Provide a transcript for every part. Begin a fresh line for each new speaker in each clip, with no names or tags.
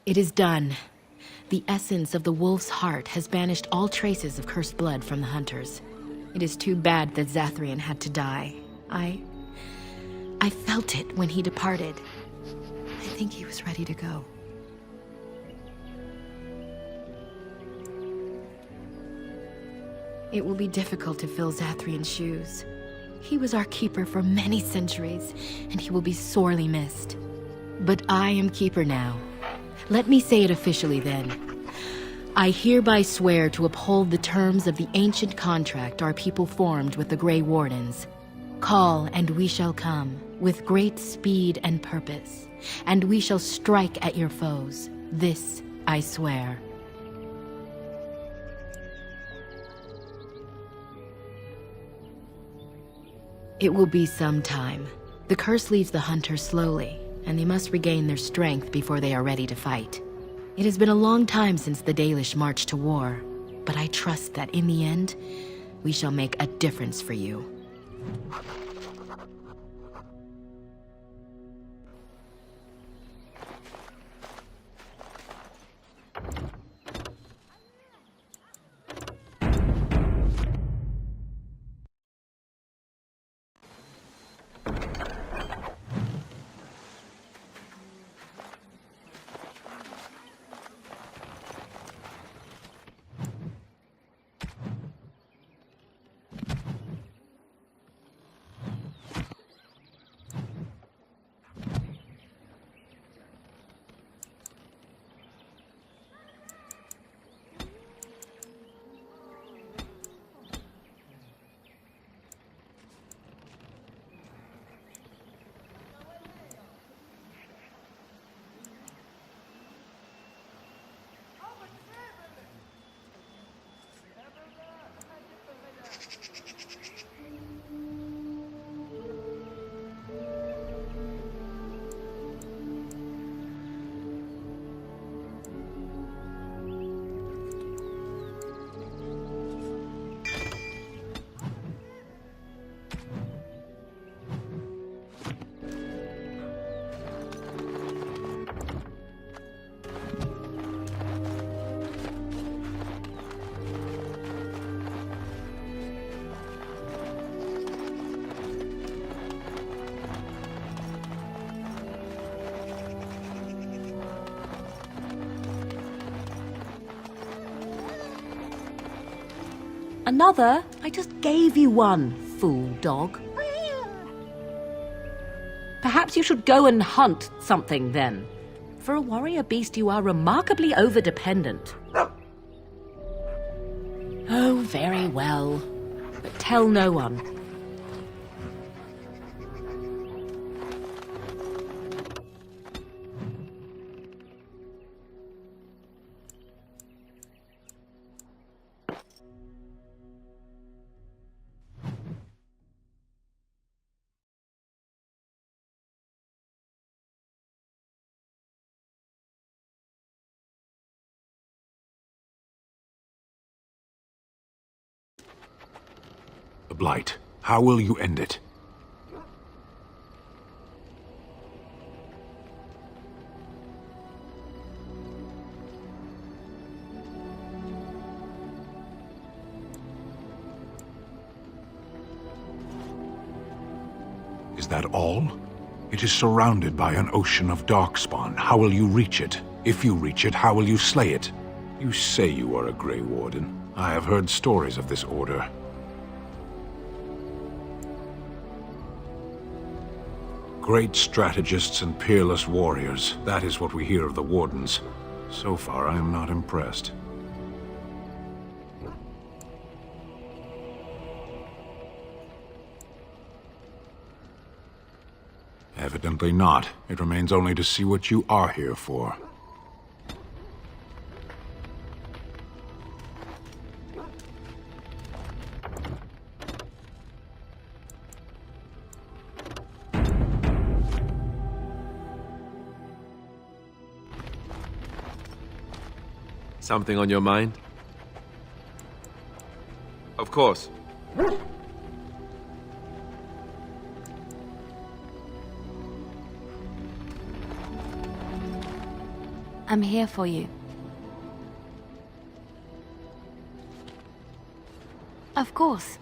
It is done. The essence of the wolf's heart has banished all traces of cursed blood from the hunters. It is too bad that Zathrian had to die. I felt it when he departed. I think he was ready to go. It will be difficult to fill Zathrian's shoes. He was our keeper for many centuries, and he will be sorely missed. But I am keeper now. Let me say it officially then. I hereby swear to uphold the terms of the ancient contract our people formed with the Grey Wardens. Call, and we shall come, with great speed and purpose, and we shall strike at your foes. This I swear. It will be some time. The curse leaves the hunters slowly, and they must regain their strength before they are ready to fight. It has been a long time since the Dalish marched to war, but I trust that in the end, we shall make a difference for you.
Another? I just gave you one, fool dog. Perhaps you should go and hunt something then. For a warrior beast, you are remarkably over-dependent. Oh, very well. But tell no one.
The Blight. How will you end it? Is that all? It is surrounded by an ocean of darkspawn. How will you reach it? If you reach it, how will you slay it? You say you are a Grey Warden. I have heard stories of this order. Great strategists and peerless warriors. That is what we hear of the Wardens. So far, I am not impressed. Evidently not. It remains only to see what you are here for.
Something on your mind? Of course.
I'm here for you. Of course.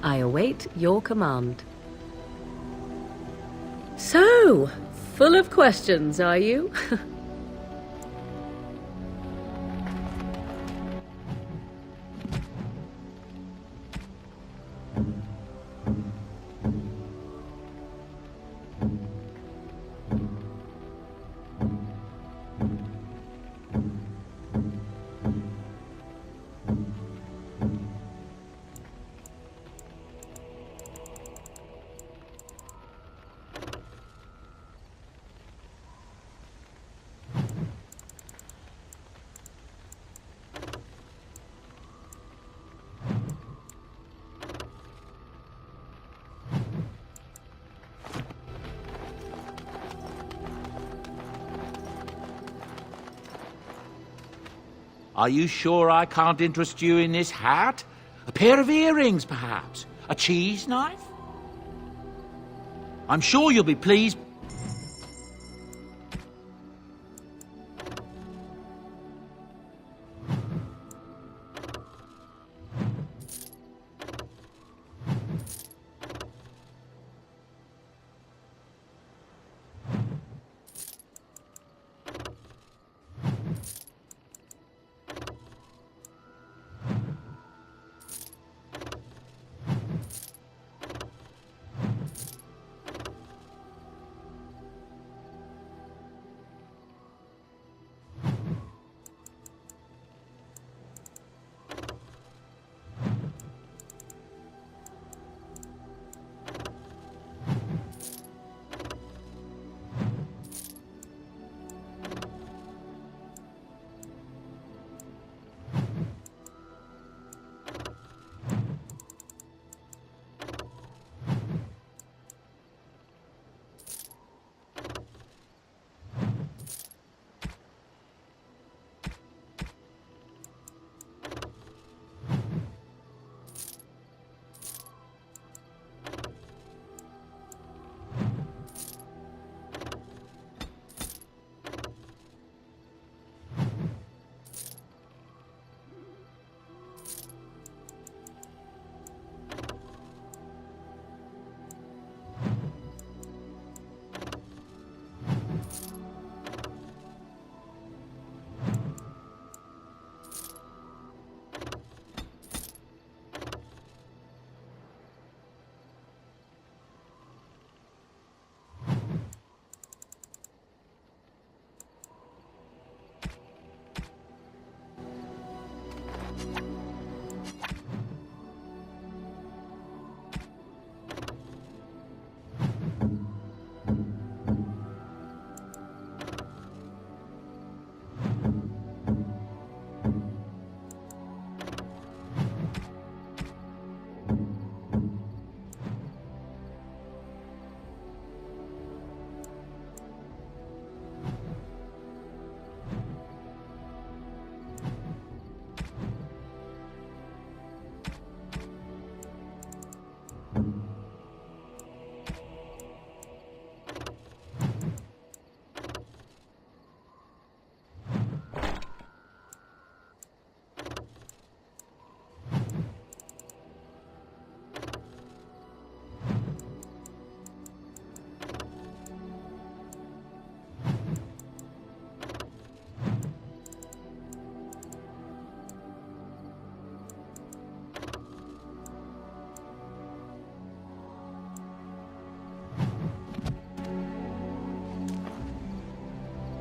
I await your command. So, full of questions, are you?
Are you sure I can't interest you in this hat? A pair of earrings, perhaps? A cheese knife? I'm sure you'll be pleased.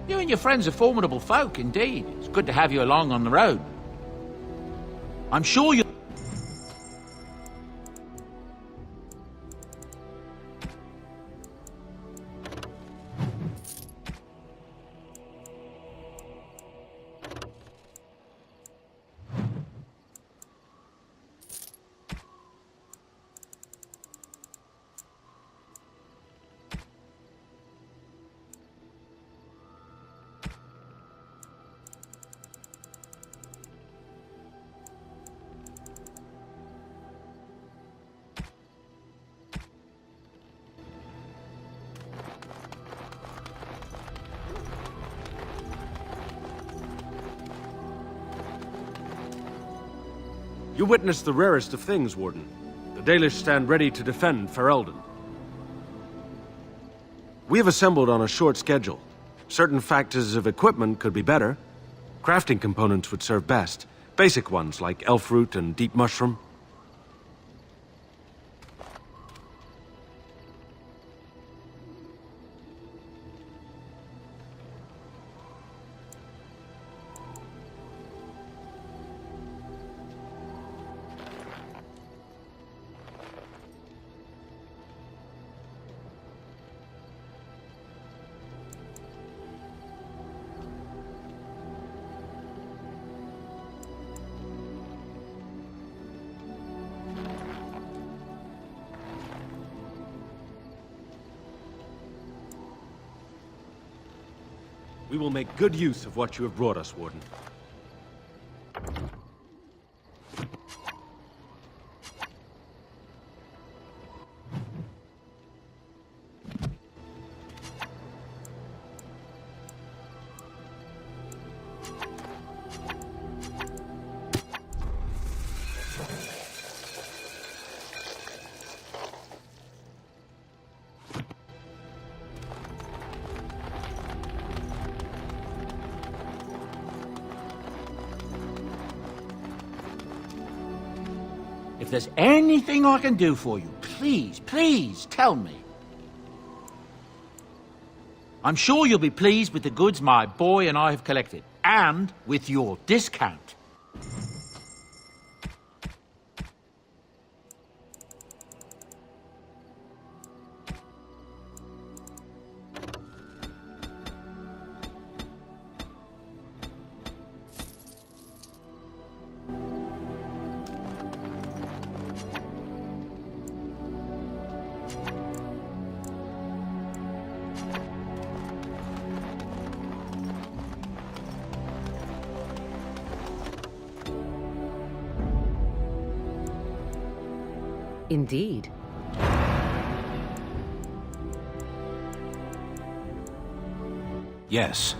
You and your friends are formidable folk, indeed. It's good to have you along on the road. I'm sure you...
You witnessed the rarest of things, Warden. The Dalish stand ready to defend Ferelden. We have assembled on a short schedule. Certain factors of equipment could be better. Crafting components would serve best. Basic ones like elf root and deep mushroom. We will make good use of what you have brought us, Warden.
If there's anything I can do for you, please, please tell me. I'm sure you'll be pleased with the goods my boy and I have collected, and with your discount.
Indeed.
Yes.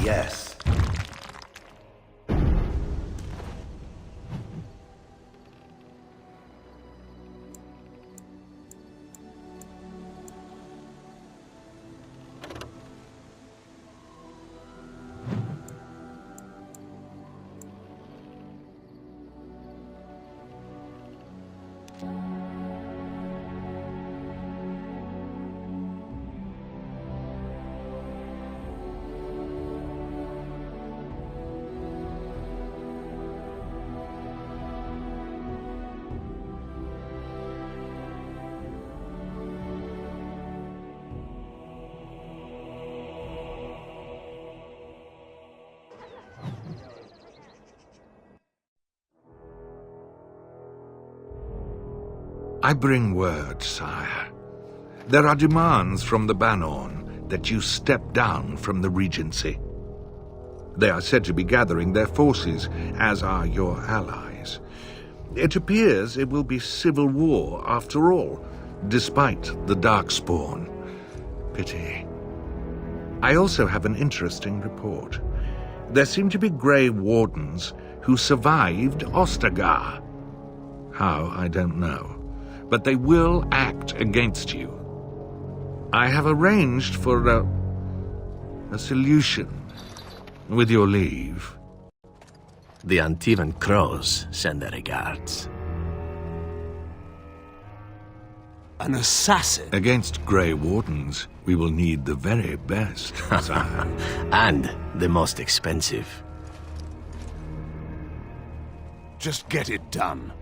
Yes.
I bring word, sire. There are demands from the Banorn that you step down from the Regency. They are said to be gathering their forces, as are your allies. It appears it will be civil war after all, despite the Darkspawn. Pity. I also have an interesting report. There seem to be Grey Wardens who survived Ostagar. How, I don't know. But they will act against you. I have arranged for a solution, with your leave.
The Antivan Crows send their regards. An assassin?
Against Grey Wardens, we will need the very best, sire.
And the most expensive.
Just get it done.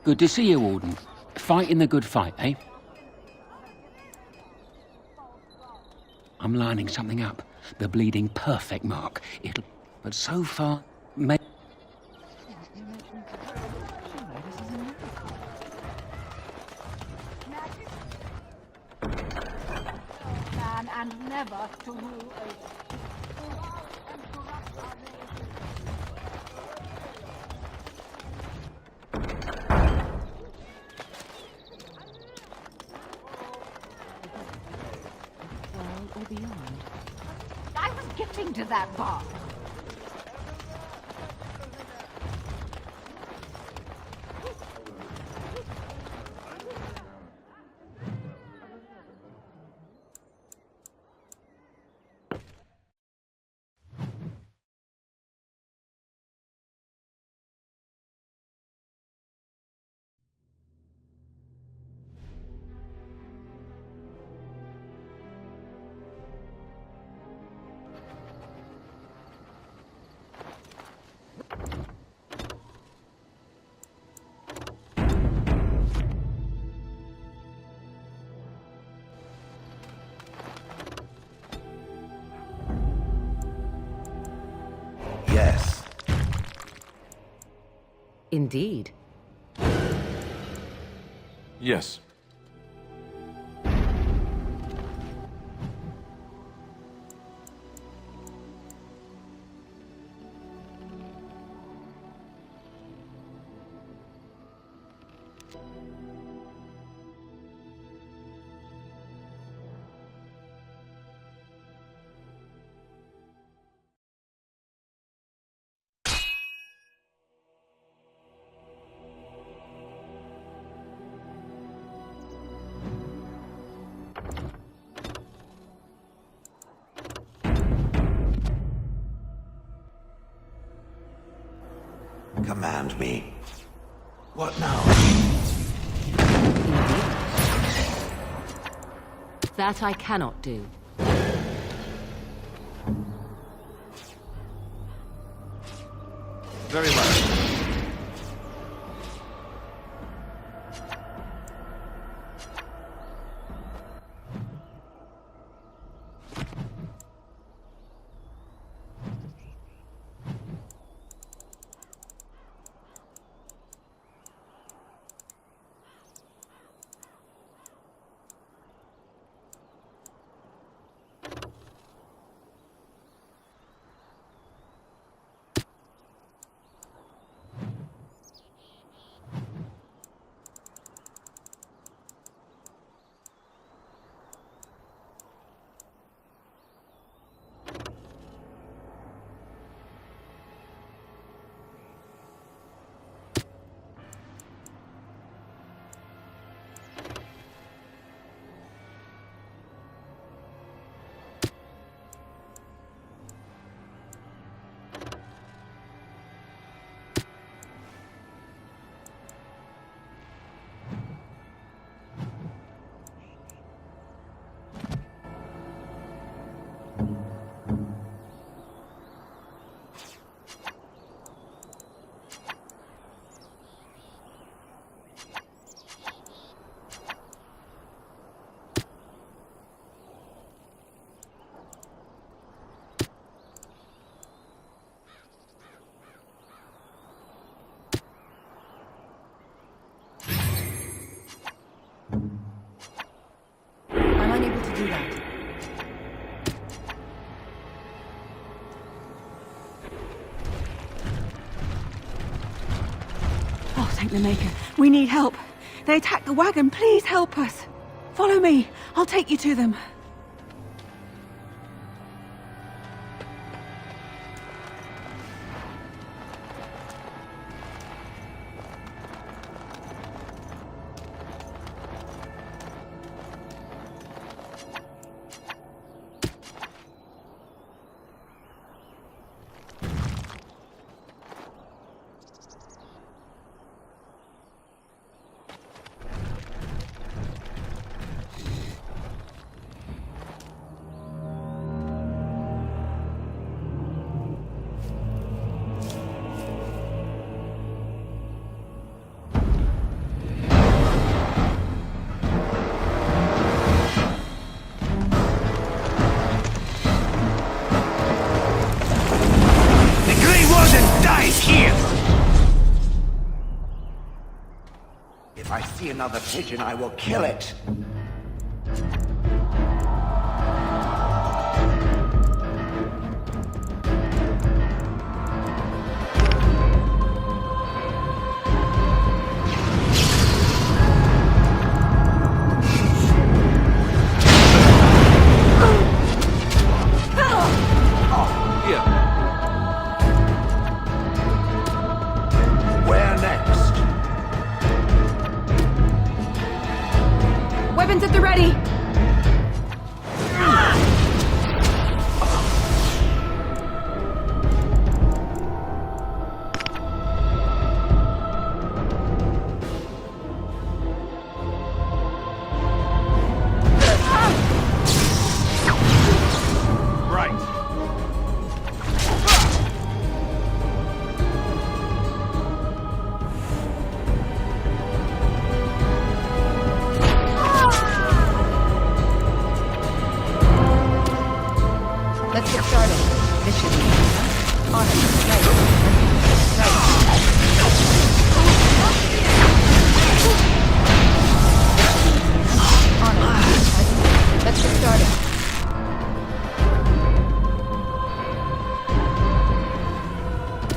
Good to see you, Warden. Fighting the good fight, eh? I'm lining something up. The bleeding perfect mark. But so far,
and never to rule over. I was getting to that bar.
Yes.
Indeed.
Yes.
Command me. What now?
That I cannot do.
Very well.
Saint Lameka, we need help. They attacked the wagon. Please help us. Follow me. I'll take you to them.
If I see another pigeon, I will kill it. Where next?
Weapons at the ready.
Let's get started. This should be on it. Right. On it. Let's get started.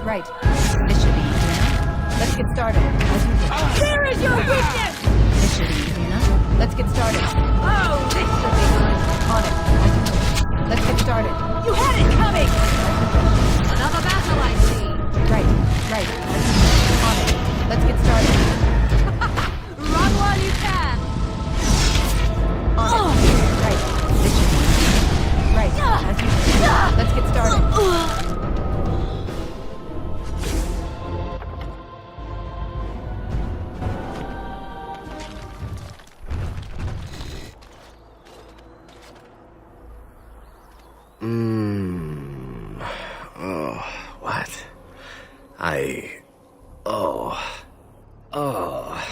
Right. This should be easy enough. Let's get started.
There is your weakness!
This should be easy enough. Let's get started.
Oh, this should be good.
On it. Let's get started.
You had it coming! Another battle, I see.
Right. On it. Let's get started.
Run while you can.
On it. Right. This should be easy. Right. As you let's get started.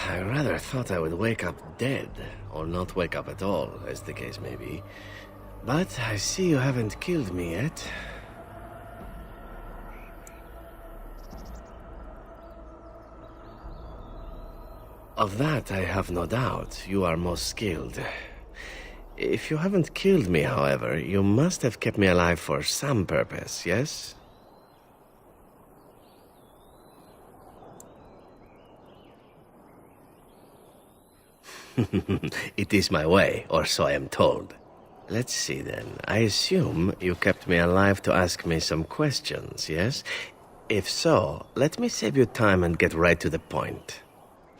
I rather thought I would wake up dead, or not wake up at all, as the case may be. But I see you haven't killed me yet. Of that I have no doubt. You are most skilled. If you haven't killed me, however, you must have kept me alive for some purpose, yes? It is my way, or so I am told. Let's see then. I assume you kept me alive to ask me some questions, yes? If so, let me save you time and get right to the point.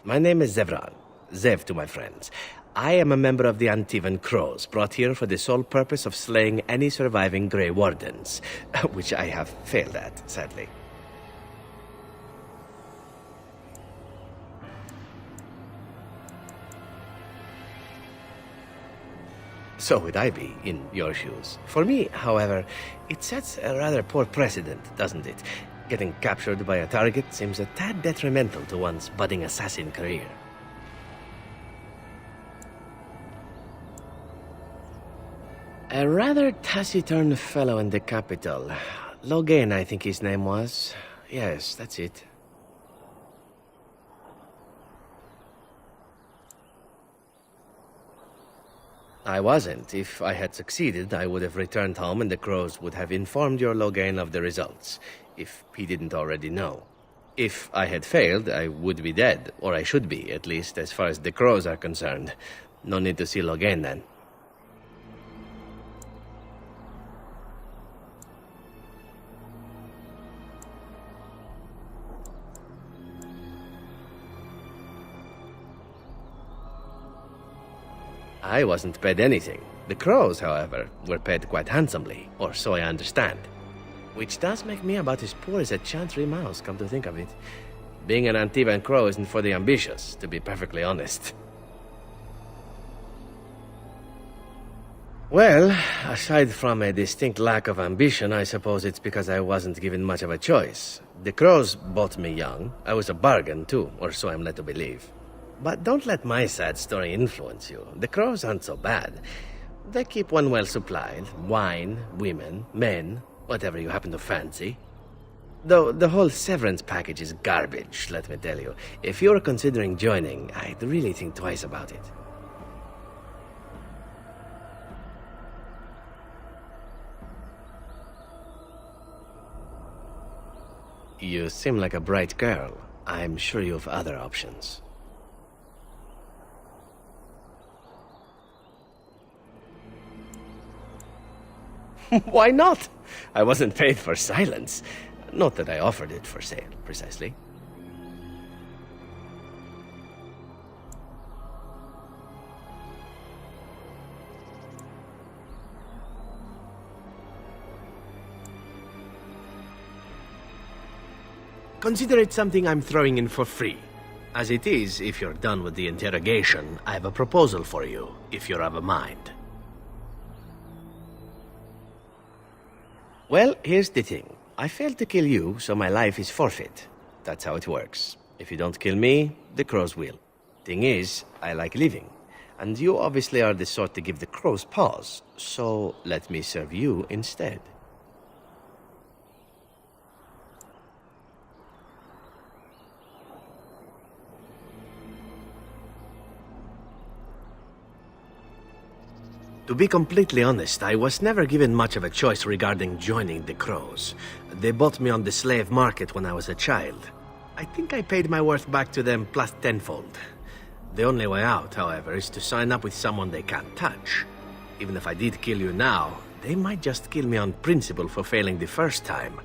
My name is Zevran. Zev to my friends. I am a member of the Antivan Crows, brought here for the sole purpose of slaying any surviving Grey Wardens, which I have failed at, sadly. So would I be in your shoes. For me, however, it sets a rather poor precedent, doesn't it? Getting captured by a target seems a tad detrimental to one's budding assassin career. A rather taciturn fellow in the capital. Logain, I think his name was. Yes, that's it. I wasn't. If I had succeeded, I would have returned home and the Crows would have informed your Logain of the results, if he didn't already know. If I had failed, I would be dead, or I should be, at least as far as the crows are concerned. No need to see Logain then. I wasn't paid anything. The crows, however, were paid quite handsomely, or so I understand. Which does make me about as poor as a chantry mouse, come to think of it. Being an Antivan crow isn't for the ambitious, to be perfectly honest. Well, aside from a distinct lack of ambition, I suppose it's because I wasn't given much of a choice. The crows bought me young. I was a bargain, too, or so I'm led to believe. But don't let my sad story influence you. The crows aren't so bad. They keep one well supplied. Wine, women, men, whatever you happen to fancy. Though the whole severance package is garbage, let me tell you. If you're considering joining, I'd really think twice about it. You seem like a bright girl. I'm sure you have other options. Why not? I wasn't paid for silence. Not that I offered it for sale, precisely. Consider it something I'm throwing in for free. As it is, if you're done with the interrogation, I have a proposal for you, if you're of a mind. Well, here's the thing. I failed to kill you, so my life is forfeit. That's how it works. If you don't kill me, the crows will. Thing is, I like living. And you obviously are the sort to give the crows pause, so let me serve you instead. To be completely honest, I was never given much of a choice regarding joining the crows. They bought me on the slave market when I was a child. I think I paid my worth back to them plus tenfold. The only way out, however, is to sign up with someone they can't touch. Even if I did kill you now, they might just kill me on principle for failing the first time.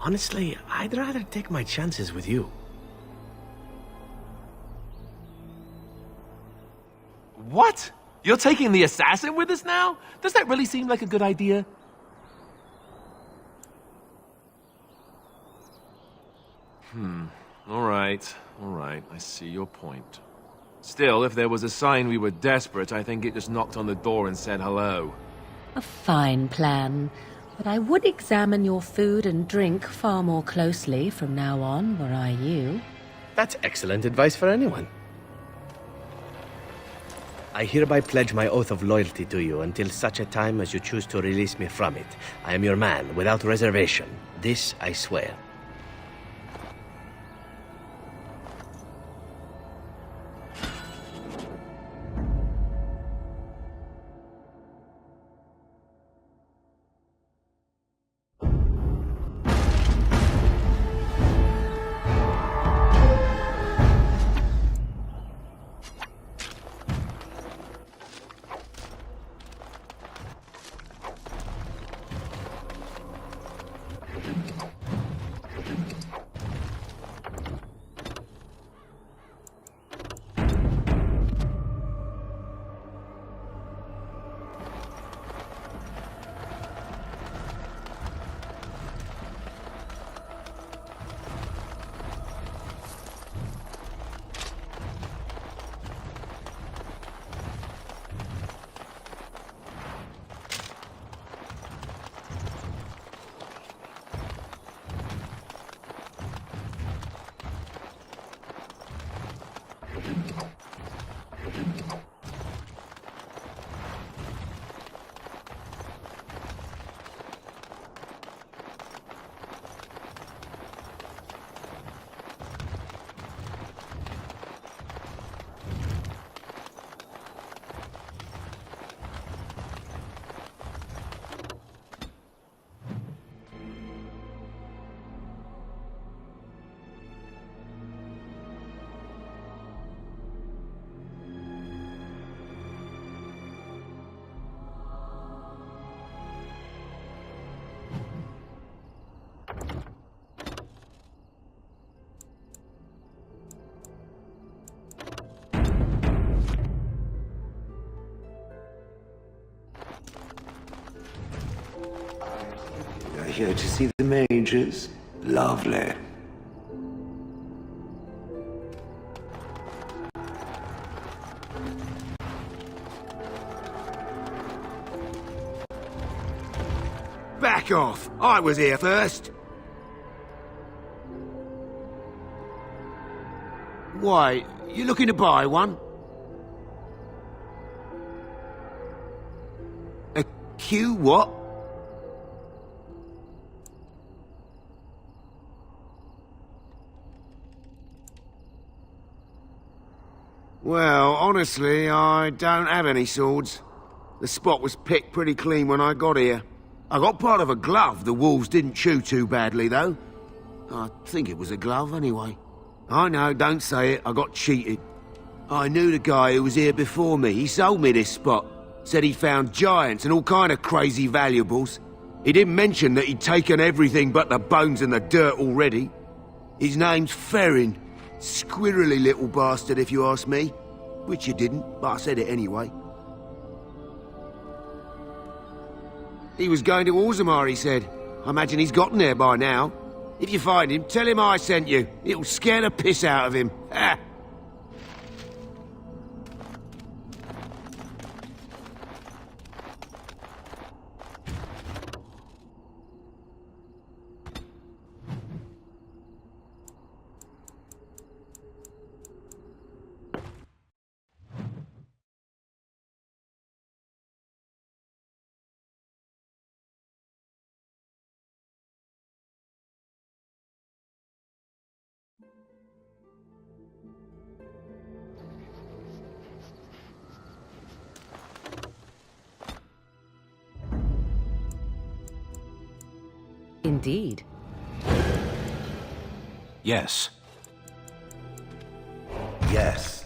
Honestly, I'd rather take my chances with you.
What? You're taking the assassin with us now? Does that really seem like a good idea? All right. I see your point. Still, if there was a sign we were desperate, I think it just knocked on the door and said hello.
A fine plan. But I would examine your food and drink far more closely from now on, were I you.
That's excellent advice for anyone. I hereby pledge my oath of loyalty to you until such a time as you choose to release me from it. I am your man, without reservation. This I swear.
here to see the mages? Lovely.
Back off! I was here first! Why, you looking to buy one? A Q what? Well, honestly, I don't have any swords. The spot was picked pretty clean when I got here. I got part of a glove the wolves didn't chew too badly, though. I think it was a glove, anyway. I know, don't say it, I got cheated. I knew the guy who was here before me. He sold me this spot. Said he found giants and all kind of crazy valuables. He didn't mention that he'd taken everything but the bones and the dirt already. His name's Ferrin. Squirrely little bastard, if you ask me. Which you didn't, but I said it anyway. He was going to Orzammar, he said. I imagine he's gotten there by now. If you find him, tell him I sent you. It'll scare the piss out of him. Ha!
Indeed.
Yes.
Yes.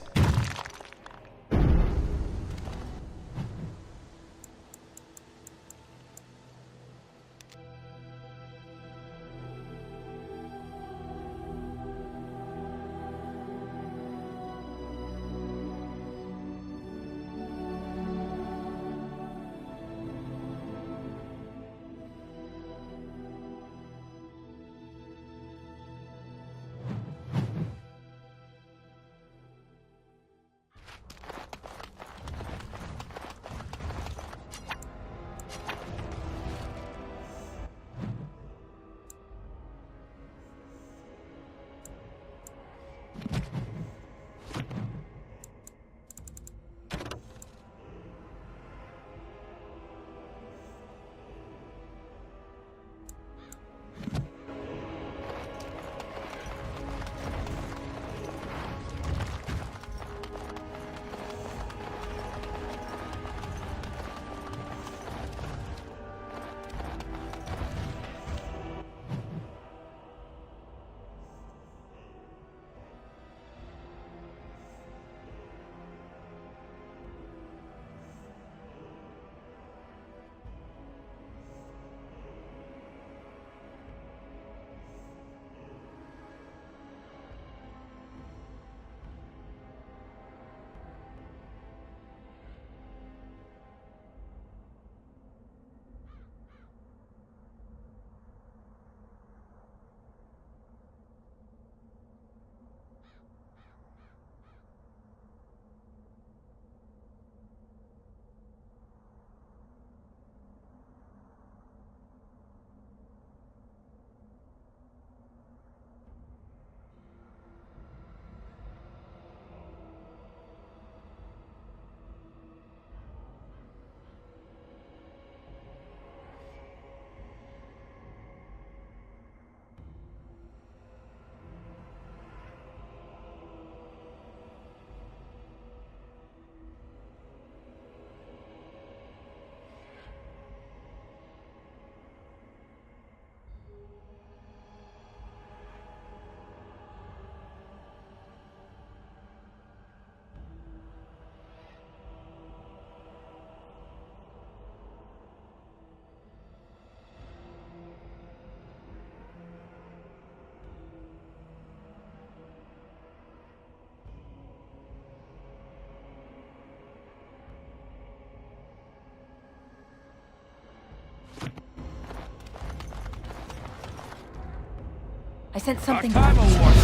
I sent something...
Time award.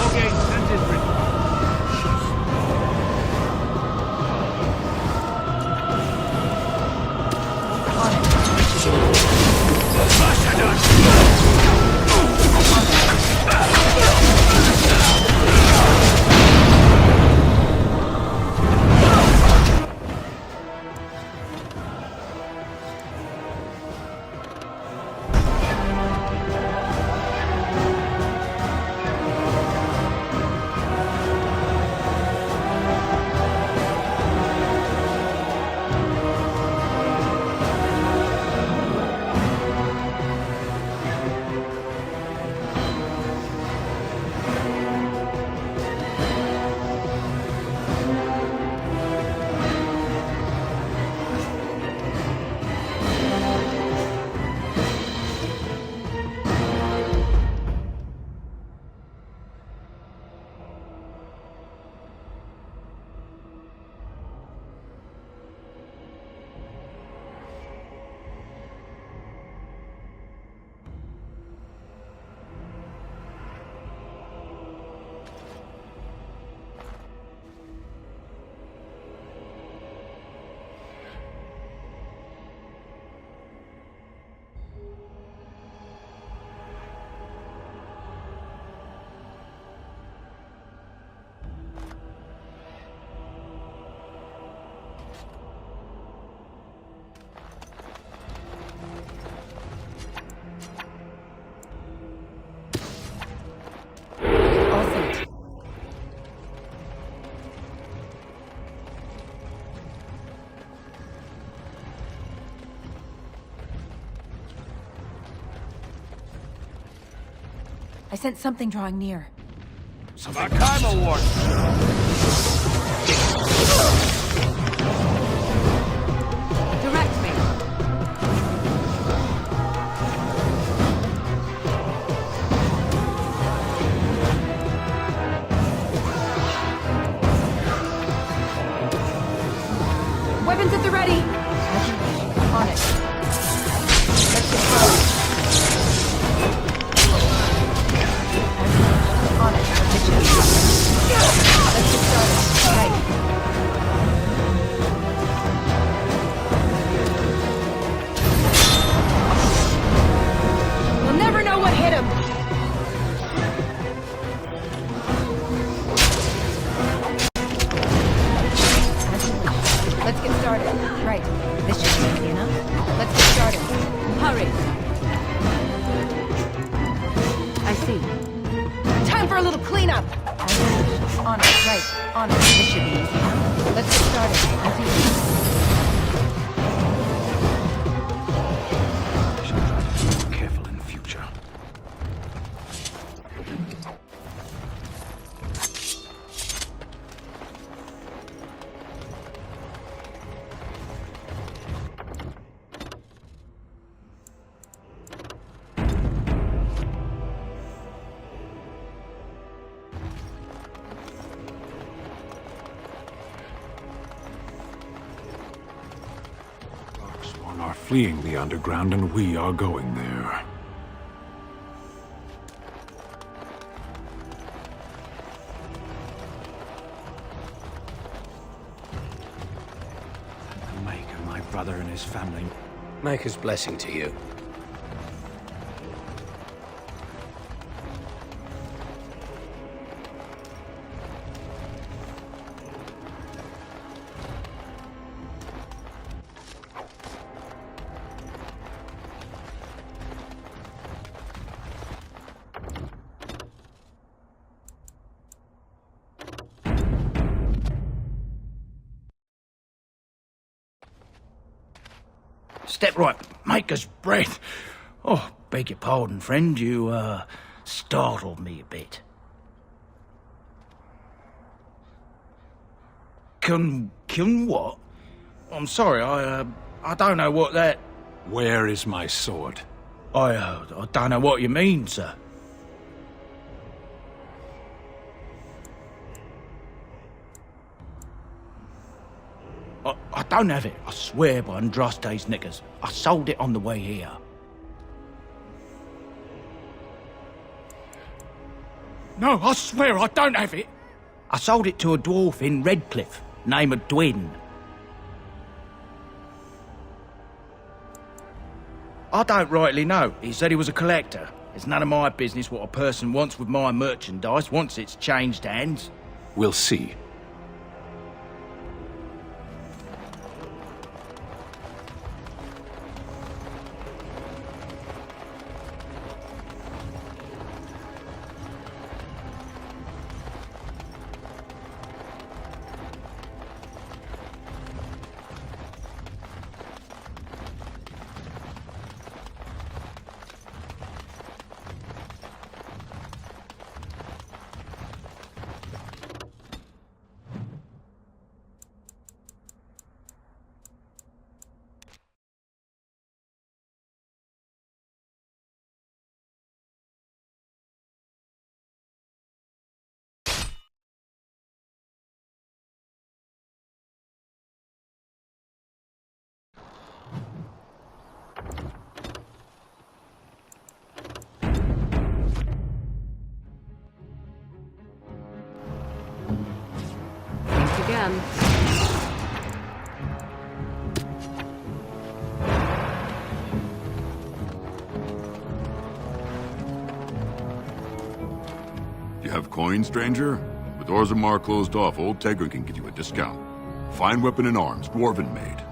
Okay, sentence written.
I sent something drawing near.
Something. Time award.
Direct me. Weapons at the ready. On it. Let's get started. On it. Let's get started. Right. We'll never know what hit him. Let's get started. Right. This should be easy enough. Let's get started. Hurry. I see. Time for a little cleanup. On it. Right. On it. This should be easy enough. Let's get started. I see.
I should try to be more careful in the future.
Darkspawn are fleeing the underground, and we are going there.
The Maker, my brother and his family.
Maker's blessing to you.
Step right. Maker's breath. Oh, beg your pardon, friend. You, startled me a bit. Can what? I'm sorry, I don't know what that...
Where is my sword?
I don't know what you mean, sir. I don't have it, I swear by Andraste's knickers. I sold it on the way here.
No, I swear I don't have it. I sold it to a dwarf in Redcliffe, name of Dwin. I don't rightly know. He said he was a collector. It's none of my business what a person wants with my merchandise once it's changed hands.
We'll see.
Again.
You have coin, stranger? With Orzammar closed off, old Tegra can give you a discount. Fine weapon and arms, dwarven made.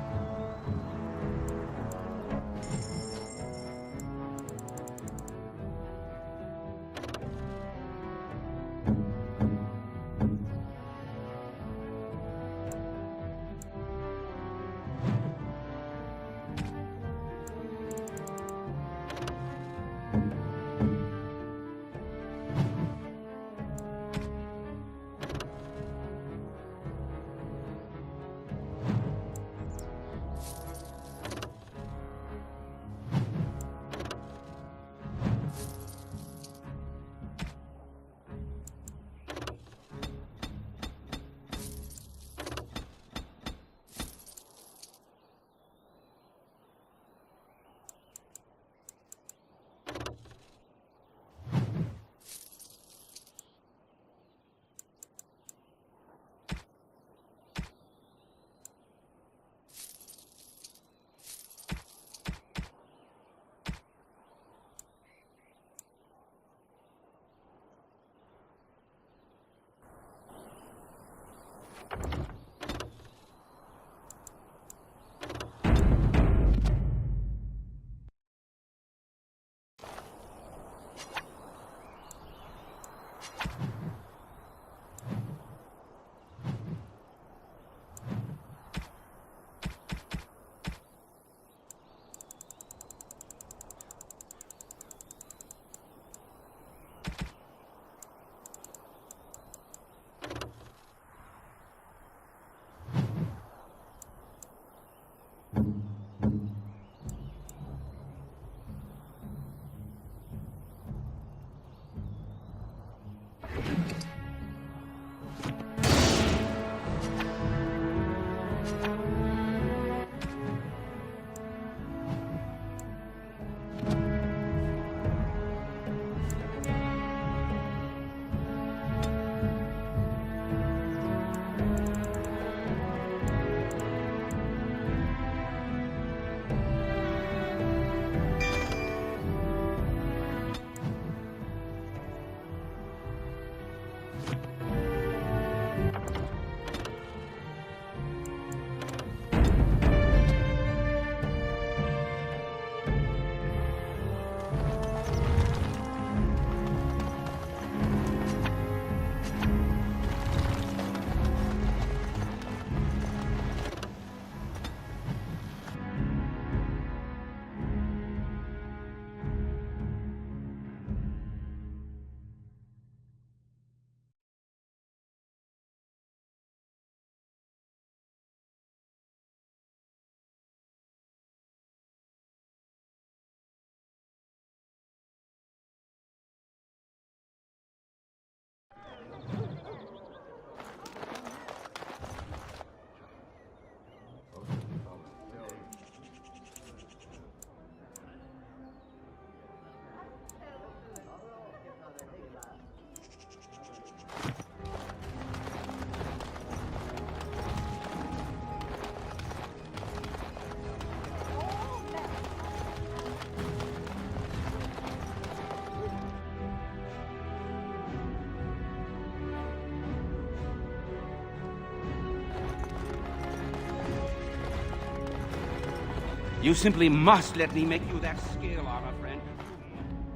You simply must let me make you that scale armor, friend.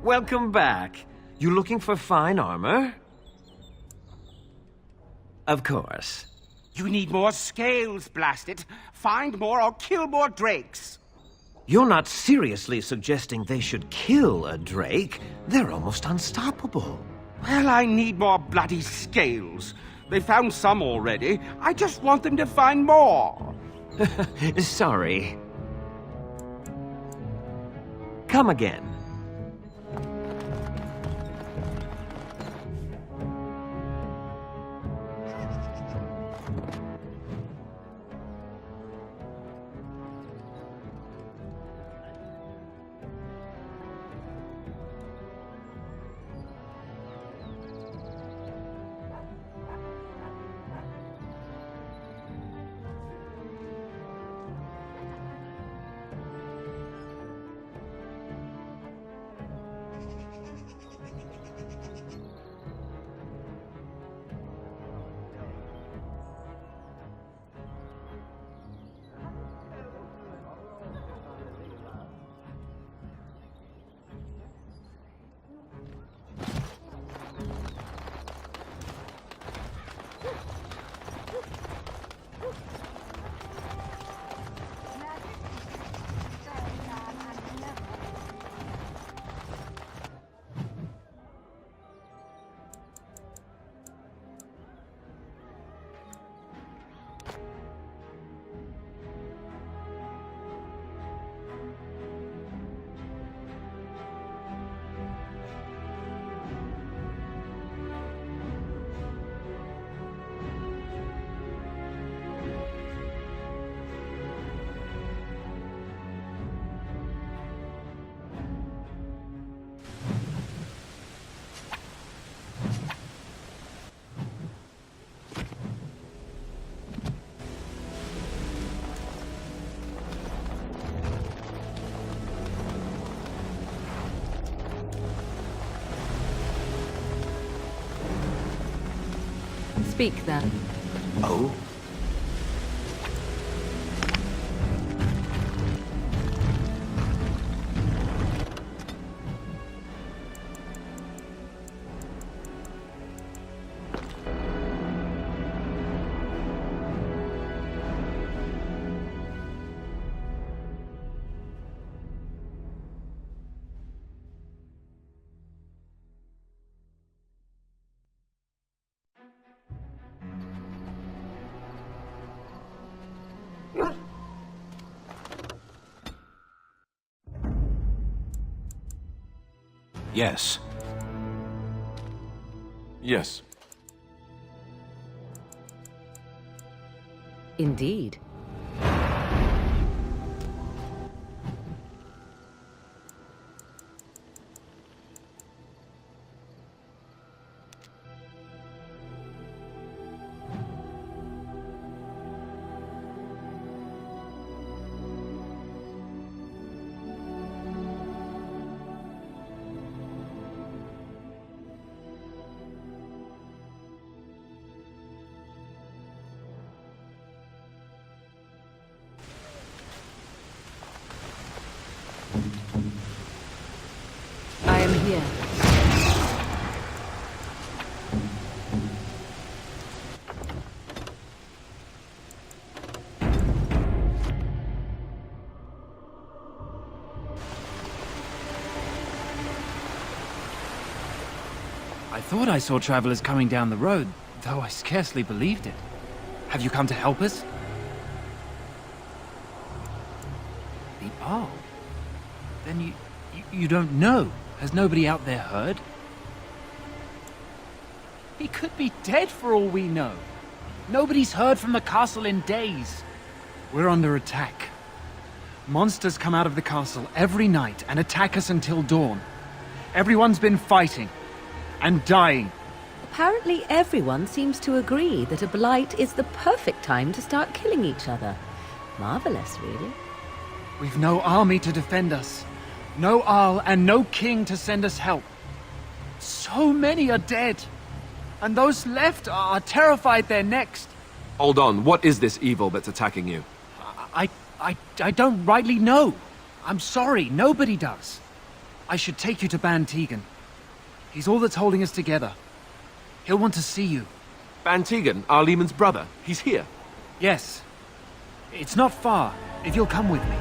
Welcome back. You looking for fine armor? Of course.
You need more scales, blast it. Find more or kill more drakes.
You're not seriously suggesting they should kill a drake? They're almost unstoppable.
Well, I need more bloody scales. They found some already. I just want them to find more.
Sorry. Come again.
Speak then.
Oh?
Yes.
Yes.
Indeed.
I am here.
I thought I saw travelers coming down the road, though I scarcely believed it. Have you come to help us? The Arl? Then you don't know? Has nobody out there heard? He could be dead for all we know. Nobody's heard from the castle in days. We're under attack. Monsters come out of the castle every night and attack us until dawn. Everyone's been fighting and dying.
Apparently everyone seems to agree that a blight is the perfect time to start killing each other. Marvelous, really.
We've no army to defend us. No Arl and no king to send us help. So many are dead. And those left are terrified they're next.
Hold on, what is this evil that's attacking you?
I don't rightly know. I'm sorry, nobody does. I should take you to Ban Tegan. He's all that's holding us together. He'll want to see you.
Ban Tegan, our Lehman's brother. He's here.
Yes. It's not far, if you'll come with me.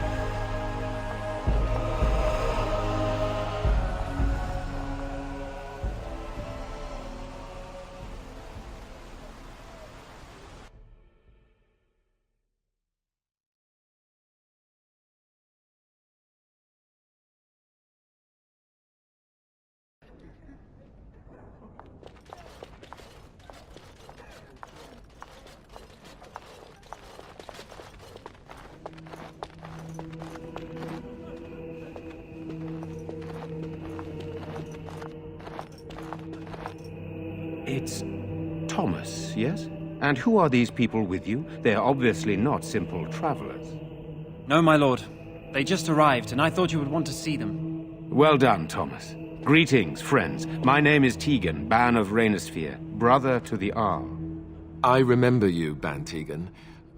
It's Thomas, yes? And who are these people with you? They're obviously not simple travelers.
No, my lord. They just arrived, and I thought you would want to see them.
Well done, Thomas. Greetings, friends. My name is Tegan, Ban of Rainersphere, brother to the Arl.
I remember you, Ban Tegan,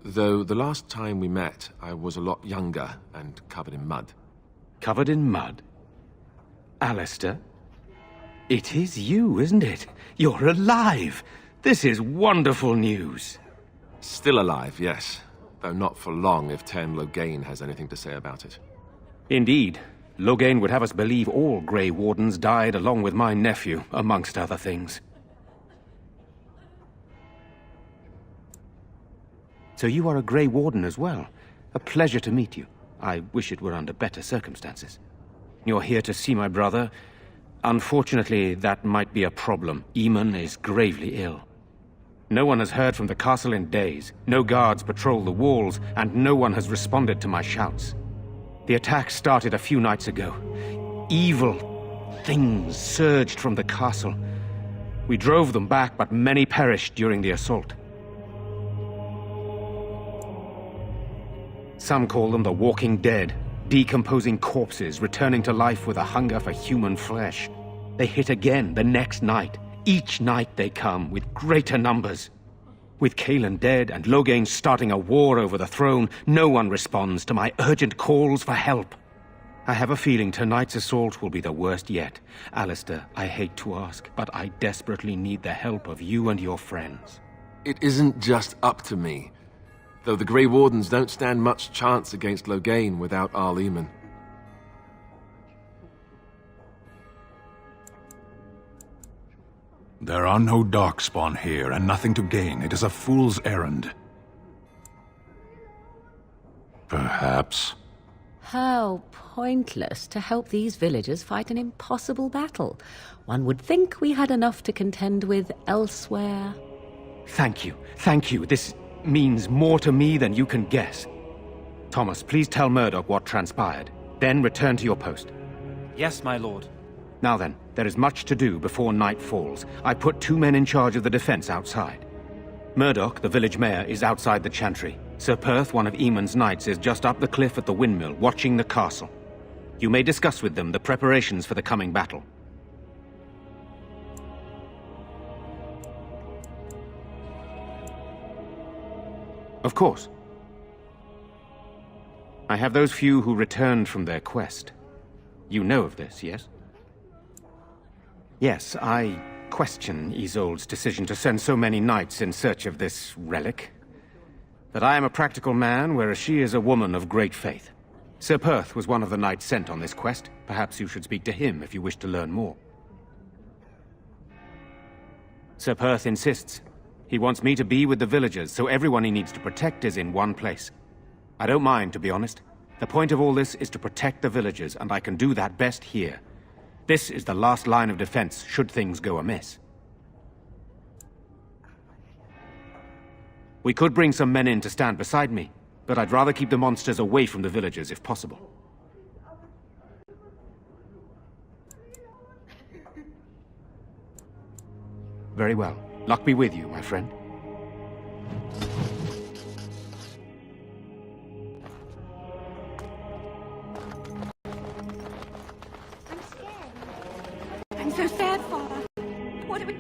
though the last time we met, I was a lot younger and covered in mud.
Covered in mud? Alistair? It is you, isn't it? You're alive! This is wonderful news.
Still alive, yes. Though not for long if Tern Loghain has anything to say about it.
Indeed. Loghain would have us believe all Grey Wardens died along with my nephew, amongst other things. So you are a Grey Warden as well. A pleasure to meet you. I wish it were under better circumstances. You're here to see my brother. Unfortunately, that might be a problem. Eamon is gravely ill. No one has heard from the castle in days. No guards patrol the walls, and no one has responded to my shouts. The attack started a few nights ago. Evil things surged from the castle. We drove them back, but many perished during the assault. Some call them the Walking Dead, decomposing corpses returning to life with a hunger for human flesh. They hit again the next night. Each night they come with greater numbers. With Cailan dead and Loghain starting a war over the throne, no one responds to my urgent calls for help. I have a feeling tonight's assault will be the worst yet. Alistair, I hate to ask, but I desperately need the help of you and your friends.
It isn't just up to me. Though the Grey Wardens don't stand much chance against Loghain without Arl Eamon.
There are no darkspawn here, and nothing to gain. It is a fool's errand. Perhaps.
How pointless to help these villagers fight an impossible battle. One would think we had enough to contend with elsewhere.
Thank you. Thank you. This means more to me than you can guess. Thomas, please tell Murdoch what transpired. Then return to your post.
Yes, my lord.
Now then, there is much to do before night falls. I put 2 men in charge of the defense outside. Murdoch, the village mayor, is outside the chantry. Sir Perth, one of Eamon's knights, is just up the cliff at the windmill, watching the castle. You may discuss with them the preparations for the coming battle. Of course. I have those few who returned from their quest. You know of this, yes? Yes, I question Isolde's decision to send so many knights in search of this relic. But I am a practical man, whereas she is a woman of great faith. Sir Perth was one of the knights sent on this quest. Perhaps you should speak to him if you wish to learn more. Sir Perth insists. He wants me to be with the villagers, so everyone he needs to protect is in one place. I don't mind, to be honest. The point of all this is to protect the villagers, and I can do that best here. This is the last line of defense, should things go amiss. We could bring some men in to stand beside me, but I'd rather keep the monsters away from the villagers if possible. Very well. Luck be with you, my friend.
I'm so sad, Father. What do we...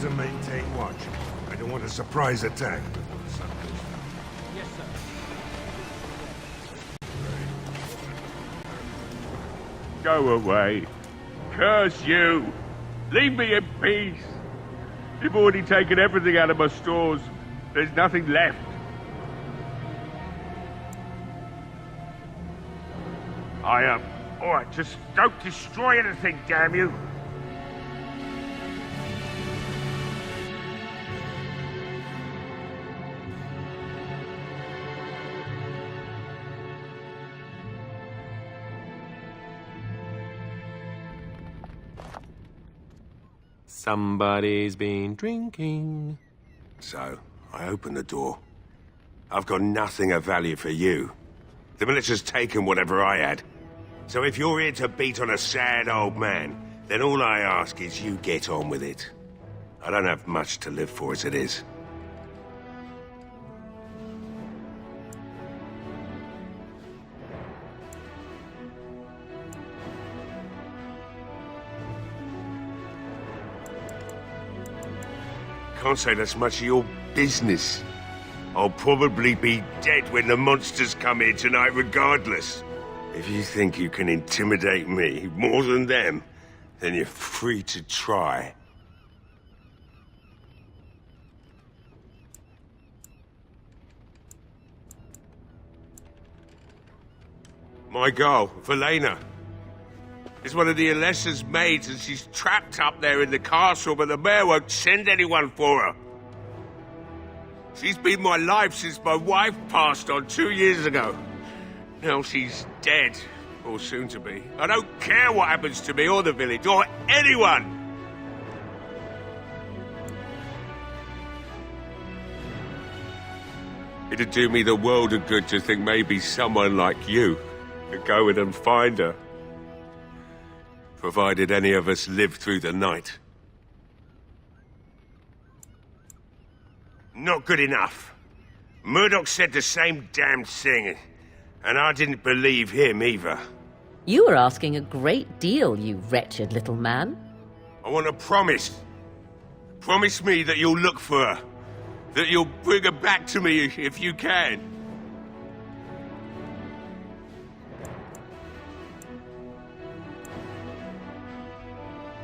to maintain watch. I don't want a surprise attack before the sun goes down.
Yes, sir.
Go away. Curse you! Leave me in peace! You've already taken everything out of my stores. There's nothing left. I am. Alright, just don't destroy anything, damn you!
Somebody's been drinking.
So, I open the door. I've got nothing of value for you. The militia's taken whatever I had. So if you're here to beat on a sad old man, then all I ask is you get on with it. I don't have much to live for as it is. Can't say that's much of your business. I'll probably be dead when the monsters come here tonight regardless. If you think you can intimidate me more than them, then you're free to try. My girl, Velena, is one of the Alessa's maids, and she's trapped up there in the castle, but the mayor won't send anyone for her. She's been my life since my wife passed on 2 years ago. Now she's dead, or soon to be. I don't care what happens to me or the village, or anyone! It'd do me the world of good to think maybe someone like you could go in and find her. Provided any of us live through the night. Not good enough. Murdoch said the same damn thing, and I didn't believe him either.
You were asking a great deal, you wretched little man.
I want a promise. Promise me that you'll look for her. That you'll bring her back to me if you can.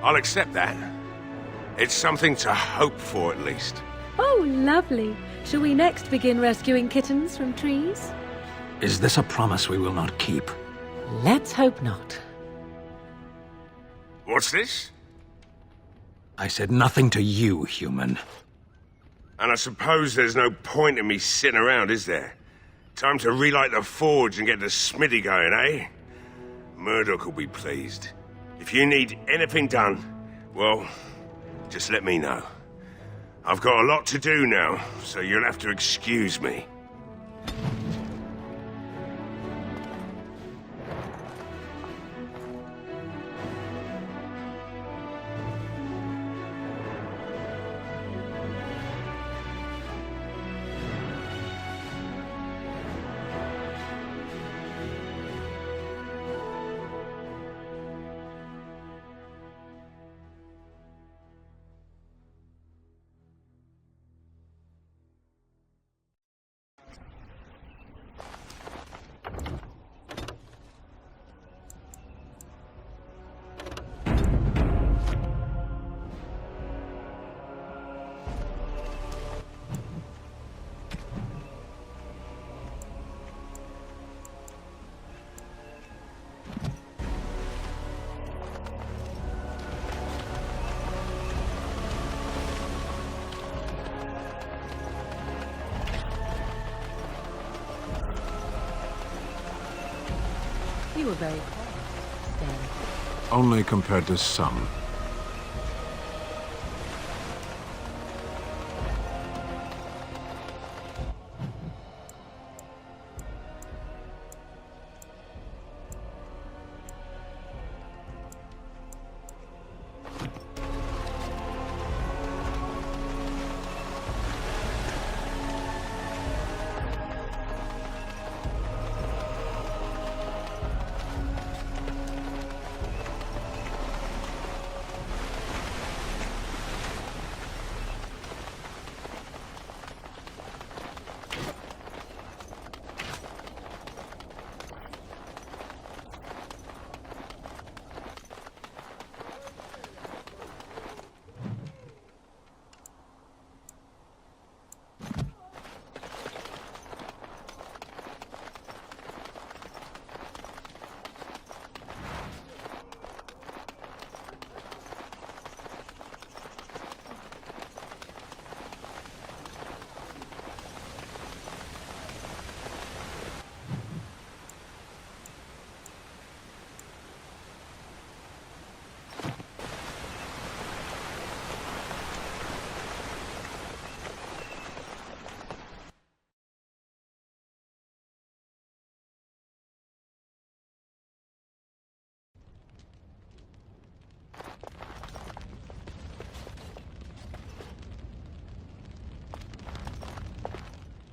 I'll accept that. It's something to hope for, at least.
Oh, lovely. Shall we next begin rescuing kittens from trees?
Is this a promise we will not keep?
Let's hope not.
What's this?
I said nothing to you, human.
And I suppose there's no point in me sitting around, is there? Time to relight the forge and get the smithy going, eh? Murdoch will be pleased. If you need anything done, well, just let me know. I've got a lot to do now, so you'll have to excuse me.
You were very quiet, Stan.
Only compared to some.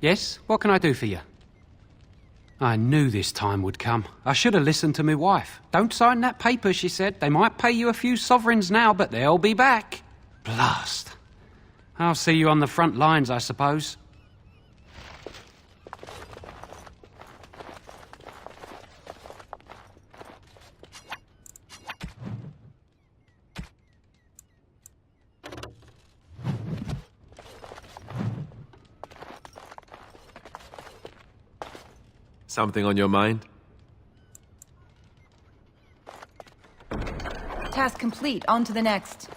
Yes? What can I do for you? I knew this time would come. I should have listened to my wife. Don't sign that paper, she said. They might pay you a few sovereigns now, but they'll be back. Blast. I'll see you on the front lines, I suppose.
Something on your mind?
Task complete. On to the next.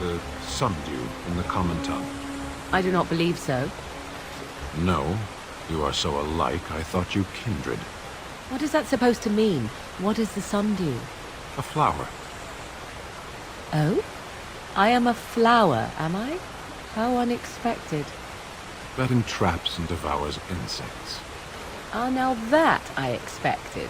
The sundew in the common tongue.
I do not believe so.
No, you are so alike, I thought you kindred.
What is that supposed to mean? What is the sundew?
A flower.
Oh? I am a flower, am I? How unexpected.
That entraps and devours insects.
Ah, now that I expected.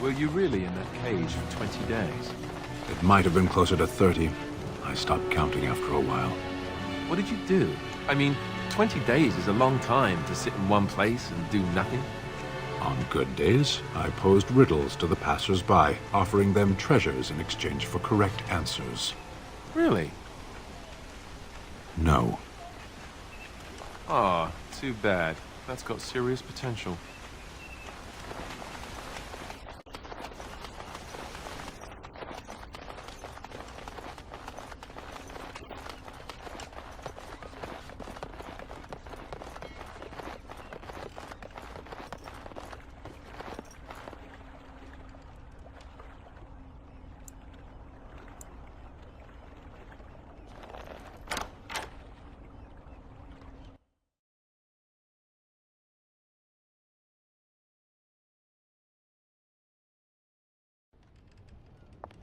Were you really in that cage for 20 days?
It might have been closer to 30. I stopped counting after a while.
What did you do? I mean, 20 days is a long time to sit in one place and do nothing.
On good days, I posed riddles to the passers-by, offering them treasures in exchange for correct answers.
Really?
No.
Ah, too bad. That's got serious potential.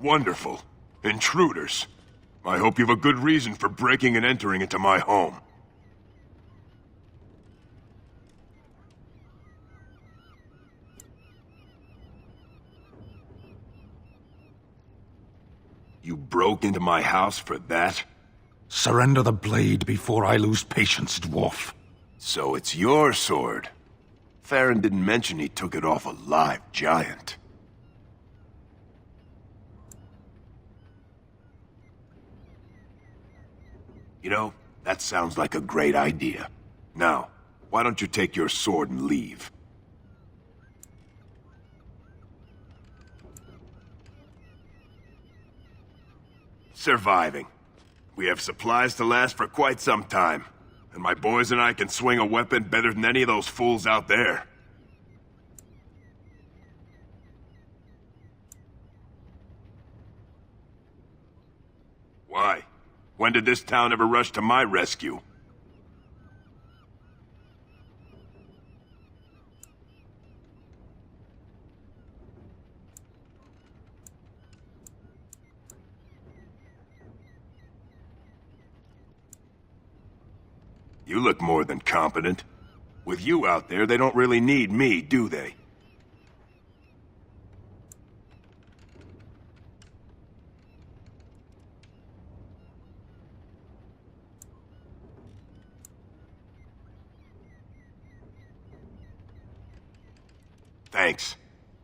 Wonderful. Intruders. I hope you have a good reason for breaking and entering into my home. You broke into my house for that?
Surrender the blade before I lose patience, dwarf.
So it's your sword. Farron didn't mention he took it off a live giant. You know, that sounds like a great idea. Now, why don't you take your sword and leave? Surviving. We have supplies to last for quite some time. And my boys and I can swing a weapon better than any of those fools out there. Why? When did this town ever rush to my rescue? You look more than competent. With you out there, they don't really need me, do they? Thanks.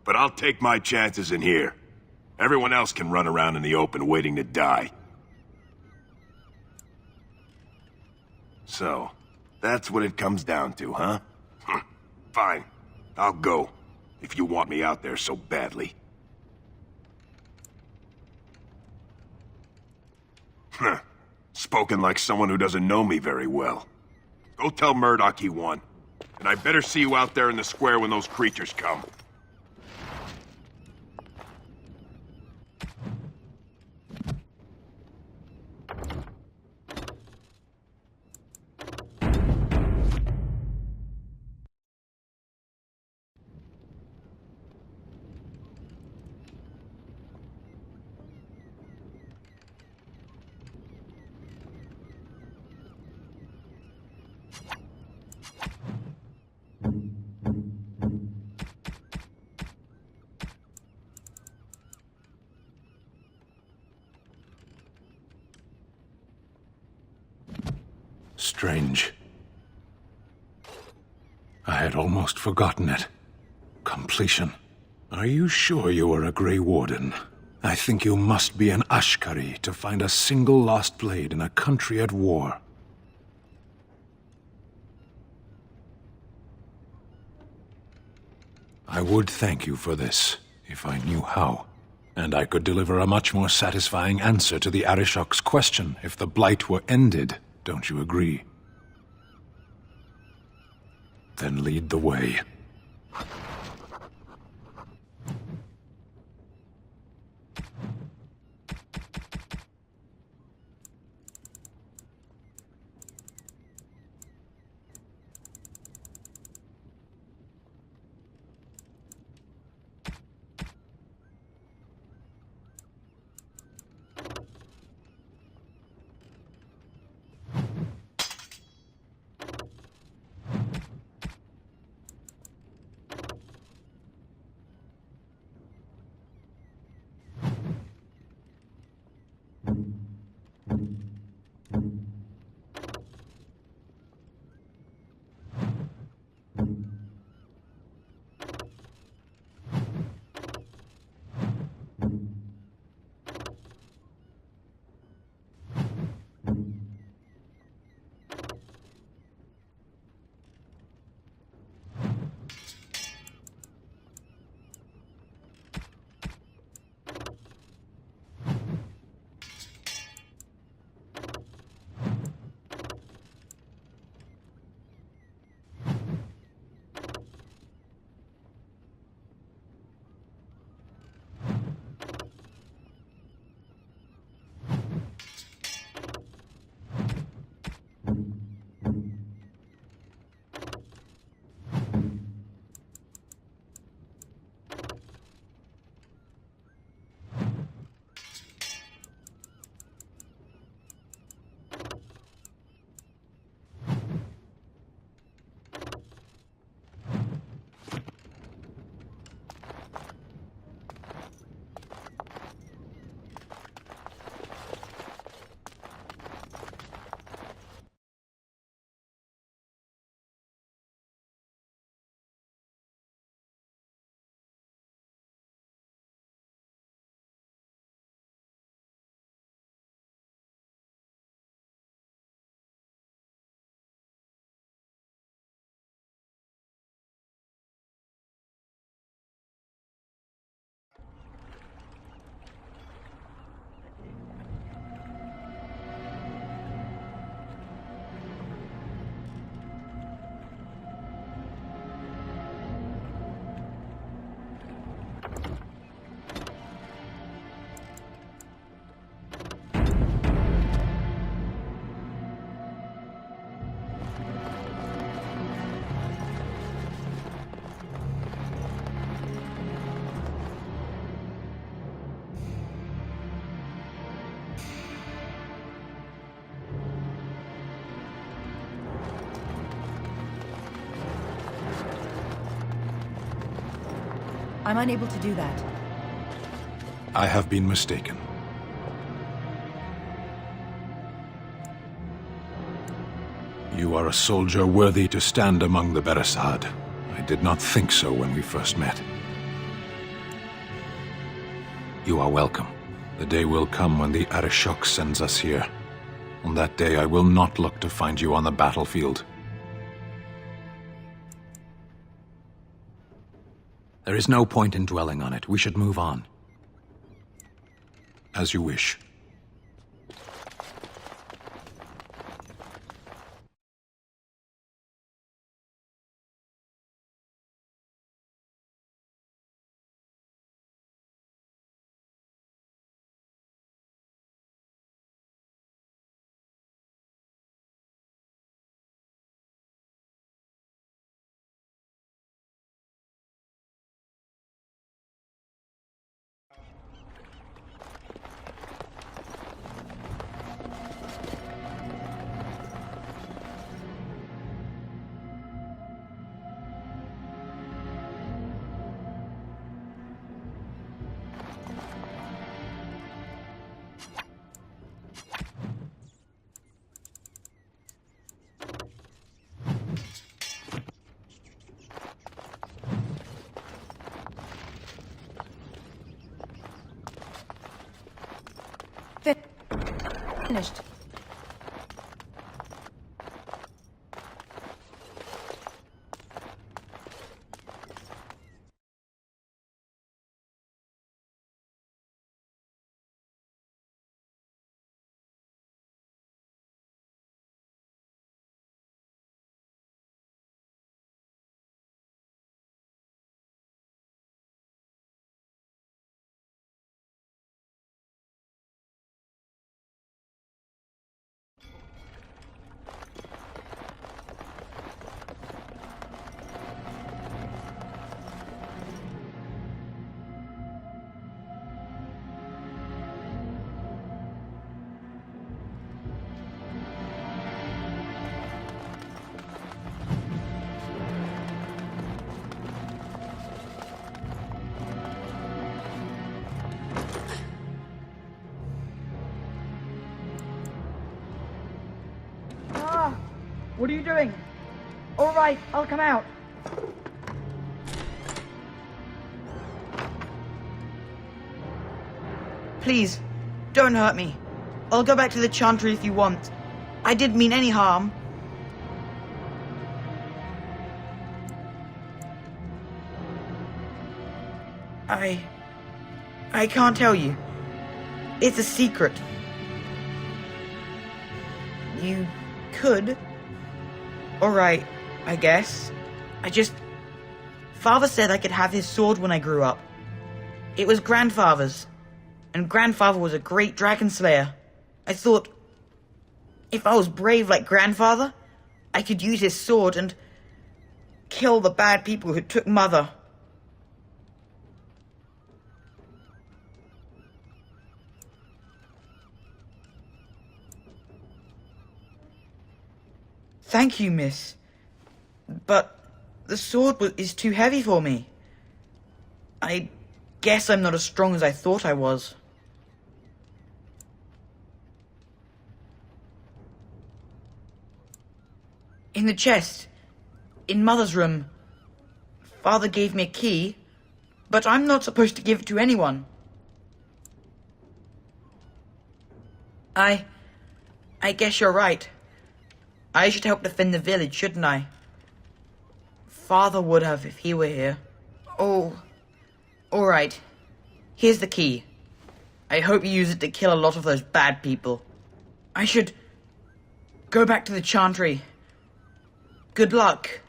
But I'll take my chances in here. Everyone else can run around in the open waiting to die. So, that's what it comes down to, huh? Fine. I'll go. If you want me out there so badly. Spoken like someone who doesn't know me very well. Go tell Murdoch he won. And I better see you out there in the square when those creatures come.
Strange. I had almost forgotten it. Completion. Are you sure you are a Grey Warden? I think you must be an Ashkari to find a single lost blade in a country at war. I would thank you for this, if I knew how. And I could deliver a much more satisfying answer to the Arishok's question if the Blight were ended. Don't you agree? Then lead the way.
I'm unable to do that.
I have been mistaken. You are a soldier worthy to stand among the Beresad. I did not think so when we first met. You are welcome. The day will come when the Arishok sends us here. On that day, I will not look to find you on the battlefield. There is no point in dwelling on it. We should move on. As you wish.
Finished.
What are you doing? All right, I'll come out. Please, don't hurt me. I'll go back to the Chantry if you want. I didn't mean any harm. I can't tell you. It's a secret. You could. Alright, I guess. Father said I could have his sword when I grew up. It was Grandfather's. And Grandfather was a great dragon slayer. I thought, if I was brave like Grandfather, I could use his sword and kill the bad people who took Mother. Thank you, miss. But the sword is too heavy for me. I guess I'm not as strong as I thought I was. In the chest, in Mother's room. Father gave me a key, but I'm not supposed to give it to anyone. I guess you're right. I should help defend the village, shouldn't I? Father would have if he were here. Oh, all right. Here's the key. I hope you use it to kill a lot of those bad people. I should go back to the Chantry. Good luck.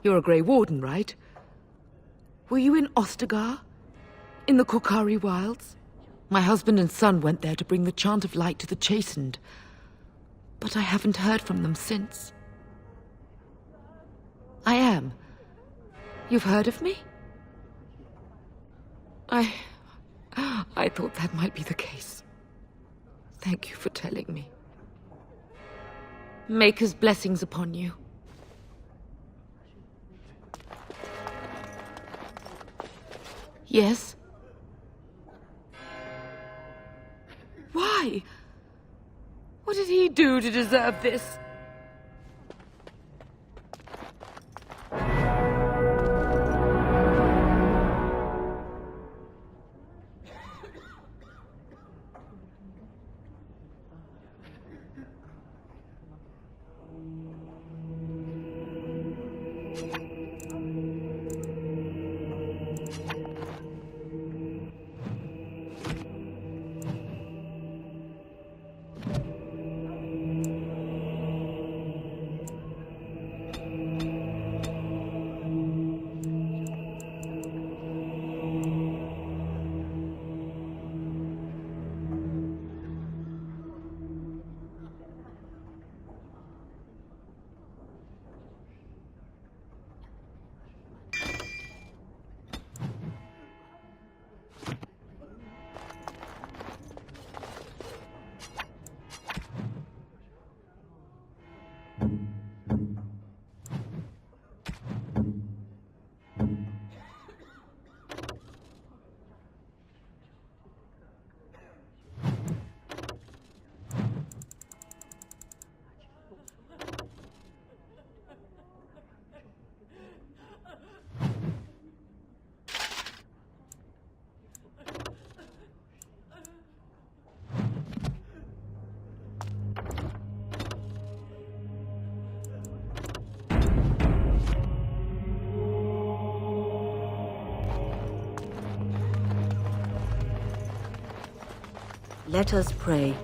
You're a Grey Warden, right? Were you in Ostagar? In the Korkari Wilds? My husband and son went there to bring the chant of light to the chastened. But I haven't heard from them since. I am. You've heard of me? I thought that might be the case. Thank you for telling me. Maker's blessings upon you. Yes? Why? What did he do to deserve this?
Let us pray.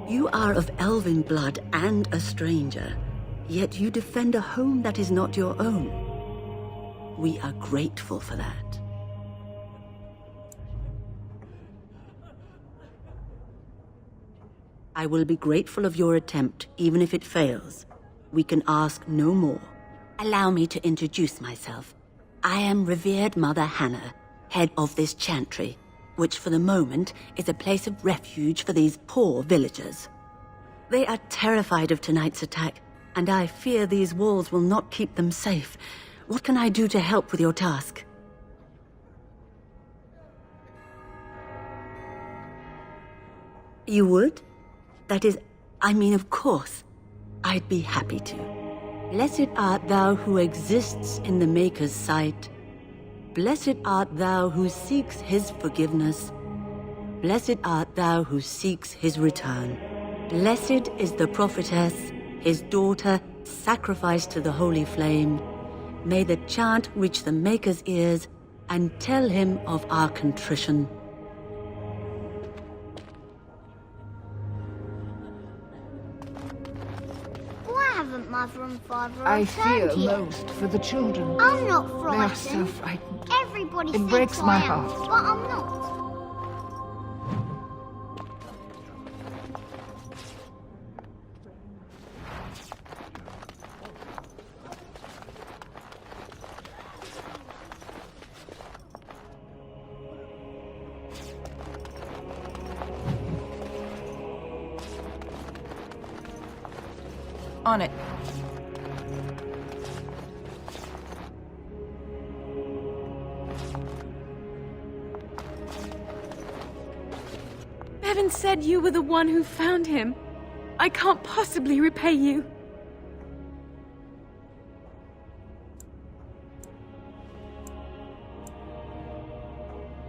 You are of elven blood and a stranger, yet you defend a home that is not your own. We are grateful for that. I will be grateful of your attempt, even if it fails. We can ask no more. Allow me to introduce myself. I am revered Mother Hannah, head of this chantry, which for the moment is a place of refuge for these poor villagers. They are terrified of tonight's attack, and I fear these walls will not keep them safe. What can I do to help with your task? You would? That is, I mean, of course. I'd be happy to. Blessed art thou who exists in the Maker's sight. Blessed art thou who seeks his forgiveness. Blessed art thou who seeks his return. Blessed is the prophetess, his daughter, sacrificed to the holy flame. May the chant reach the Maker's ears and tell him of our contrition.
Why haven't Mother and Father
I
returned
fear
yet?
most for the children.
I'm not
They are so
frightened.
frightened.
Everybody
It
thinks
breaks
I
my
am,
heart.
but I'm not.
On it.
Bevan said you were the one who found him. I can't possibly repay you.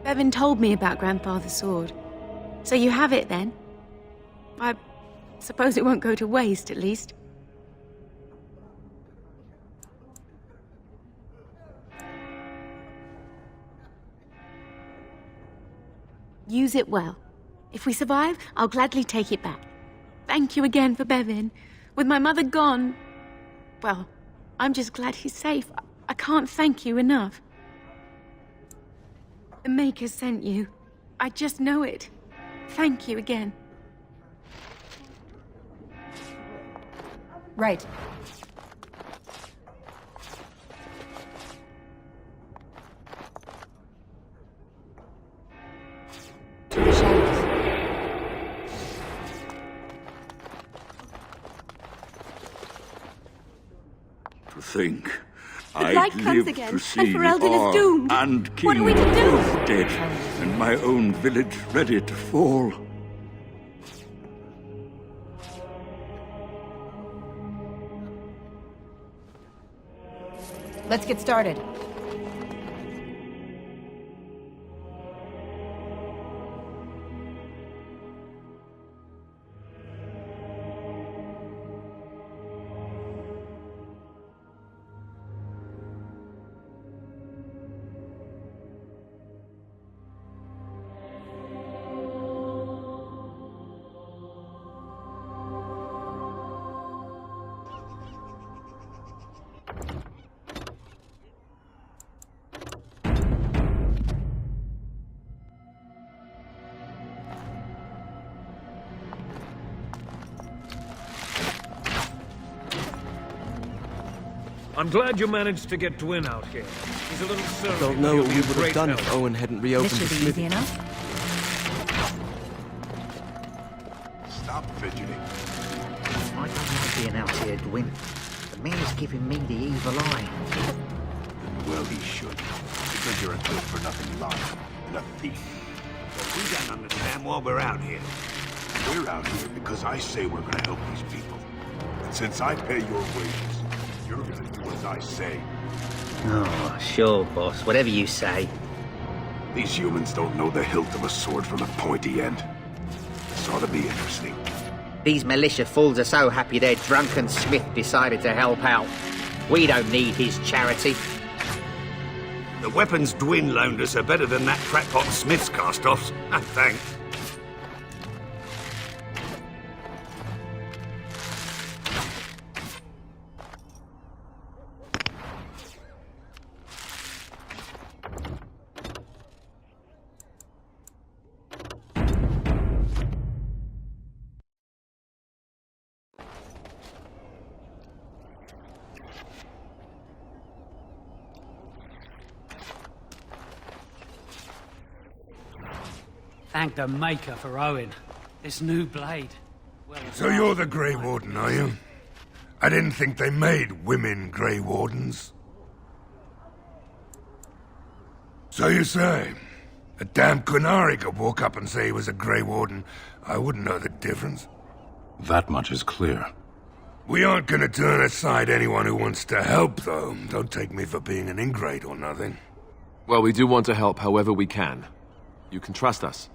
Bevan told me about Grandfather's sword. So you have it then? I suppose it won't go to waste, at least. Use it well. If we survive, I'll gladly take it back. Thank you again for Bevan. With my mother gone, well,
I'm just glad he's safe. I can't thank you enough. The Maker sent you. I just know it. Thank you again.
Right. To the shadows.
To think
The
I'd
light comes
live
again,
to see
and Ferelden is
Ar
doomed.
and King
What are we to do?
both dead, and my own village ready to fall.
Let's get started.
I'm glad you managed to get Dwin out here. He's a little surly.
Don't
but
know
he'll
what
be
we
a
would
great
have done
help.
if Owen hadn't reopened
This
the
should be easy
smithy.
enough.
Stop fidgeting.
I don't like being out here, Dwin. The mayor's giving me the evil eye.
Well, he should. Because you're a good-for-nothing liar and a thief.
But we don't understand why we're out here.
We're out here because I say we're gonna help these people. And since I pay your wages, you're gonna do as I say.
Oh, sure, boss. Whatever you say.
These humans don't know the hilt of a sword from the pointy end. This ought to be interesting.
These militia fools are so happy their drunken Smith decided to help out. We don't need his charity.
The weapons Dwin loaned us are better than that crackpot Smith's cast-offs. Thanks.
Thank the Maker for Owen. This new blade. Well,
So you're the Grey Warden, are you? I didn't think they made women Grey Wardens. So you say? A damn Qunari could walk up and say he was a Grey Warden. I wouldn't know the difference.
That much is clear.
We aren't gonna turn aside anyone who wants to help, though. Don't take me for being an ingrate or nothing.
Well, we do want to help however we can. You can trust us.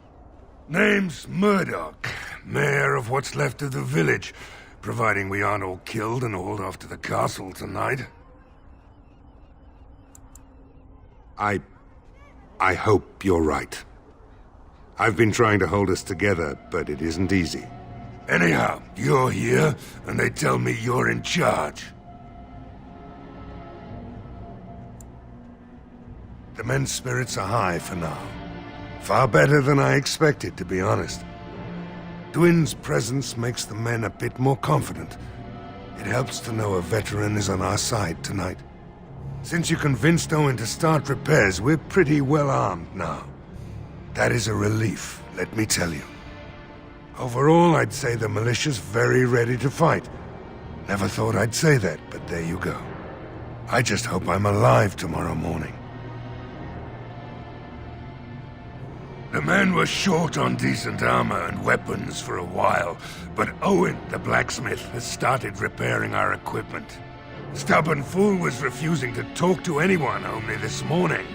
Name's Murdoch, mayor of what's left of the village, providing we aren't all killed and hauled off to the castle tonight.
I hope you're right. I've been trying to hold us together, but it isn't easy.
Anyhow, you're here, and they tell me you're in charge. The men's spirits are high for now. Far better than I expected, to be honest. Dwin's presence makes the men a bit more confident. It helps to know a veteran is on our side tonight. Since you convinced Owen to start repairs, we're pretty well armed now. That is a relief, let me tell you. Overall, I'd say the militia's very ready to fight. Never thought I'd say that, but there you go. I just hope I'm alive tomorrow morning. The men were short on decent armor and weapons for a while, but Owen, the blacksmith, has started repairing our equipment. Stubborn fool was refusing to talk to anyone only this morning.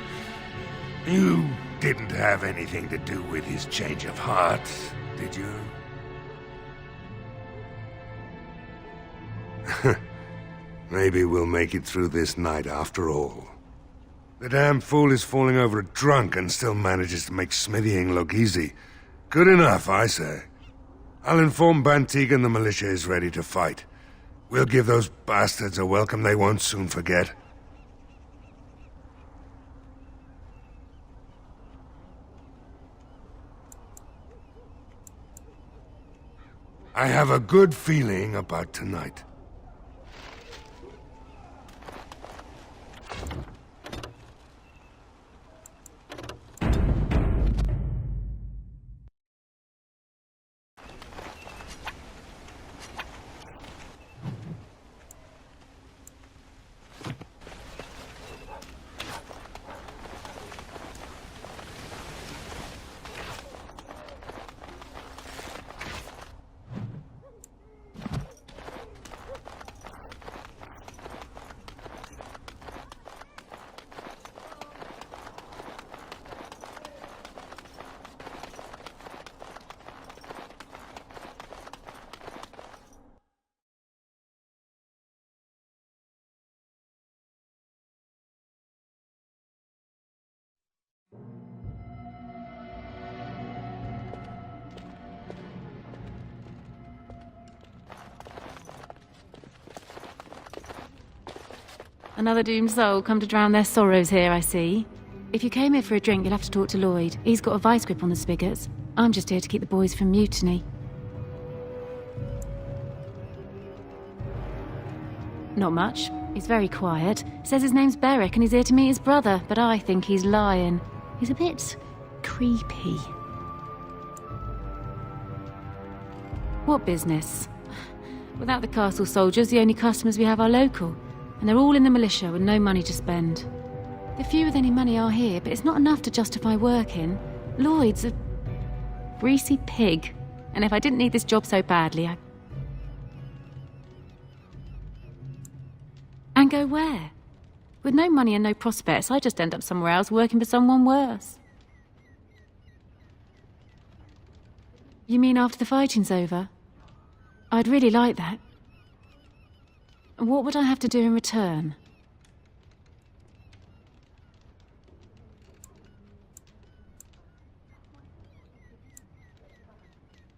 You didn't have anything to do with his change of heart, did you? Maybe we'll make it through this night after all. The damn fool is falling over drunk and still manages to make smithying look easy. Good enough, I say. I'll inform Bantig and the militia is ready to fight. We'll give those bastards a welcome they won't soon forget. I have a good feeling about tonight.
Another doomed soul come to drown their sorrows here, I see. If you came here for a drink, you'll have to talk to Lloyd. He's got a vice grip on the spigots. I'm just here to keep the boys from mutiny. Not much. He's very quiet. Says his name's Beric and he's here to meet his brother, but I think he's lying. He's a bit creepy. What business? Without the castle soldiers, the only customers we have are local. And they're all in the militia with no money to spend. The few with any money are here, but it's not enough to justify working. Lloyd's a greasy pig. And if I didn't need this job so badly, And go where? With no money and no prospects, I just end up somewhere else working for someone worse. You mean after the fighting's over? I'd really like that. What would I have to do in return?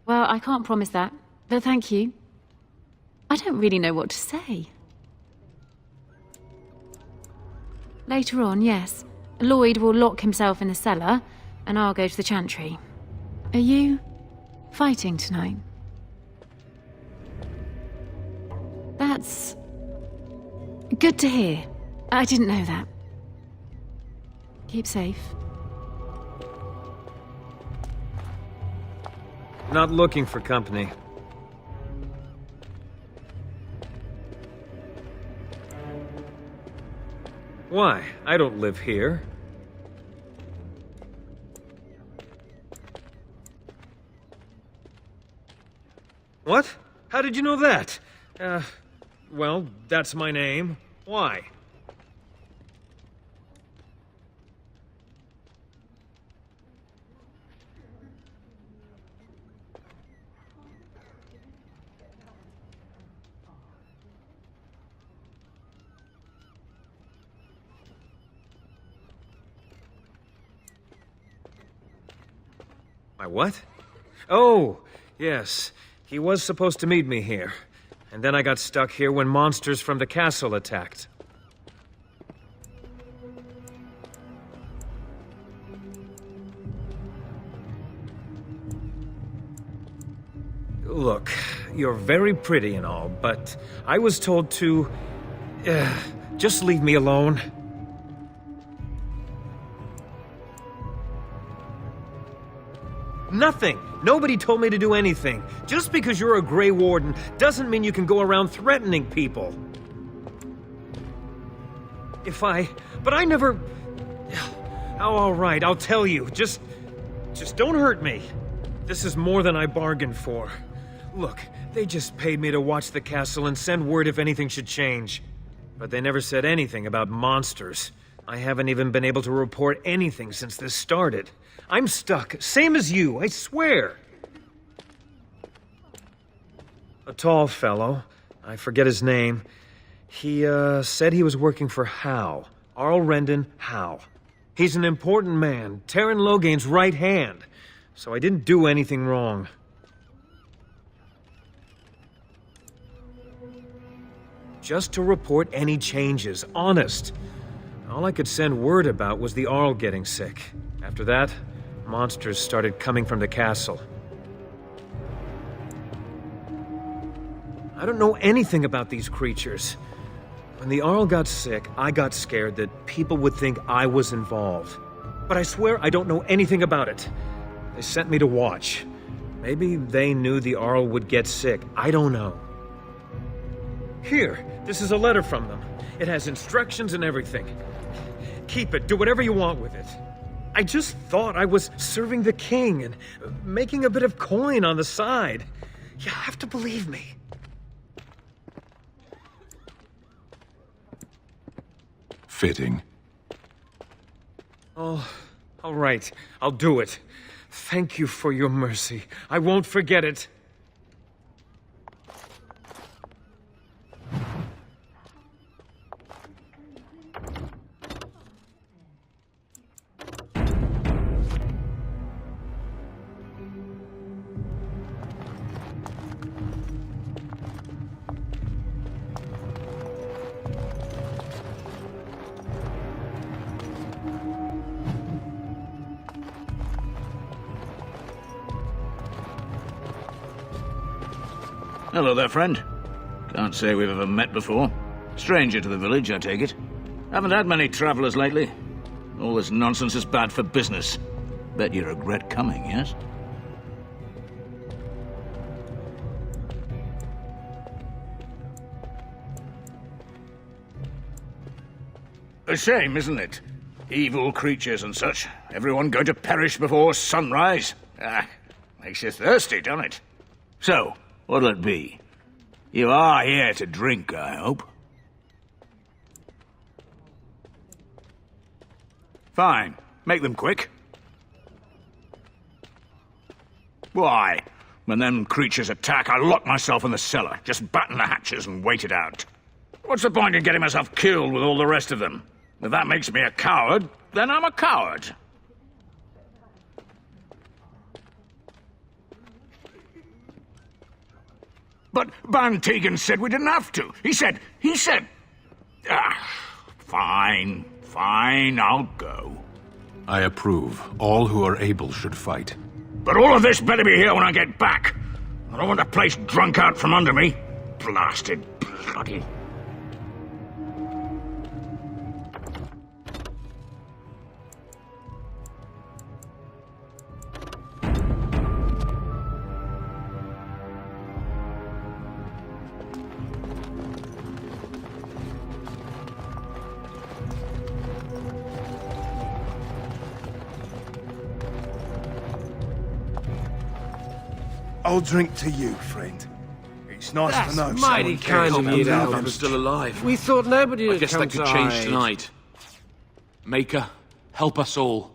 Well, I can't promise that, but thank you. I don't really know what to say. Later on, yes. Lloyd will lock himself in the cellar, and I'll go to the chantry. Are you fighting tonight? That's good to hear. I didn't know that. Keep safe.
Not looking for company. Why? I don't live here. What? How did you know that? Well, that's my name. Why? My what? Oh, yes. He was supposed to meet me here. And then I got stuck here when monsters from the castle attacked. Look, you're very pretty and all, but I was told to... just leave me alone. Nothing! Nobody told me to do anything. Just because you're a Grey Warden doesn't mean you can go around threatening people. But I never... Oh, all right, I'll tell you. Just don't hurt me. This is more than I bargained for. Look, they just paid me to watch the castle and send word if anything should change. But they never said anything about monsters. I haven't even been able to report anything since this started. I'm stuck, same as you, I swear. A tall fellow, I forget his name. He, said he was working for Howe. Arl Rendon Howe. He's an important man, Terran Loghain's right hand. So I didn't do anything wrong. just to report any changes, honest. All I could send word about was the Arl getting sick. After that, monsters started coming from the castle. I don't know anything about these creatures. When the Arl got sick, I got scared that people would think I was involved. But I swear I don't know anything about it. They sent me to watch. Maybe they knew the Arl would get sick. I don't know. Here, this is a letter from them. It has instructions and everything. Keep it. Do whatever you want with it. I just thought I was serving the king and making a bit of coin on the side. You have to believe me.
Fitting.
Oh, all right. I'll do it. Thank you for your mercy. I won't forget it.
Hello there, friend. Can't say we've ever met before. Stranger to the village, I take it. Haven't had many travelers lately. All this nonsense is bad for business. Bet you regret coming, yes? A shame, isn't it? Evil creatures and such. Everyone going to perish before sunrise. Ah, makes you thirsty, doesn't it? So, what'll it be? You are here to drink, I hope. Fine. Make them quick. Why? When them creatures attack, I lock myself in the cellar. Just batten the hatches and wait it out. What's the point in getting myself killed with all the rest of them? If that makes me a coward, then I'm a coward. But Ban Tegan said we didn't have to. He said... Fine, I'll go.
I approve. All who are able should fight.
But all of this better be here when I get back. I don't want the place drunk out from under me. Blasted bloody...
I'll drink to you, friend. It's nice
That's
to know
mighty kind of you,
I'm still alive.
We thought nobody
I
had
guess
come
that could
to
change
hide.
tonight. Maker, help us all.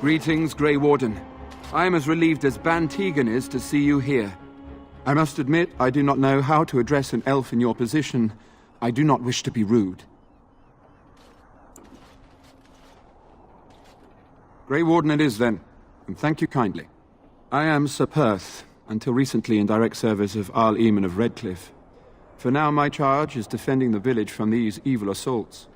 Greetings, Grey Warden. I am as relieved as Ban Tegan is to see you here. I must admit, I do not know how to address an elf in your position. I do not wish to be rude. Grey Warden it is, then, and thank you kindly. I am Sir Perth, until recently in direct service of Arl Eamon of Redcliffe. For now, my charge is defending the village from these evil assaults.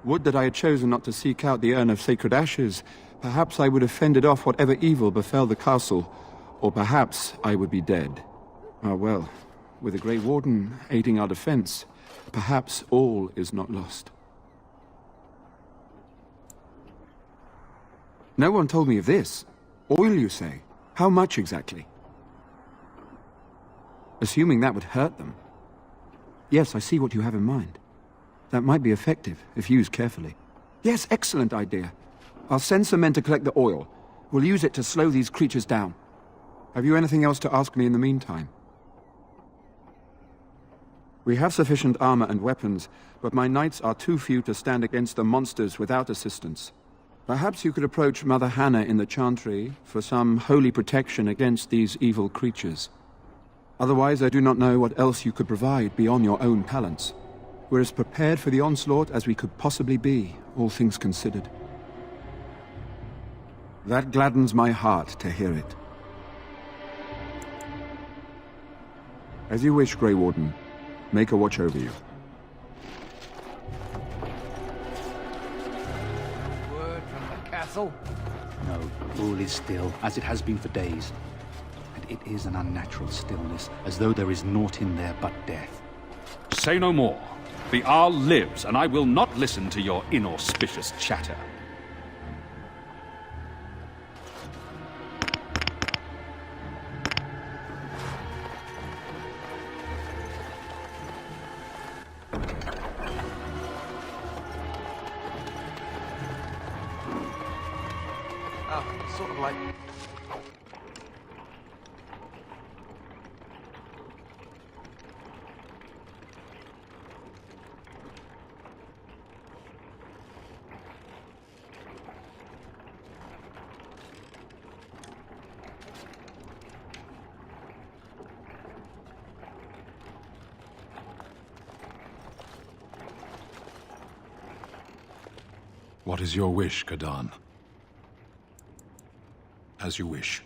Would that I had chosen not to seek out the urn of sacred ashes. Perhaps I would have fended off whatever evil befell the castle, or perhaps I would be dead. Ah well, with the Grey Warden aiding our defense, perhaps all is not lost. No one told me of this. Oil, you say? How much exactly? Assuming that would hurt them. Yes, I see what you have in mind. That might be effective, if used carefully. Yes, excellent idea. I'll send some men to collect the oil. We'll use it to slow these creatures down. Have you anything else to ask me in the meantime? We have sufficient armor and weapons, but my knights are too few to stand against the monsters without assistance. Perhaps you could approach Mother Hannah in the Chantry for some holy protection against these evil creatures. Otherwise, I do not know what else you could provide beyond your own talents. We're as prepared for the onslaught as we could possibly be, all things considered. That gladdens my heart to hear it. As you wish, Grey Warden. Make a watch over you.
Word from the castle?
No, all is still, as it has been for days. And it is an unnatural stillness, as though there is naught in there but death.
Say no more. The Arl lives, and I will not listen to your inauspicious chatter.
Sort of like...
What is your wish, Kadan? As you wish.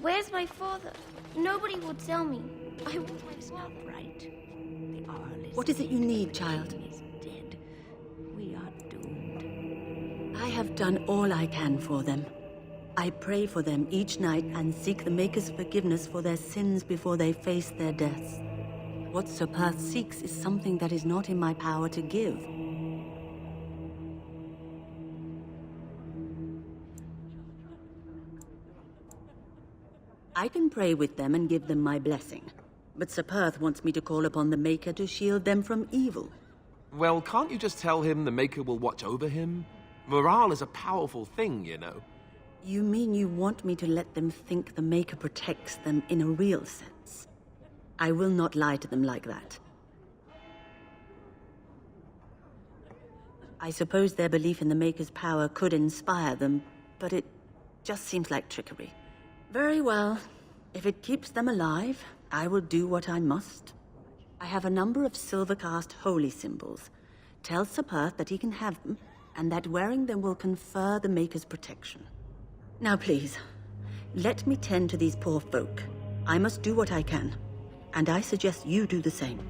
Where's my father? Nobody will tell me. I was not right. The Arl
What is it you need, child?
is dead. We are doomed.
I have done all I can for them. I pray for them each night and seek the Maker's forgiveness for their sins before they face their deaths. What Sir Perth seeks is something that is not in my power to give. I can pray with them and give them my blessing. But Sir Perth wants me to call upon the Maker to shield them from evil.
Well, can't you just tell him the Maker will watch over him? Morale is a powerful thing, you know.
You mean you want me to let them think the Maker protects them in a real sense? I will not lie to them like that. I suppose their belief in the Maker's power could inspire them, but it just seems like trickery. Very well. If it keeps them alive, I will do what I must. I have a number of silver-cast holy symbols. Tell Sir Perth that he can have them, and that wearing them will confer the Maker's protection. Now please, let me tend to these poor folk. I must do what I can. and I suggest you do the same.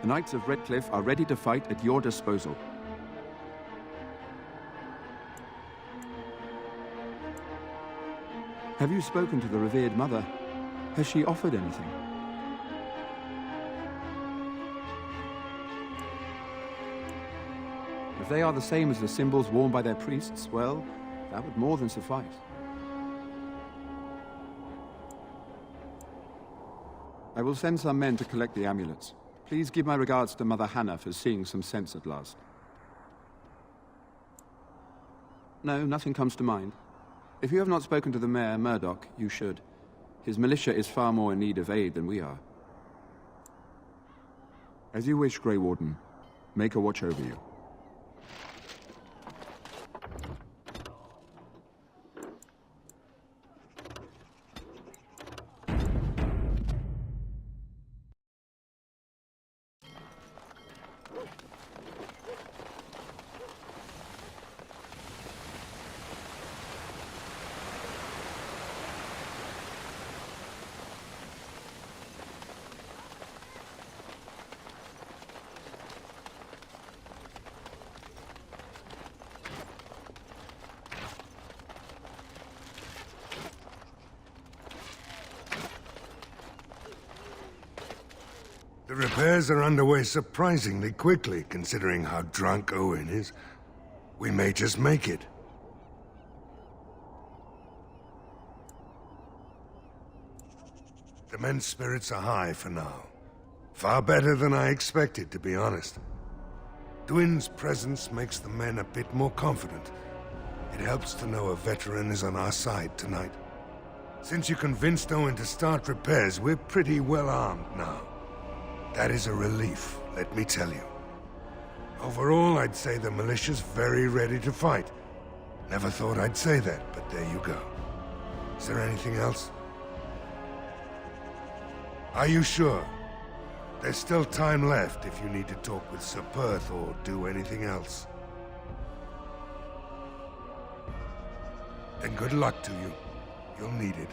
The Knights of Redcliffe are ready to fight at your disposal. Have you spoken to the revered mother? Has she offered anything? If they are the same as the symbols worn by their priests, well, that would more than suffice. I will send some men to collect the amulets. Please give my regards to Mother Hannah for seeing some sense at last. No, nothing comes to mind. If you have not spoken to the Mayor, Murdoch, you should. His militia is far more in need of aid than we are. As you wish, Grey Warden. Maker watch over you.
The repairs are underway surprisingly quickly, considering how drunk Owen is. We may just make it. The men's spirits are high for now. Far better than I expected, to be honest. Dwin's presence makes the men a bit more confident. It helps to know a veteran is on our side tonight. Since you convinced Owen to start repairs, we're pretty well armed now. That is a relief, let me tell you. Overall, I'd say the militia's very ready to fight. Never thought I'd say that, but there you go. Is there anything else? Are you sure? There's still time left if you need to talk with Sir Perth or do anything else. Then good luck to you. You'll need it.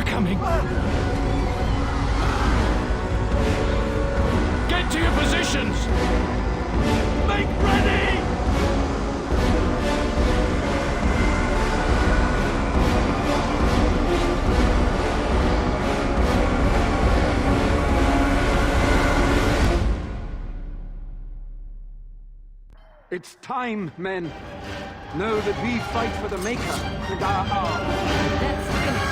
Coming. Get to your positions! Make ready!
It's time, men. Know that we fight for the Maker with our arms.
Let's finish.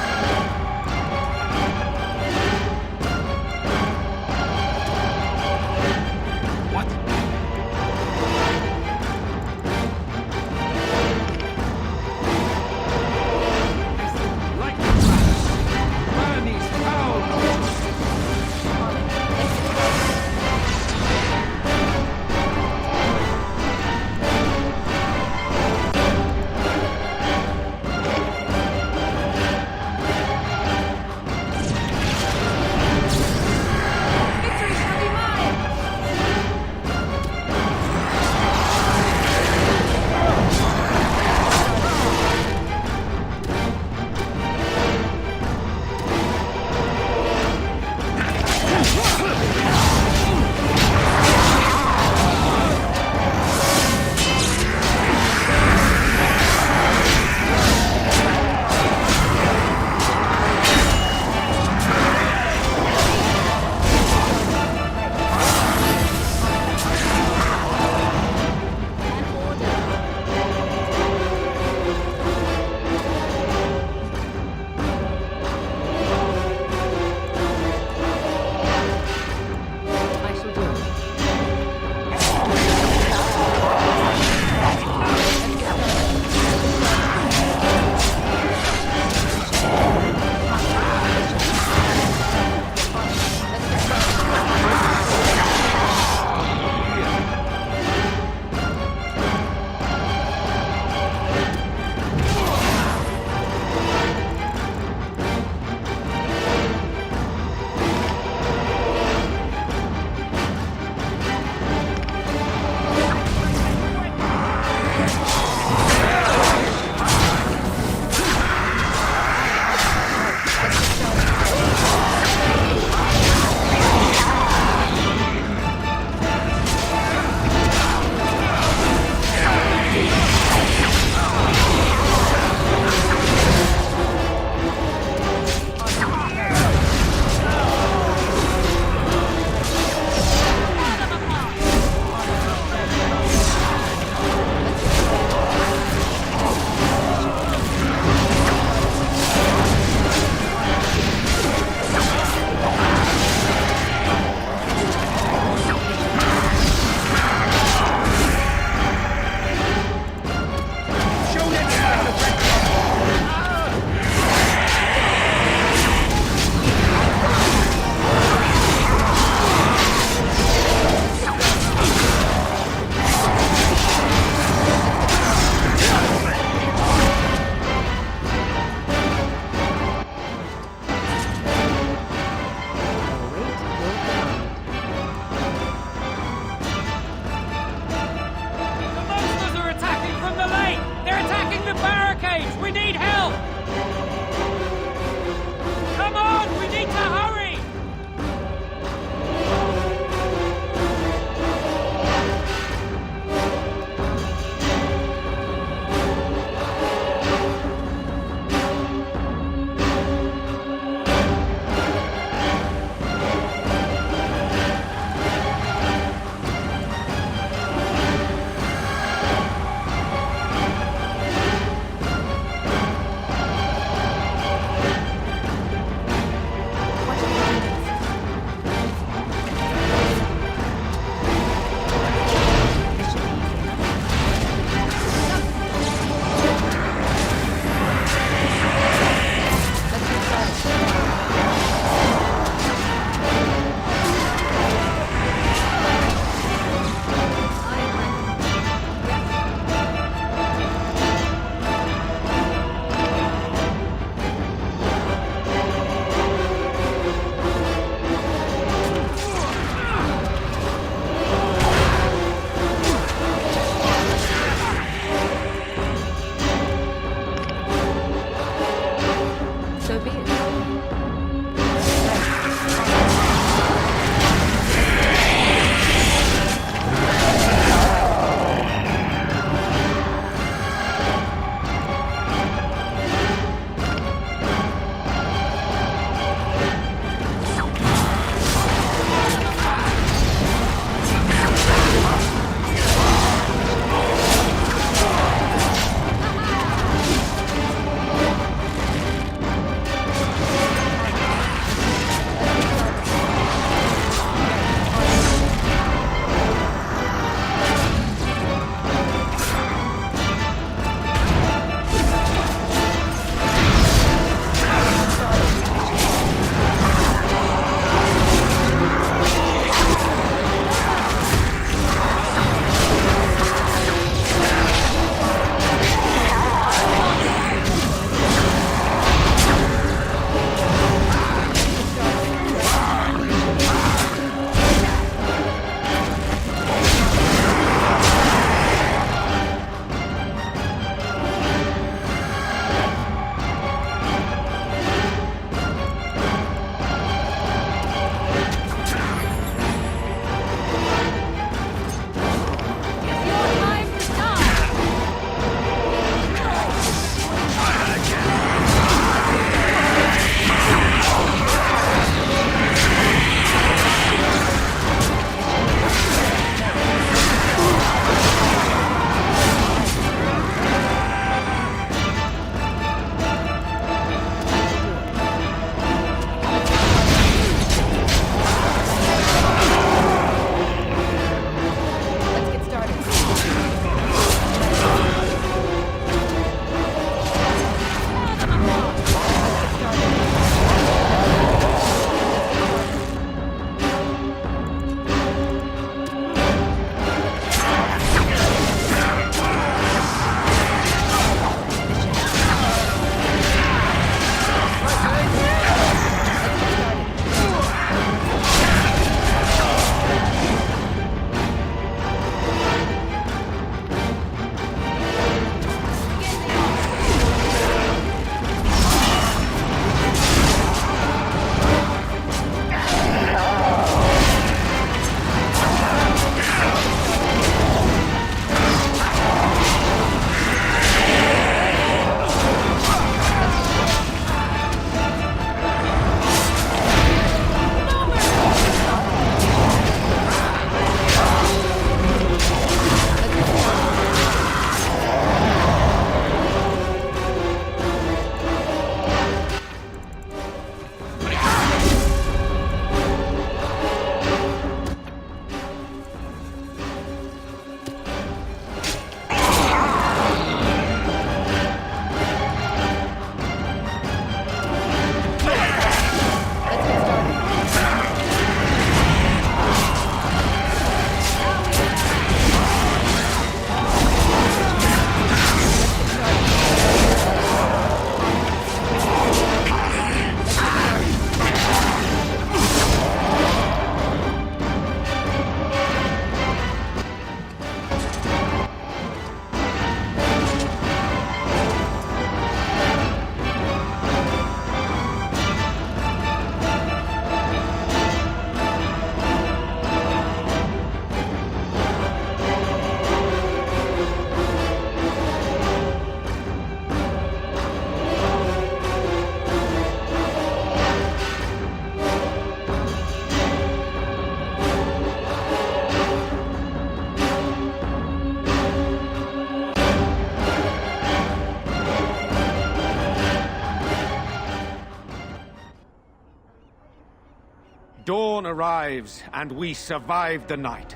Dawn arrives, and we survive the night.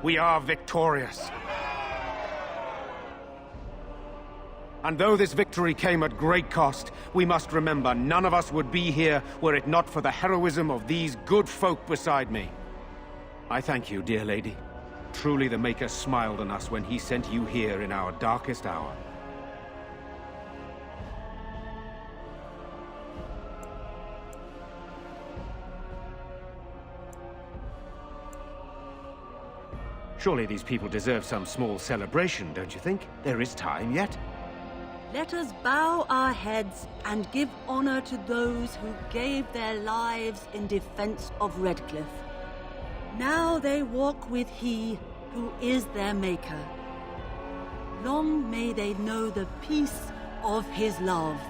We are victorious. And though this victory came at great cost, we must remember none of us would be here were it not for the heroism of these good folk beside me. I thank you, dear lady. Truly the Maker smiled on us when he sent you here in our darkest hour. Surely these people deserve some small celebration, don't you think? There is time yet.
Let us bow our heads and give honor to those who gave their lives in defense of Redcliffe. Now they walk with he who is their maker. Long may they know the peace of his love.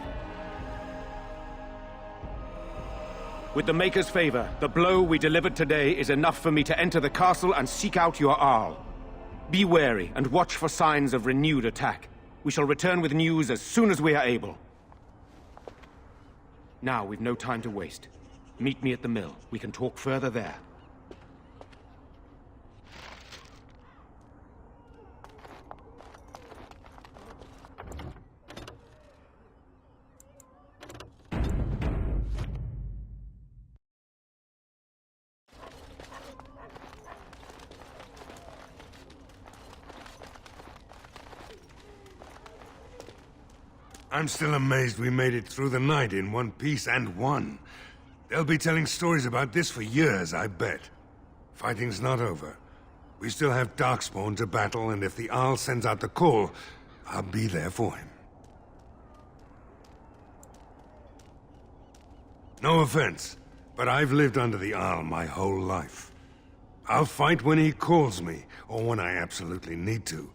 With the Maker's favor, the blow we delivered today is enough for me to enter the castle and seek out your Arl. Be wary and watch for signs of renewed attack. We shall return with news as soon as we are able. Now we've no time to waste. Meet me at the mill. We can talk further there.
I'm still amazed we made it through the night in one piece and won. They'll be telling stories about this for years, I bet. Fighting's not over. We still have Darkspawn to battle, and if the Arl sends out the call, I'll be there for him. No offense, but I've lived under the Arl my whole life. I'll fight when he calls me, or when I absolutely need to,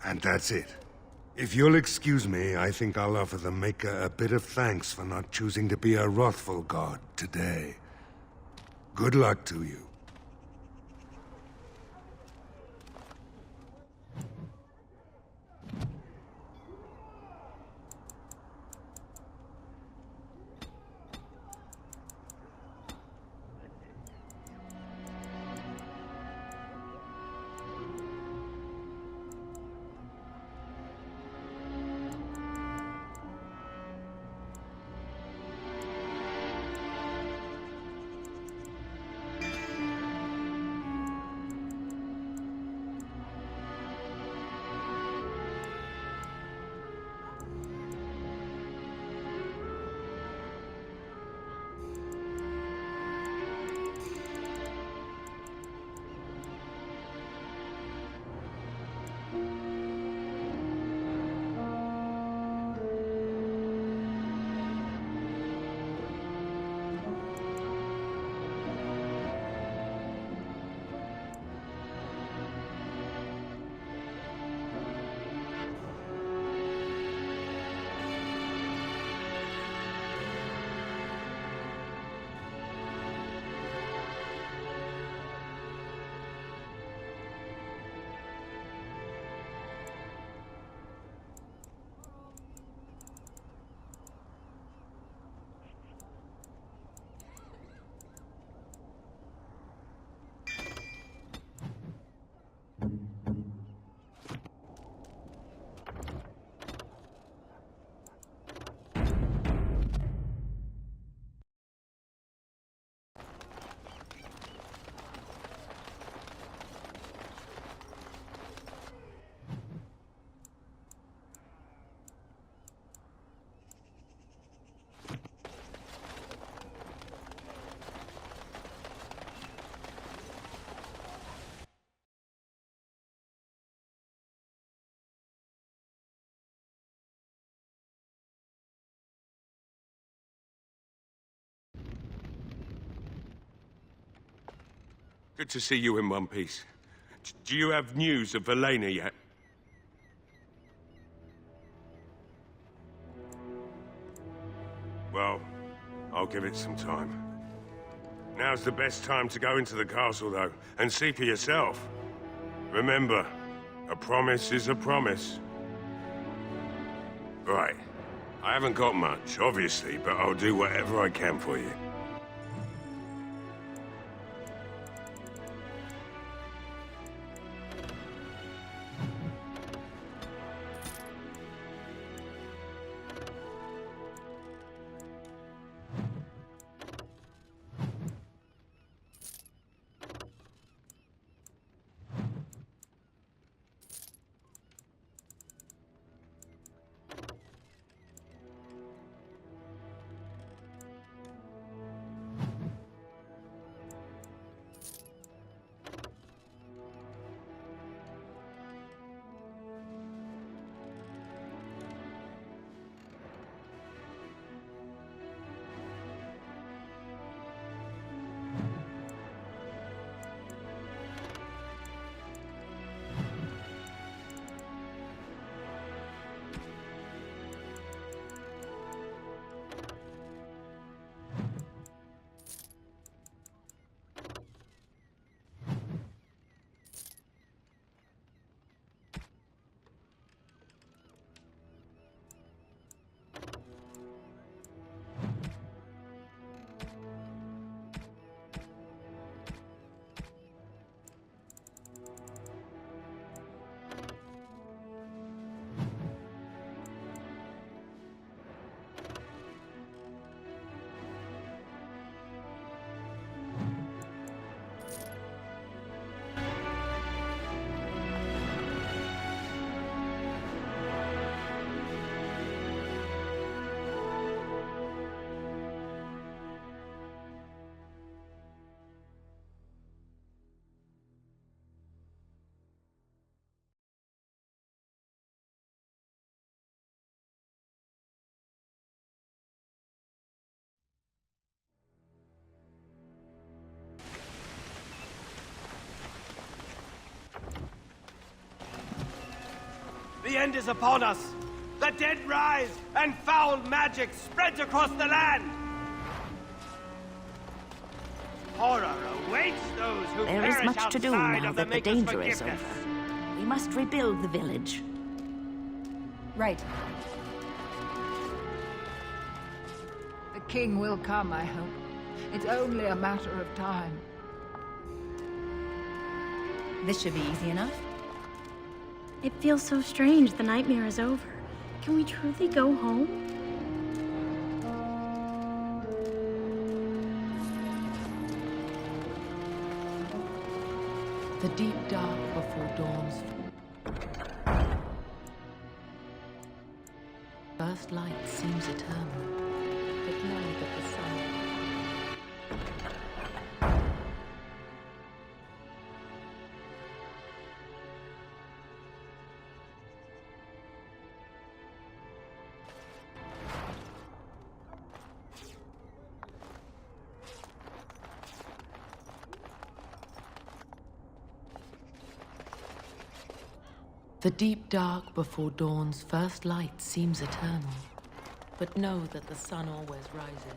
and that's it. If you'll excuse me, I think I'll offer the Maker a bit of thanks for not choosing to be a wrathful god today. Good luck to you.
Good to see you in one piece. Do you have news of Velena yet? Well, I'll give it some time. Now's the best time to go into the castle, though, and see for yourself. Remember, a promise is a promise. Right. I haven't got much, obviously, but I'll do whatever I can for you.
The end is upon us! The dead rise, and foul magic spreads across the land! Horror awaits those who
There is
perish
much to do
outside
now
of the
that the
Maker's
danger is
forgiveness.
over. We must rebuild the village.
Right.
The king will come, I hope. It's only a matter of time.
This should be easy enough.
It feels so strange the nightmare is over. Can we truly go home?
The deep dark before dawn's first light seems eternal, but know that the sun... The deep dark before dawn's first light seems eternal, but know that the sun always rises.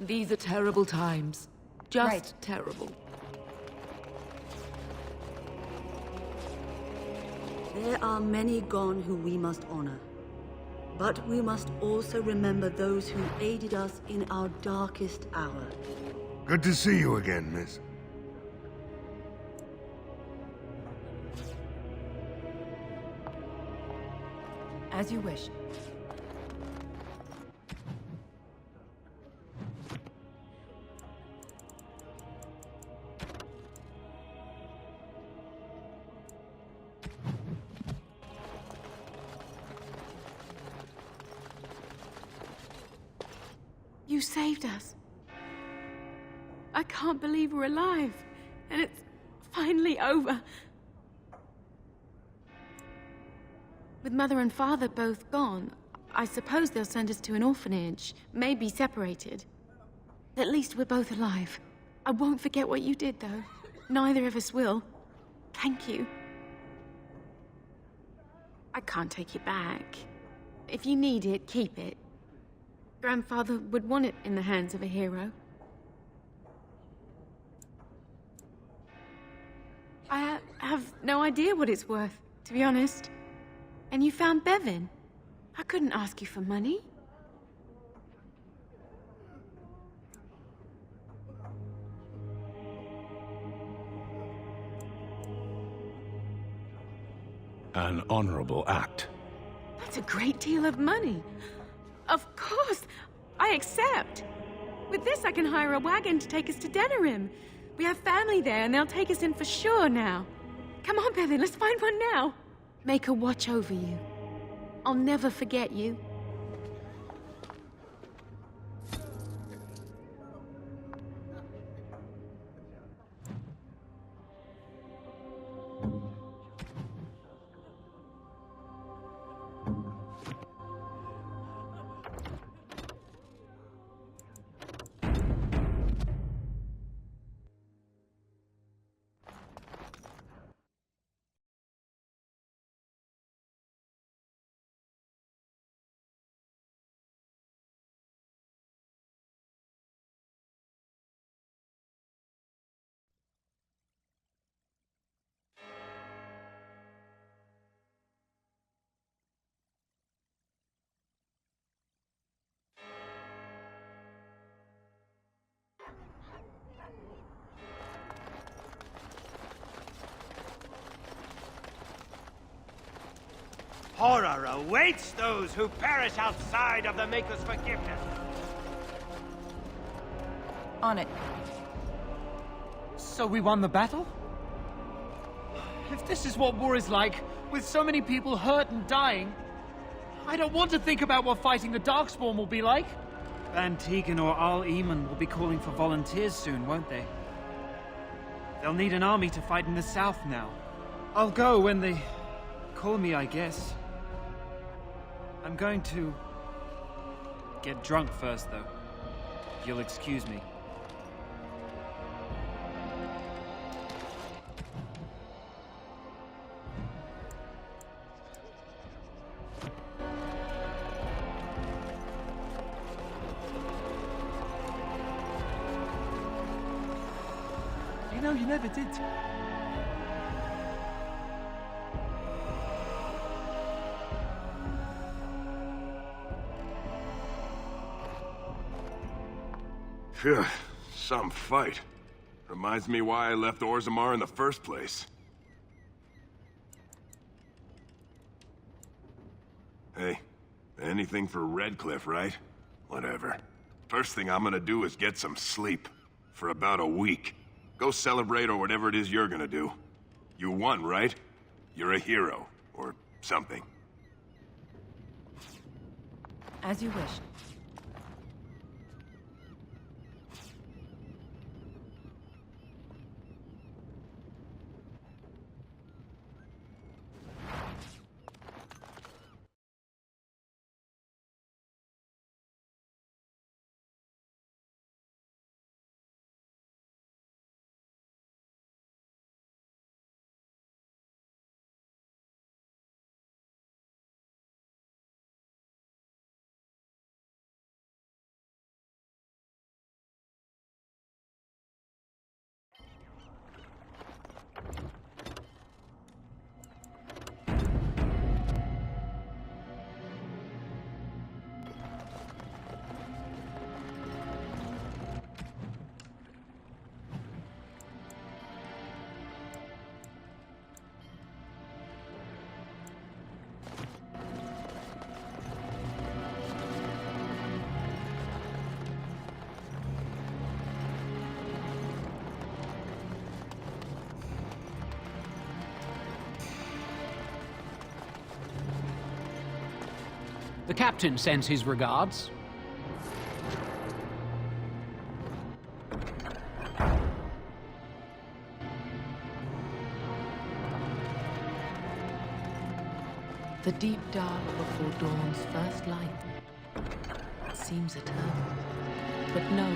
These are terrible times. Just
Right.
terrible.
There are many gone who we must honor. But we must also remember those who aided us in our darkest hour.
Good to see you again, miss.
As you wish.
You saved us. I can't believe we're alive, and it's finally over. With Mother and Father both gone, I suppose they'll send us to an orphanage, maybe separated. At least we're both alive. I won't forget what you did, though. Neither of us will. Thank you. I can't take it back. If you need it, keep it. Grandfather would want it in the hands of a hero. I have no idea what it's worth, to be honest. And you found Bevan. I couldn't ask you for money.
An honorable act.
That's a great deal of money. Of course, I accept. With this, I can hire a wagon to take us to Denerim. We have family there, and they'll take us in for sure now. Come on, Bevan, let's find one now. Make her watch over you. I'll never forget you.
Horror awaits those who perish outside of the Maker's forgiveness.
On it.
So we won the battle? If this is what war is like, with so many people hurt and dying, I don't want to think about what fighting the Darkspawn will be like.
Van Tegan or Al Eamon will be calling for volunteers soon, won't they? They'll need an army to fight in the south now. I'll go when they call me, I guess. I'm going to get drunk first, though. If you'll excuse me.
You know, you never did.
Phew, some fight. Reminds me why I left Orzammar in the first place. Hey, anything for Redcliffe, right? Whatever. First thing I'm gonna do is get some sleep. For about a week. Go celebrate or whatever it is you're gonna do. You won, right? You're a hero. Or something.
As you wish.
The captain sends his regards.
The deep dark before dawn's first light seems eternal, but know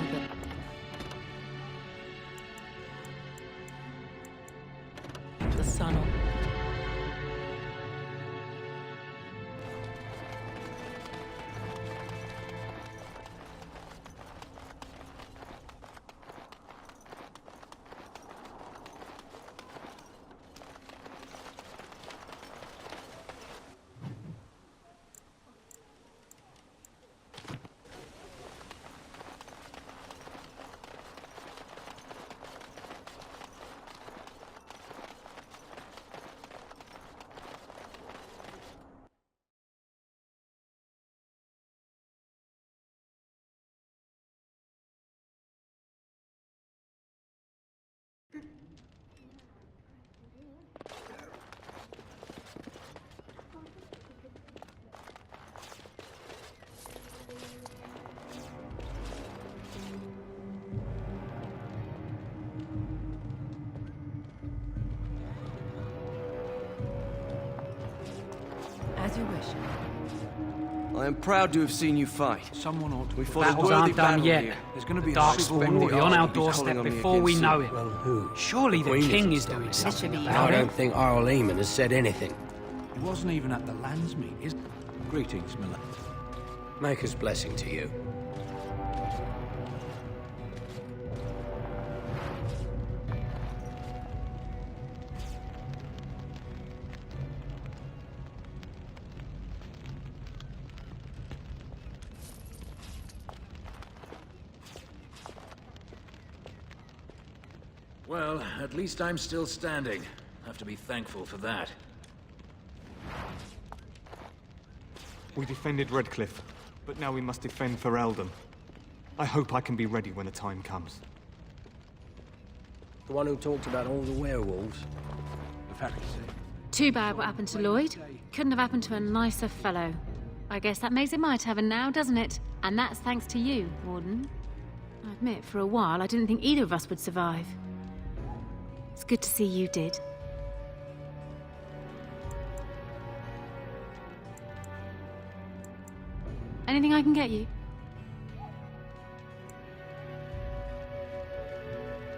that the sun will
As you wish.
I am proud to have seen you fight.
Someone ought to...
We fought a
Battles
worthy
aren't done
battle
yet.
here.
There's going to be
The
a
Darkspawn will be on our doorstep before we know it.
Well, who?
Surely the
Queen
king
is
is doing
This
something
should be
about
I
it.
don't think Arl Eamon has said anything.
He wasn't even at the lands meet, is... Greetings, Miller.
Maker's blessing to you.
Well, at least I'm still standing. Have to be thankful for that.
We defended Redcliffe, but now we must defend Ferelden. I hope I can be ready when the time comes.
The one who talked about all the werewolves.
Too bad what happened to Lloyd. Couldn't have happened to a nicer fellow. I guess that makes it my tavern now, doesn't it? And that's thanks to you, Warden. I admit, for a while, I didn't think either of us would survive. It's good to see you did. Anything I can get you?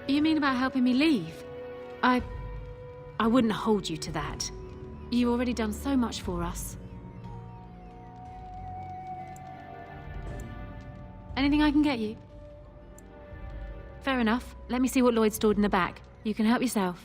You mean about helping me leave? I wouldn't hold you to that. You've already done so much for us. Anything I can get you? Fair enough. Let me see what Lloyd stored in the back. You can help yourself.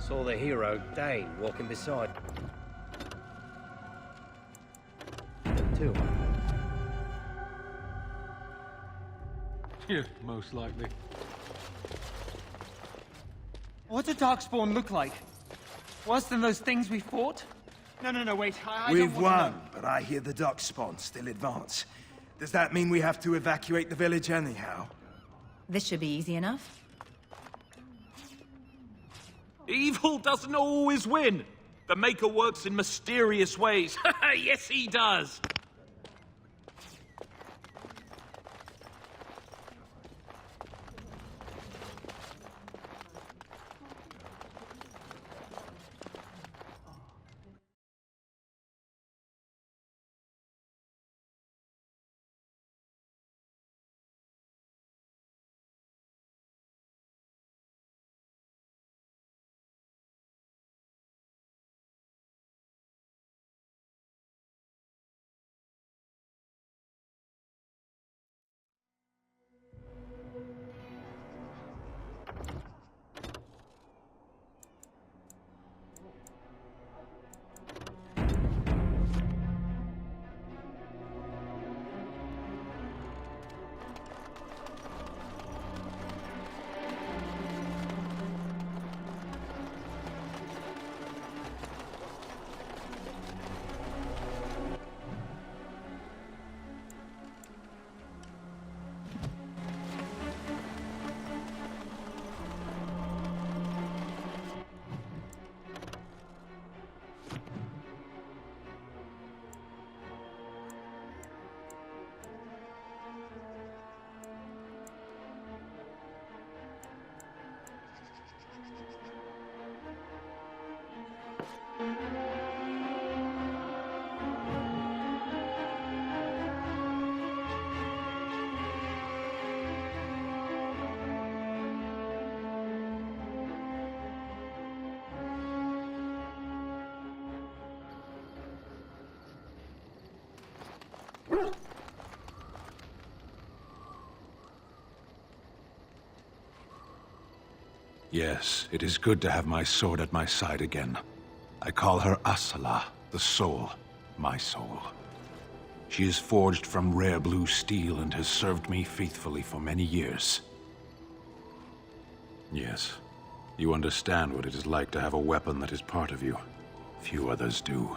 Saw the hero, Dane, walking beside. Too.
Yeah, most likely. What did Darkspawn look like? Worse than those things we fought? No, wait, I
We've
don't wanna
won, but I hear the Darkspawn still advance. Does that mean we have to evacuate the village anyhow?
This should be easy enough.
Evil doesn't always win. The Maker works in mysterious ways. Yes, he does.
Yes, it is good to have my sword at my side again. I call her Asala, the soul, my soul. She is forged from rare blue steel and has served me faithfully for many years. Yes, you understand what it is like to have a weapon that is part of you. Few others do.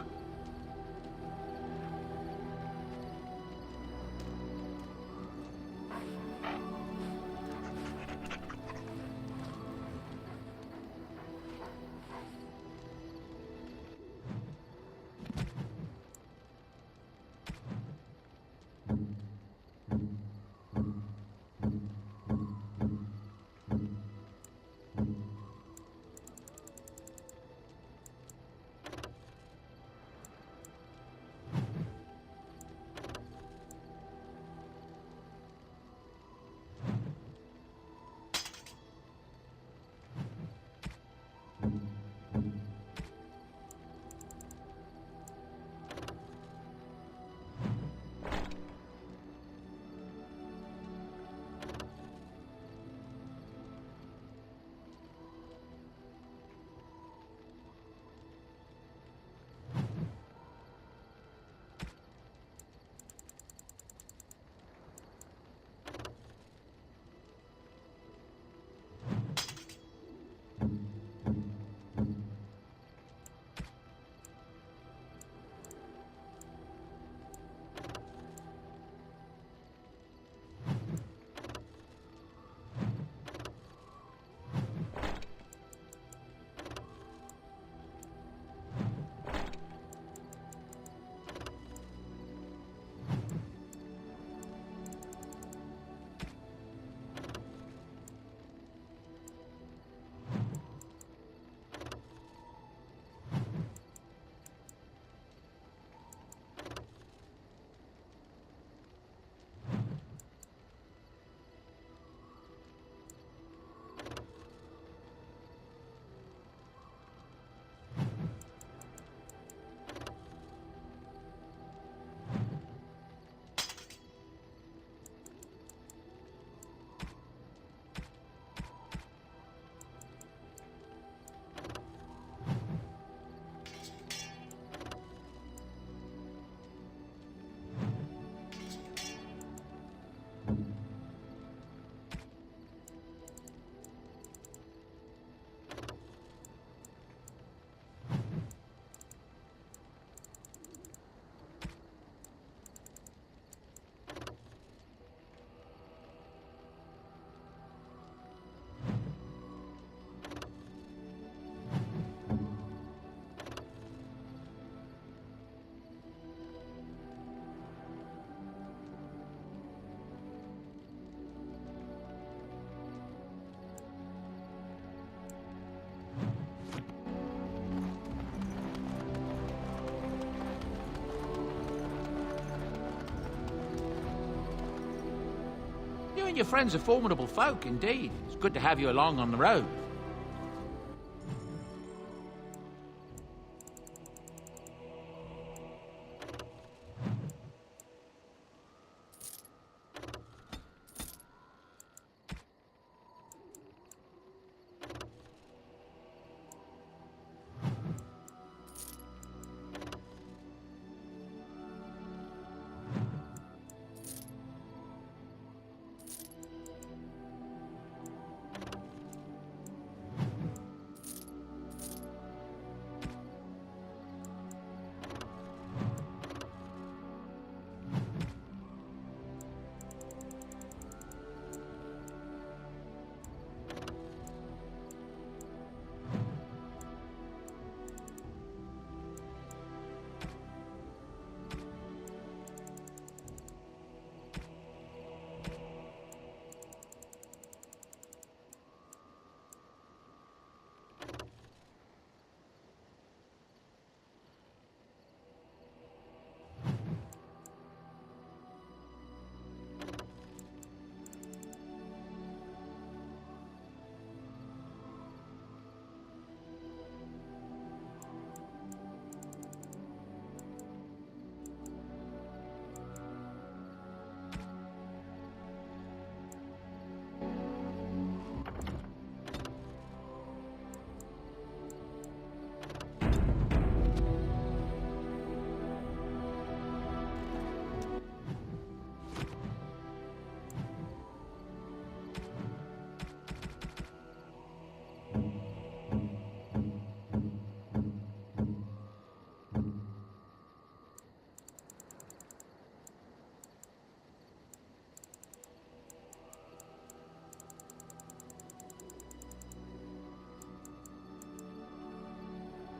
You and your friends are formidable folk, indeed. It's good to have you along on the road.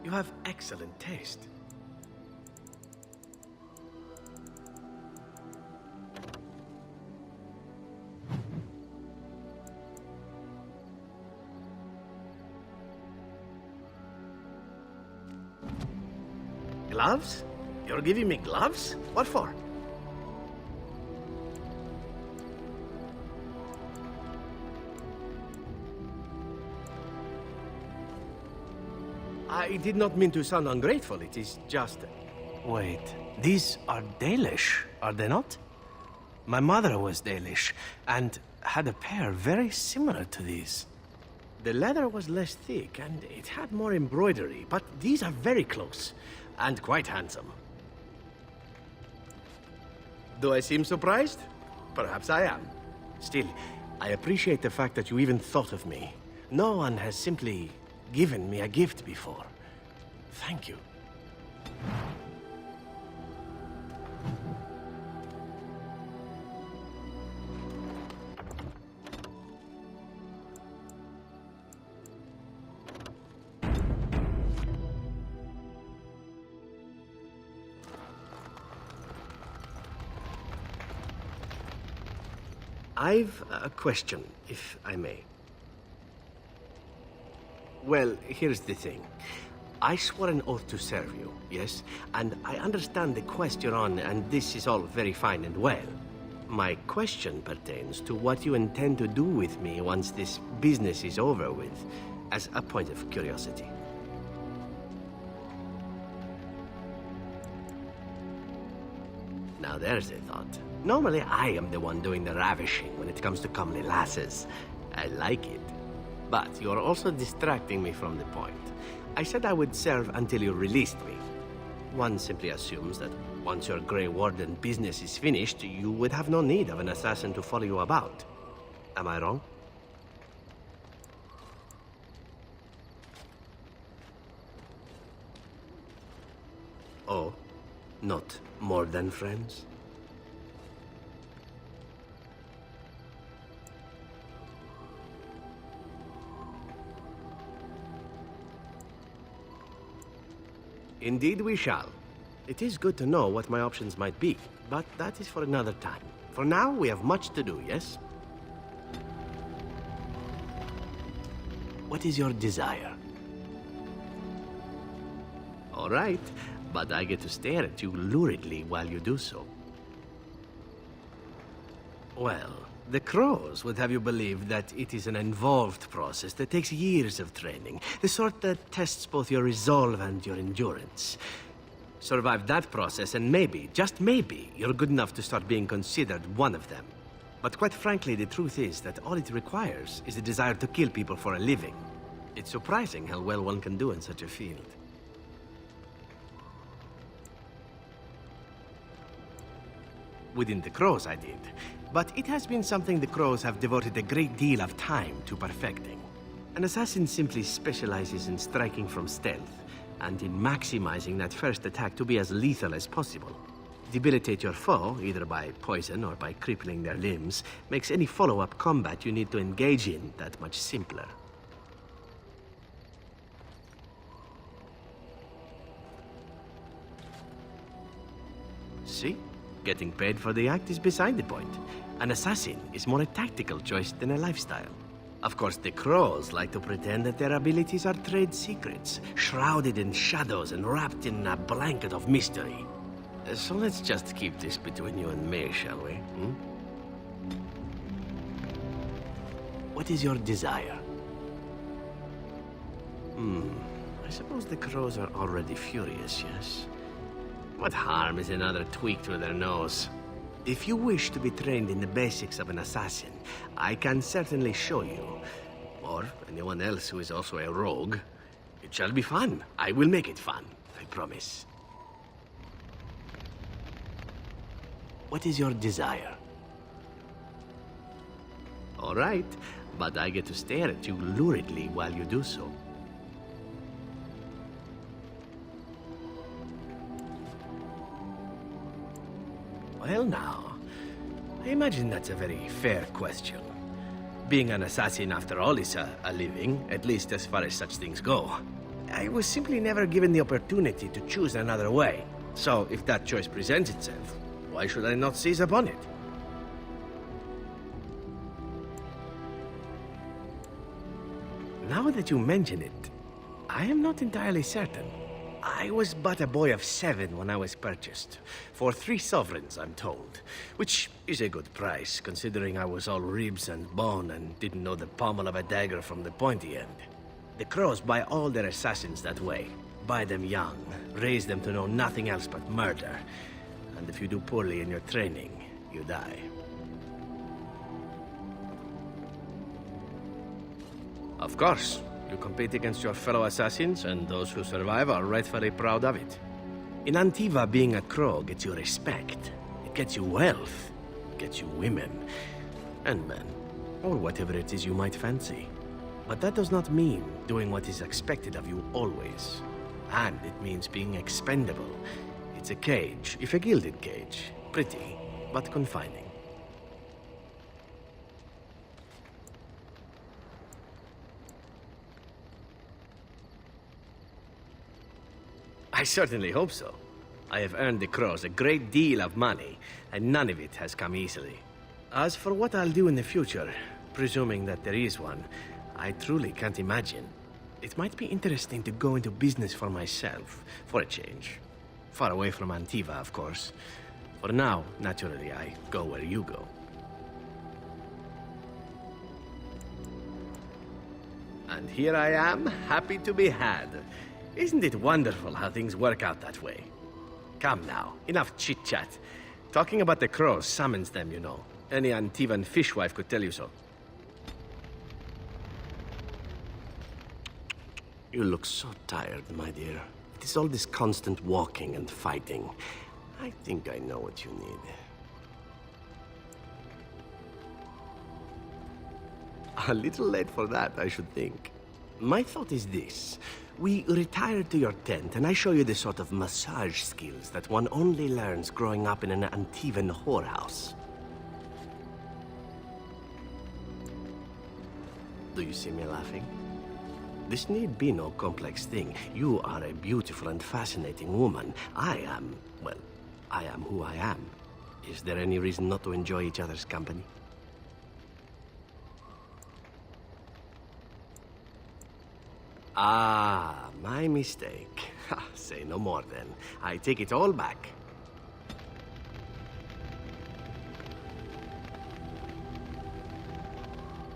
You have excellent taste. Gloves? You're giving me gloves? What for? I did not mean to sound ungrateful, it is just... Wait, these are Dalish, are they not? My mother was Dalish, and had a pair very similar to these. The leather was less thick, and it had more embroidery, but these are very close, and quite handsome. Do I seem surprised? Perhaps I am. Still, I appreciate the fact that you even thought of me. No one has simply given me a gift before. Thank you. I've a question, if I may. Well, here's the thing. I swore an oath to serve you, yes? And I understand the quest you're on, and this is all very fine and well. My question pertains to what you intend to do with me once this business is over with, as a point of curiosity. Now there's a thought. Normally I am the one doing the ravishing when it comes to comely lasses. I like it. But you're also distracting me from the point. I said I would serve until you released me. One simply assumes that once your Grey Warden business is finished, you would have no need of an assassin to follow you about. Am I wrong? Oh, not more than friends? Indeed we shall. It is good to know what my options might be, but that is for another time. For now, we have much to do, yes? What is your desire? All right, but I get to stare at you luridly while you do so. Well, The crows would have you believe that it is an involved process that takes years of training. The sort that tests both your resolve and your endurance. Survive that process and maybe, just maybe, you're good enough to start being considered one of them. But quite frankly, the truth is that all it requires is the desire to kill people for a living. It's surprising how well one can do in such a field. Within the crows, I did. But it has been something the crows have devoted a great deal of time to perfecting. An assassin simply specializes in striking from stealth, and in maximizing that first attack to be as lethal as possible. Debilitate your foe, either by poison or by crippling their limbs, makes any follow-up combat you need to engage in that much simpler. See? Getting paid for the act is beside the point. An assassin is more a tactical choice than a lifestyle. Of course, the crows like to pretend that their abilities are trade secrets, shrouded in shadows and wrapped in a blanket of mystery. So let's just keep this between you and me, shall we? What is your desire? I suppose the crows are already furious, yes? What harm is another tweak to their nose? If you wish to be trained in the basics of an assassin, I can certainly show you. Or anyone else who is also a rogue. It shall be fun. I will make it fun, I promise. What is your desire? All right, but I get to stare at you luridly while you do so. Well now, I imagine that's a very fair question. Being an assassin, after all, is a living, at least as far as such things go. I was simply never given the opportunity to choose another way. So, if that choice presents itself, why should I not seize upon it? Now that you mention it, I am not entirely certain. I was but a boy of 7 when I was purchased. For 3 sovereigns, I'm told. Which is a good price, considering I was all ribs and bone and didn't know the pommel of a dagger from the pointy end. The crows buy all their assassins that way. Buy them young, raise them to know nothing else but murder. And if you do poorly in your training, you die. Of course. You compete against your fellow assassins, and those who survive are rightfully proud of it. In Antiva, being a crow gets you respect. It gets you wealth. It gets you women. And men. Or whatever it is you might fancy. But that does not mean doing what is expected of you always. And it means being expendable. It's a cage, if a gilded cage. Pretty, but confining. I certainly hope so. I have earned the crows a great deal of money, and none of it has come easily. As for what I'll do in the future, presuming that there is one, I truly can't imagine. It might be interesting to go into business for myself, for a change. Far away from Antiva, of course. For now, naturally, I go where you go. And here I am, happy to be had. Isn't it wonderful how things work out that way? Come now, enough chit-chat. Talking about the crows summons them, you know. Any Antivan fishwife could tell you so. You look so tired, my dear. It is all this constant walking and fighting. I think I know what you need. A little late for that, I should think. My thought is this. We retire to your tent, and I show you the sort of massage skills that one only learns growing up in an Antivan whorehouse. Do you see me laughing? This need be no complex thing. You are a beautiful and fascinating woman. I am who I am. Is there any reason not to enjoy each other's company? Ah, my mistake. Say no more then. I take it all back.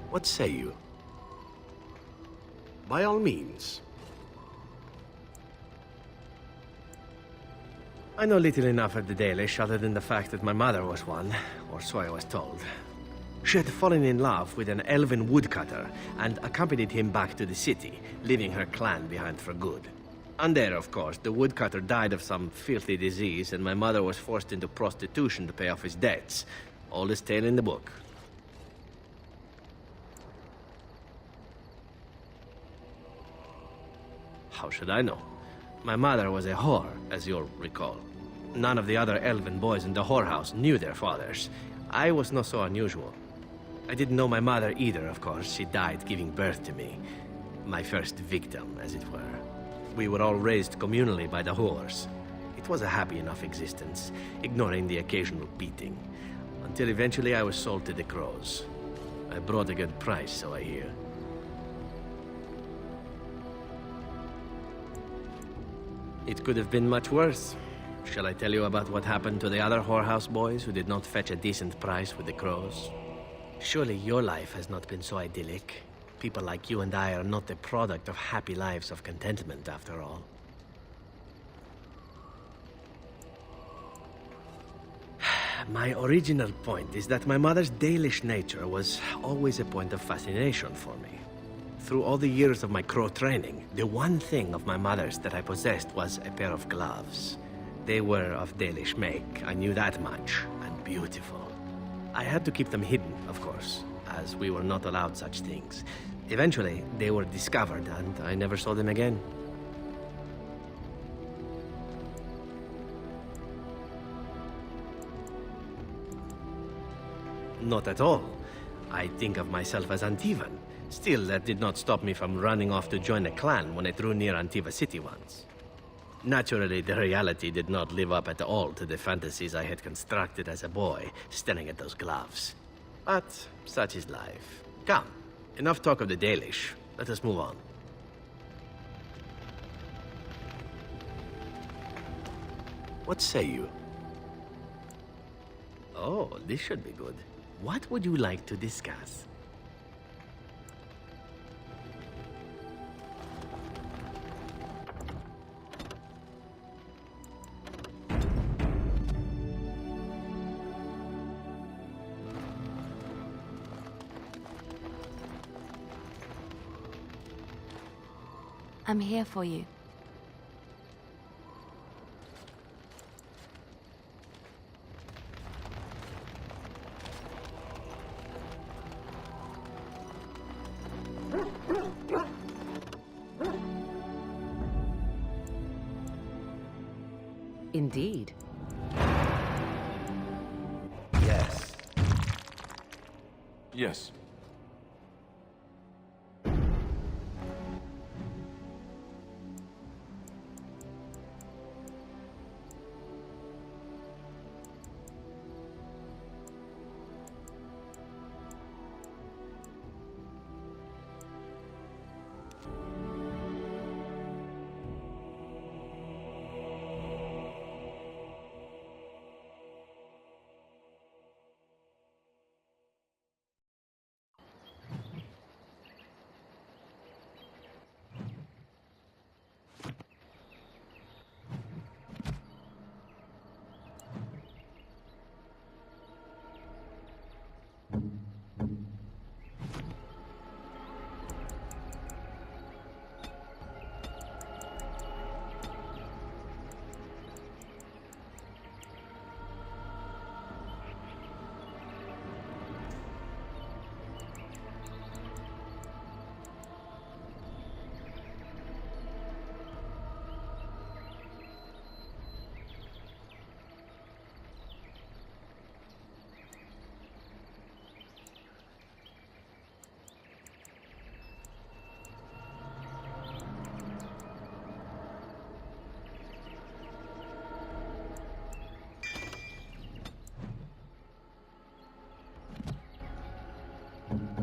What say you? By all means. I know little enough of the Dalish other than the fact that my mother was one, or so I was told. She had fallen in love with an elven woodcutter and accompanied him back to the city, leaving her clan behind for good. And there, of course, the woodcutter died of some filthy disease and my mother was forced into prostitution to pay off his debts. Oldest tale in the book. How should I know? My mother was a whore, as you'll recall. None of the other elven boys in the whorehouse knew their fathers. I was not so unusual. I didn't know my mother either, of course. She died giving birth to me. My first victim, as it were. We were all raised communally by the whores. It was a happy enough existence, ignoring the occasional beating. Until eventually I was sold to the crows. I brought a good price, so I hear. It could have been much worse. Shall I tell you about what happened to the other whorehouse boys who did not fetch a decent price with the crows? Surely your life has not been so idyllic. People like you and I are not the product of happy lives of contentment, after all. My original point is that my mother's Dalish nature was always a point of fascination for me. Through all the years of my crow training, the one thing of my mother's that I possessed was a pair of gloves. They were of Dalish make, I knew that much, and beautiful. I had to keep them hidden, of course, as we were not allowed such things. Eventually, they were discovered, and I never saw them again. Not at all. I think of myself as Antivan. Still, that did not stop me from running off to join a clan when I drew near Antiva City once. Naturally, the reality did not live up at all to the fantasies I had constructed as a boy, staring at those gloves. But such is life. Come, enough talk of the Dalish. Let us move on. What say you? Oh, this should be good. What would you like to discuss?
I'm here for you.
Indeed.
Yes. Yes.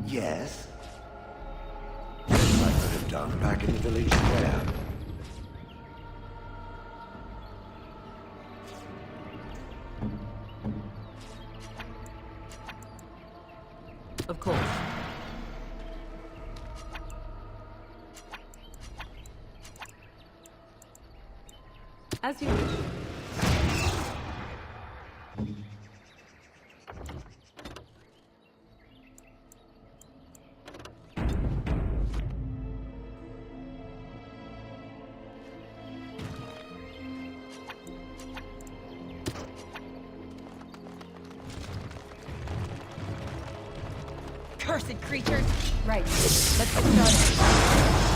Yes? I could have done back in the village square.
Of course.
As you wish.
Cursed creatures! Right. Let's get started.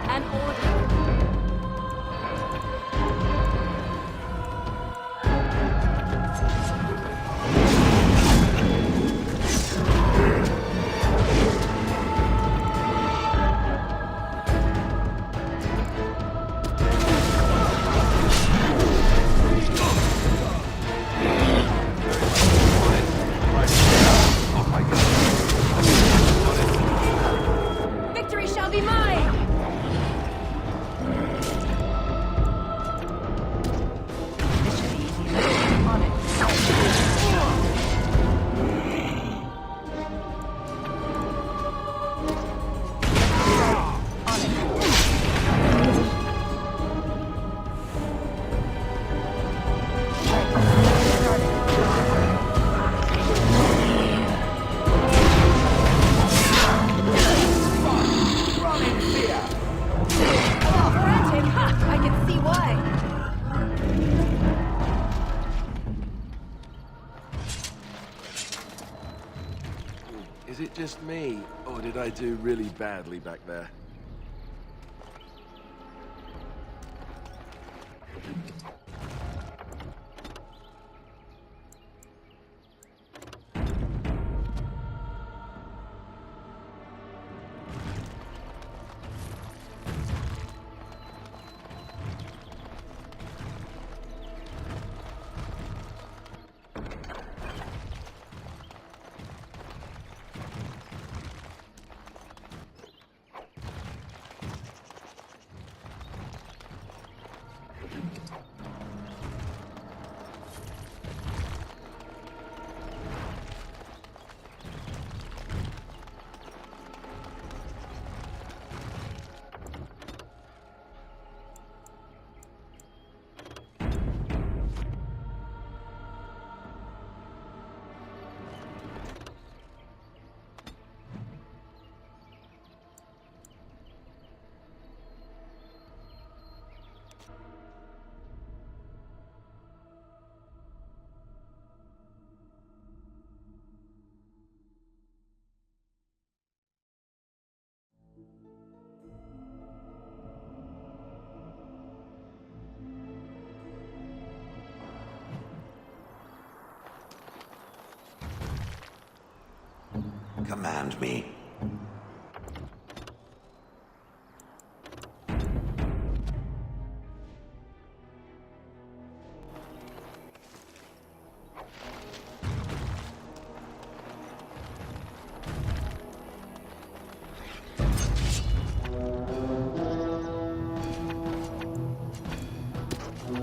An order. Victory shall be mine!
This should be easy enough. On it.
Frantic! Ha! I can see why.
Is it just me, or did I do really badly back there?
Command me.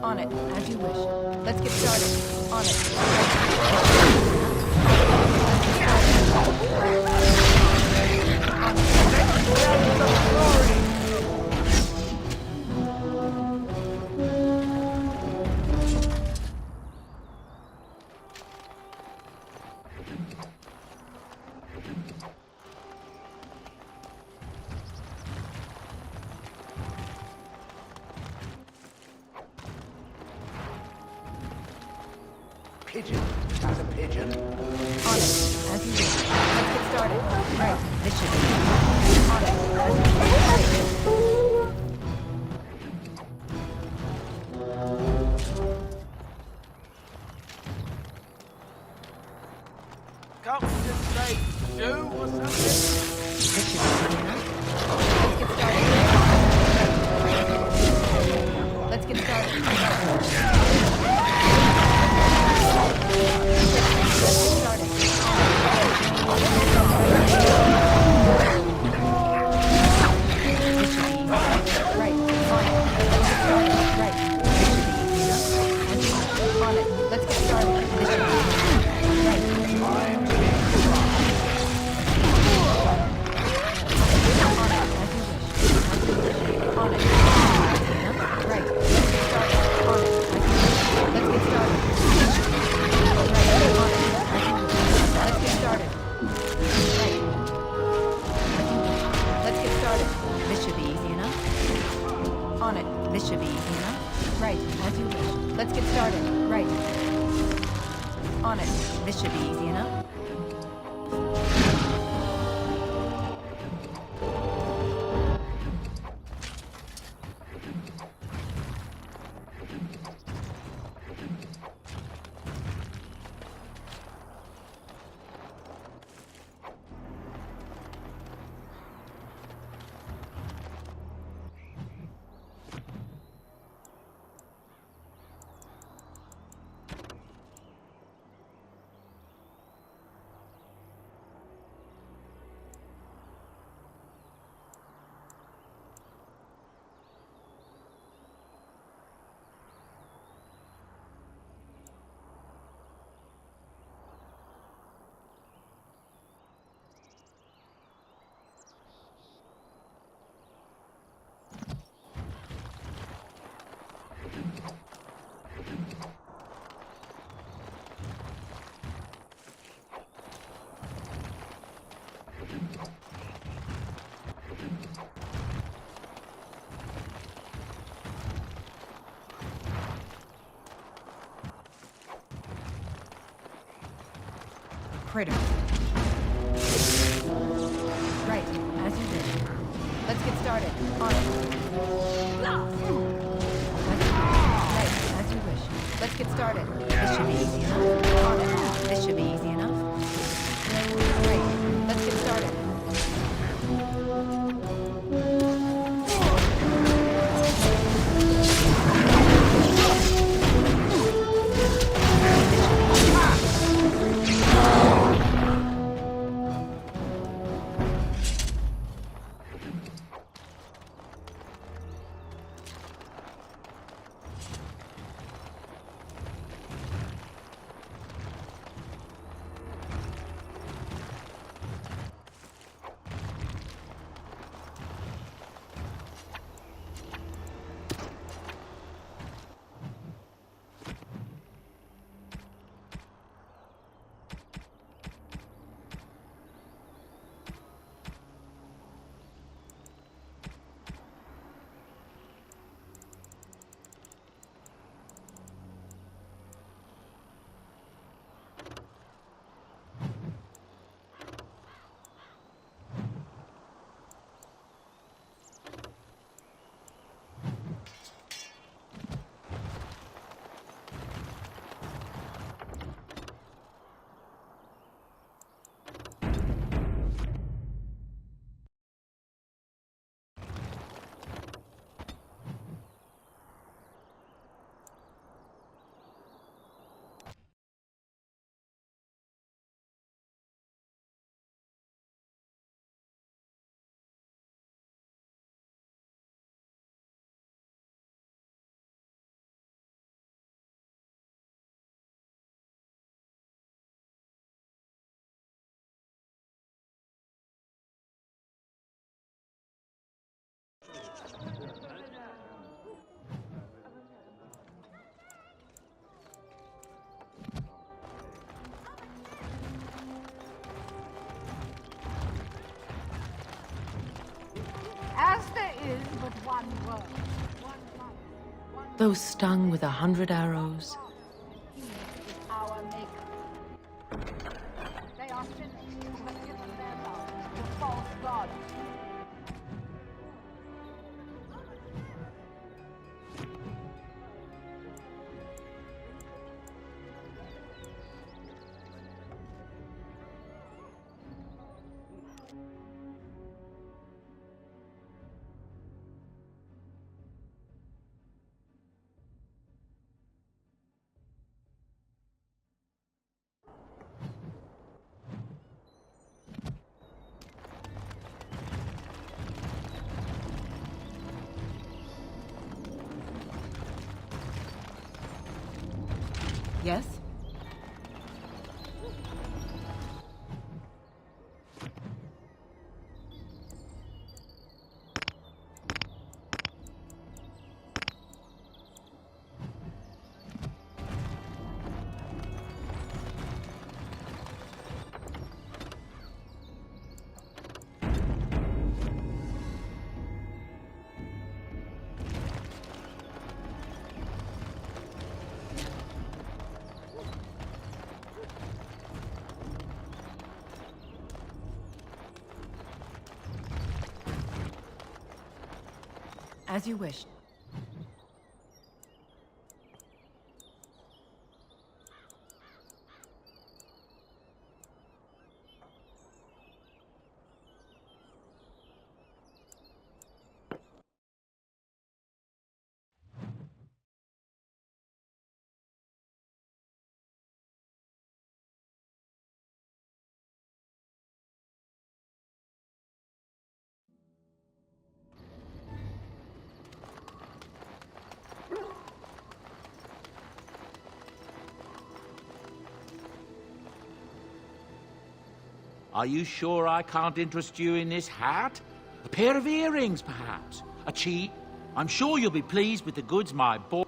On it, as you wish. Let's get started. On it.
Pigeon. As a pigeon.
On it, as you wish. Let's get started. Right, this should be. On it, as you wish.
Come just say do or something.
This should be enough. Let's get started. Let's get you wish. Let's get started. Right. On it. This should be easy enough. Critter. Right, as you did. Let's get started. On it. Right, as you wish. Let's get started. This should be easy enough. On it. This should be easy enough. Right, let's get started.
As there is but one world,
Though stung with 100 arrows,
our maker. They are finished who have given their love to false gods.
yes?
As you wish.
Are you sure I can't interest you in this hat? A pair of earrings, perhaps? A cheat? I'm sure you'll be pleased with the goods my boy...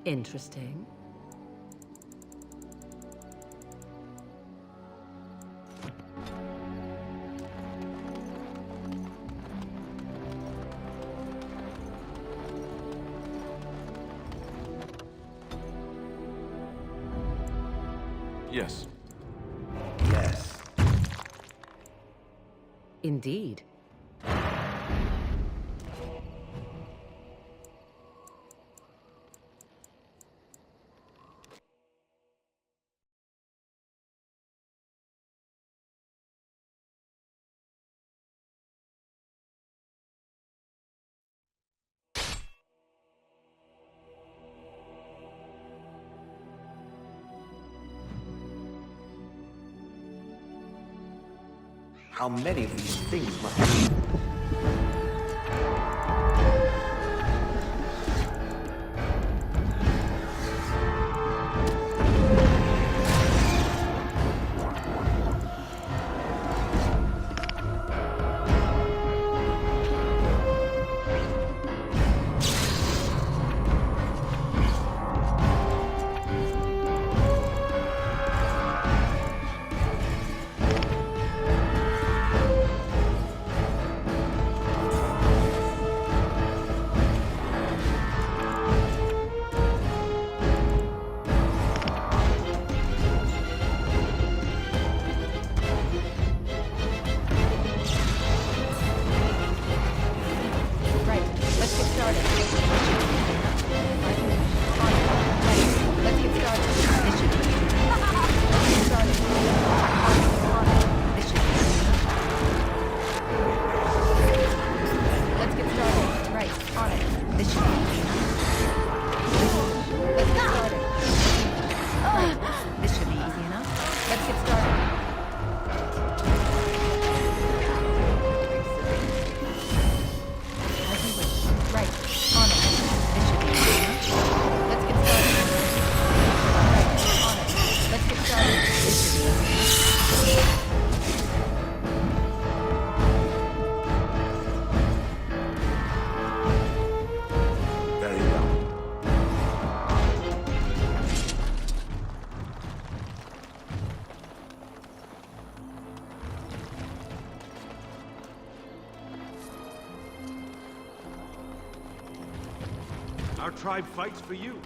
Interesting.
Yes.
Yes.
Indeed.
How many of these things must be?
Our tribe fights for you.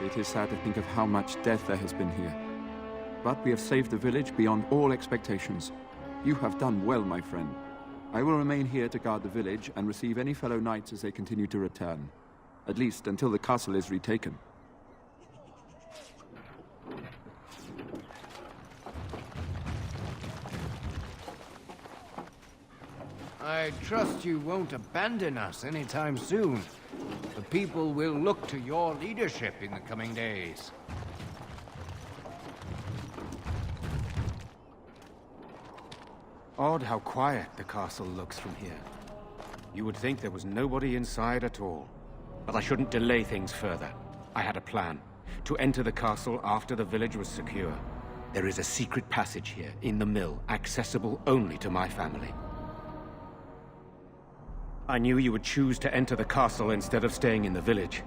It is sad to think of how much death there has been here. But we have saved the village beyond all expectations. You have done well, my friend. I will remain here to guard the village and receive any fellow knights as they continue to return. At least until the castle is retaken.
I trust you won't abandon us anytime soon. The people will look to your leadership in the coming days.
Odd how quiet the castle looks from here. You would think there was nobody inside at all. But I shouldn't delay things further. I had a plan. To enter the castle after the village was secure. There is a secret passage here, in the mill, accessible only to my family. I knew you would choose to enter the castle instead of staying in the village.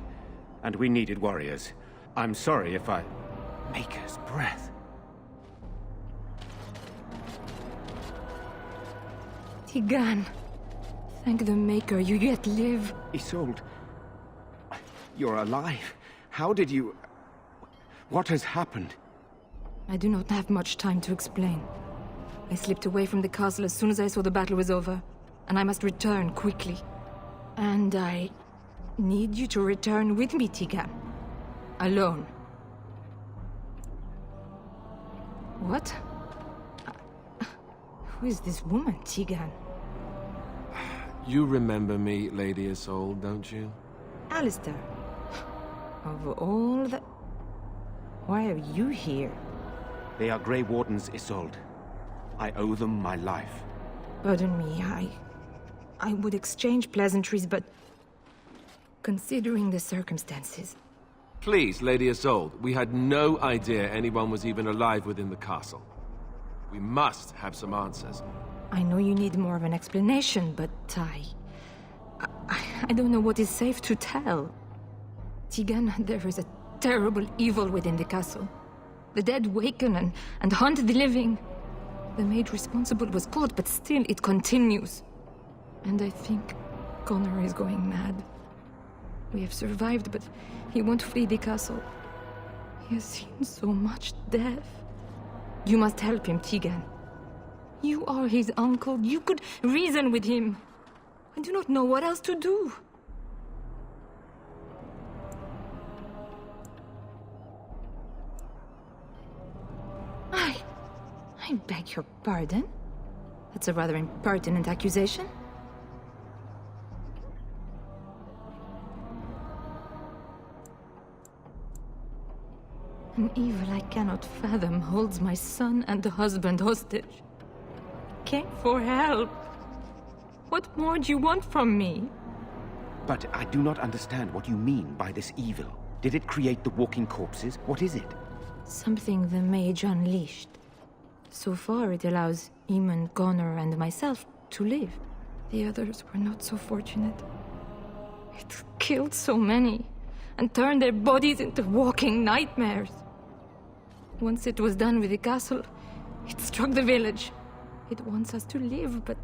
And we needed warriors. I'm sorry if I... Maker's breath.
Tigan. Thank the Maker, you yet live.
Isolde. You're alive. How did you... What has happened?
I do not have much time to explain. I slipped away from the castle as soon as I saw the battle was over, and I must return quickly. And I need you to return with me, Tigan. Alone. What? Who is this woman, Tigan?
You remember me, Lady Isolde, don't you?
Alistair. Of all the... Why are you here?
They are Grey Wardens, Isolde. I owe them my life.
Pardon me, I would exchange pleasantries, but... considering the circumstances...
Please, Lady Isolde, we had no idea anyone was even alive within the castle. We must have some answers.
I know you need more of an explanation, but I don't know what is safe to tell. Tigan, there is a terrible evil within the castle. The dead waken and haunt the living. The maid responsible was caught, but still it continues. And I think Connor is going mad. We have survived, but he won't flee the castle. He has seen so much death. You must help him, Tigan. You are his uncle. You could reason with him. I do not know what else to do. I beg your pardon?
That's a rather impertinent accusation. An evil I cannot fathom holds my son and the husband hostage. I came for help. What more do you want from me?
But I do not understand what you mean by this evil. Did it create the walking corpses? What is it?
Something the mage unleashed. So far, it allows Eamon, Connor, and myself to live. The others were not so fortunate. It killed so many, and turned their bodies into walking nightmares. Once it was done with the castle, it struck the village. It wants us to live, but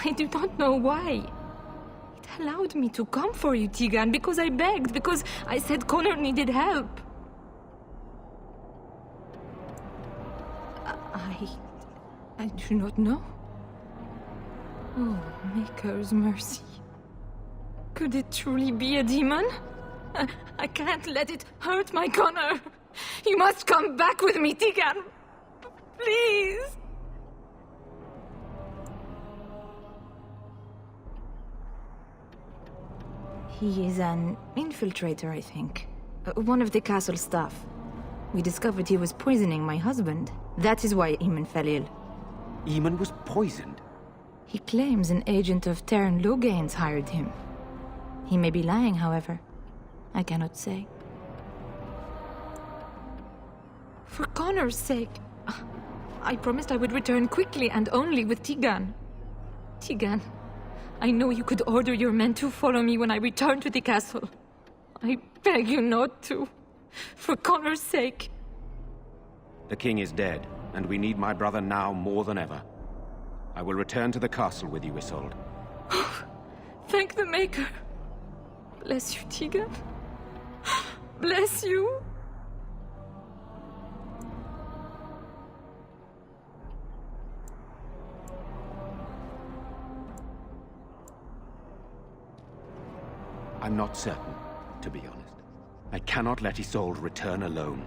I do not know why. It allowed me to come for you, Tegan, because I begged, because I said Connor needed help. I do not know. Oh, Maker's mercy. Could it truly be a demon? I can't let it hurt my Connor. You must come back with me, Tegan. Please. He is an infiltrator, I think. One of the castle staff. We discovered he was poisoning my husband. That is why Eamon fell ill.
Eamon was poisoned?
He claims an agent of Terran Logain's hired him. He may be lying, however. I cannot say. For Connor's sake, I promised I would return quickly and only with Tegan. Tegan, I know you could order your men to follow me when I return to the castle. I beg you not to. For Connor's sake.
The king is dead, and we need my brother now more than ever. I will return to the castle with you, Isolde.
Thank the Maker. Bless you, Tegan. Bless you.
I'm not certain, to be honest. I cannot let Isolde return alone.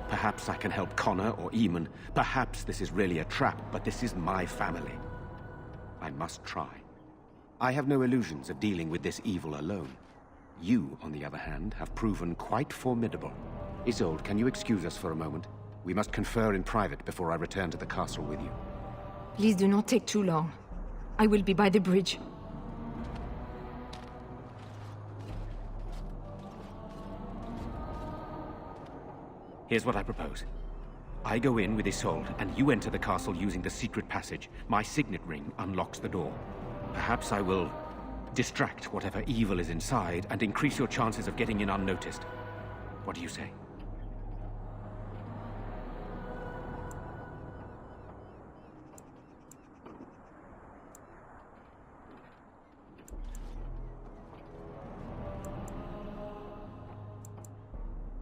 Perhaps I can help Connor or Eamon. Perhaps this is really a trap, but this is my family. I must try. I have no illusions of dealing with this evil alone. You, on the other hand, have proven quite formidable. Isolde, can you excuse us for a moment? We must confer in private before I return to the castle with you.
Please do not take too long. I will be by the bridge.
Here's what I propose. I go in with Isolde, and you enter the castle using the secret passage. My signet ring unlocks the door. Perhaps I will distract whatever evil is inside and increase your chances of getting in unnoticed. What do you say?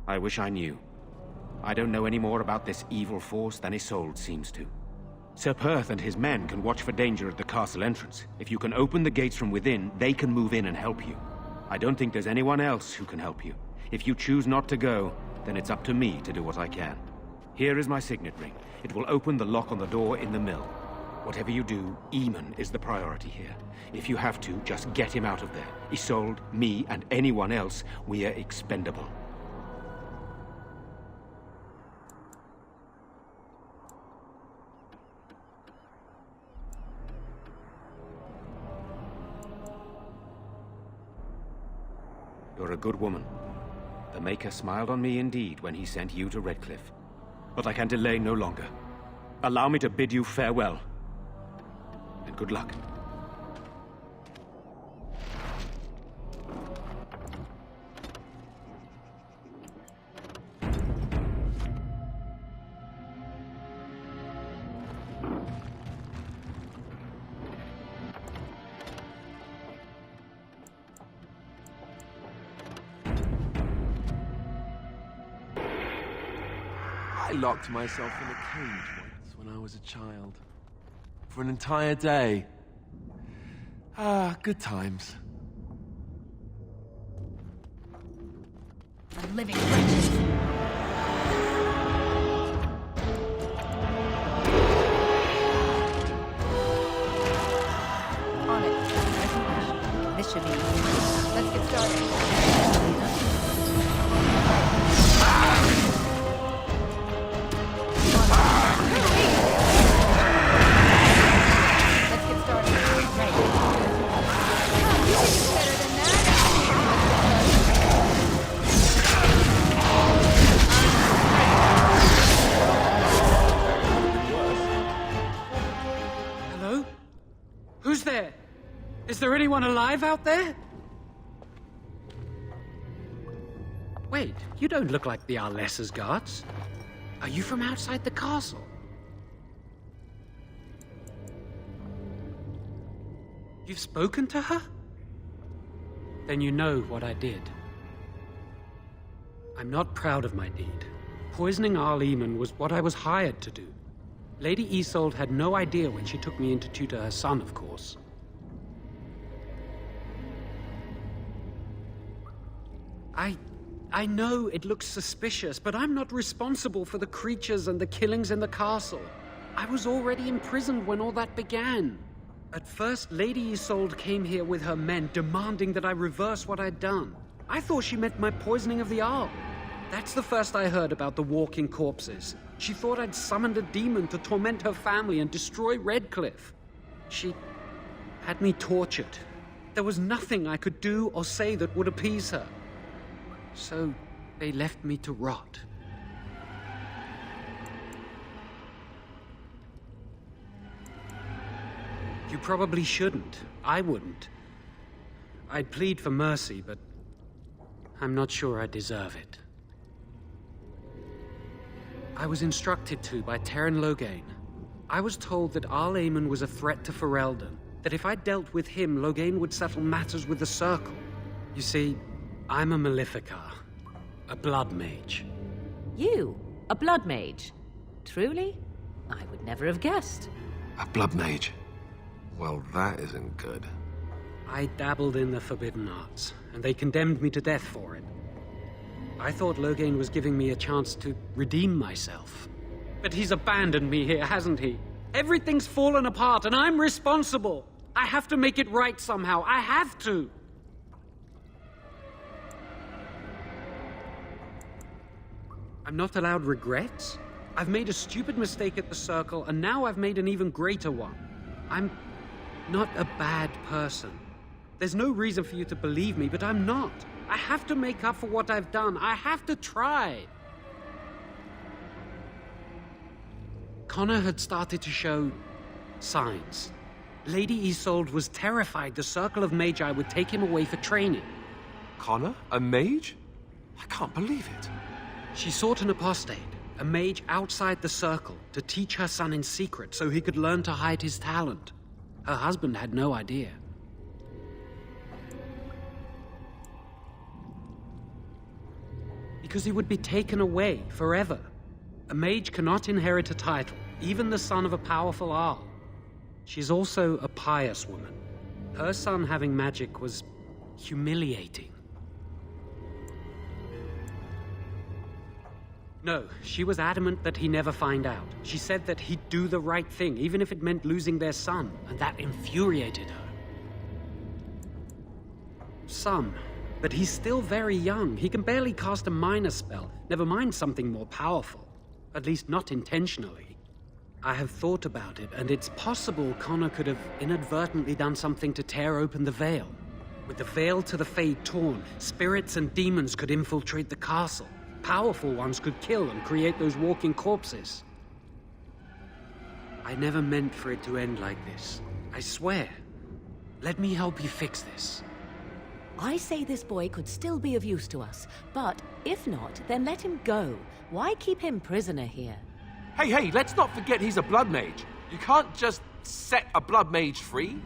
I wish I knew. I don't know any more about this evil force than Isolde seems to. Sir Perth and his men can watch for danger at the castle entrance. If you can open the gates from within, they can move in and help you. I don't think there's anyone else who can help you. If you choose not to go, then it's up to me to do what I can. Here is my signet ring. It will open the lock on the door in the mill. Whatever you do, Eamon is the priority here. If you have to, just get him out of there. Isolde, me, and anyone else, we are expendable. You're a good woman. The Maker smiled on me indeed when he sent you to Redcliffe. But I can delay no longer. Allow me to bid you farewell. And good luck.
I locked myself in a cage once when I was a child. For an entire day. Ah, good times.
I'm living wretches.
there anyone alive out there? Wait, you don't look like the Arlessa's guards. Are you from outside the castle? You've spoken to her? Then you know what I did. I'm not proud of my deed. Poisoning Arleman was what I was hired to do. Lady Isolde had no idea when she took me in to tutor her son, of course. I know it looks suspicious, but I'm not responsible for the creatures and the killings in the castle. I was already imprisoned when all that began. At first, Lady Isolde came here with her men, demanding that I reverse what I'd done. I thought she meant my poisoning of the Arl. That's the first I heard about the walking corpses. She thought I'd summoned a demon to torment her family and destroy Redcliffe. She had me tortured. There was nothing I could do or say that would appease her. So they left me to rot. You probably shouldn't. I wouldn't. I'd plead for mercy, but I'm not sure I deserve it. I was instructed to by Terran Loghain. I was told that Arleman was a threat to Ferelden, that if I dealt with him, Loghain would settle matters with the Circle. You see, I'm a Maleficar, a blood mage.
You? A blood mage? Truly? I would never have guessed.
A blood mage? Well, that isn't good.
I dabbled in the forbidden arts, and they condemned me to death for it. I thought Loghain was giving me a chance to redeem myself. But he's abandoned me here, hasn't he? Everything's fallen apart, and I'm responsible. I have to make it right somehow. I have to. I'm not allowed regrets? I've made a stupid mistake at the Circle, and now I've made an even greater one. I'm not a bad person. There's no reason for you to believe me, but I'm not. I have to make up for what I've done. I have to try. Connor had started to show signs. Lady Isolde was terrified the Circle of Magi would take him away for training.
Connor? A mage? I can't believe it.
She sought an apostate, a mage outside the Circle, to teach her son in secret so he could learn to hide his talent. Her husband had no idea. Because he would be taken away forever. A mage cannot inherit a title, even the son of a powerful Arl. She's also a pious woman. Her son having magic was humiliating. No, she was adamant that he never find out. She said that he'd do the right thing, even if it meant losing their son, and that infuriated her. Some. But he's still very young. He can barely cast a minor spell, never mind something more powerful. At least not intentionally. I have thought about it, and it's possible Connor could have inadvertently done something to tear open the veil. With the veil to the Fade torn, spirits and demons could infiltrate the castle. Powerful ones could kill and create those walking corpses. I never meant for it to end like this. I swear. Let me help you fix this.
I say this boy could still be of use to us, but if not, then let him go. Why keep him prisoner here?
Hey, let's not forget he's a blood mage. You can't just set a blood mage free.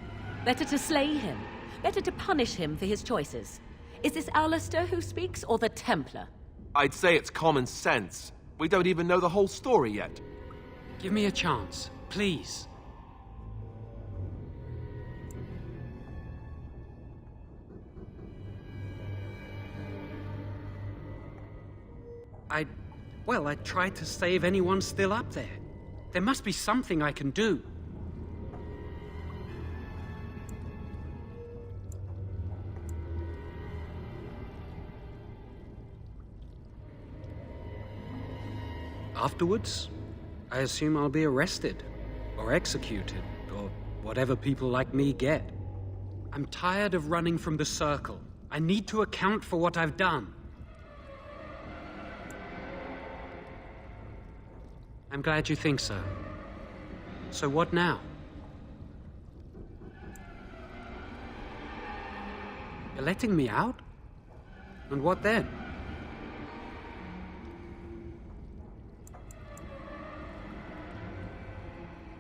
Better to slay him. Better to punish him for his choices. Is this Alistair who speaks, or the Templar?
I'd say it's common sense. We don't even know the whole story yet.
Give me a chance, please. I tried to save anyone still up there. There must be something I can do. Afterwards, I assume I'll be arrested, or executed, or whatever people like me get. I'm tired of running from the Circle. I need to account for what I've done. I'm glad you think so. So what now?
You're letting me out? And what then?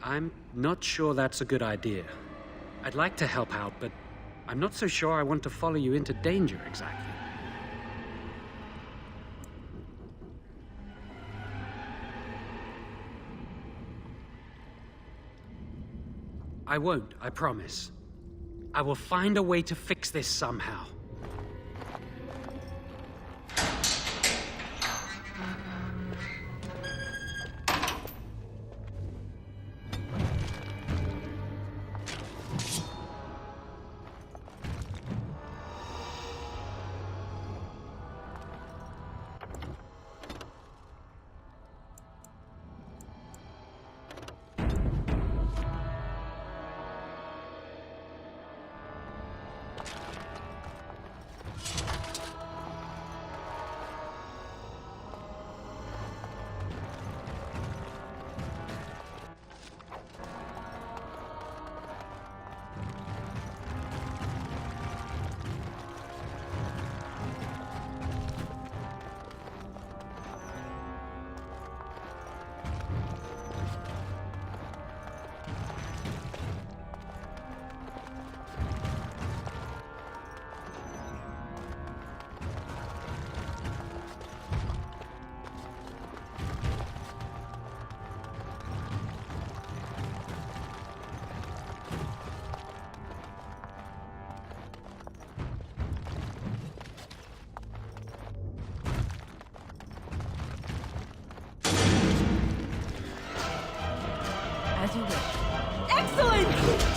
I'm not sure that's a good idea. I'd like to help out, but I'm not so sure I want to follow you into danger exactly. I won't, I promise. I will find a way to fix this somehow.
As you wish.
Excellent!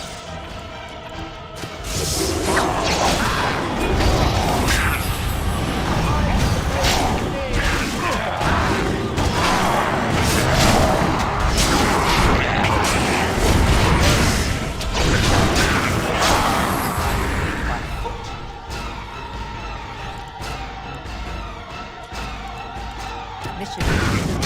This should be...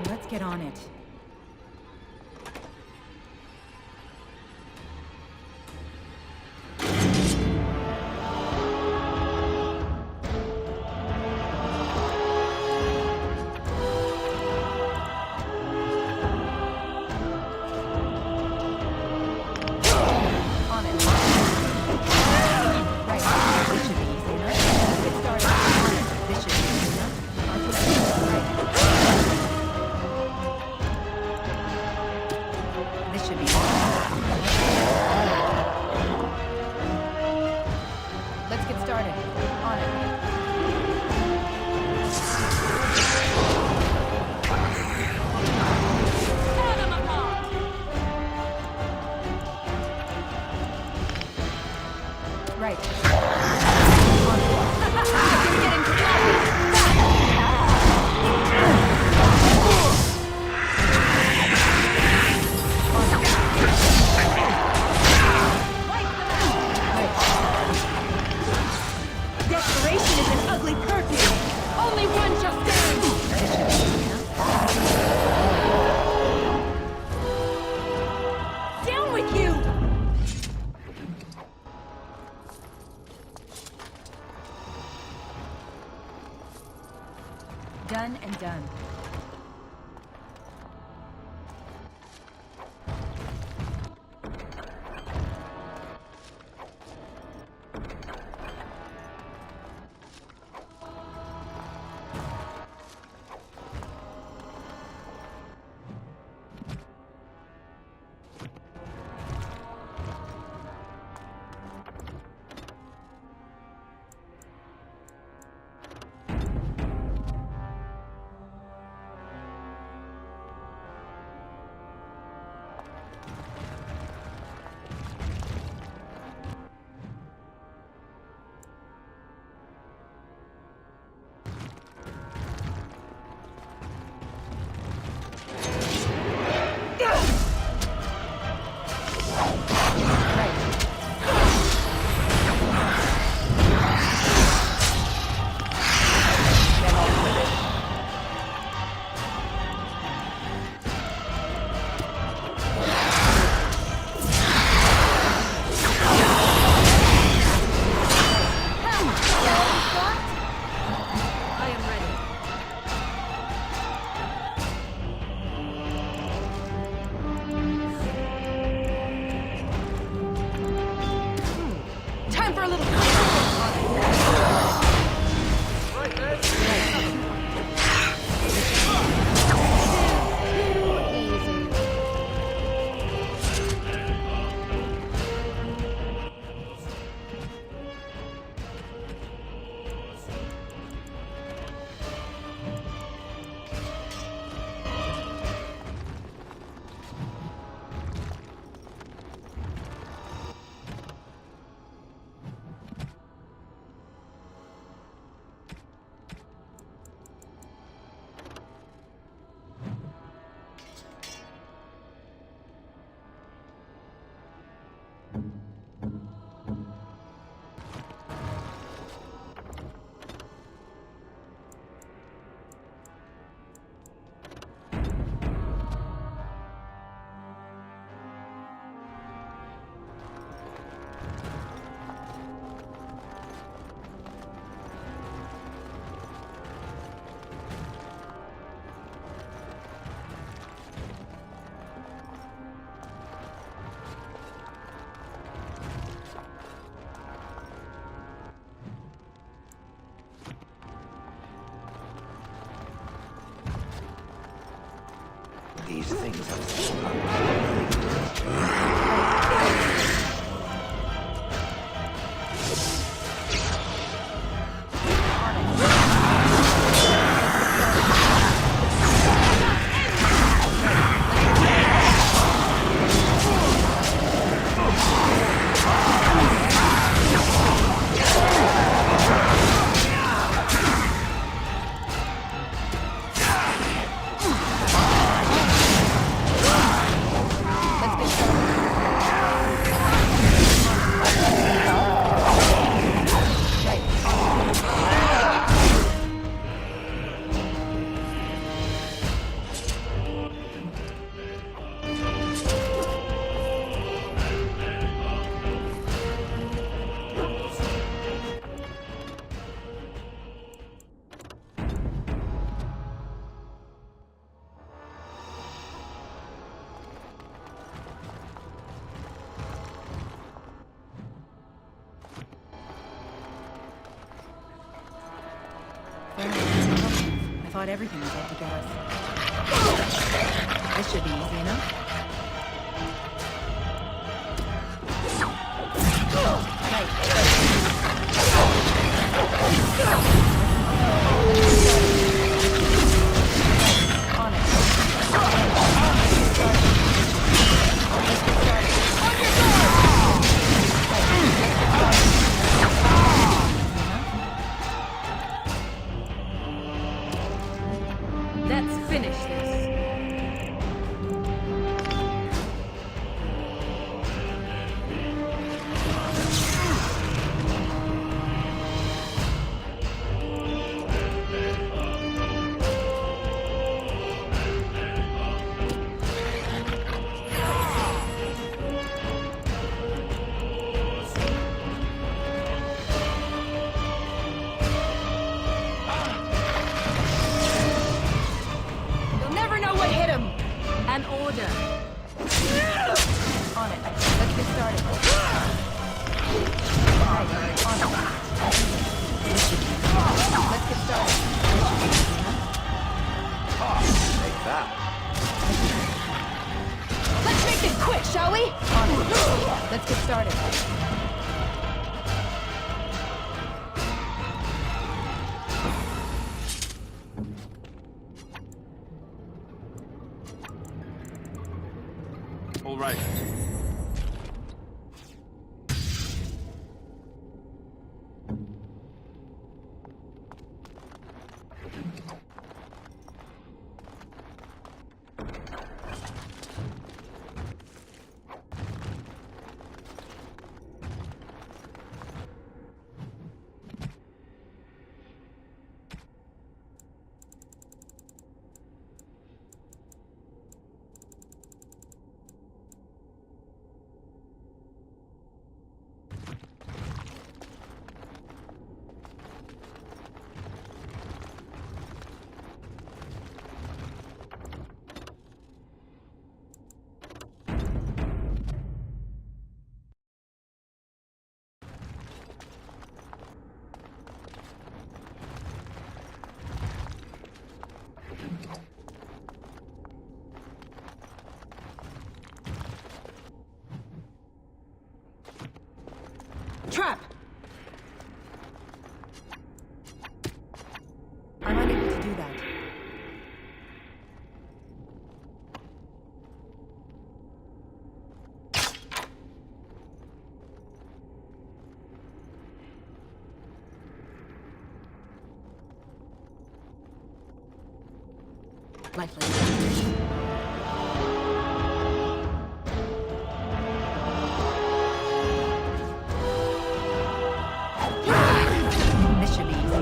Let's get on it. Done and done.
these things are
I thought everything was out to get us. This should be easy enough. Let's finish this. An order. On it. Let's get started. Right. On it. Let's get started.
Take that.
Let's make this quick, shall we? On it. Let's get started.
All right.
Trap! I'm unable to do that. Lifeless. This should be easy.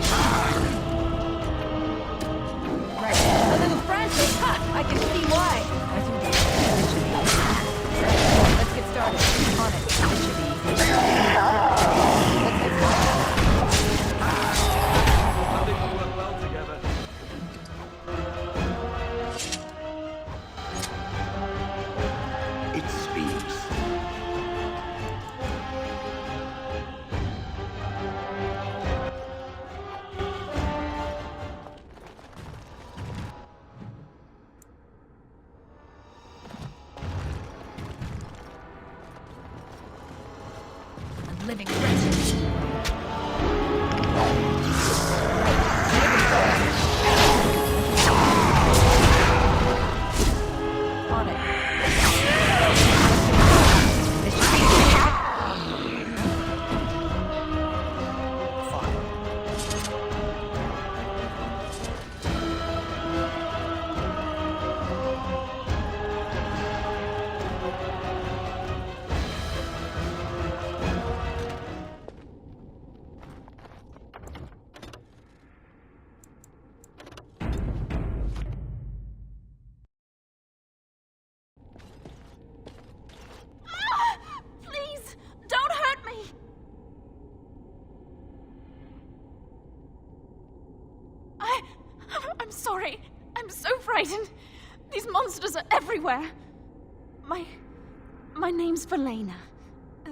Right. A little frantic. Ha! I can see why. This should be easy. Let's get started. On it. This should be easy. Let's get started.
I think we'll work well together.
I'm sorry. I'm so frightened. These monsters are everywhere. My name's Valena.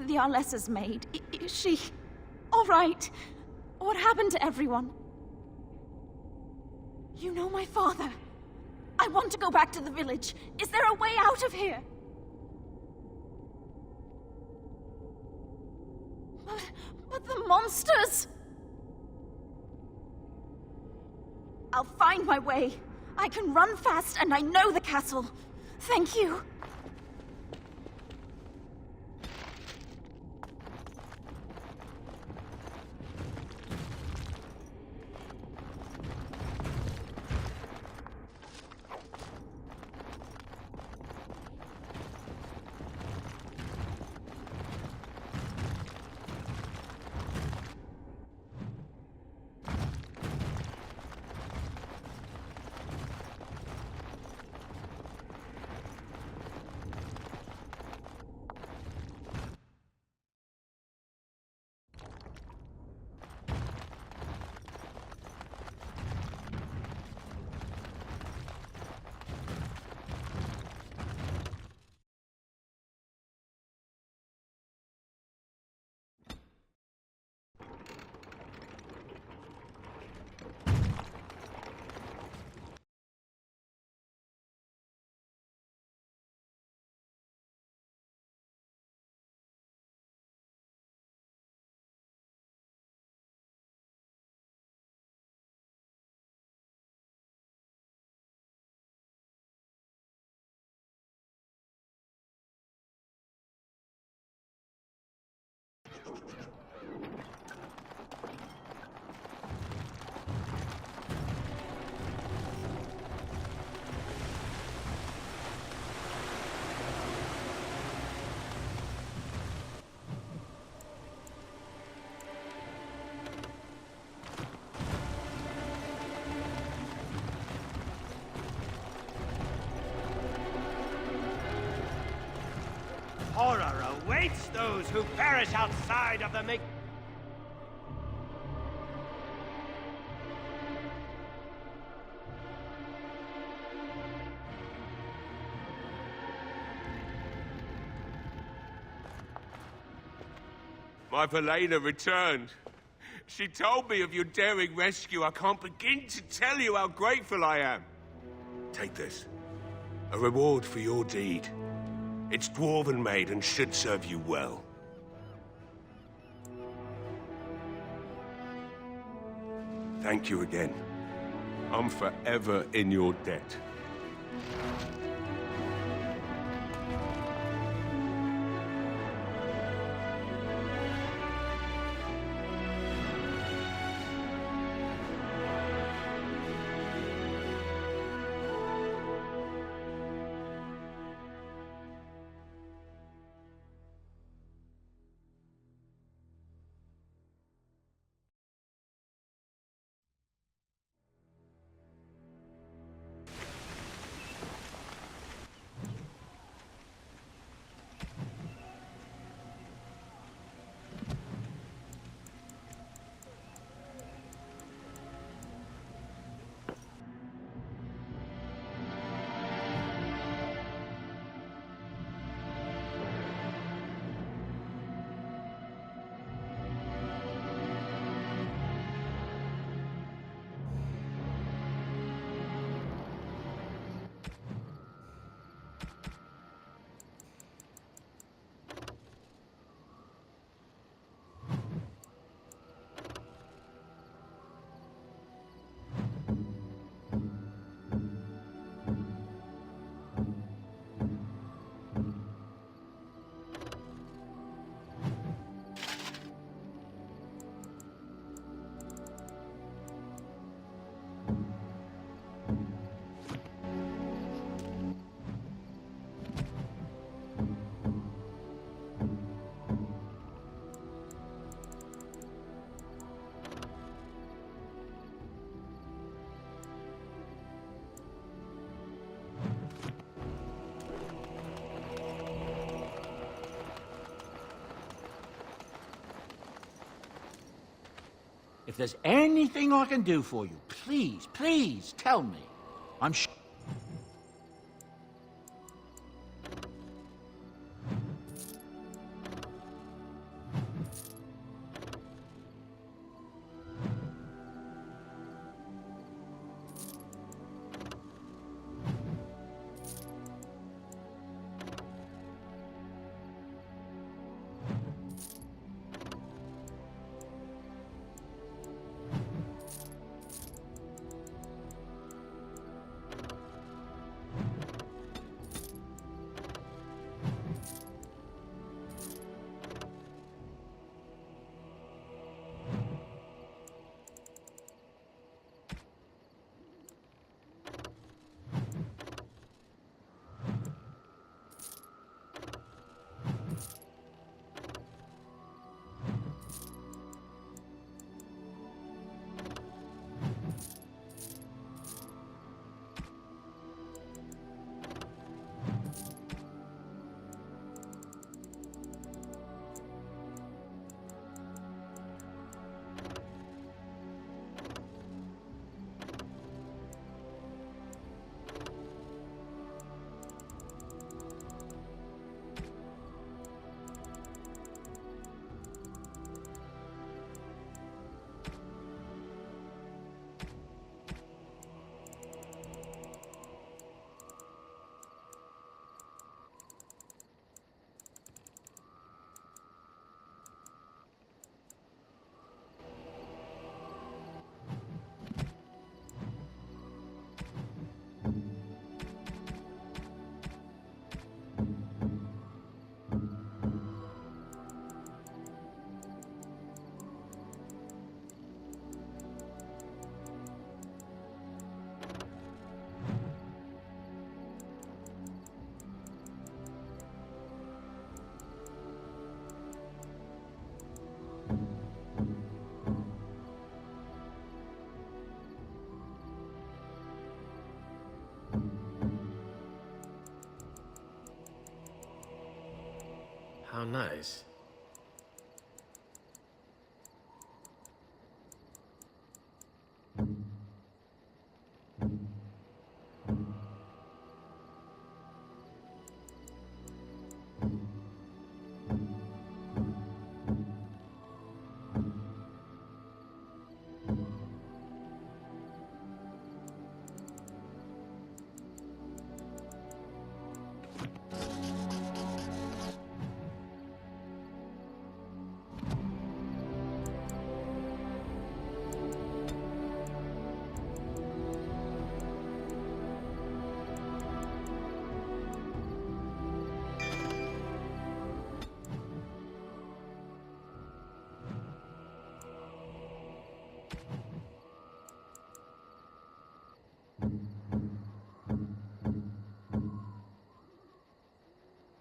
The Arlessa's maid. Is she all right? What happened to everyone? You know my father. I want to go back to the village. Is there a way out of here? But the monsters! I'll find my way. I can run fast and I know the castle. Thank you.
Horror awaits those who perish outside of the make.
My Valena returned. She told me of your daring rescue. I can't begin to tell you how grateful I am. Take this. A reward for your deed. It's dwarven made and should serve you well. Thank you again. I'm forever in your debt.
If there's anything I can do for you, please, please tell me. I'm sure.
How nice.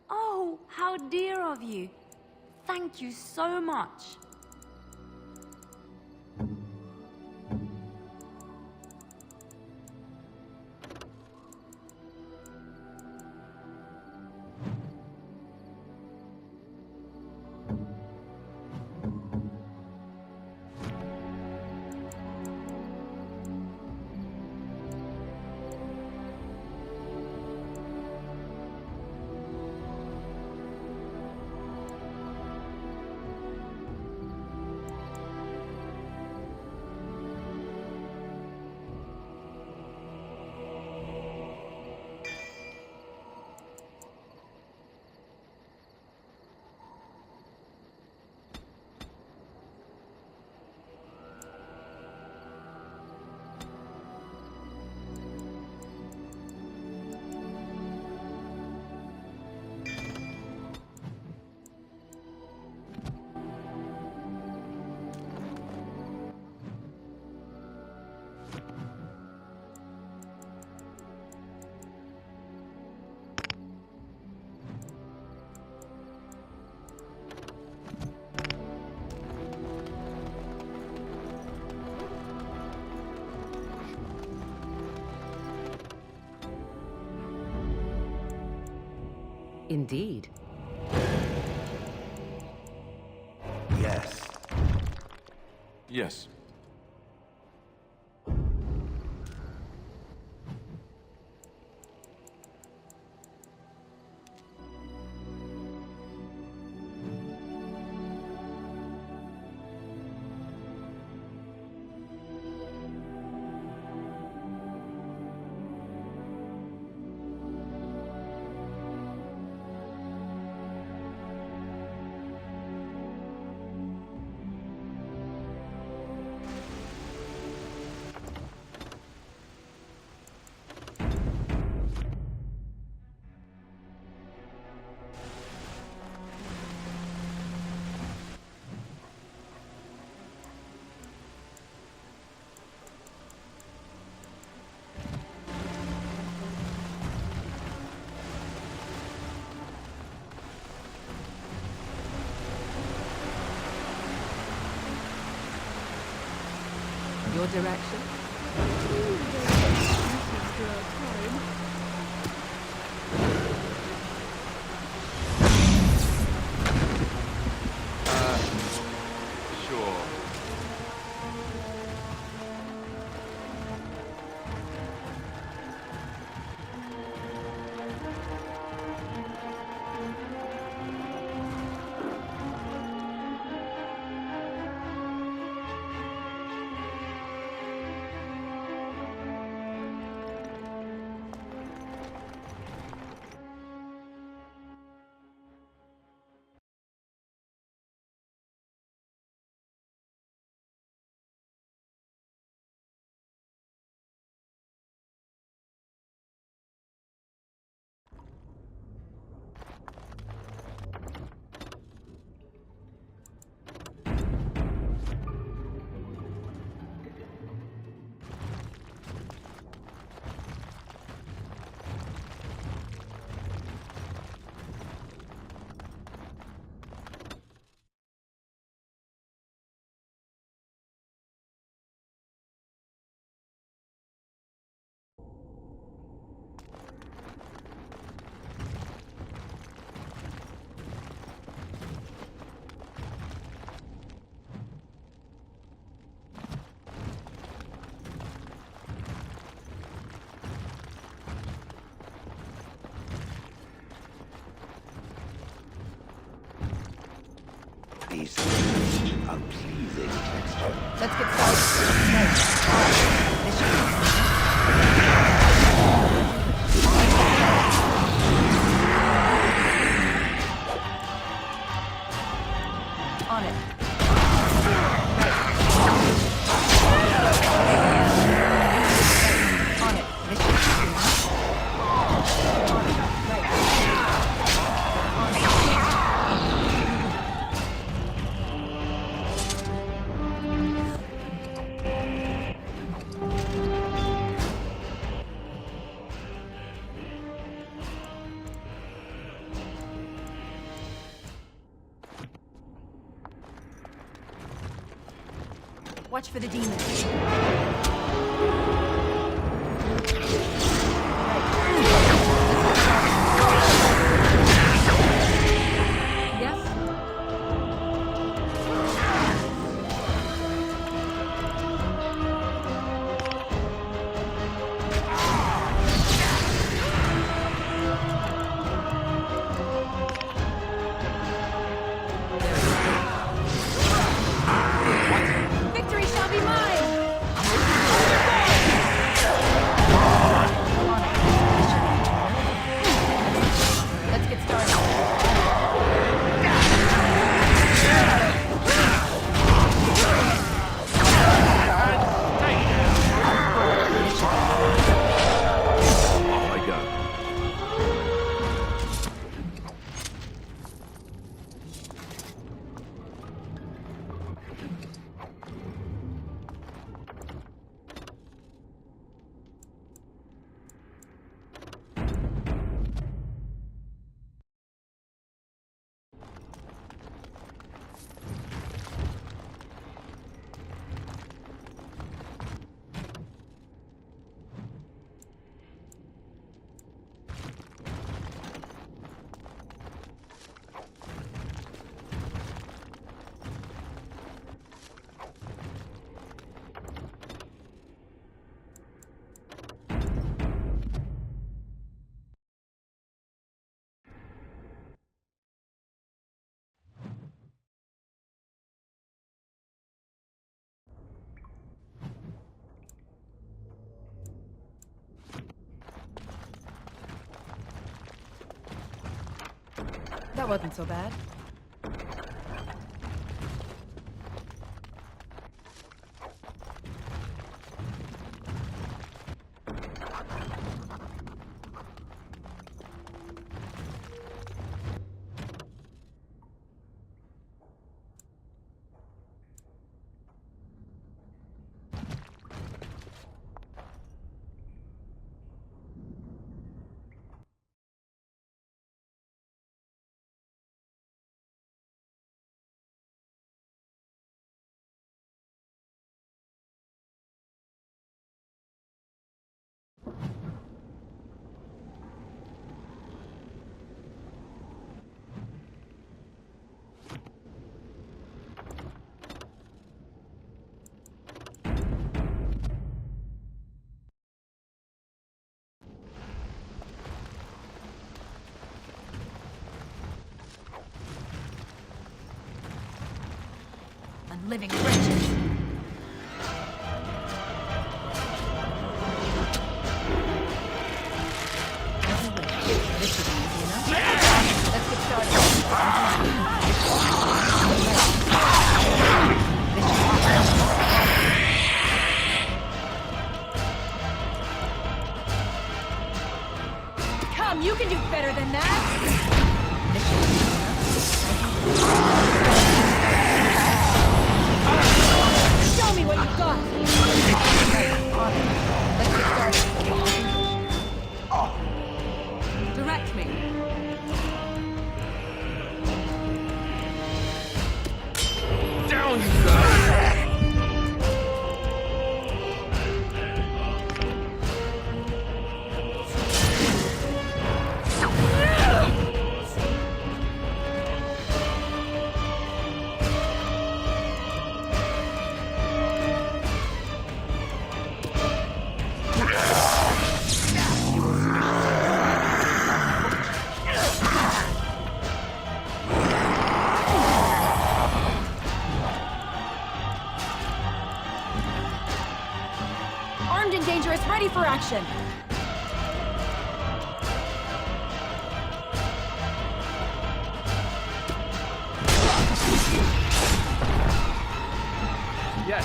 Oh, how dear of you. Thank you so much.
Indeed.
Yes.
Yes.
Your direction?
Sure.
These unpleasing texture.
Let's get started. On it. On it. Watch for the demons. Victory shall be mine! Let's get started.
Off I go.
That wasn't so bad. living wretches. This should be easy enough. Let's get started. Come, you can do better than that. This should be easy enough. Show me what you've got. Let's get started. Direct me.
Down you go!
Armed and dangerous, ready for action.
Yes.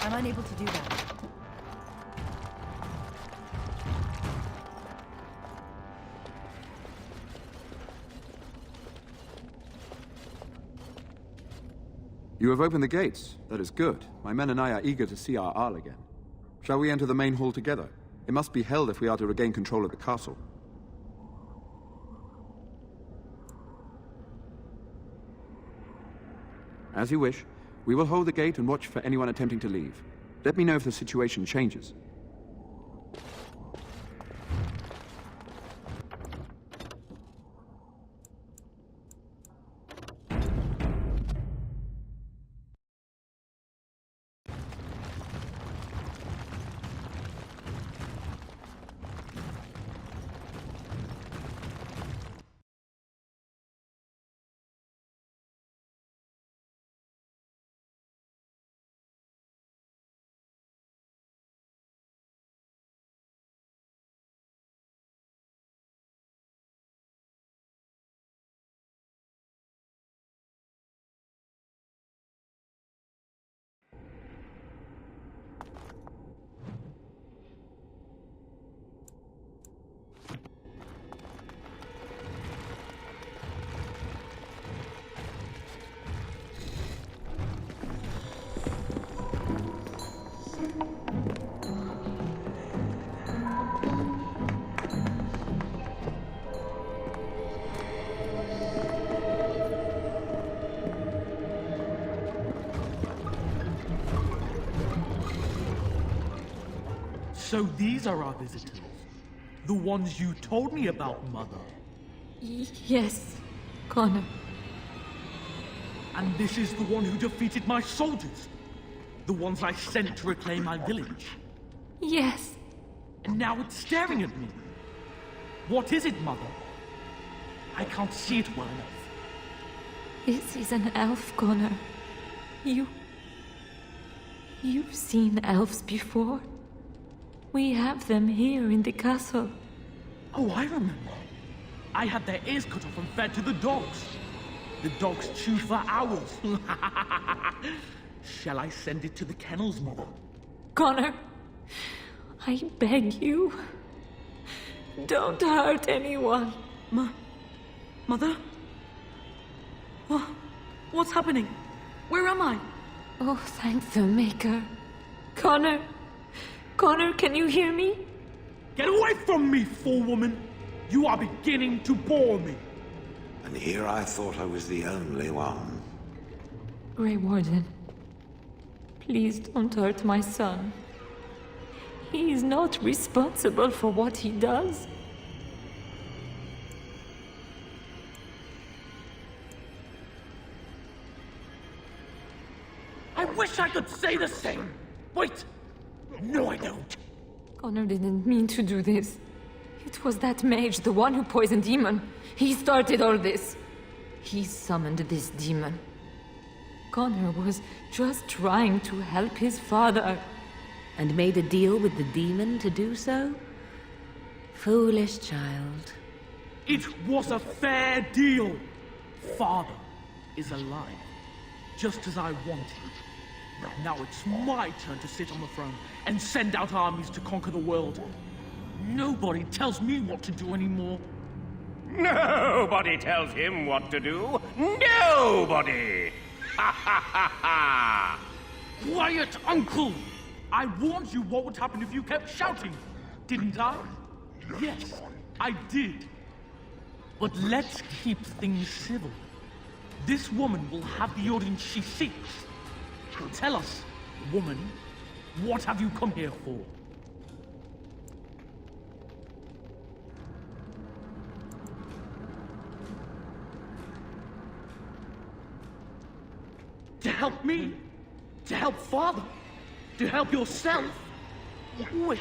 I'm unable to do that.
You have opened the gates. That is good. My men and I are eager to see our Arl again. Shall we enter the main hall together? It must be held if we are to regain control of the castle. As you wish. We will hold the gate and watch for anyone attempting to leave. Let me know if the situation changes.
So these are our visitors? The ones you told me about, Mother?
Yes, Connor.
And this is the one who defeated my soldiers? The ones I sent to reclaim my village?
Yes.
And now it's staring at me. What is it, Mother? I can't see it well enough.
This is an elf, Connor. You've seen elves before? We have them here in the castle.
Oh, I remember. I had their ears cut off and fed to the dogs. The dogs chewed for hours. Shall I send it to the kennels, Mother?
Connor, I beg you. Don't hurt anyone.
Mother? What's happening? Where am I?
Oh, thank the Maker. Connor! Connor, can you hear me?
Get away from me, fool woman! You are beginning to bore me.
And here I thought I was the only one.
Grey Warden, please don't hurt my son. He is not responsible for what he does.
I wish I could say the same. Wait! No, I don't.
Connor didn't mean to do this. It was that mage, the one who poisoned Demon. He started all this. He summoned this demon. Connor was just trying to help his father.
And made a deal with the demon to do so? Foolish child.
It was a fair deal. Father is alive, just as I wanted. Now it's my turn to sit on the throne and send out armies to conquer the world. Nobody tells me what to do anymore.
Nobody tells him what to do. Nobody! Ha ha ha ha!
Quiet, Uncle! I warned you what would happen if you kept shouting, didn't I? Yes, I did. But let's keep things civil. This woman will have the audience she seeks. Tell us, woman, what have you come here for? To help me? To help Father? To help yourself? Which?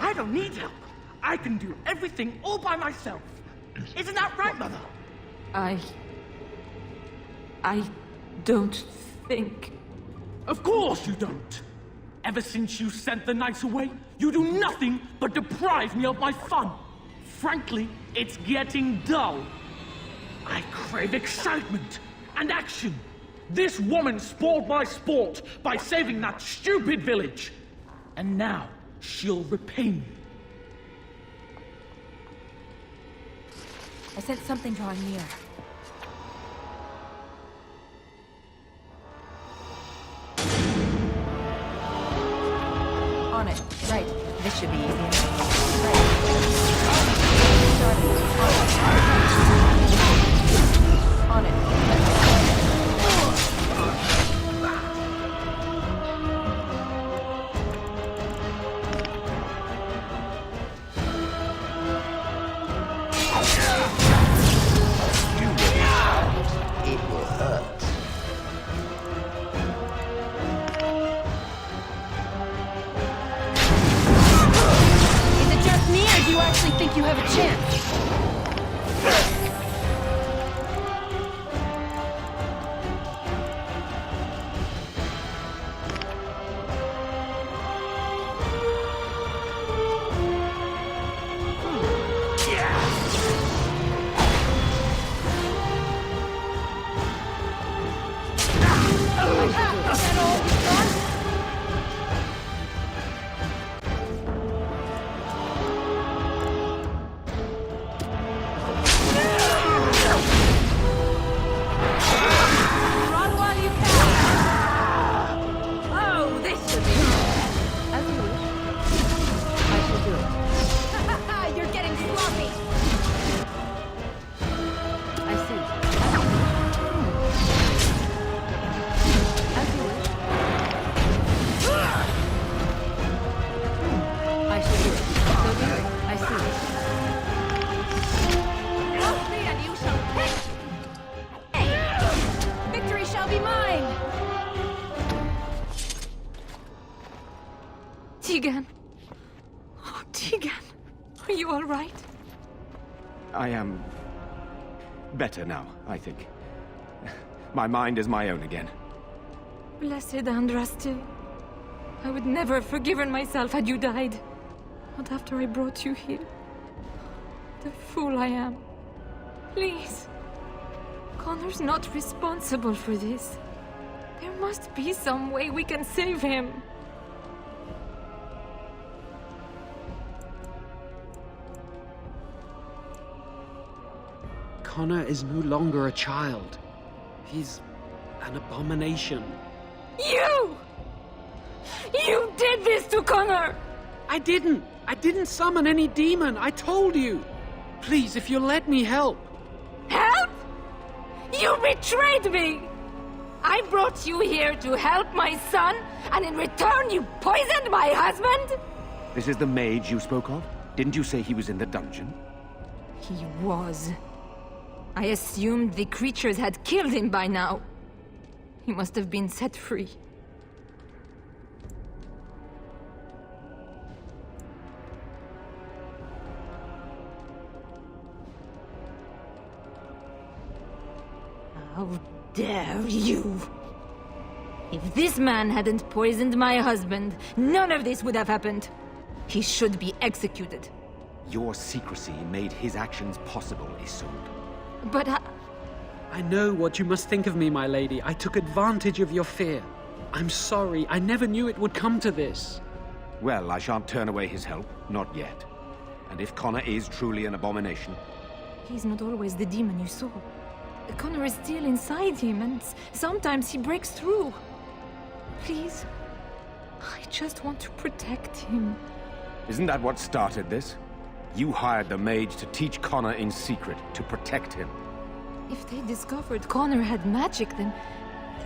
I don't need help. I can do everything all by myself. Isn't that right, Mother?
I don't think...
Of course you don't! Ever since you sent the knights away, you do nothing but deprive me of my fun. Frankly, it's getting dull. I crave excitement and action. This woman spoiled my sport by saving that stupid village. And now, she'll repay me.
I sense something drawing near. On it. Right. This should be easier. On it.
It will hurt.
Is it just me, or do you actually think you have a chance?
Tegan. Oh, Tegan. Are you all right?
I am better now, I think. My mind is my own again.
Blessed Andraste. I would never have forgiven myself had you died. Not after I brought you here. The fool I am. Please. Connor's not responsible for this. There must be some way we can save him.
Connor is no longer a child. He's an abomination.
You! You did this to Connor!
I didn't. I didn't summon any demon. I told you. Please, if you'll let me help.
Help? You betrayed me! I brought you here to help my son, and in return you poisoned my husband?
This is the mage you spoke of? Didn't you say he was in the dungeon?
He was. I assumed the creatures had killed him by now. He must have been set free. How dare you! If this man hadn't poisoned my husband, none of this would have happened. He should be executed.
Your secrecy made his actions possible, Isolde.
But
I know what you must think of me, my lady. I took advantage of your fear. I'm sorry. I never knew it would come to this.
Well, I shan't turn away his help. Not yet. And if Connor is truly an abomination...
He's not always the demon you saw. Connor is still inside him, and sometimes he breaks through. Please, I just want to protect him.
Isn't that what started this? You hired the mage to teach Connor in secret, to protect him.
If they discovered Connor had magic, then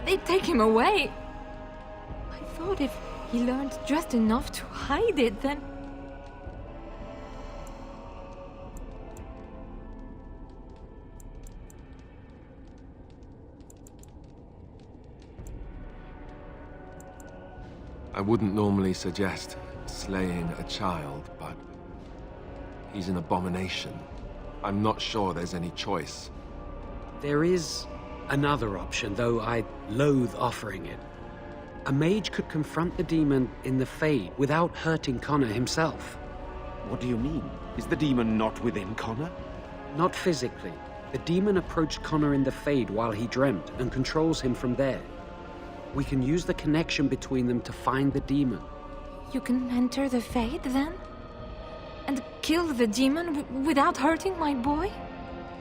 they'd take him away. I thought if he learned just enough to hide it, then...
I wouldn't normally suggest slaying a child, but he's an abomination. I'm not sure there's any choice.
There is another option, though I loathe offering it. A mage could confront the demon in the Fade without hurting Connor himself.
What do you mean? Is the demon not within Connor?
Not physically. The demon approached Connor in the Fade while he dreamt and controls him from there. We can use the connection between them to find the demon.
You can enter the Fade, then? And kill the demon without hurting my boy?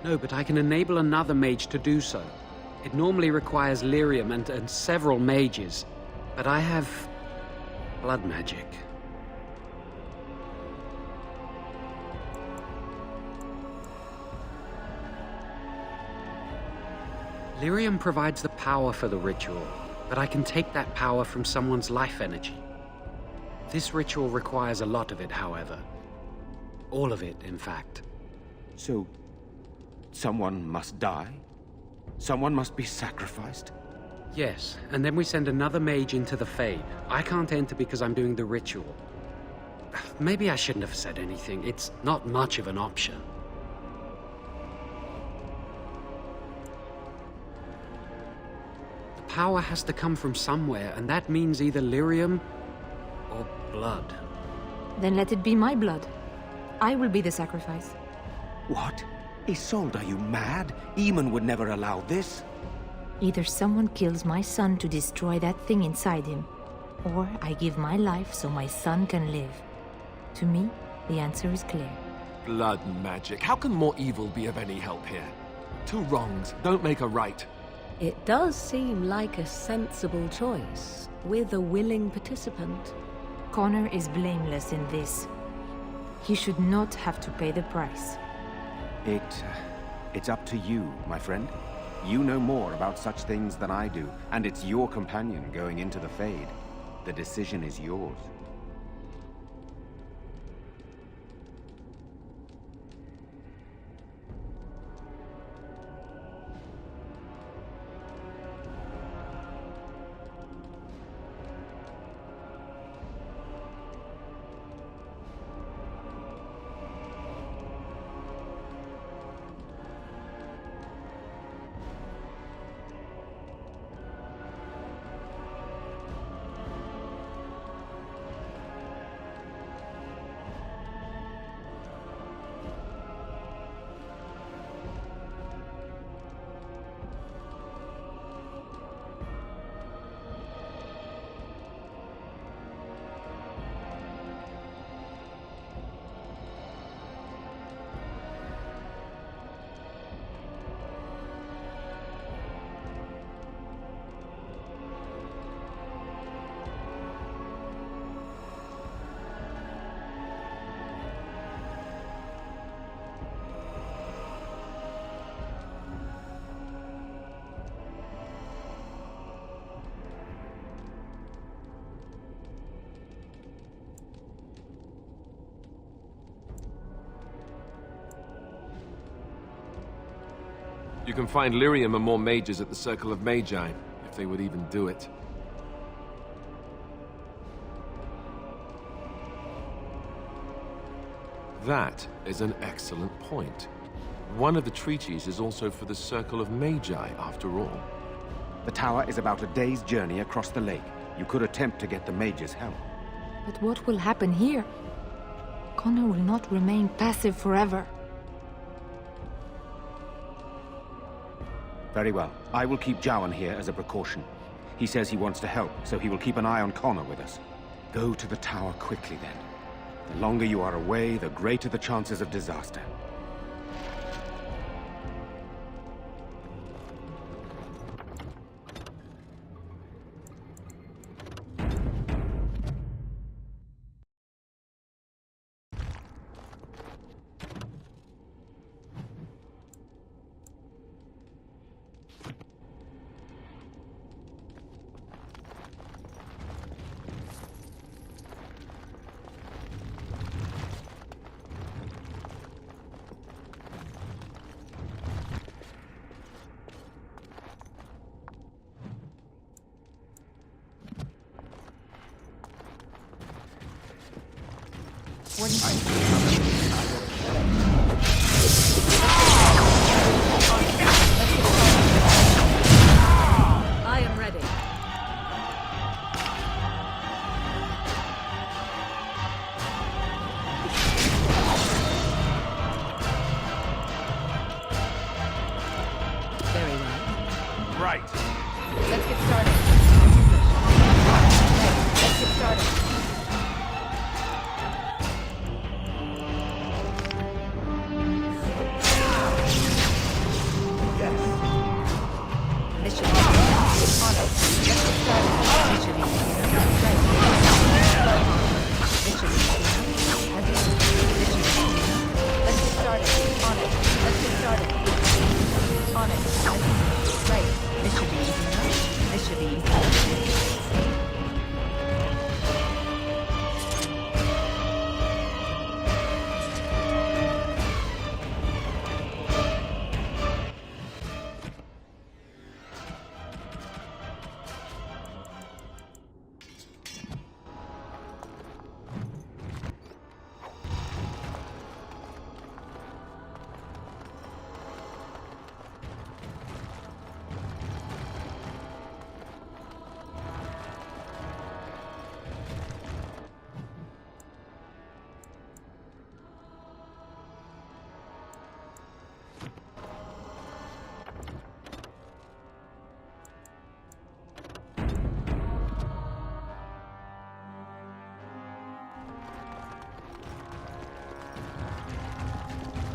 No, but I can enable another mage to do so. It normally requires lyrium and several mages. But I have... blood magic. Lyrium provides the power for the ritual, but I can take that power from someone's life energy. This ritual requires a lot of it, however. All of it, in fact.
So, someone must die? Someone must be sacrificed?
Yes, and then we send another mage into the Fade. I can't enter because I'm doing the ritual. Maybe I shouldn't have said anything. It's not much of an option. The power has to come from somewhere, and that means either lyrium or blood.
Then let it be my blood. I will be the sacrifice.
What? Isolde, are you mad? Eamon would never allow this.
Either someone kills my son to destroy that thing inside him, or I give my life so my son can live. To me, the answer is clear.
Blood magic. How can more evil be of any help here? Two wrongs don't make a right.
It does seem like a sensible choice, with a willing participant.
Connor is blameless in this. He should not have to pay the price.
It's up to you, my friend. You know more about such things than I do, and it's your companion going into the Fade. The decision is yours.
You can find lyrium and more mages at the Circle of Magi, if they would even do it. That is an excellent point. One of the treaties is also for the Circle of Magi, after all.
The tower is about a day's journey across the lake. You could attempt to get the mages' help.
But what will happen here? Connor will not remain passive forever.
Very well. I will keep Jowan here as a precaution. He says he wants to help, so he will keep an eye on Connor with us. Go to the tower quickly, then. The longer you are away, the greater the chances of disaster.
I am ready. Very well.
Right.
Let's get started. Let's get started. Mission. On it. Let's get started. Mission. Right. Mission. Let's get started. On it. Let's get started. On it. Right. This should be easy enough. This should be easy enough.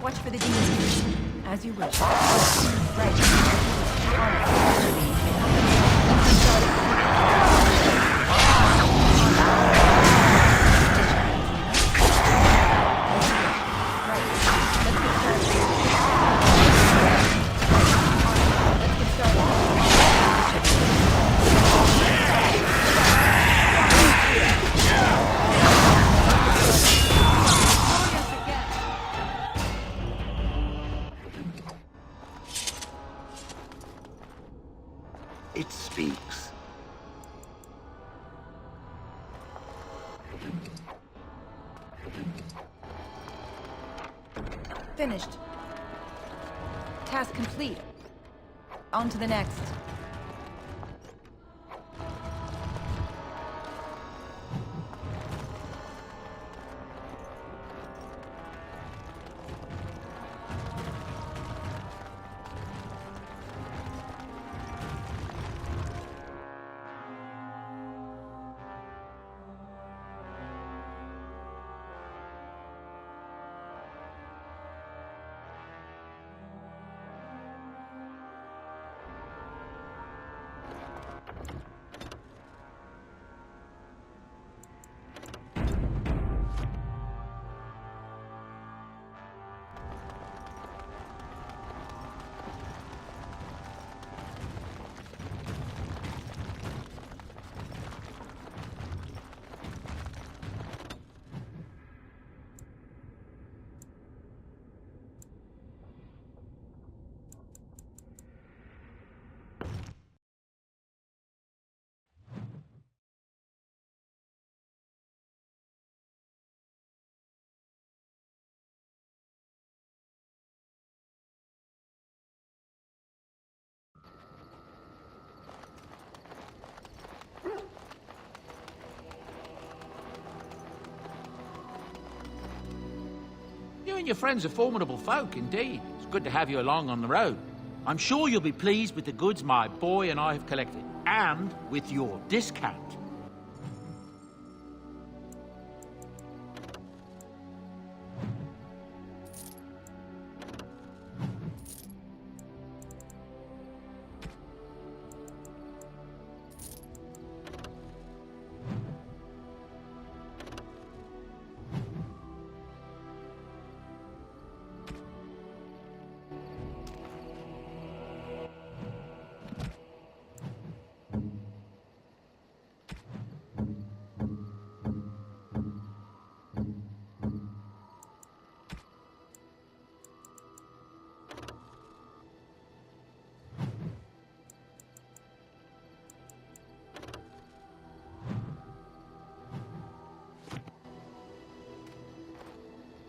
Watch for the demons. As you wish. Right.
It speaks.
Finished. Task complete. On to the next.
and your friends are formidable folk, indeed. It's good to have you along on the road. I'm sure you'll be pleased with the goods my boy and I have collected, and with your discount.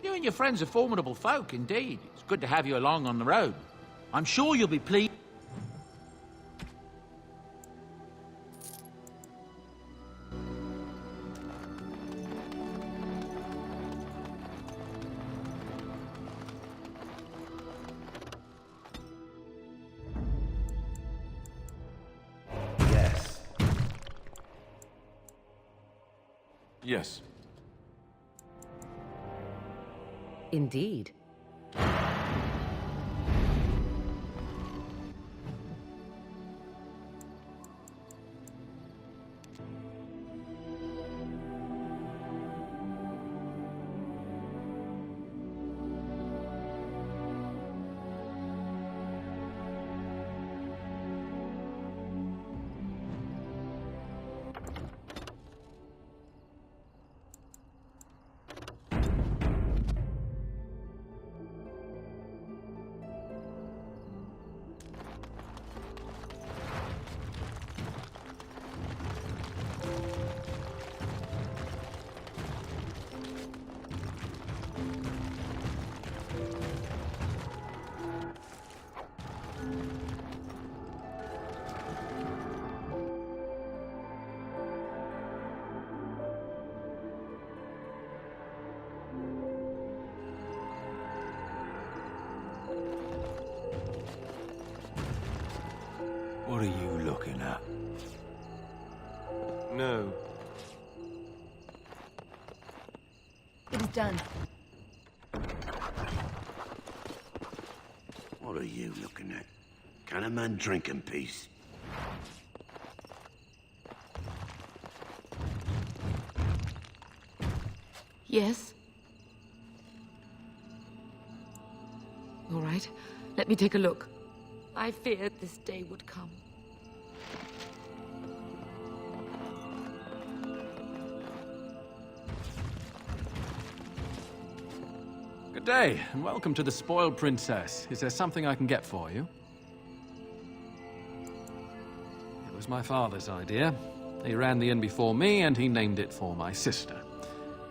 You and your friends are formidable folk, indeed. It's good to have you along on the road. I'm sure you'll be pleased.
Yes.
Yes.
Indeed.
What are you looking at?
No.
It is done.
What are you looking at? Can a man drink in peace?
Yes? All right, let me take a look. I feared this day would come.
Good day, and welcome to the Spoiled Princess. Is there something I can get for you? It was my father's idea. He ran the inn before me, and he named it for my sister.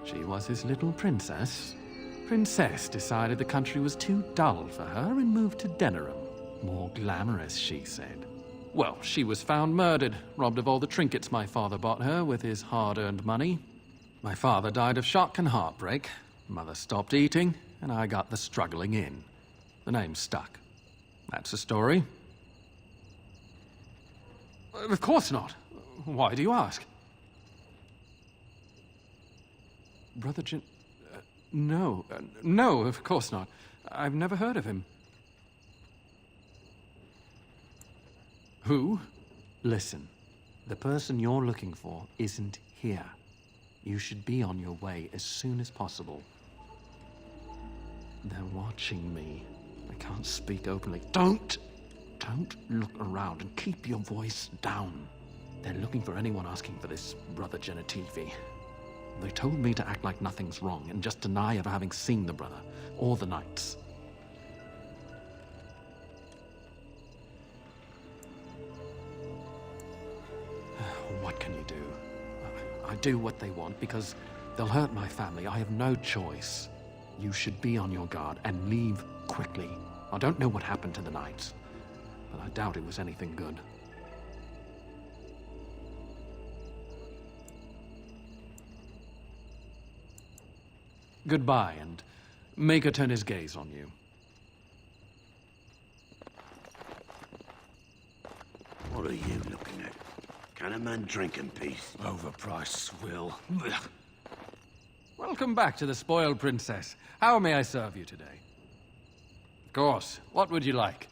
She was his little princess. Princess decided the country was too dull for her and moved to Denerim. More glamorous, she said. Well, she was found murdered, robbed of all the trinkets my father bought her with his hard-earned money. My father died of shock and heartbreak. Mother stopped eating, and I got the struggling in. The name stuck. That's the story. Of course not. Why do you ask? Brother Jin... No, of course not. I've never heard of him. Who? Listen, the person you're looking for isn't here. You should be on your way as soon as possible. They're watching me. I can't speak openly. Don't look around and keep your voice down. They're looking for anyone asking for this Brother Genitivi. They told me to act like nothing's wrong and just deny ever having seen the brother or the knights. What can you do? I do what they want because they'll hurt my family. I have no choice. You should be on your guard and leave quickly. I don't know what happened to the knights, but I doubt it was anything good. Goodbye, and Maker turned his gaze on you.
What are you looking at? Can a man drink in peace?
Overpriced swill. Welcome back to the Spoiled Princess. How may I serve you today? Of course. What would you like?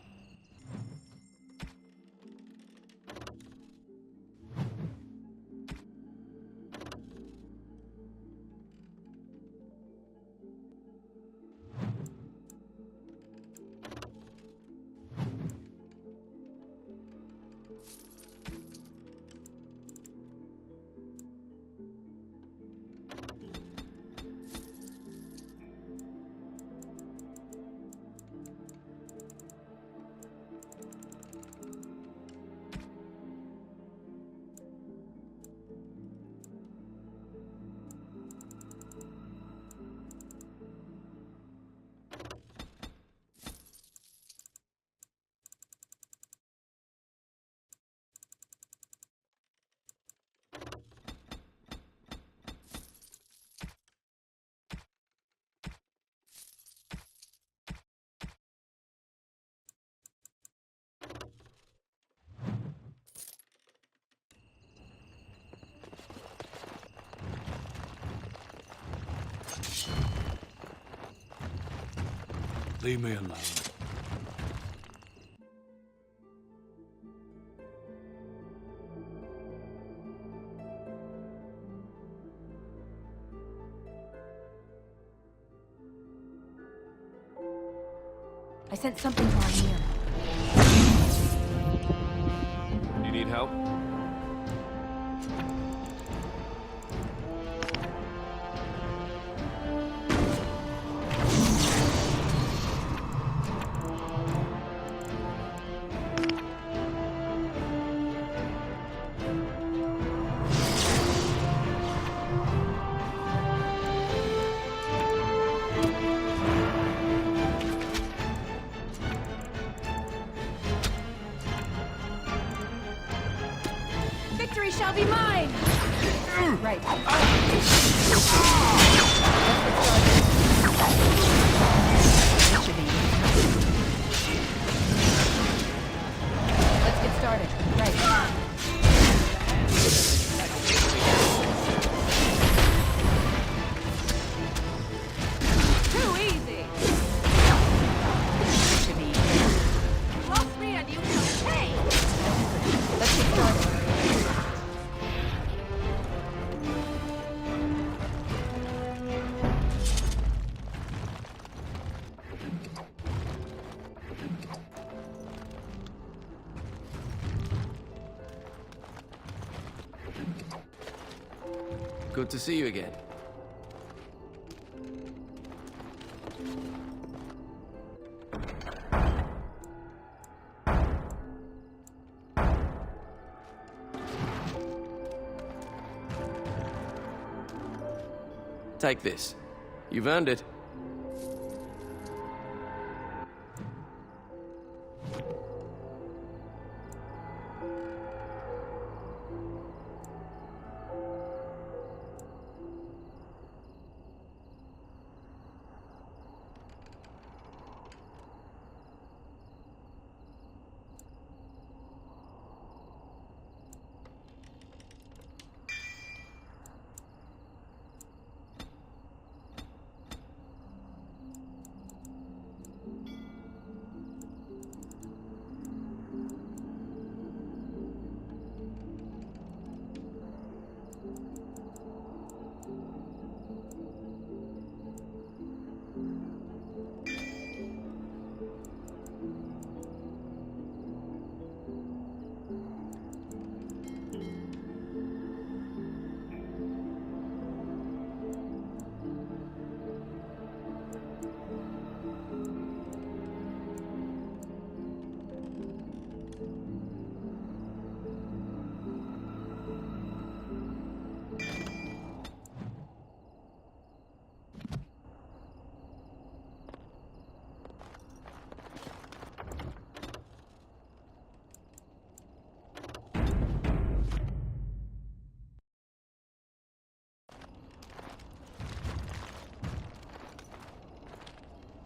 Leave me alone.
I sent something to Armir.
You need help?
Victory shall be mine! Right. Let's get started. Right. Too easy! Should be easy. Lost me and you shall pay! Let's get started.
Good to see you again. Take this. You've earned it.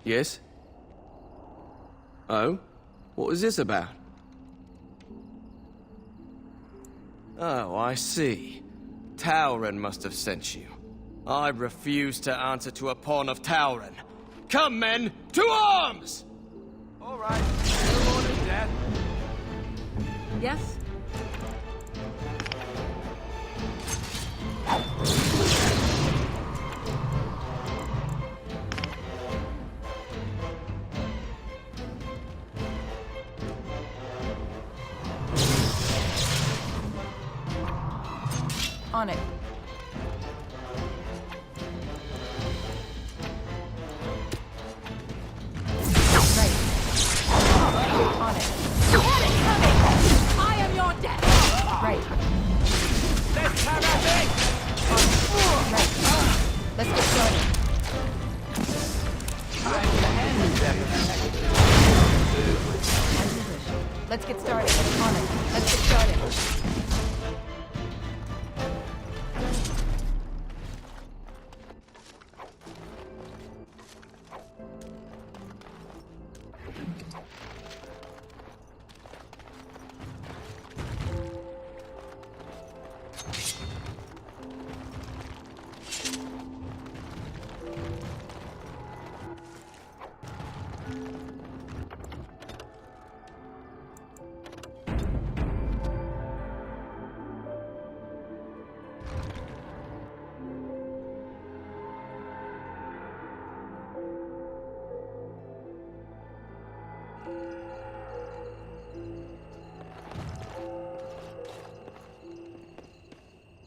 Yes? Oh? What was this about? Oh, I see. Tauren must have sent you. I refuse to answer to a pawn of Tauren. Come, men, to arms!
All right. No more than that.
Yes?
On it. Right. On it.
Get it coming! I am your death!
Right.
Let's have a thing!
Right. Let's get started. Let's get started. On it. Let's get started.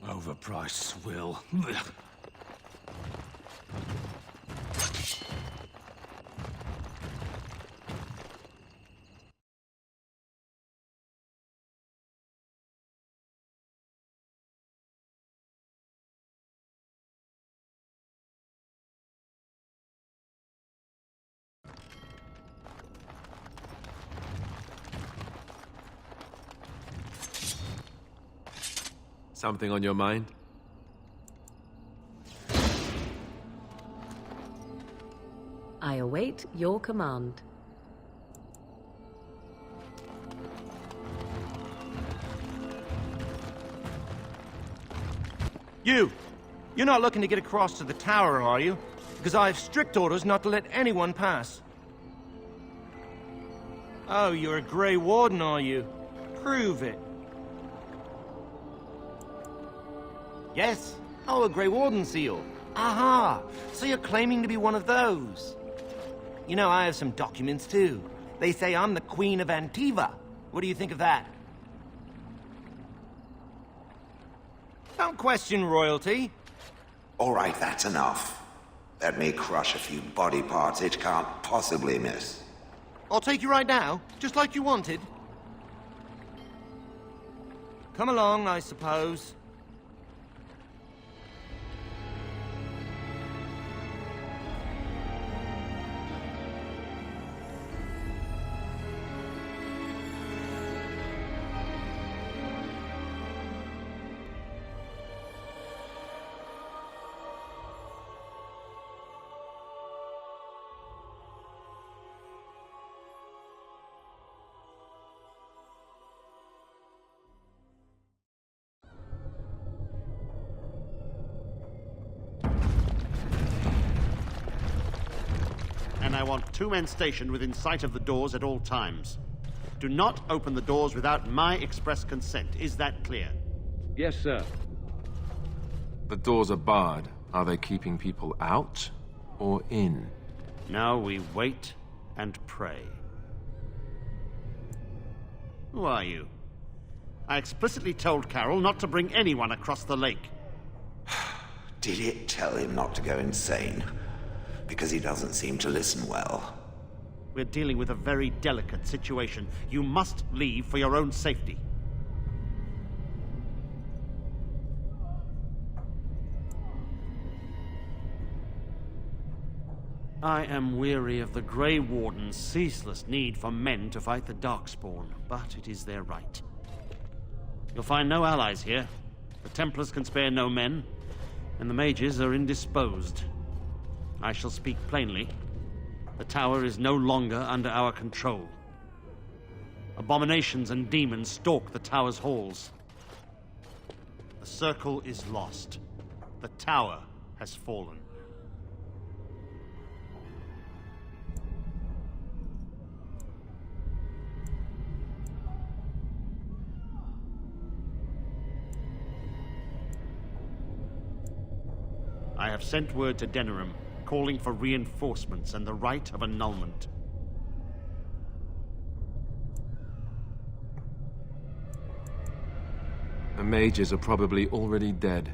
Overpriced swill.
Something on your mind?
I await your command.
You're not looking to get across to the tower, are you? Because I have strict orders not to let anyone pass. Oh, you're a Grey Warden, are you? Prove it. Yes? Oh, a Grey Warden seal. Aha! So you're claiming to be one of those. You know, I have some documents, too. They say I'm the Queen of Antiva. What do you think of that? Don't question royalty.
All right, that's enough. Let me crush a few body parts it can't possibly miss.
I'll take you right now, just like you wanted. Come along, I suppose.
And I want 2 men stationed within sight of the doors at all times. Do not open the doors without my express consent. Is that clear?
Yes, sir.
The doors are barred. Are they keeping people out or in?
Now we wait and pray. Who are you? I explicitly told Carol not to bring anyone across the lake.
Did it tell him not to go insane? Because he doesn't seem to listen well.
We're dealing with a very delicate situation. You must leave for your own safety. I am weary of the Grey Warden's ceaseless need for men to fight the Darkspawn, but it is their right. You'll find no allies here. The Templars can spare no men, and the mages are indisposed. I shall speak plainly. The tower is no longer under our control. Abominations and demons stalk the tower's halls. The circle is lost. The tower has fallen. I have sent word to Denerim, calling for reinforcements and the right of annulment.
The mages are probably already dead.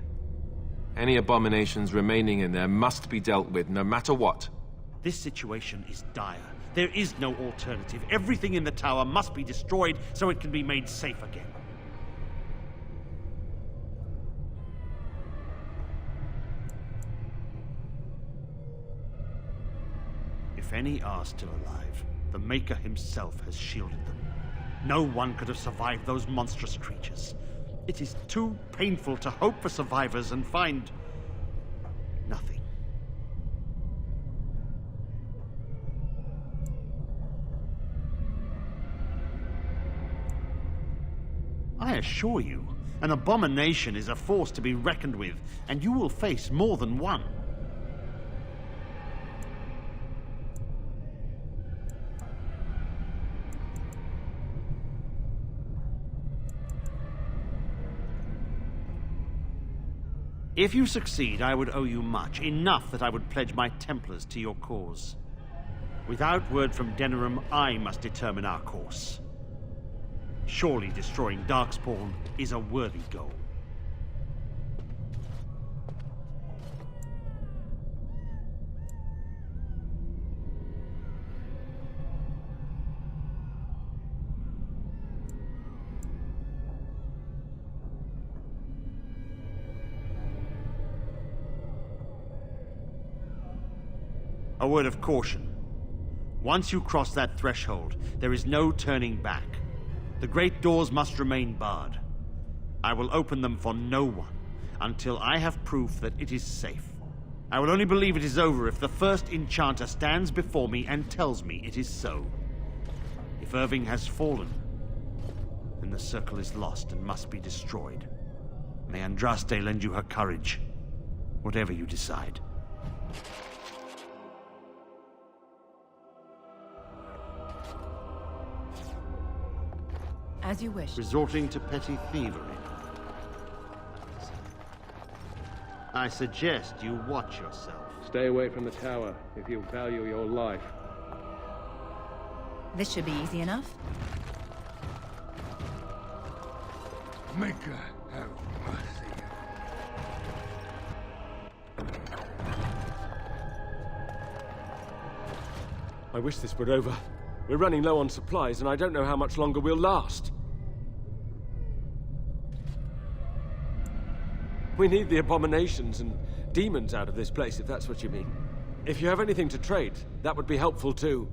Any abominations remaining in there must be dealt with, no matter what.
This situation is dire. There is no alternative. Everything in the tower must be destroyed so it can be made safe again. If any are still alive, the Maker himself has shielded them. No one could have survived those monstrous creatures. It is too painful to hope for survivors and find nothing. I assure you, an abomination is a force to be reckoned with, and you will face more than one. If you succeed, I would owe you much, enough that I would pledge my Templars to your cause. Without word from Denerim, I must determine our course. Surely destroying Darkspawn is a worthy goal. A word of caution. Once you cross that threshold, there is no turning back. The great doors must remain barred. I will open them for no one until I have proof that it is safe. I will only believe it is over if the first enchanter stands before me and tells me it is so. If Irving has fallen, then the circle is lost and must be destroyed. May Andraste lend you her courage, whatever you decide.
As you wish.
Resorting to petty thievery. I suggest you watch yourself.
Stay away from the tower if you value your life.
This should be easy enough.
Maker, have mercy.
I wish this were over. We're running low on supplies, and I don't know how much longer we'll last. We need the abominations and demons out of this place, if that's what you mean. If you have anything to trade, that would be helpful too.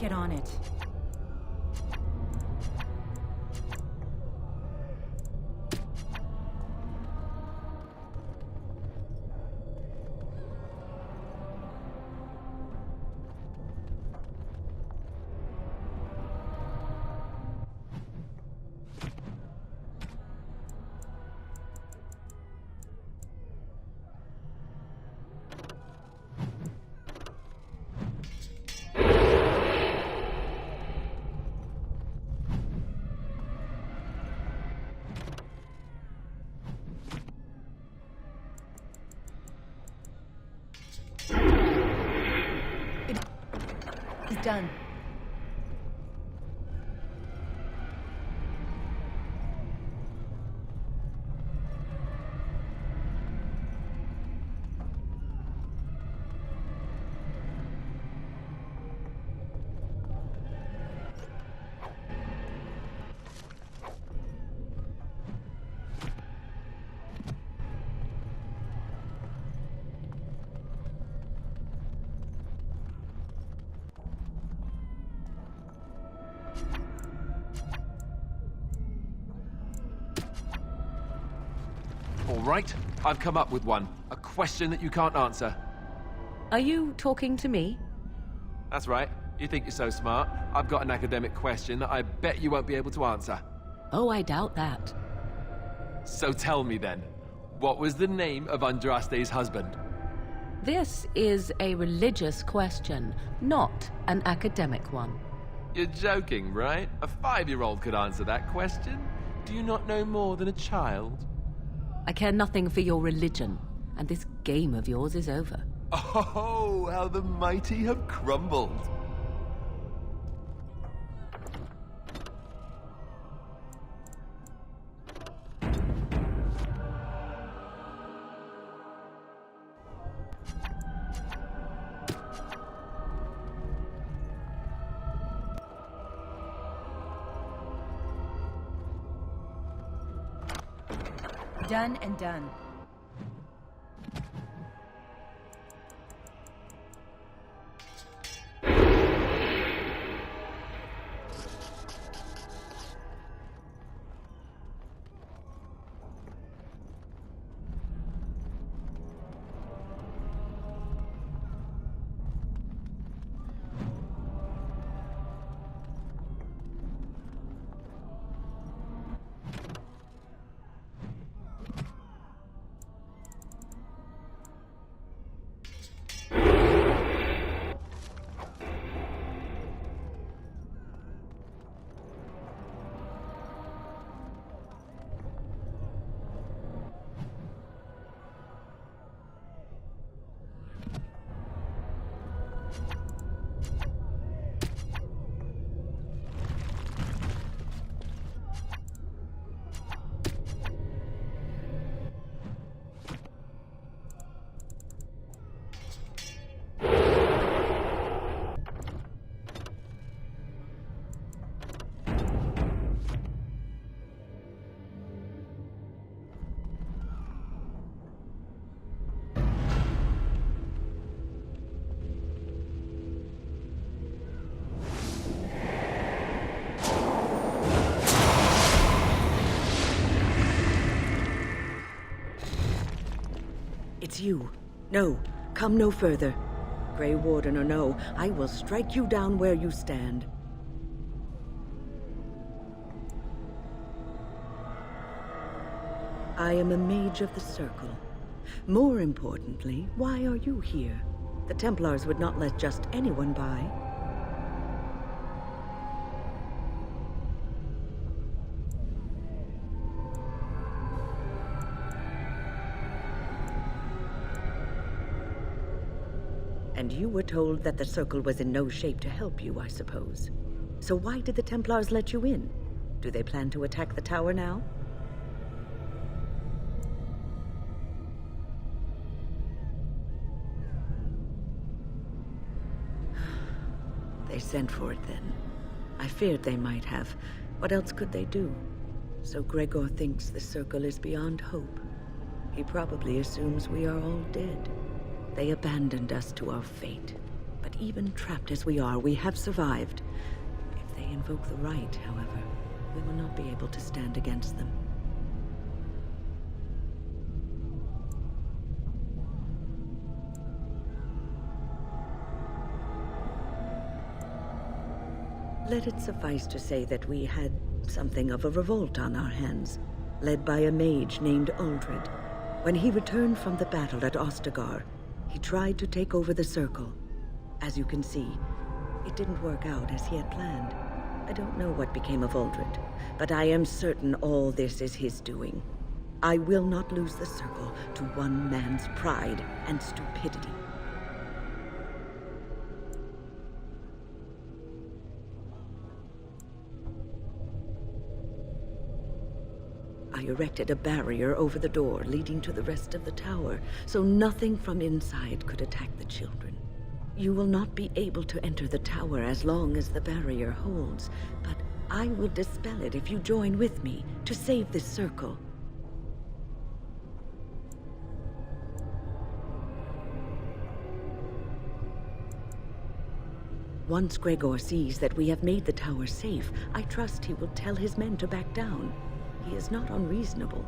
Get on it. It's done.
All right, I've come up with one. A question that you can't answer.
Are you talking to me?
That's right. You think you're so smart. I've got an academic question that I bet you won't be able to answer.
Oh, I doubt that.
So tell me then, what was the name of Andraste's husband?
This is a religious question, not an academic one.
You're joking, right? A 5-year-old could answer that question. Do you not know more than a child?
I care nothing for your religion, and this game of yours is over.
Oh, how the mighty have crumbled.
Done and done.
It's you. No, come no further. Grey Warden or no, I will strike you down where you stand. I am a mage of the Circle. More importantly, why are you here? The Templars would not let just anyone by. And you were told that the Circle was in no shape to help you, I suppose. So why did the Templars let you in? Do they plan to attack the tower now? They sent for it then. I feared they might have. What else could they do? So Gregor thinks the Circle is beyond hope. He probably assumes we are all dead. They abandoned us to our fate. But even trapped as we are, we have survived. If they invoke the right, however, we will not be able to stand against them. Let it suffice to say that we had something of a revolt on our hands, led by a mage named Uldred. When he returned from the battle at Ostagar, he tried to take over the Circle. As you can see, it didn't work out as he had planned. I don't know what became of Uldred, but I am certain all this is his doing. I will not lose the Circle to one man's pride and stupidity. I erected a barrier over the door leading to the rest of the tower, so nothing from inside could attack the children. You will not be able to enter the tower as long as the barrier holds, but I will dispel it if you join with me to save this Circle. Once Gregor sees that we have made the tower safe, I trust he will tell his men to back down. He is not unreasonable.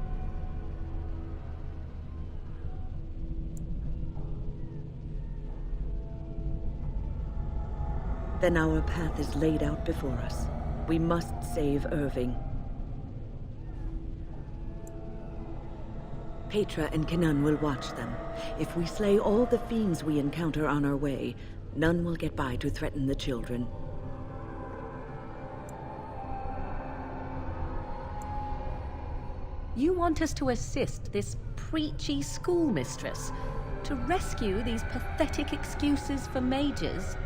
Then our path is laid out before us. We must save Irving. Petra and Kenan will watch them. If we slay all the fiends we encounter on our way, none will get by to threaten the children.
You want us to assist this preachy schoolmistress to rescue these pathetic excuses for mages?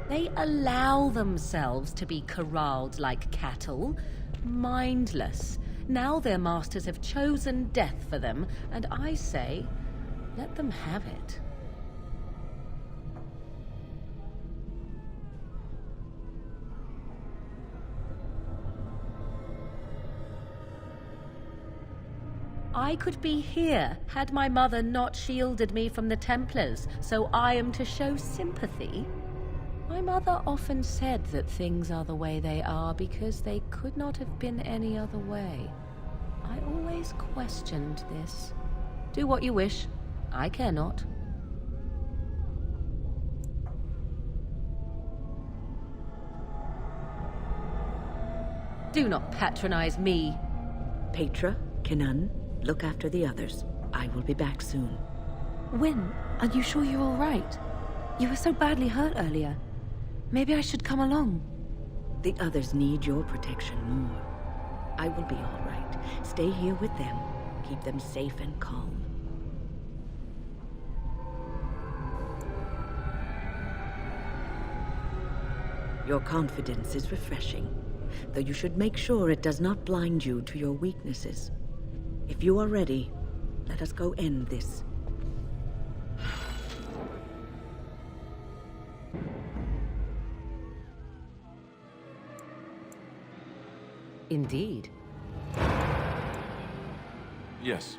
They allow themselves to be corralled like cattle, mindless. Now their masters have chosen death for them, and I say, let them have it. I could be here had my mother not shielded me from the Templars, so I am to show sympathy. My mother often said that things are the way they are because they could not have been any other way. I always questioned this. Do what you wish. I care not. Do not patronize me.
Petra, Kenan, look after the others. I will be back soon.
When? Are you sure you're all right? You were so badly hurt earlier. Maybe I should come along.
The others need your protection more. I will be all right. Stay here with them. Keep them safe and calm. Your confidence is refreshing, though you should make sure it does not blind you to your weaknesses. If you are ready, let us go end this.
Indeed.
Yes.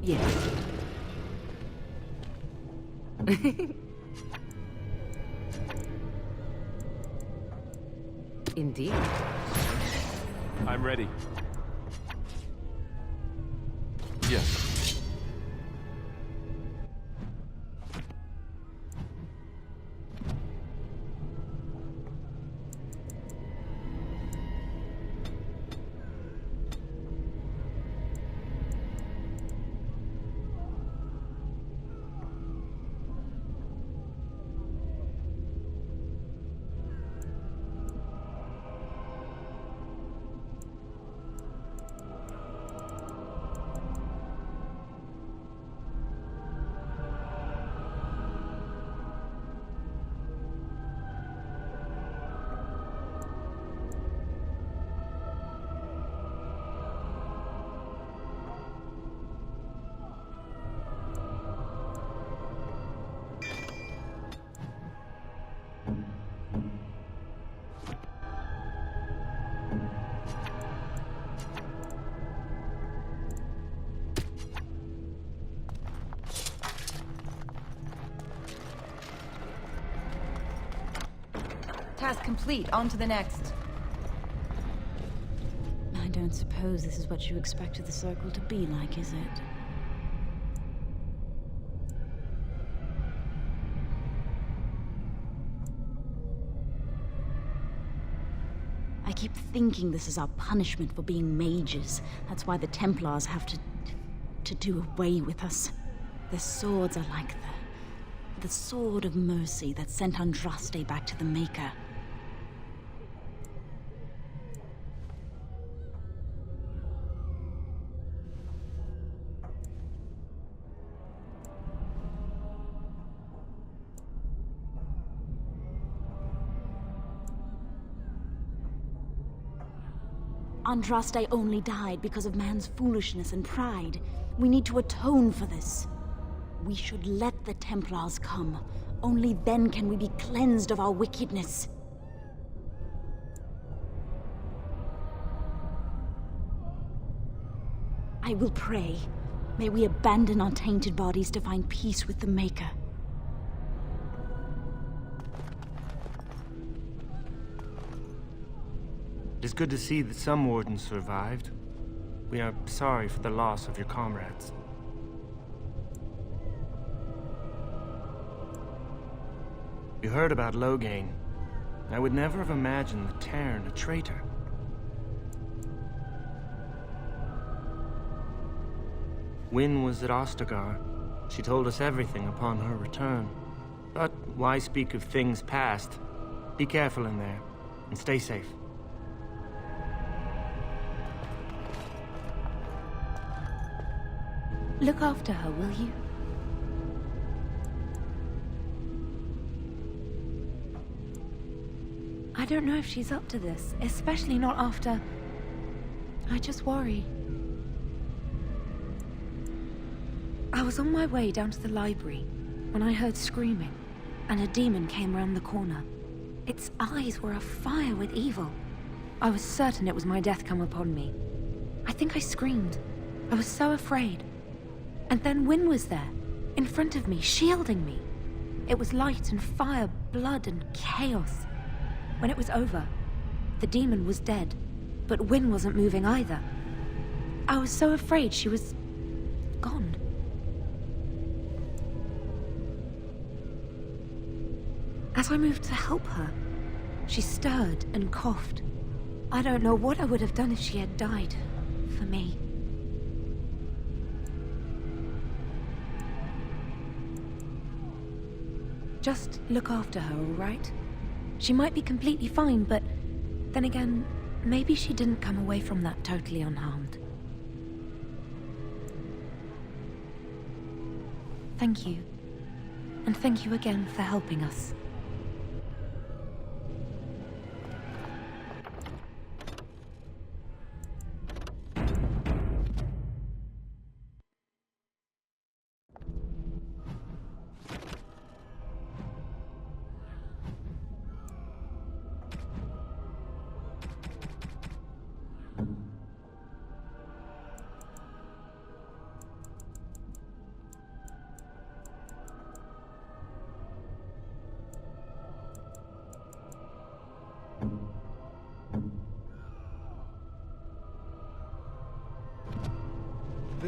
Yes. Indeed.
I'm ready. Yes.
Task complete. On to the next.
I don't suppose this is what you expected the circle to be like, is it? I keep thinking this is our punishment for being mages. That's why the Templars have to do away with us. Their swords are like the sword of mercy that sent Andraste back to the Maker. Andraste only died because of man's foolishness and pride. We need to atone for this. We should let the Templars come. Only then can we be cleansed of our wickedness. I will pray. May we abandon our tainted bodies to find peace with the Maker.
It is good to see that some wardens survived. We are sorry for the loss of your comrades. You heard about Loghain. I would never have imagined the Terran a traitor. Wynne was at Ostagar. She told us everything upon her return. But why speak of things past? Be careful in there, and stay safe.
Look after her, will you? I don't know if she's up to this, especially not after... I just worry. I was on my way down to the library when I heard screaming, and a demon came round the corner. Its eyes were afire with evil. I was certain it was my death come upon me. I think I screamed. I was so afraid. And then Wynne was there, in front of me, shielding me. It was light and fire, blood and chaos. When it was over, the demon was dead, but Wynne wasn't moving either. I was so afraid she was... gone. As I moved to help her, she stirred and coughed. I don't know what I would have done if she had died, for me. Just look after her, all right? She might be completely fine, but then again, maybe she didn't come away from that totally unharmed. Thank you. And thank you again for helping us.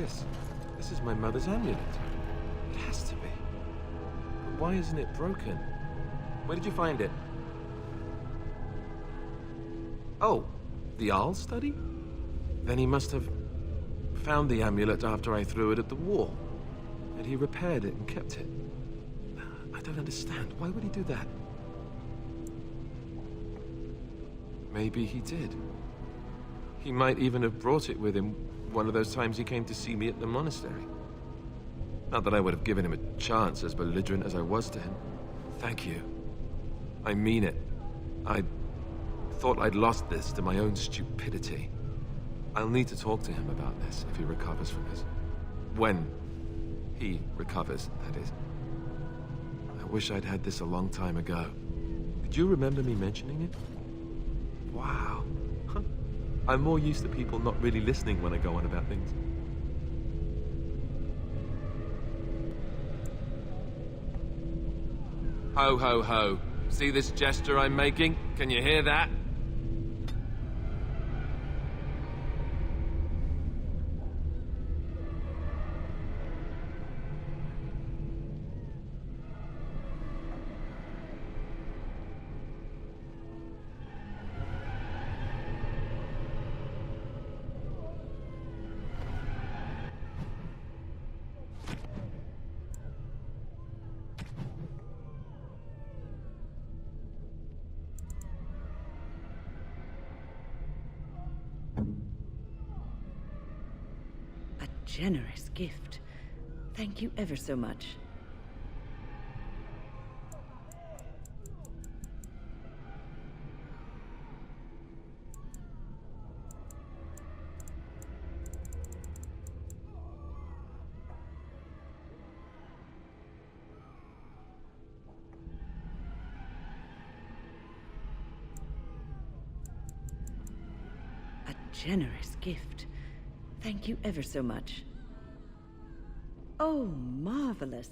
this? This is my mother's amulet. It has to be. But why isn't it broken? Where did you find it? Oh, the Arl study? Then he must have found the amulet after I threw it at the wall. And he repaired it and kept it. I don't understand. Why would he do that? Maybe he did. He might even have brought it with him one of those times he came to see me at the monastery. Not that I would have given him a chance, as belligerent as I was to him. Thank you. I mean it. I thought I'd lost this to my own stupidity. I'll need to talk to him about this if he recovers from his... When he recovers, that is. I wish I'd had this a long time ago. Did you remember me mentioning it? Wow. I'm more used to people not really listening when I go on about things. Ho, ho, ho. See this gesture I'm making? Can you hear that?
Generous gift. Thank you ever so much. A generous gift. Thank you ever so much. Oh, marvelous.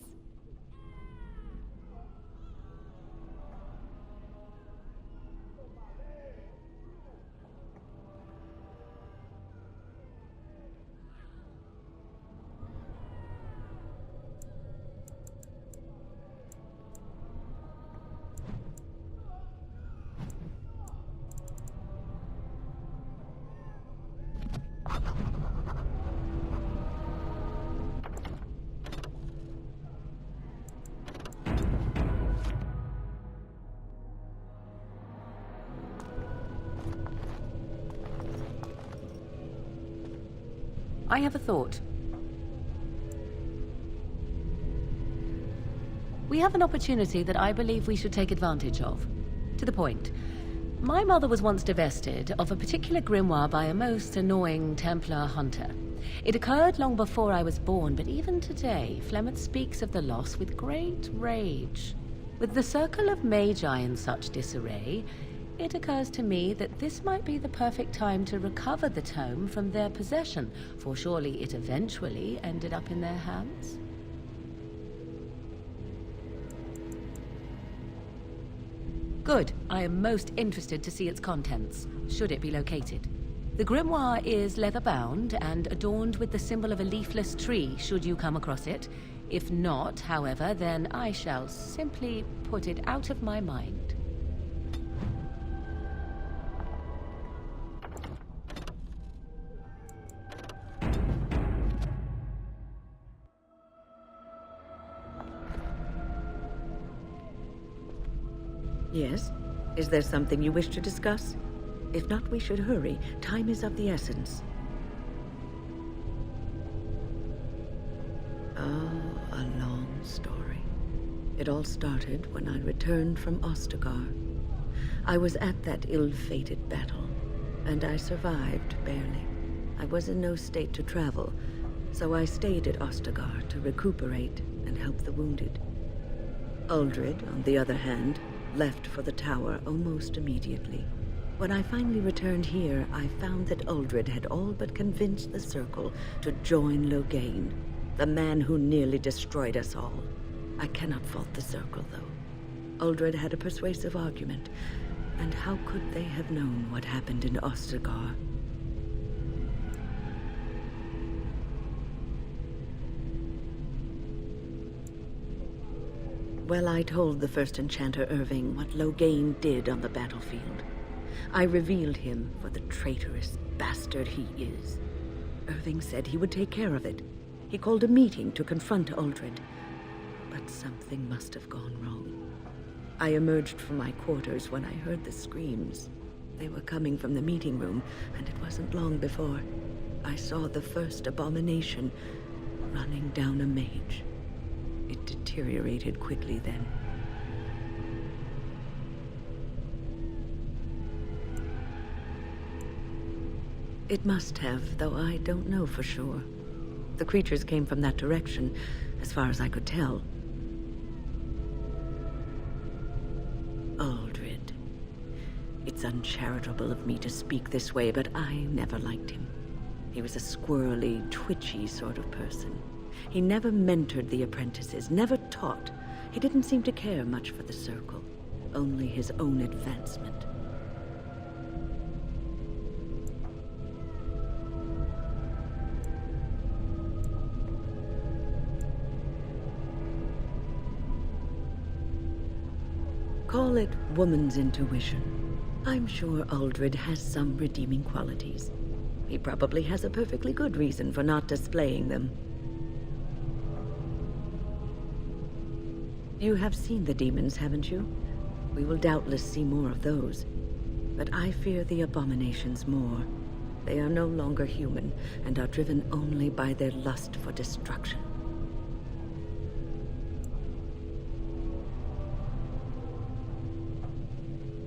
I have a thought. We have an opportunity that I believe we should take advantage of. To the point. My mother was once divested of a particular grimoire by a most annoying Templar hunter. It occurred long before I was born, but even today, Flemeth speaks of the loss with great rage. With the circle of magi in such disarray, it occurs to me that this might be the perfect time to recover the tome from their possession, for surely it eventually ended up in their hands. Good. I am most interested to see its contents, should it be located. The grimoire is leather-bound and adorned with the symbol of a leafless tree, should you come across it. If not, however, then I shall simply put it out of my mind.
Yes? Is there something you wish to discuss? If not, we should hurry. Time is of the essence. Oh, a long story. It all started when I returned from Ostagar. I was at that ill-fated battle, and I survived barely. I was in no state to travel, so I stayed at Ostagar to recuperate and help the wounded. Uldred, on the other hand, left for the tower almost immediately. When I finally returned here, I found that Uldred had all but convinced the Circle to join Loghain, the man who nearly destroyed us all. I cannot fault the Circle, though. Uldred had a persuasive argument, and how could they have known what happened in Ostagar? Well, I told the first enchanter Irving what Loghain did on the battlefield. I revealed him for the traitorous bastard he is. Irving said he would take care of it. He called a meeting to confront Uldred. But something must have gone wrong. I emerged from my quarters when I heard the screams. They were coming from the meeting room, and it wasn't long before I saw the first abomination running down a mage. It deteriorated quickly then. It must have, though I don't know for sure. The creatures came from that direction, as far as I could tell. Uldred. It's uncharitable of me to speak this way, but I never liked him. He was a squirrely, twitchy sort of person. He never mentored the apprentices, never taught. He didn't seem to care much for the Circle, only his own advancement. Call it woman's intuition. I'm sure Uldred has some redeeming qualities. He probably has a perfectly good reason for not displaying them. You have seen the demons, haven't you? We will doubtless see more of those. But I fear the abominations more. They are no longer human, and are driven only by their lust for destruction.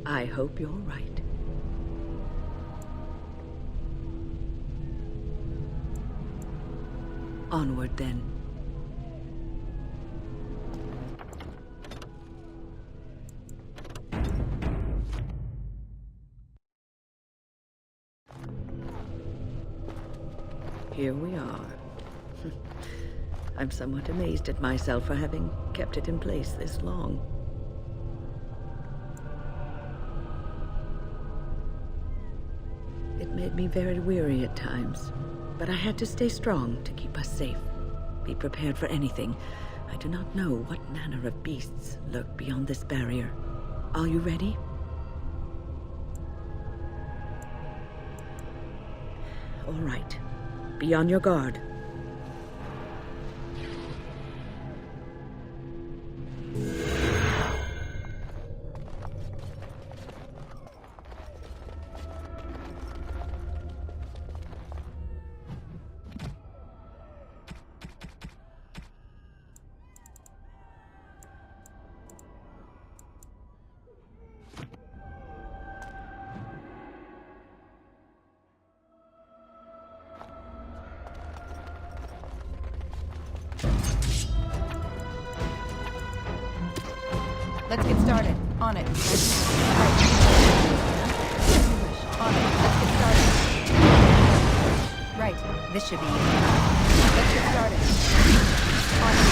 I hope you're right. Onward, then. Here we are. I'm somewhat amazed at myself for having kept it in place this long. It made me very weary at times, but I had to stay strong to keep us safe. Be prepared for anything. I do not know what manner of beasts lurk beyond this barrier. Are you ready? All right. Be on your guard.
Let's get started. On it. Right. On it. Let's get started. Right. This should be easy. Let's get started. On it.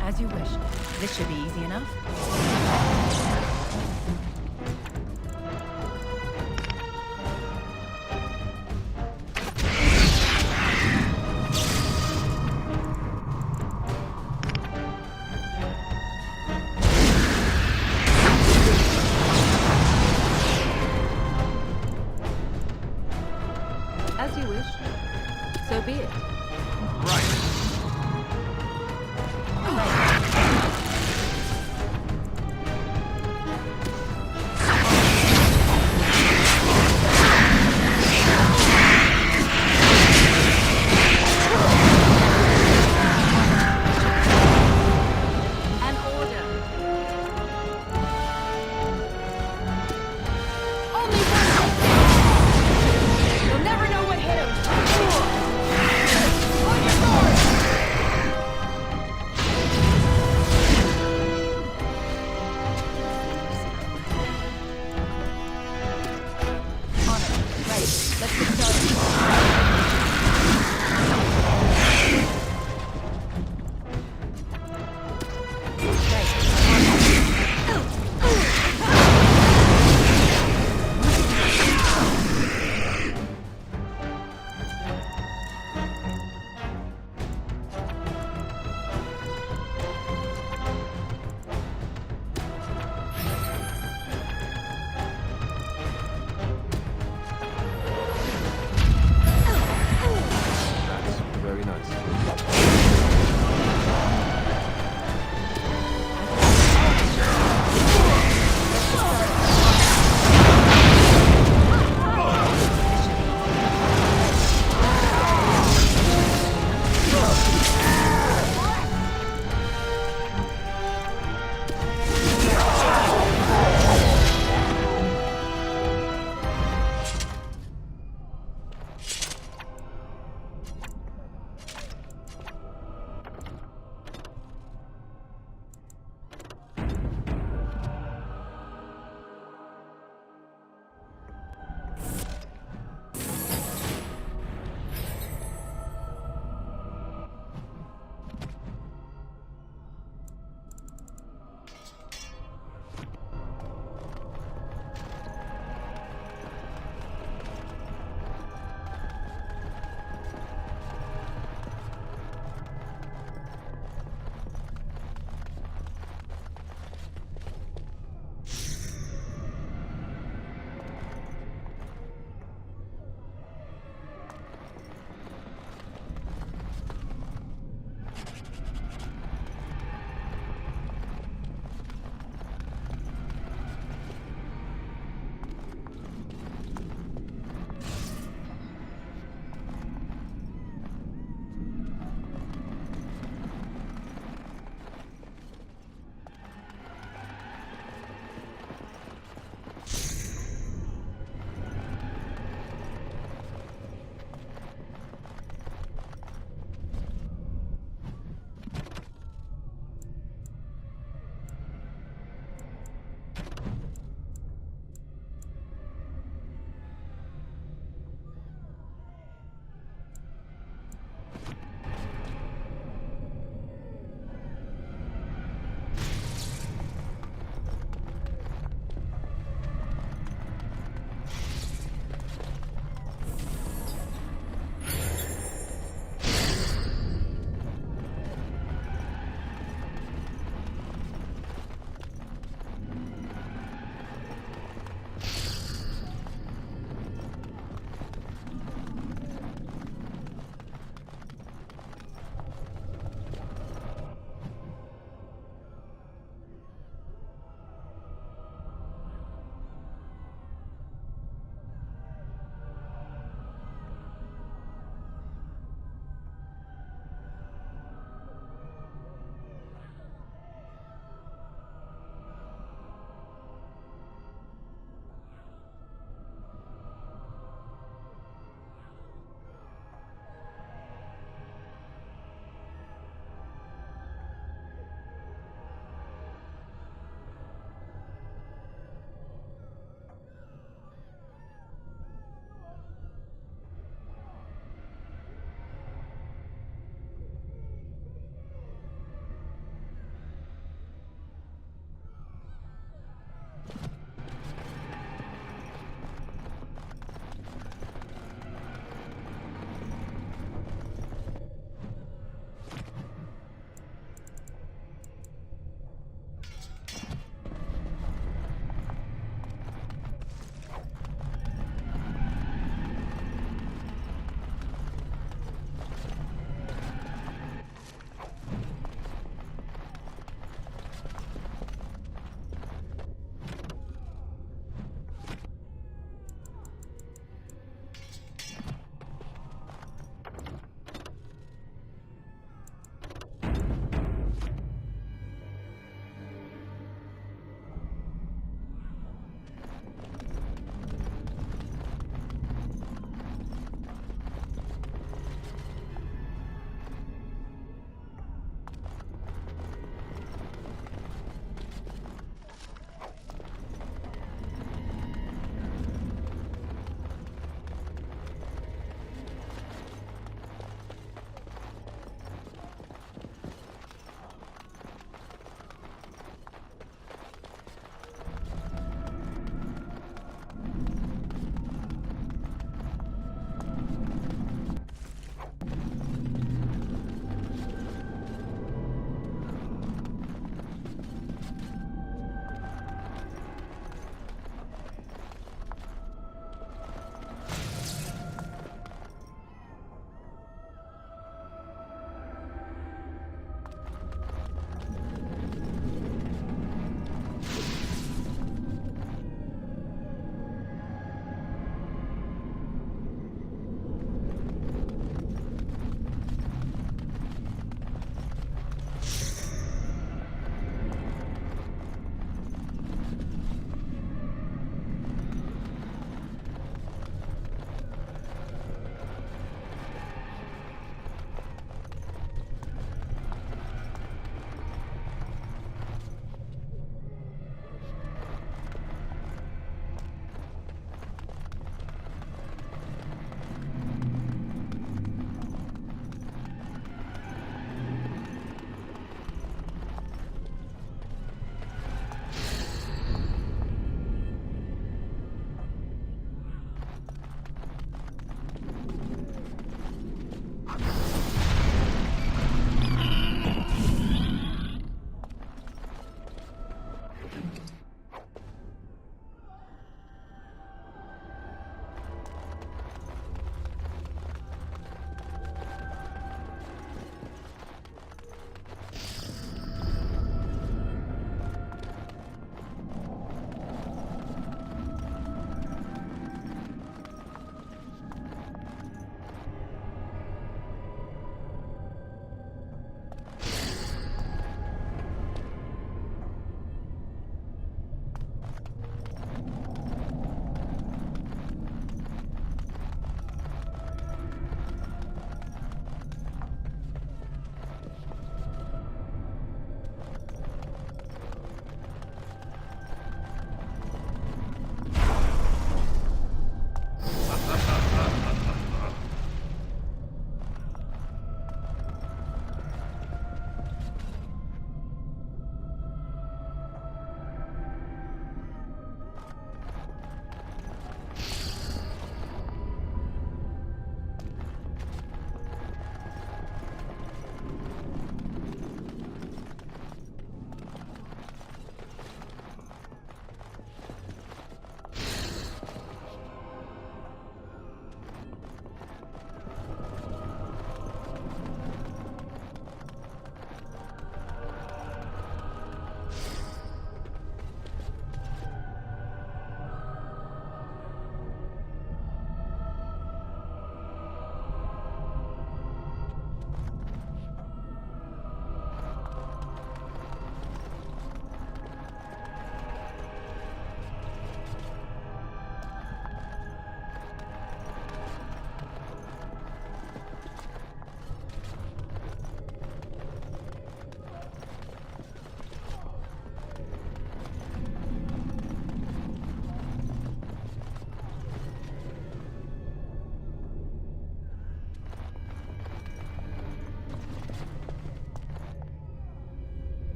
As you wish. This should be easy enough.
As you wish. So be it.
Let's get started.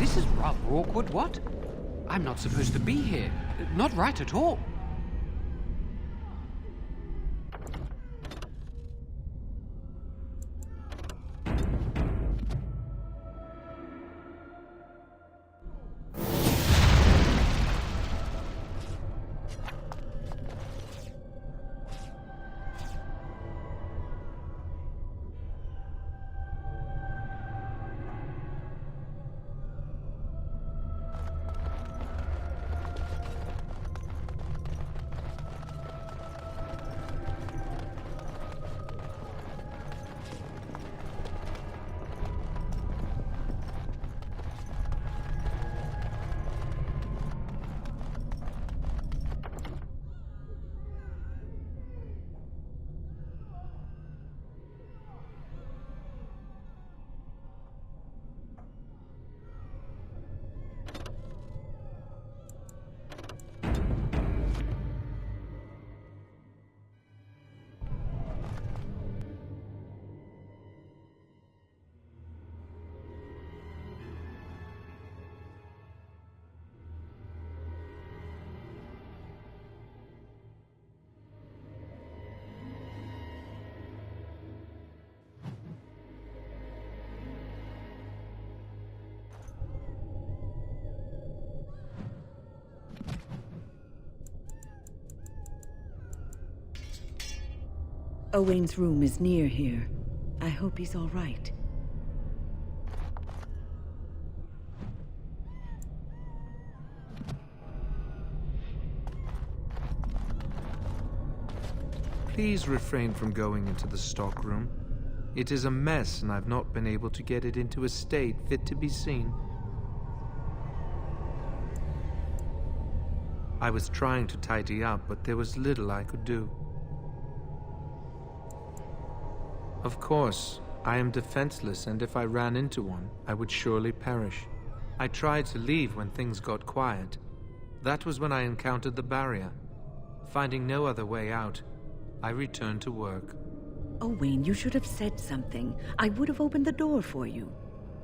This is rather awkward, what? I'm not supposed to be here. Not right at all.
Owain's room is near here. I hope he's all right.
Please refrain from going into the stockroom. It is a mess, and I've not been able to get it into a state fit to be seen. I was trying to tidy up, but there was little I could do. Of course, I am defenseless, and if I ran into one, I would surely perish. I tried to leave when things got quiet. That was when I encountered the barrier. Finding no other way out, I returned to work.
Owain, you should have said something. I would have opened the door for you.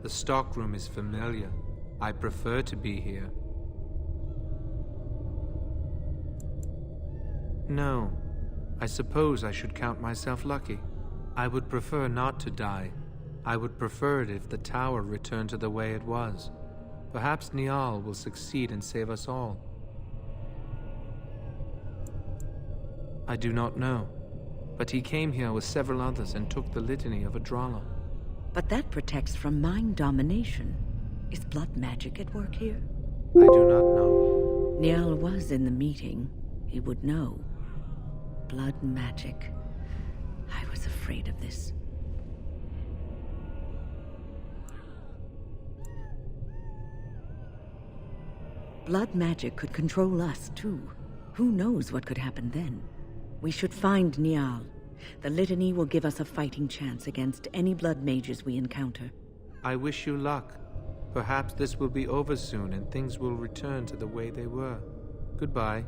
The stockroom is familiar. I prefer to be here. No, I suppose I should count myself lucky. I would prefer not to die. I would prefer it if the tower returned to the way it was. Perhaps Niall will succeed and save us all. I do not know, but he came here with several others and took the litany of Adralla.
But that protects from mind domination. Is blood magic at work here?
I do not know.
Niall was in the meeting. He would know. Blood magic. I was afraid of this. Blood magic could control us, too. Who knows what could happen then? We should find Niall. The litany will give us a fighting chance against any blood mages we encounter.
I wish you luck. Perhaps this will be over soon and things will return to the way they were. Goodbye.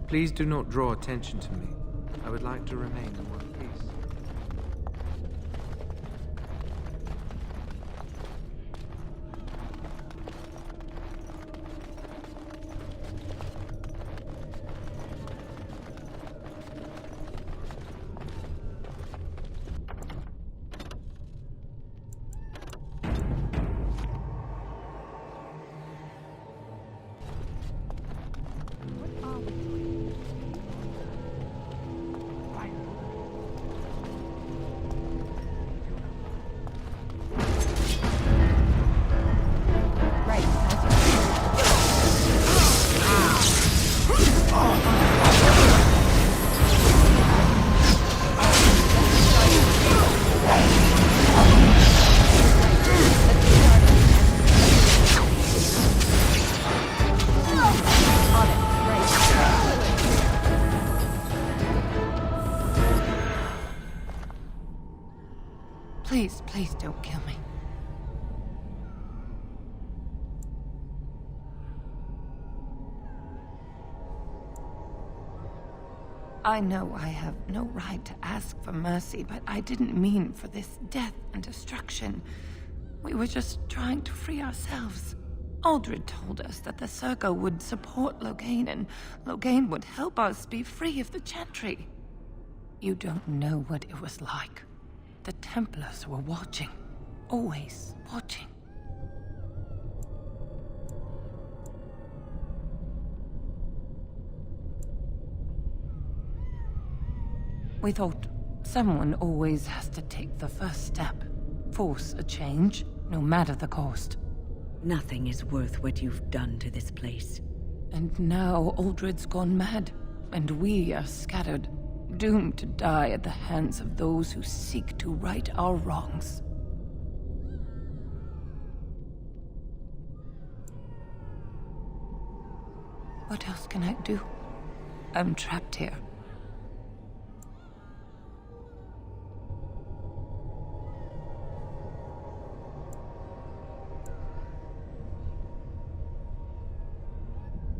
Please do not draw attention to me. I would like to remain in one piece.
Please, please don't kill me. I know I have no right to ask for mercy, but I didn't mean for this death and destruction. We were just trying to free ourselves. Aldred told us that the Circle would support Loghain, and Loghain would help us be free of the Chantry. You don't know what it was like. The Templars were watching. Always watching. We thought someone always has to take the first step. Force a change, no matter the cost.
Nothing is worth what you've done to this place.
And now Aldred's gone mad, and we are scattered, doomed to die at the hands of those who seek to right our wrongs. What else can I do? I'm trapped here.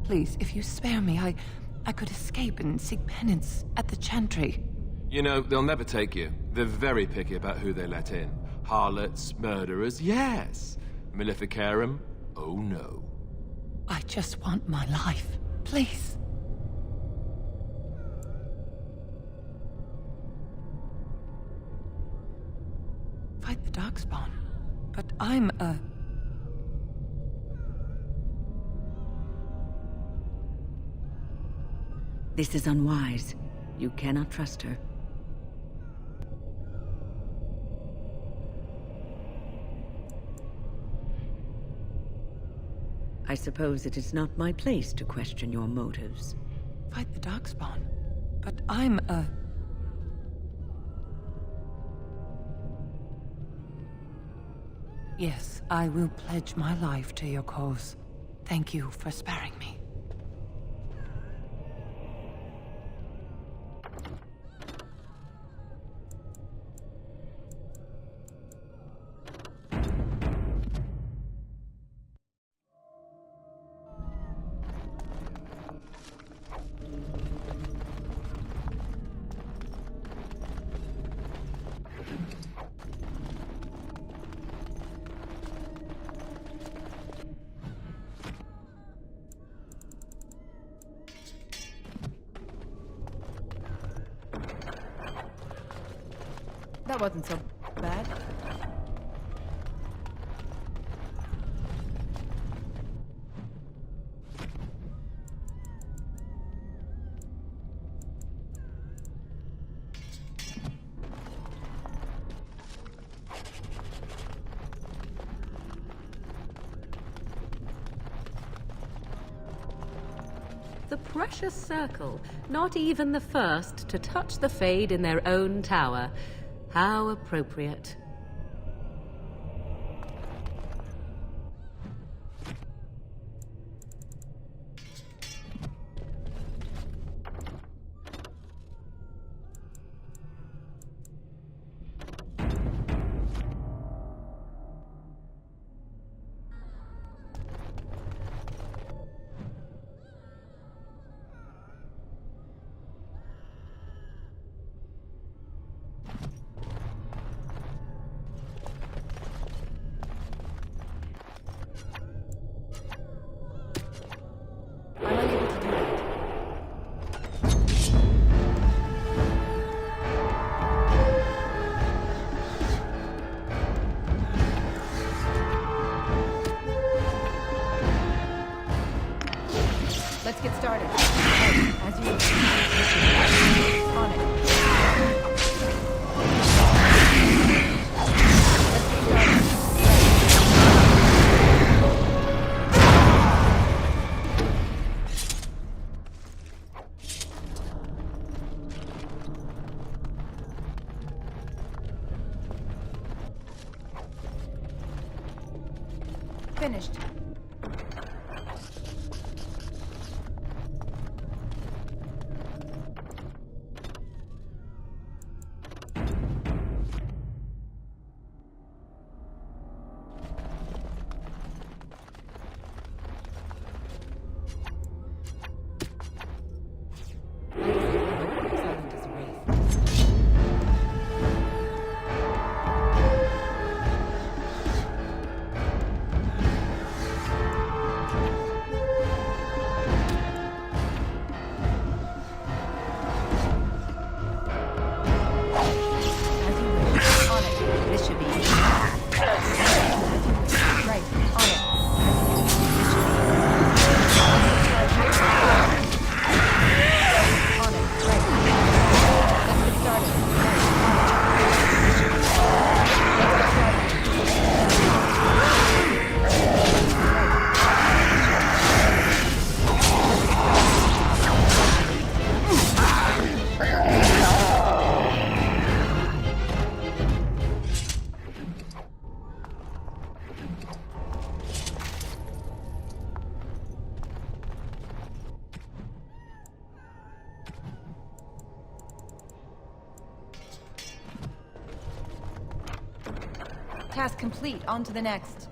Please, if you spare me, I could escape and seek penance at the Chantry.
You know, they'll never take you. They're very picky about who they let in. Harlots, murderers, yes. Maleficarum, oh no.
I just want my life. Please. Fight the Darkspawn. But I'm a...
This is unwise. You cannot trust her. I suppose it is not my place to question your motives.
Fight the Darkspawn. But I'm a... Yes, I will pledge my life to your cause. Thank you for sparing me.
That wasn't so bad.
The precious Circle, not even the first to touch the Fade in their own tower. How appropriate.
Let's get started. As you on it. Finished. Task complete. On to the next.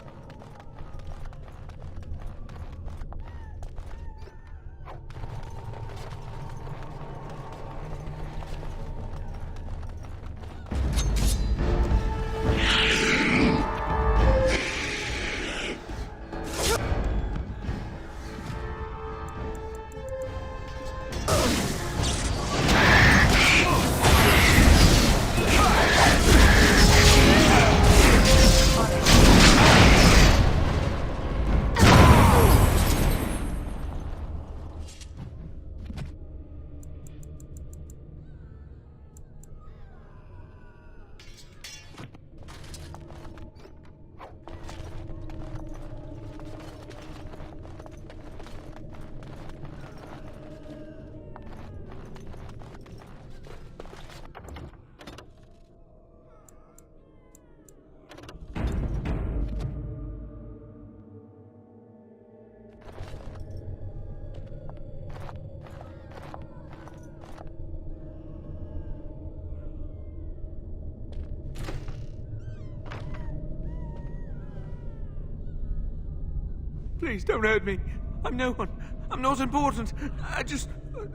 Please don't hurt me. I'm no one. I'm not important. I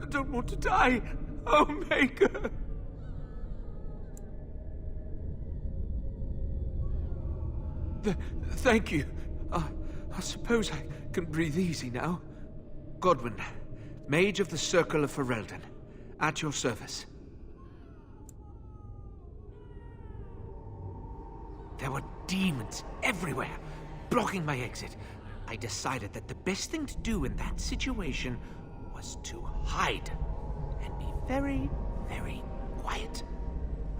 don't want to die. Oh, Maker. Thank you. I suppose I can breathe easy now. Godwin, Mage of the Circle of Ferelden, at your service. There were demons everywhere, blocking my exit. I decided that the best thing to do in that situation was to hide and be very, very quiet.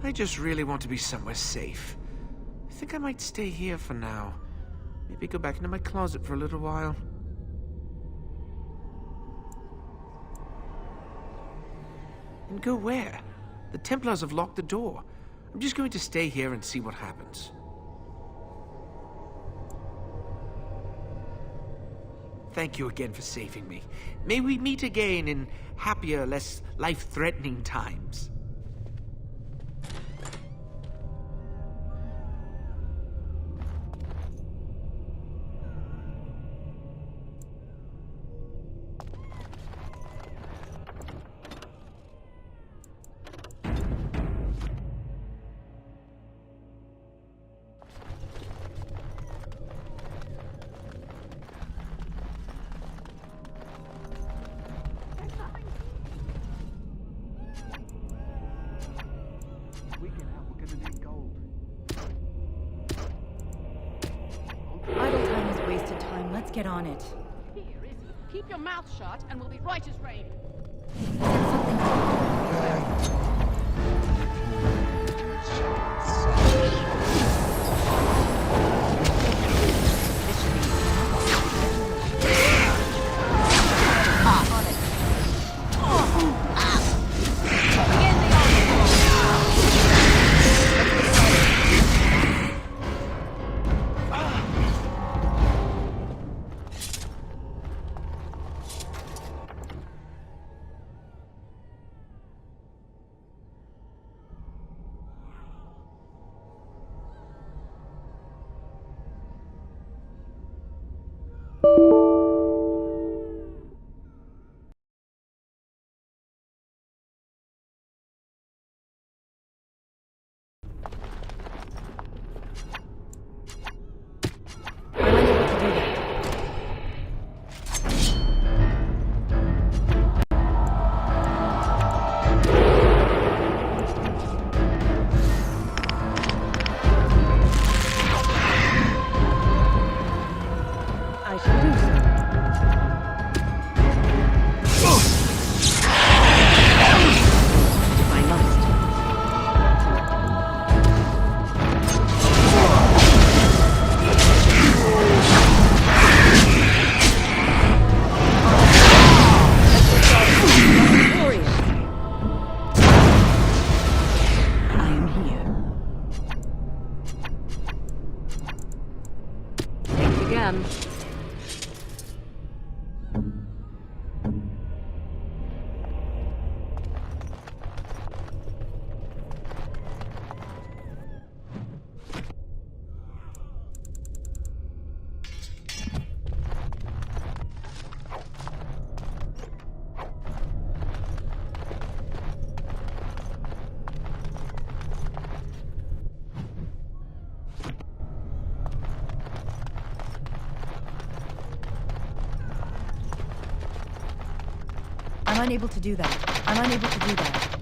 I just really want to be somewhere safe. I think I might stay here for now. Maybe go back into my closet for a little while. And go where? The Templars have locked the door. I'm just going to stay here and see what happens. Thank you again for saving me. May we meet again in happier, less life-threatening times.
Idle time is wasted time. Let's get on it.
Here, Izzy. Keep your mouth shut and we'll be right as rain.
unable to do that. I'm unable to do that.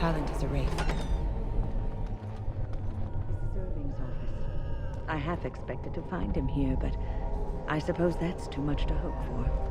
talent as a wraith.
Mrs. Irving's office. I half expected to find him here, but I suppose that's too much to hope for.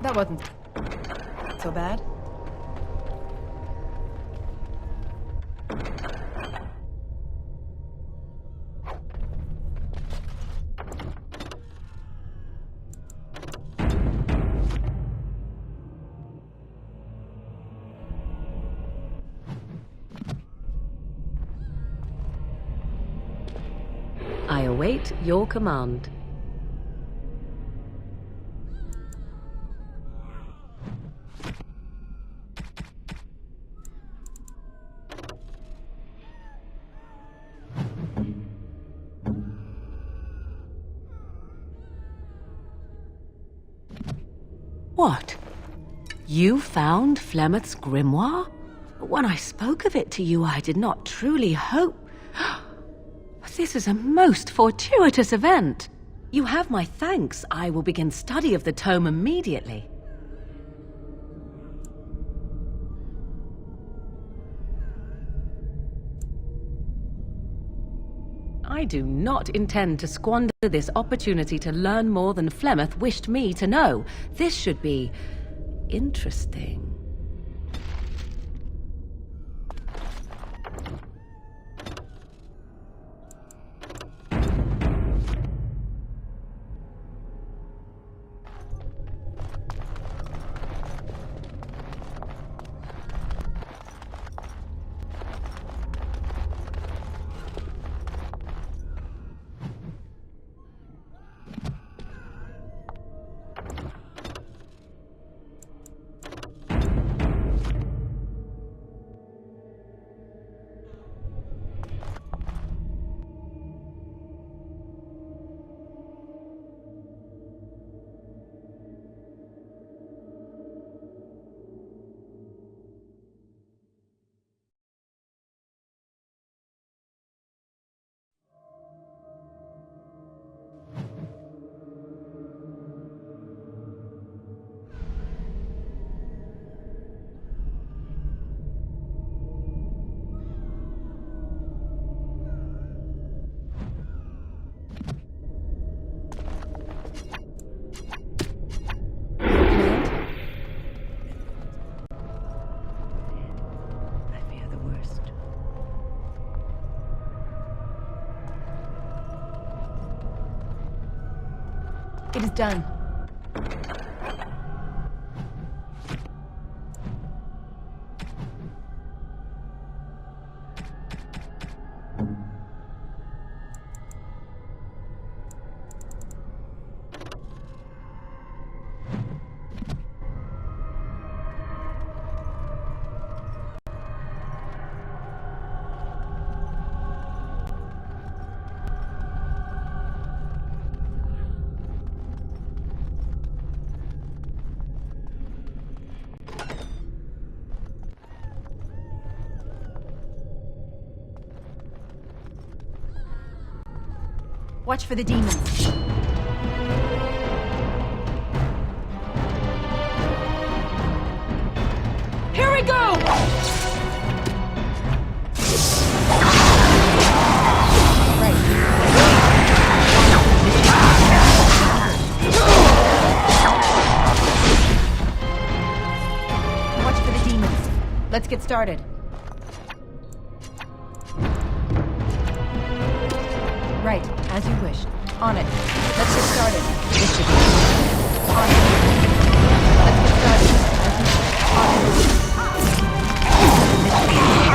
That wasn't so bad.
I await your command. What? You found Flemeth's grimoire? When I spoke of it to you, I did not truly hope. This is a most fortuitous event. You have my thanks. I will begin study of the tome immediately. I do not intend to squander this opportunity to learn more than Flemeth wished me to know. This should be interesting.
It is done. Watch for the demons. Here we go! Let's get started. Right, as you wish. On it. Let's get started. This should be easy. On it. Let's get started. As you wish. On it. This should be easy.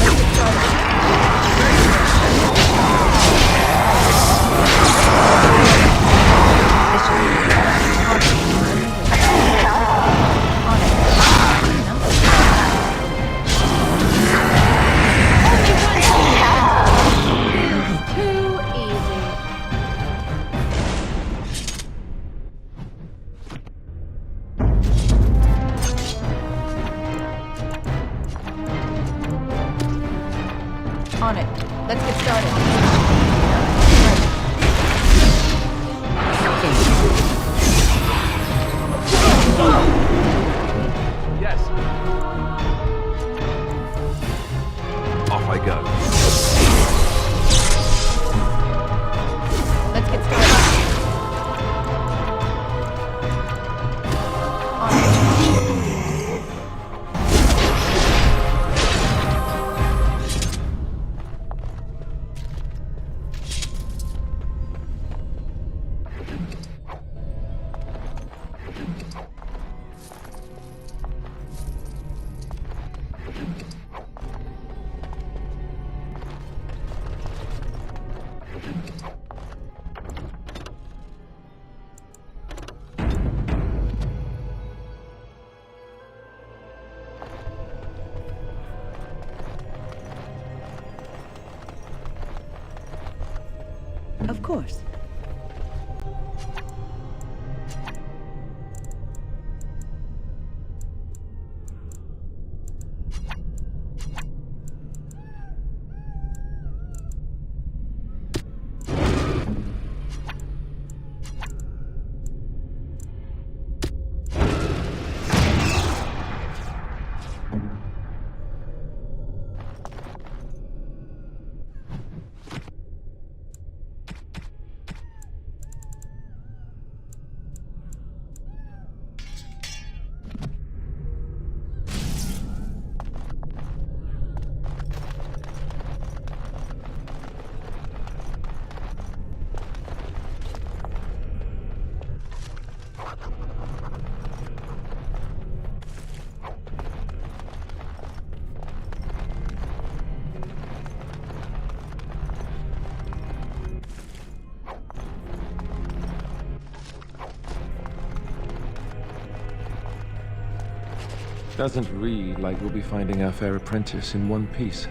Let's get started. This should be easy. On it. On it. Too easy. On it. Let's get started.
Yes.
Off I go.
Let's get started. On it.
Of course.
Doesn't read like we'll be finding our fair apprentice in one piece.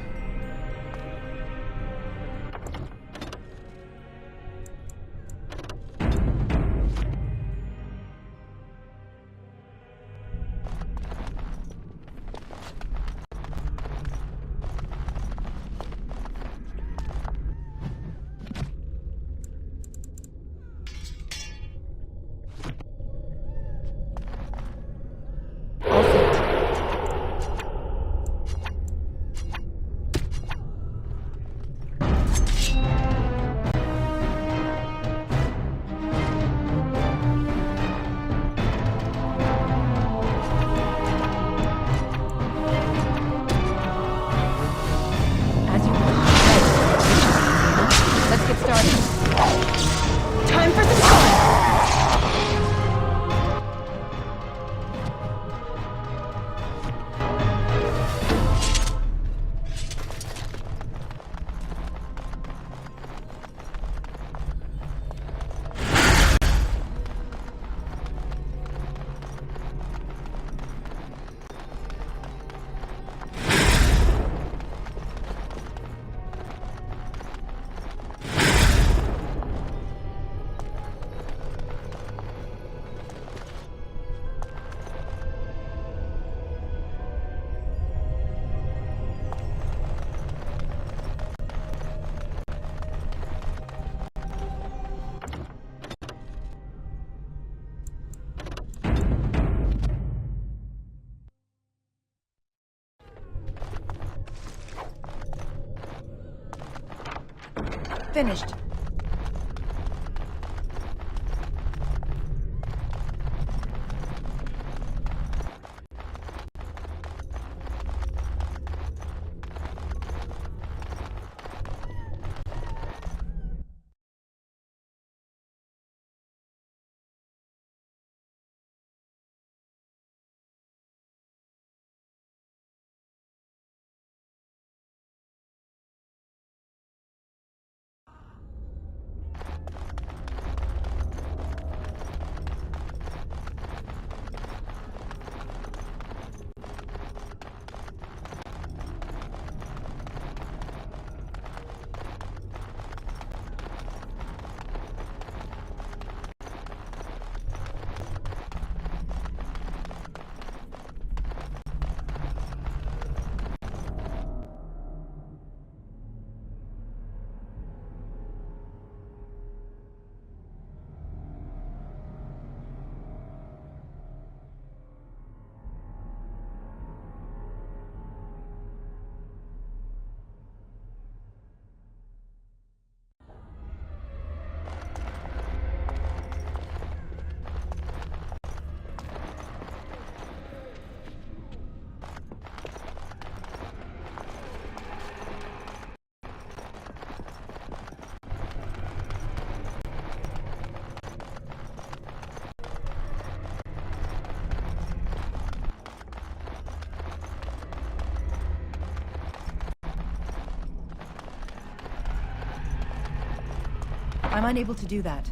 Time for some fun! Finished. I'm unable to do that.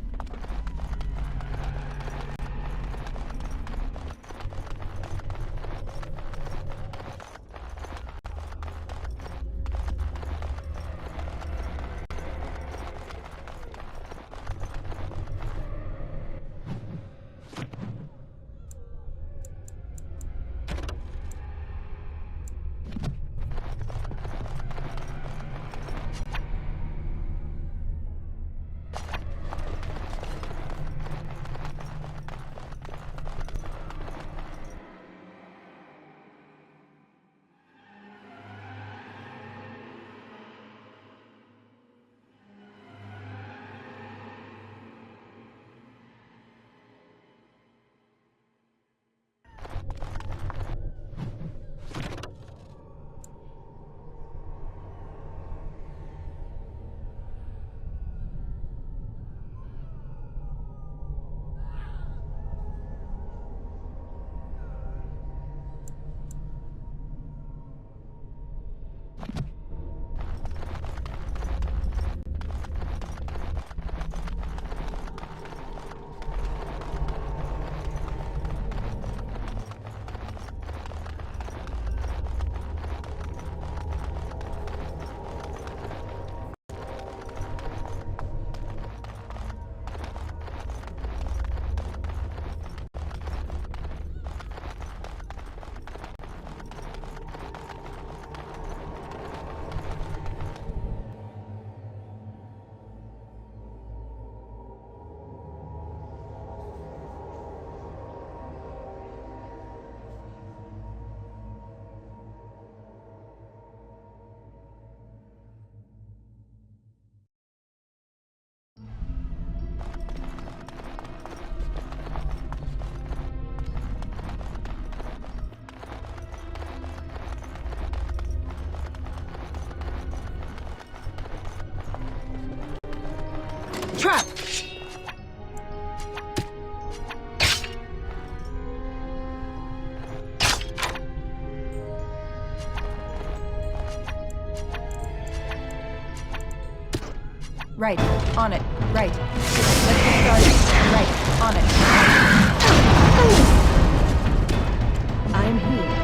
Trap! Right, on it, right. Let's get started. Right, on it.
I'm here.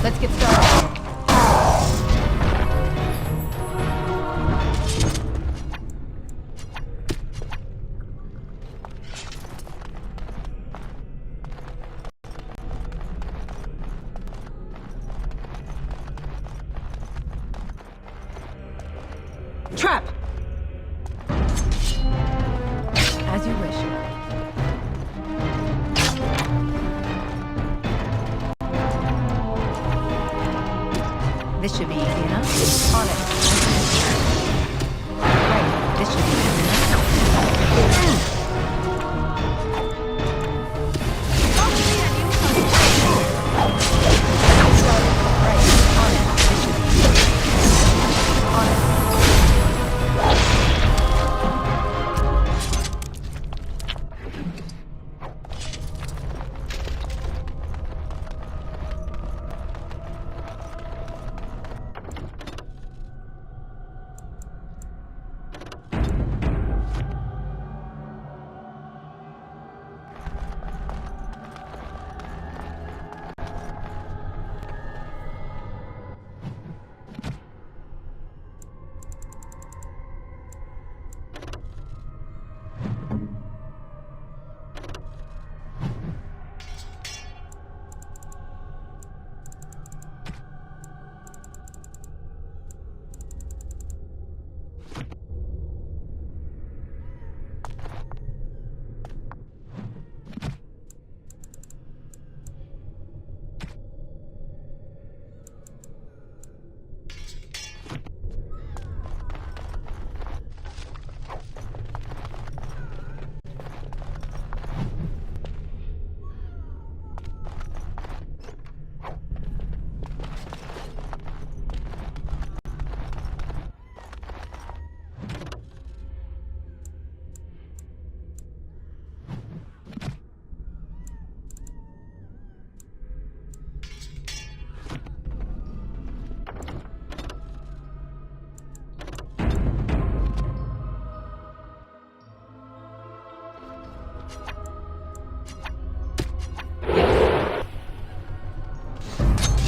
Let's get started.
Trap!
As you wish. This should be easy enough. On it. Right. This should be easy enough.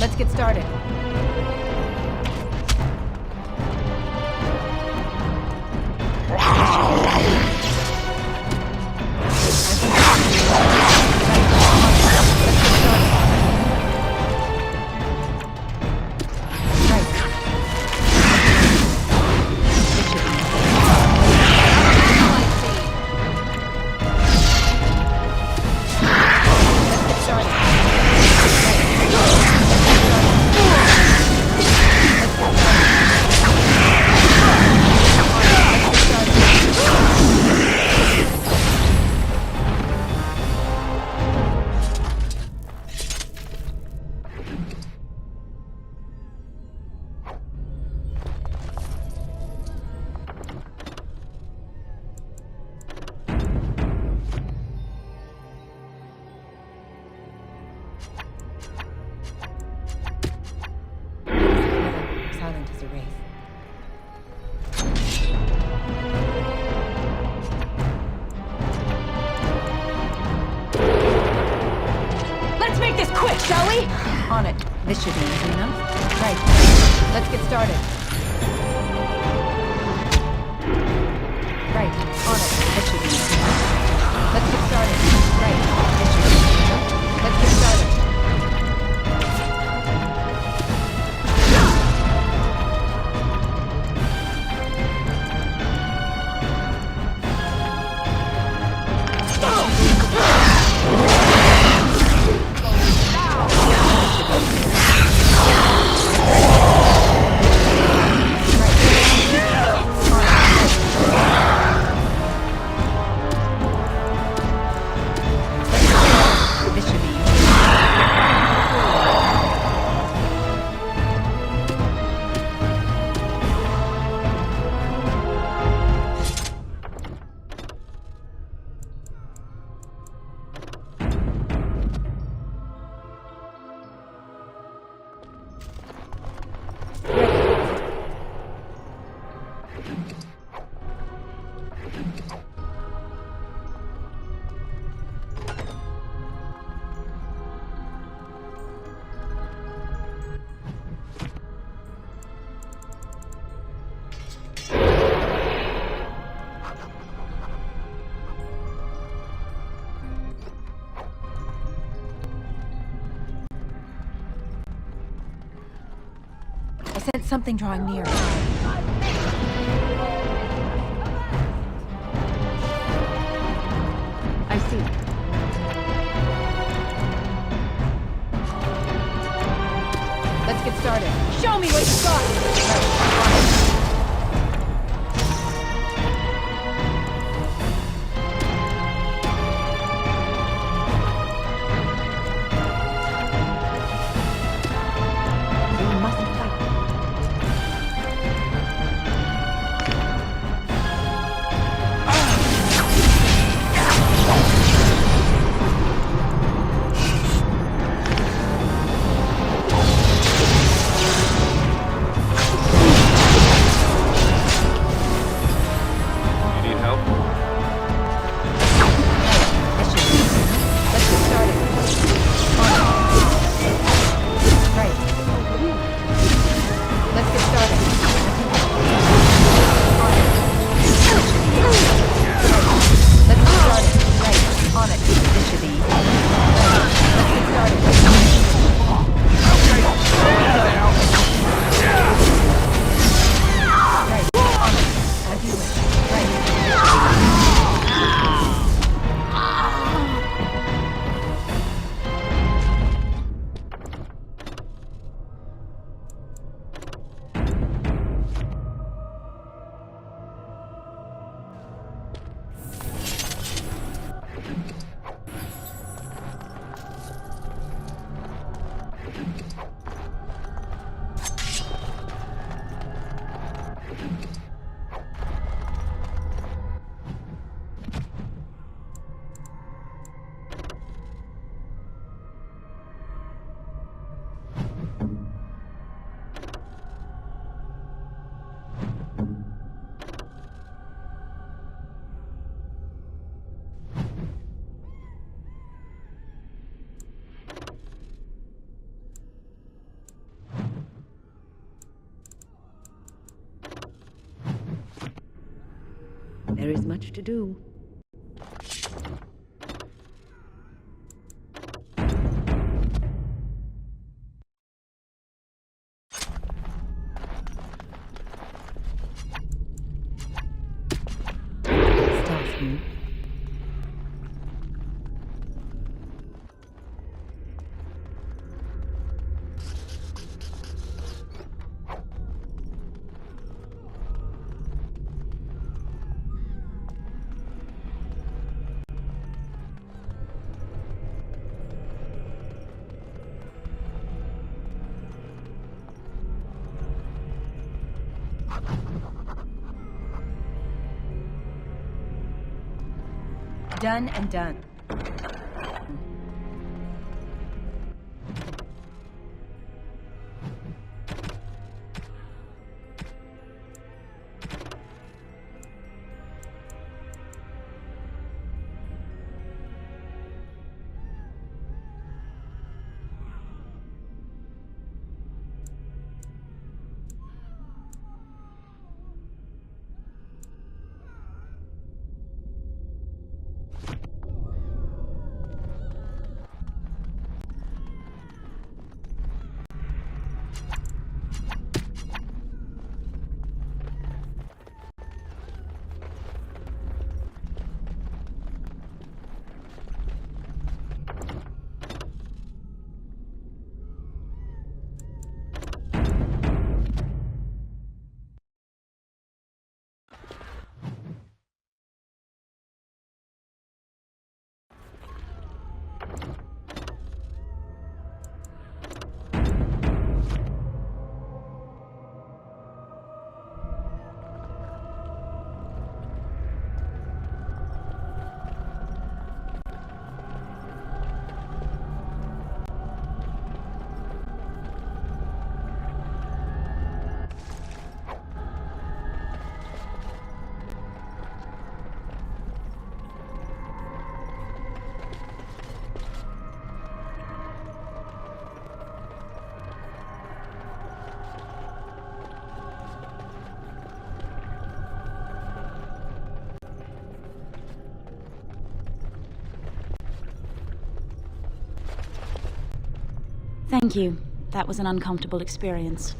Let's get started. Silent as a wraith. Let's make this quick, shall we? On it. This should be easy enough. Right. Let's get started. Right. On it. This should be easy enough. Let's get started. Right. This should be easy enough. Let's get started. I sense something drawing near. I see. Let's get started. Show me what you got!
is much to do.
Done and done.
Thank you. That was an uncomfortable experience.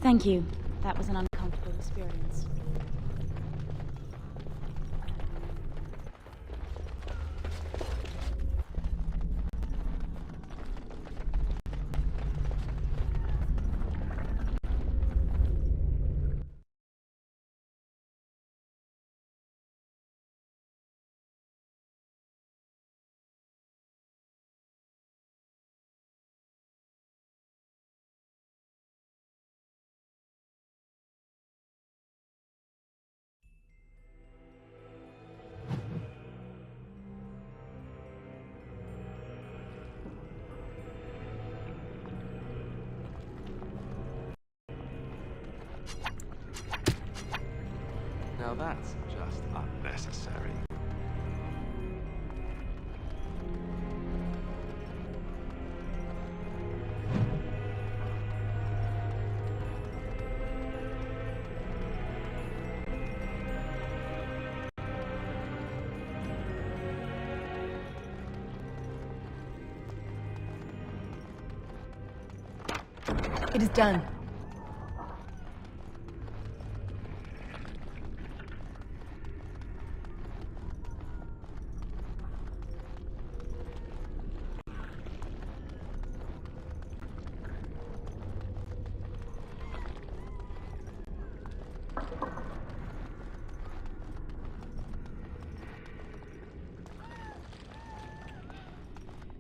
Thank you. That was an uncomfortable experience.
Now that's just unnecessary.
It is done.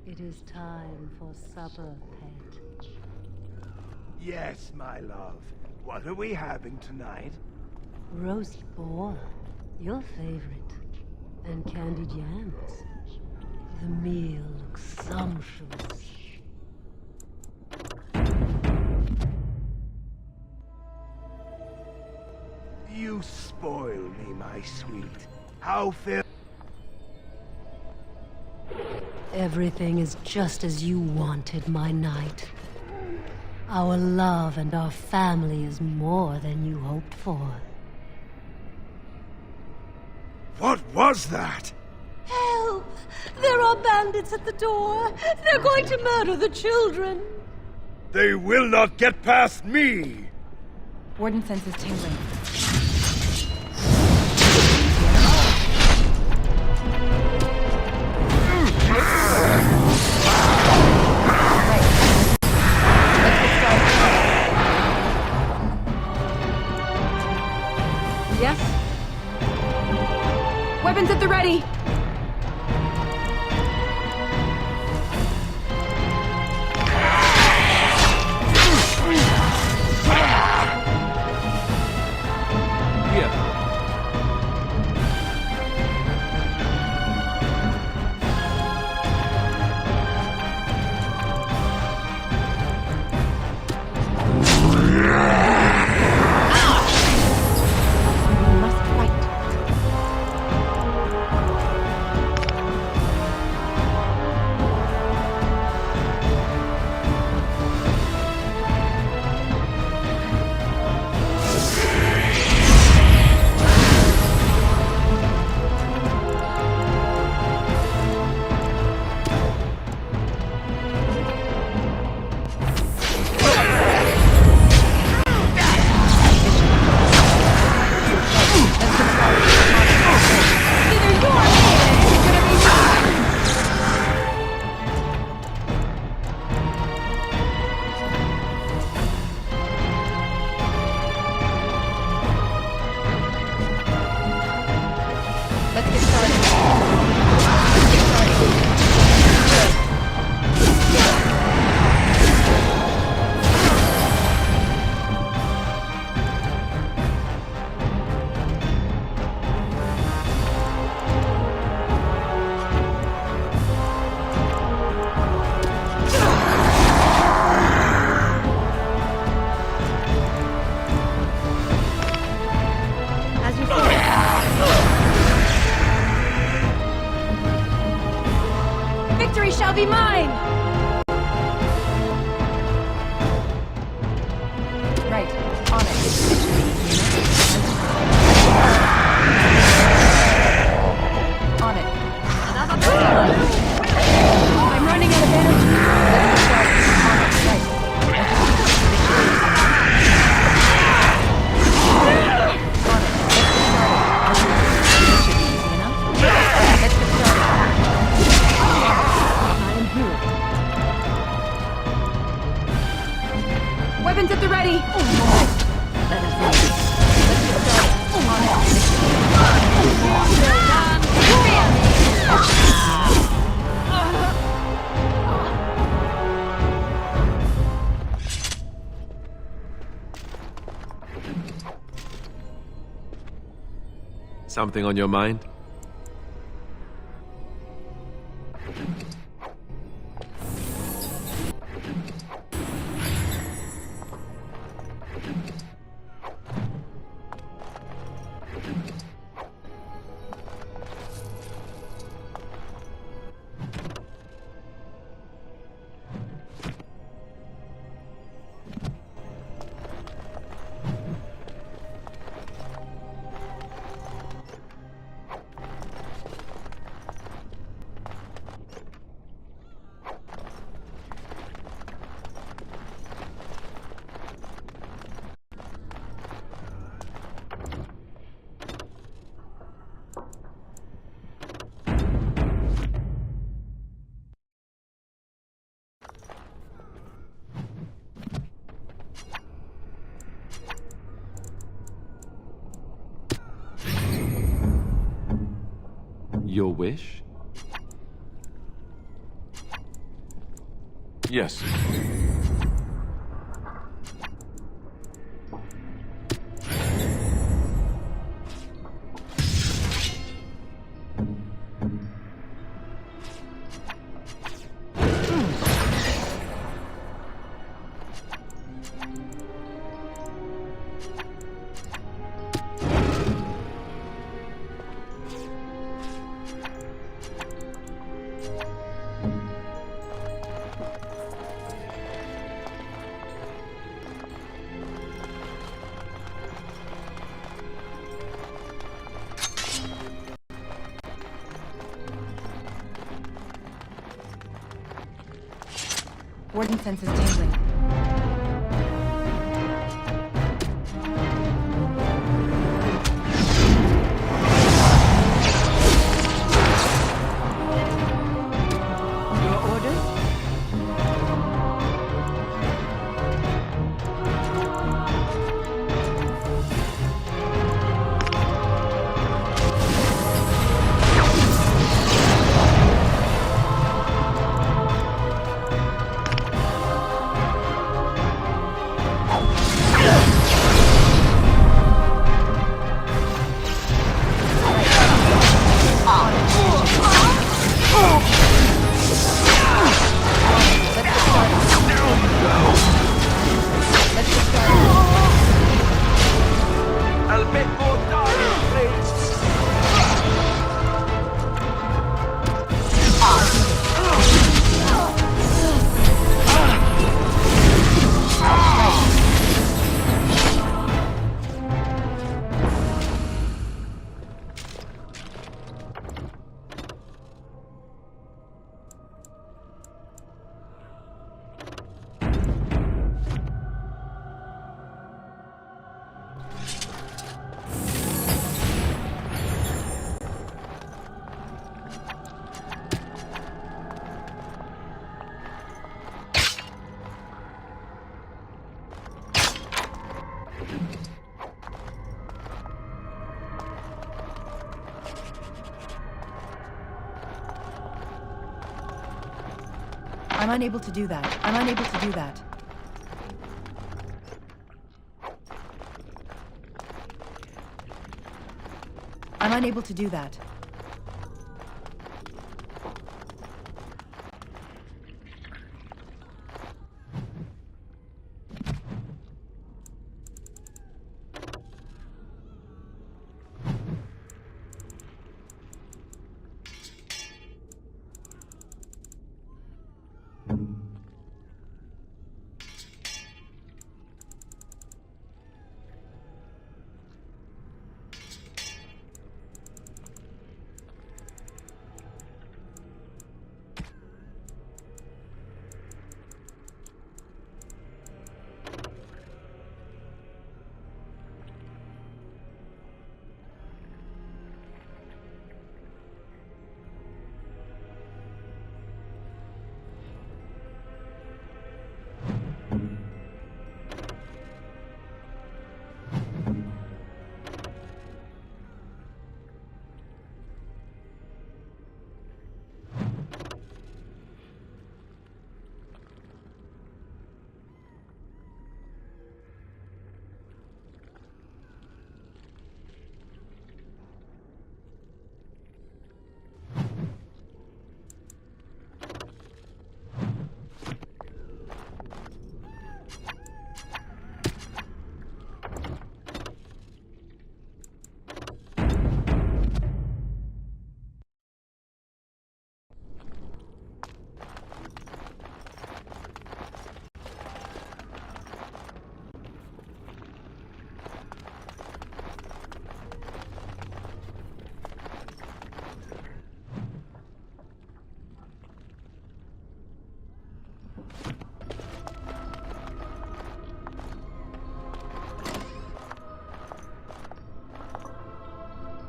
It is time for supper, pet.
Yes, my love. What are we having tonight?
Roast boar, your favorite, and candied yams. The meal looks sumptuous.
You spoil me, my sweet. How fair...
Everything is just as you wanted, my knight. Our love and our family is more than you hoped for.
What was that?
Help! There are bandits at the door. They're going to murder the children.
They will not get past me!
Warden senses tingling.
Yes?
Weapons at the ready! Victory shall be mine! Right, on it. On it. I'm running out of energy. Let's start. On it, right. Weapons at the ready! Let us do this. Let's get started. On it.
Something on your mind? Your wish? Yes.
Warden senses tingling.
Your orders?
I'm unable to do that. I'm unable to do that. I'm unable to do that.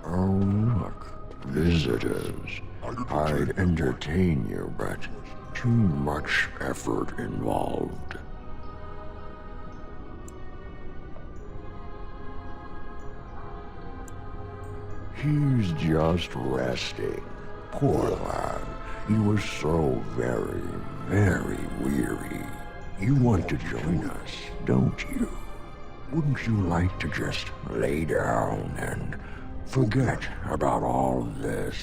Oh, look. Visitors. I'd entertain you, but too much effort involved. He's just resting. Poor lad. He was so very, very weary. You want to join us, don't you? Wouldn't you like to just lay down and forget about all of this?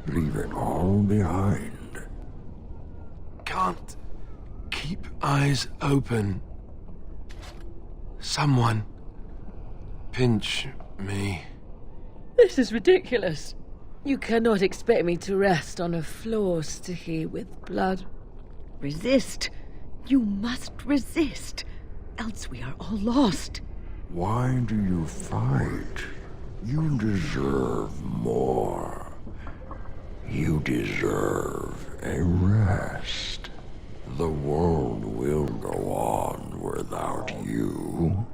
Leave it all behind.
Can't keep eyes open. Someone pinch me.
This is ridiculous. You cannot expect me to rest on a floor sticky with blood. Resist. You must resist. Else we are all lost.
Why do you fight? You deserve more. You deserve a rest. The world will go on without you.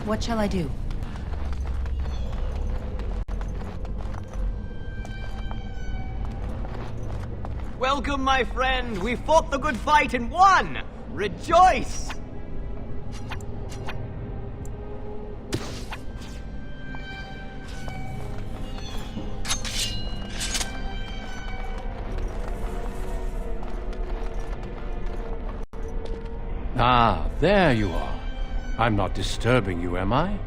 What shall I do?
Welcome, my friend! We fought the good fight and won! Rejoice!
Ah, there you are. I'm not disturbing you, am I?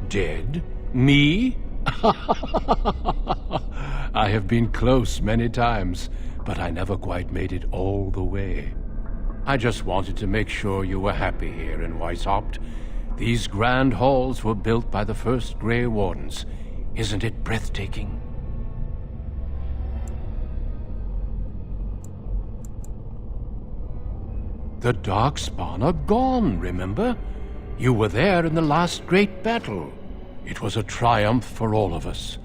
Dead? Me? I have been close many times, but I never quite made it all the way. I just wanted to make sure you were happy here in Weishaupt. These grand halls were built by the first Grey Wardens. Isn't it breathtaking? The Darkspawn are gone, remember? You were there in the last great battle. It was a triumph for all of us,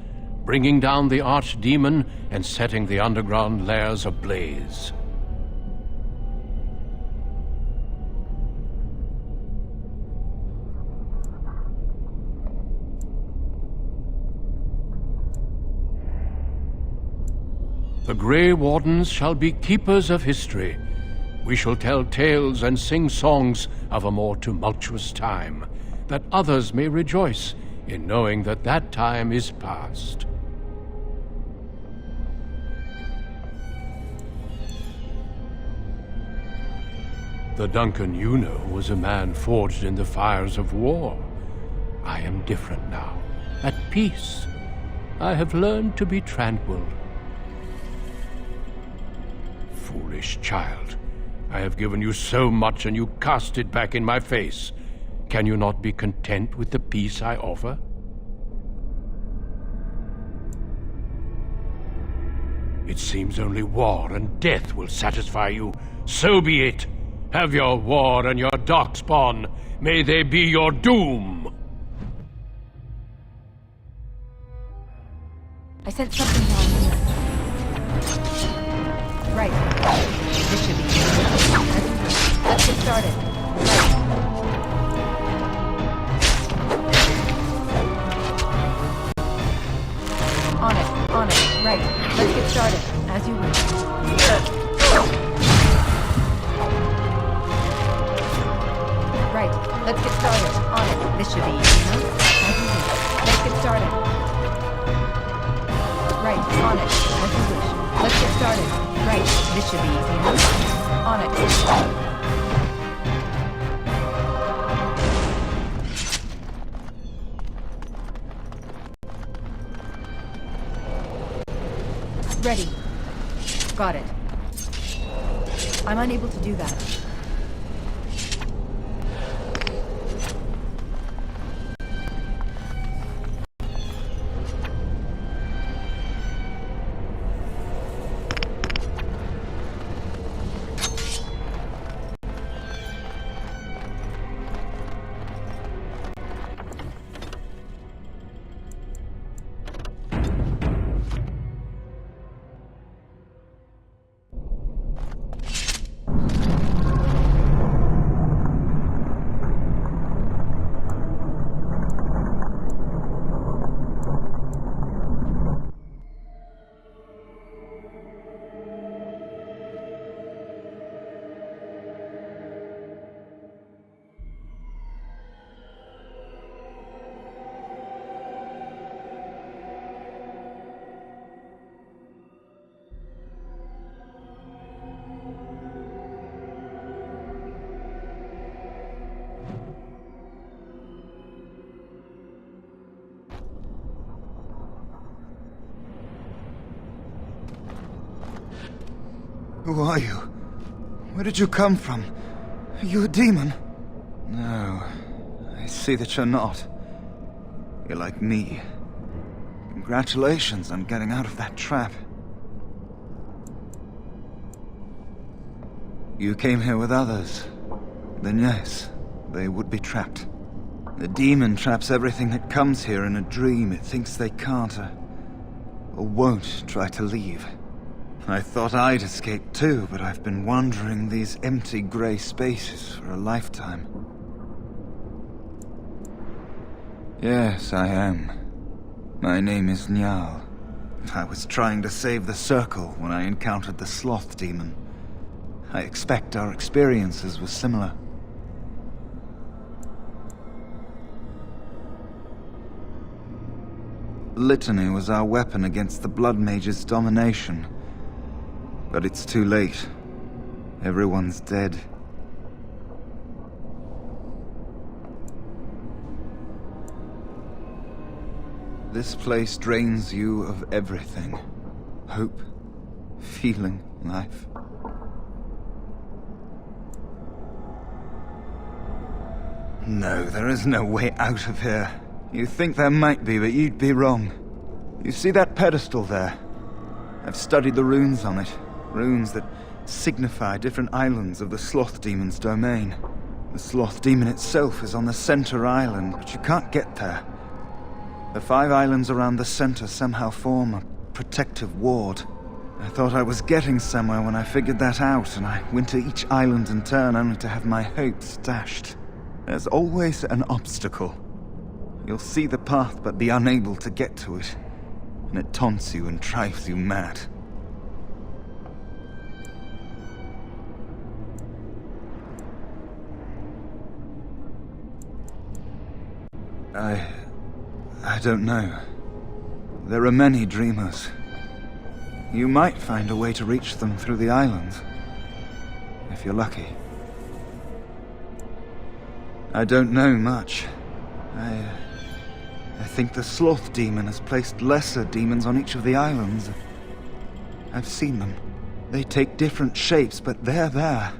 bringing down the archdemon and setting the underground lairs ablaze. The Grey Wardens shall be keepers of history. We shall tell tales and sing songs of a more tumultuous time, that others may rejoice in knowing that that time is past. The Duncan you know was a man forged in the fires of war. I am different now, at peace. I have learned to be tranquil. Foolish child. I have given you so much and you cast it back in my face. Can you not be content with the peace I offer? It seems only war and death will satisfy you. So be it. Have your war and your darkspawn. May they be your doom.
I sent something down here. Right. This should be easy. Let's get started. Right. On it. Right. Let's get started. As you wish. Right. Let's get started. On it. This should be easy, huh? As you wish. Let's get started. Right. On it. As you wish. Let's get started. Right. This should be easy, huh? On it. Ready. Got it. I'm unable to do that.
Who are you? Where did you come from? Are you a demon? No, I see that you're not. You're like me. Congratulations on getting out of that trap. You came here with others. Then yes, they would be trapped. The demon traps everything that comes here in a dream it thinks they can't or won't try to leave. I thought I'd escape too, but I've been wandering these empty grey spaces for a lifetime. Yes, I am. My name is Njal. I was trying to save the Circle when I encountered the Sloth Demon. I expect our experiences were similar. Litany was our weapon against the Blood Mage's domination. But it's too late. Everyone's dead. This place drains you of everything. Hope, feeling, life. No, there is no way out of here. You think there might be, but you'd be wrong. You see that pedestal there? I've studied the runes on it. Runes that signify different islands of the Sloth Demon's domain. The Sloth Demon itself is on the center island, but you can't get there. The 5 islands around the center somehow form a protective ward. I thought I was getting somewhere when I figured that out, and I went to each island in turn only to have my hopes dashed. There's always an obstacle. You'll see the path but be unable to get to it, and it taunts you and drives you mad. I don't know. There are many dreamers. You might find a way to reach them through the islands, if you're lucky. I don't know much. I think the Sloth Demon has placed lesser demons on each of the islands. I've seen them. They take different shapes, but they're there.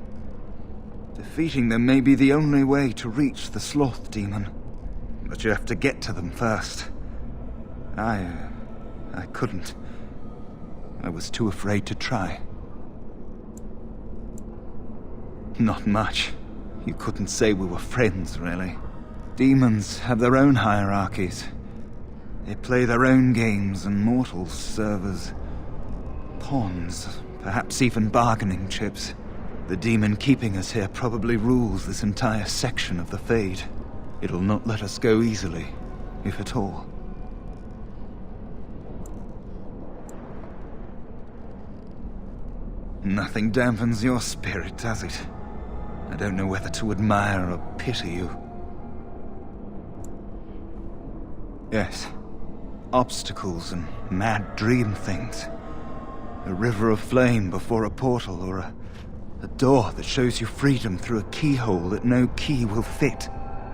Defeating them may be the only way to reach the Sloth Demon. But you have to get to them first. I couldn't. I was too afraid to try. Not much. You couldn't say we were friends, really. Demons have their own hierarchies. They play their own games, and mortals serve as pawns, perhaps even bargaining chips. The demon keeping us here probably rules this entire section of the Fade. It'll not let us go easily, if at all. Nothing dampens your spirit, does it? I don't know whether to admire or pity you. Yes, obstacles and mad dream things. A river of flame before a portal, or a door that shows you freedom through a keyhole that no key will fit.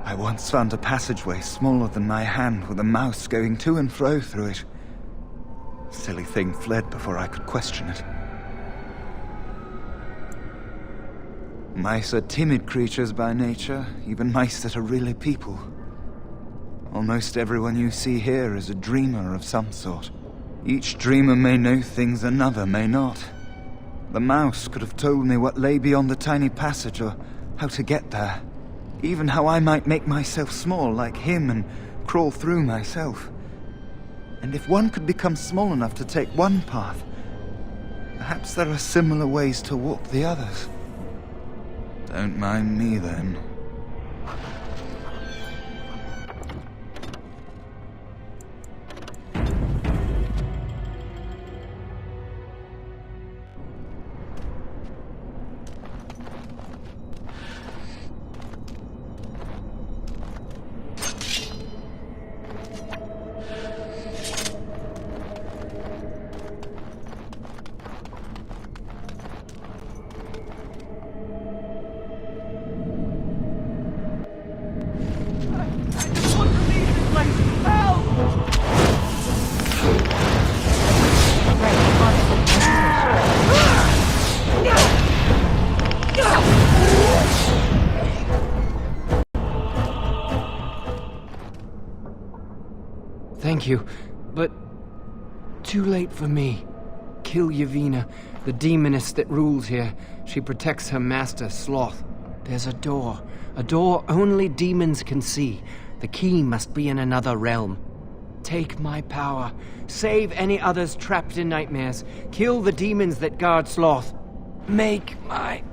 I once found a passageway smaller than my hand with a mouse going to and fro through it. Silly thing fled before I could question it. Mice are timid creatures by nature, even mice that are really people. Almost everyone you see here is a dreamer of some sort. Each dreamer may know things another may not. The mouse could have told me what lay beyond the tiny passage or how to get there. Even how I might make myself small like him and crawl through myself. And if one could become small enough to take one path, perhaps there are similar ways to walk the others. Don't mind me then.
Thank you, but too late for me. Kill Yavina, the demoness that rules here. She protects her master, Sloth. There's a door only demons can see. The key must be in another realm. Take my power. Save any others trapped in nightmares. Kill the demons that guard Sloth. Make my...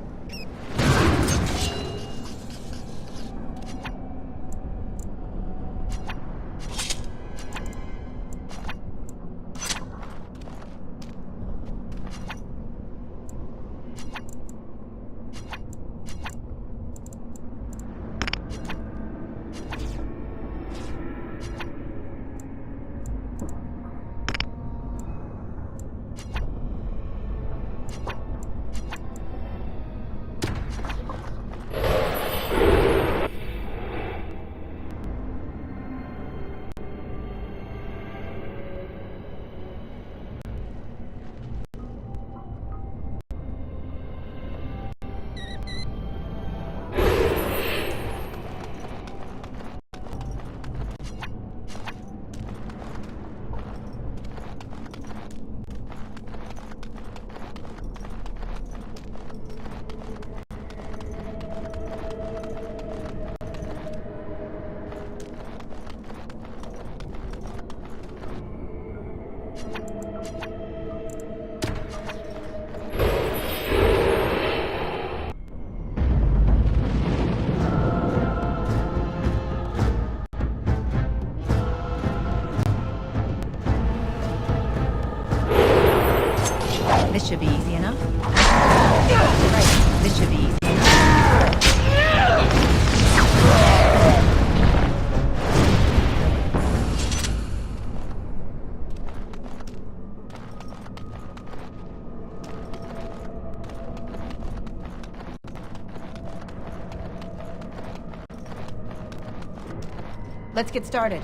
This should be easy enough. Right, this should be easy enough. Let's get started.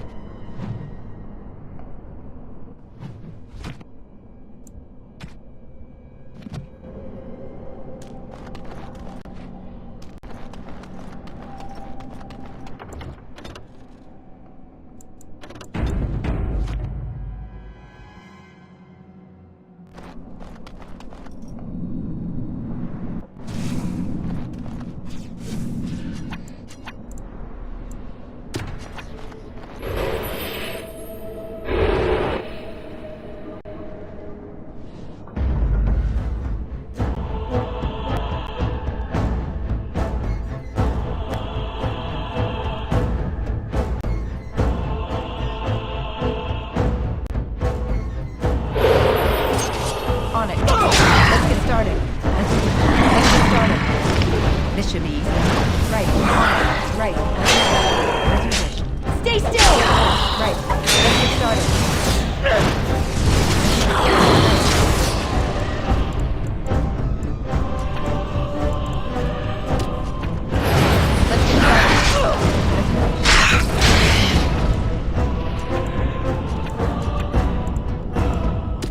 This should be easy. Right. Right. As you wish. Stay still! Right. Let's get started.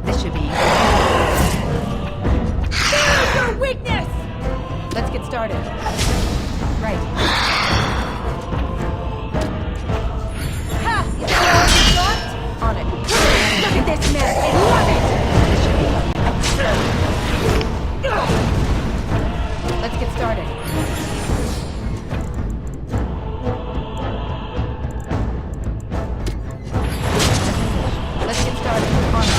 This should be easy. There's your weakness! Let's get started. Right. Ha! Is that all you got? On it. Look at this mess. I love it! This should be easy. Let's get started. Let's get started. On it.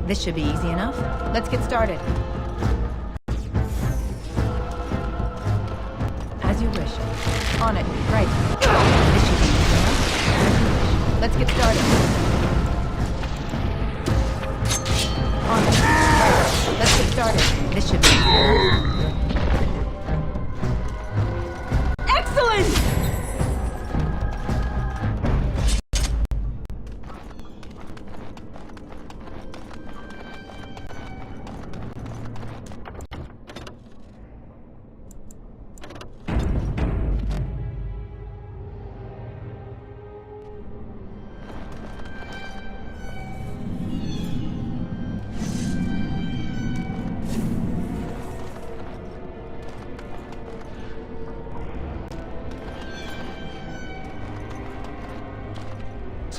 This should be easy enough. Let's get started. As you wish. On it. Right. This should be easy enough. Let's get started. On it. Right. Let's get started. This should be easy enough. Excellent!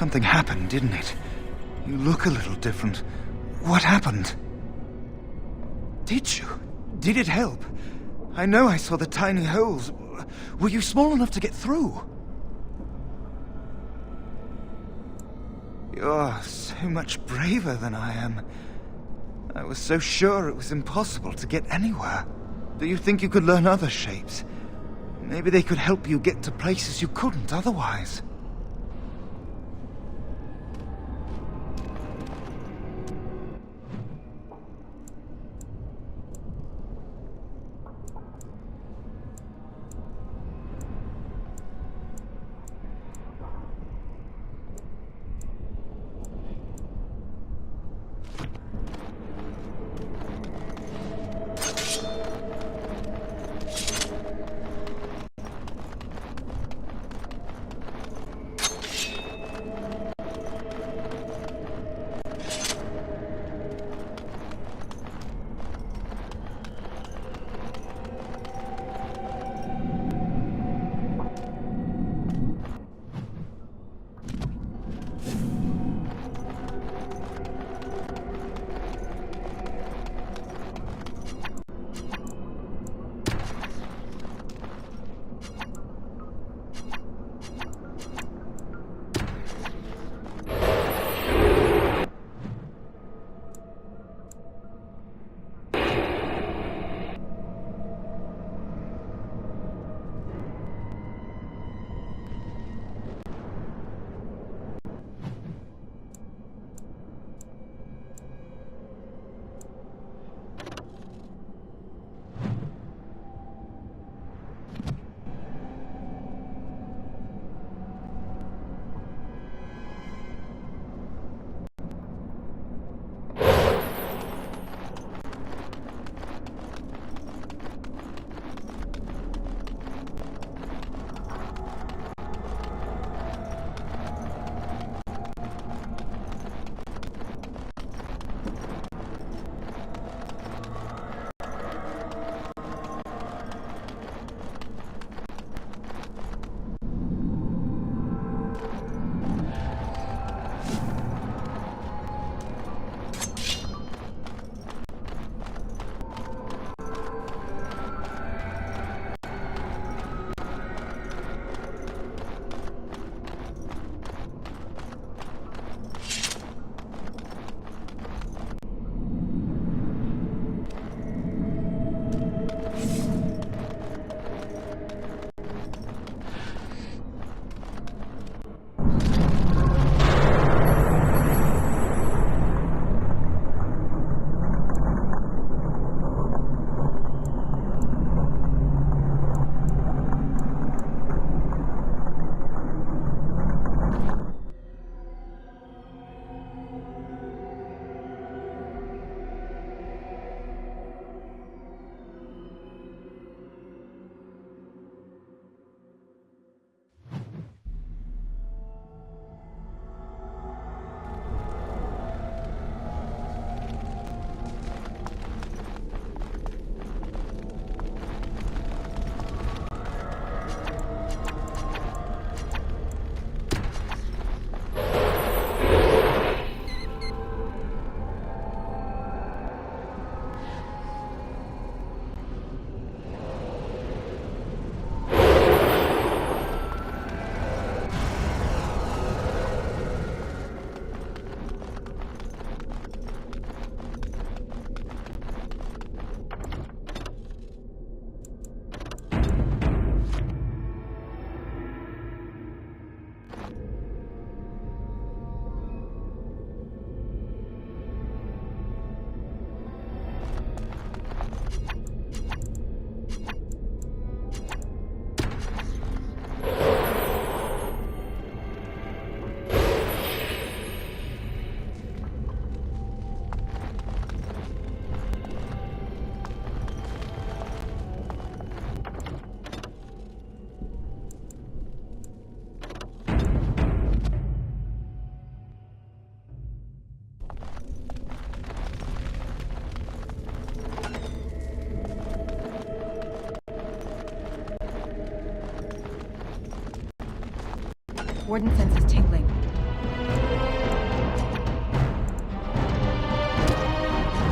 Something happened, didn't it? You look a little different. What happened? Did you? Did it help? I know I saw the tiny holes. Were you small enough to get through? You're so much braver than I am. I was so sure it was impossible to get anywhere. Do you think you could learn other shapes? Maybe they could help you get to places you couldn't otherwise.
Warden senses tingling.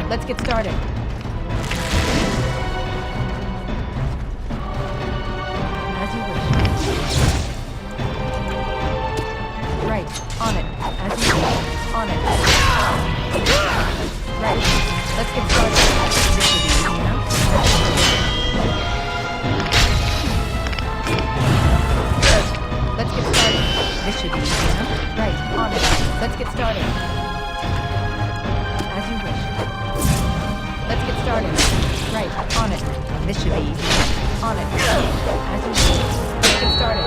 Let's get started. As you wish. Right. On it. As you wish. On it. Right. Let's get started. This should be easy enough. Let's get started. This should be easy enough. Right. On it. Let's get started. As you wish. Let's get started. Right. On it. This should be easy enough. On it. As you wish. Let's get started.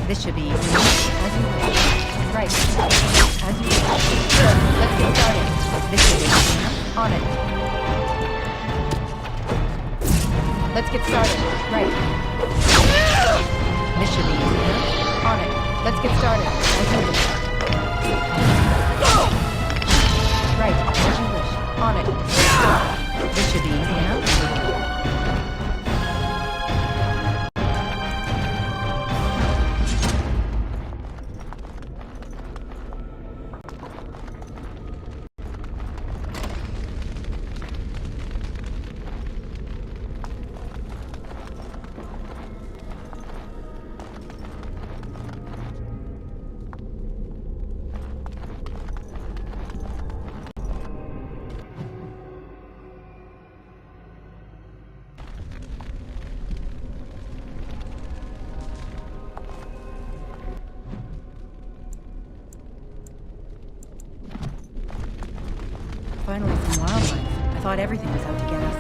This should be easy. As you wish. Right. As you wish. Let's get started. This should be easy. On it. Let's get started. Right. This should be easy. On it. Let's get started. As you wish. Right. As you wish. On it. This should be easy enough. Finally, some wildlife. I thought everything was out to get us.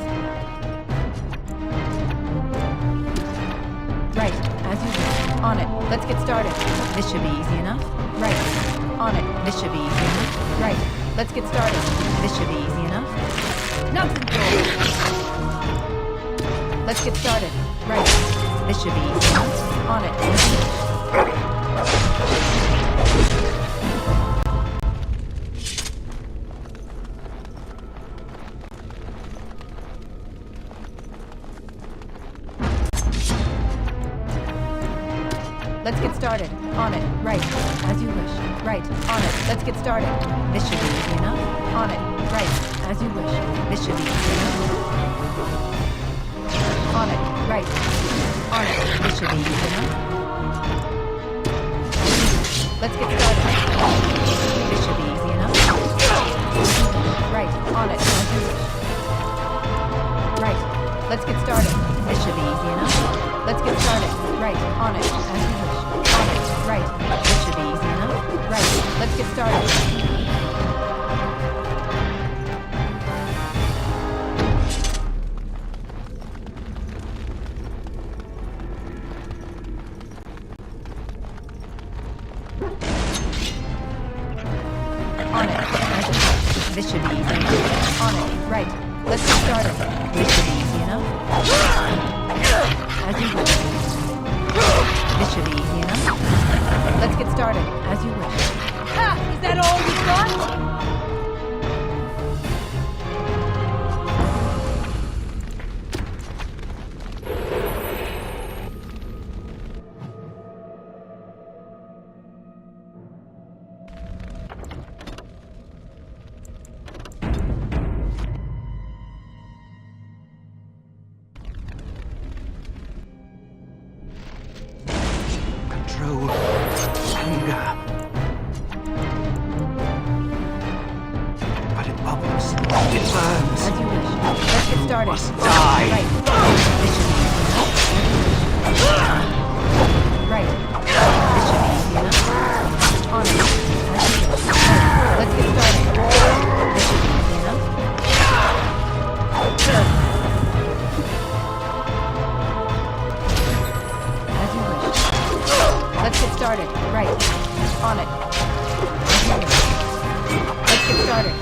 Right, as usual. On it. Let's get started. This should be easy enough. Right. On it. This should be easy enough. Right. Let's get started. This should be easy enough. Nothing. Let's get started. Right. This should be easy enough. On it. Let's get started. On it. Right. As you wish. Right. On it. Let's get started. This should be easy enough. On it. Right. As you wish. This should be easy enough. On it. Right. On it. This should be easy enough. Let's get started. This should be easy enough. Right. On it. As you wish. Right. Let's get started. This should be easy enough. Let's get started. Right. On it. As you wish. On it. Right. This should be easy enough. Right. Let's get started. On it. As you wish. This should be easy enough. On it. Right. Let's get started. This should be easy enough. As you wish. This should be easy enough. Let's get started. As you wish.
Ha! Is that all you've got?
anger. But it bubbles. It burns.
As you wish. Let's get started.
Must die.
Right. This should be right. This should be easy enough. On it. As you wish. Let's get started. This should be easy enough. As you wish. Let's get started. Right. On it. As you wish. Let's get started.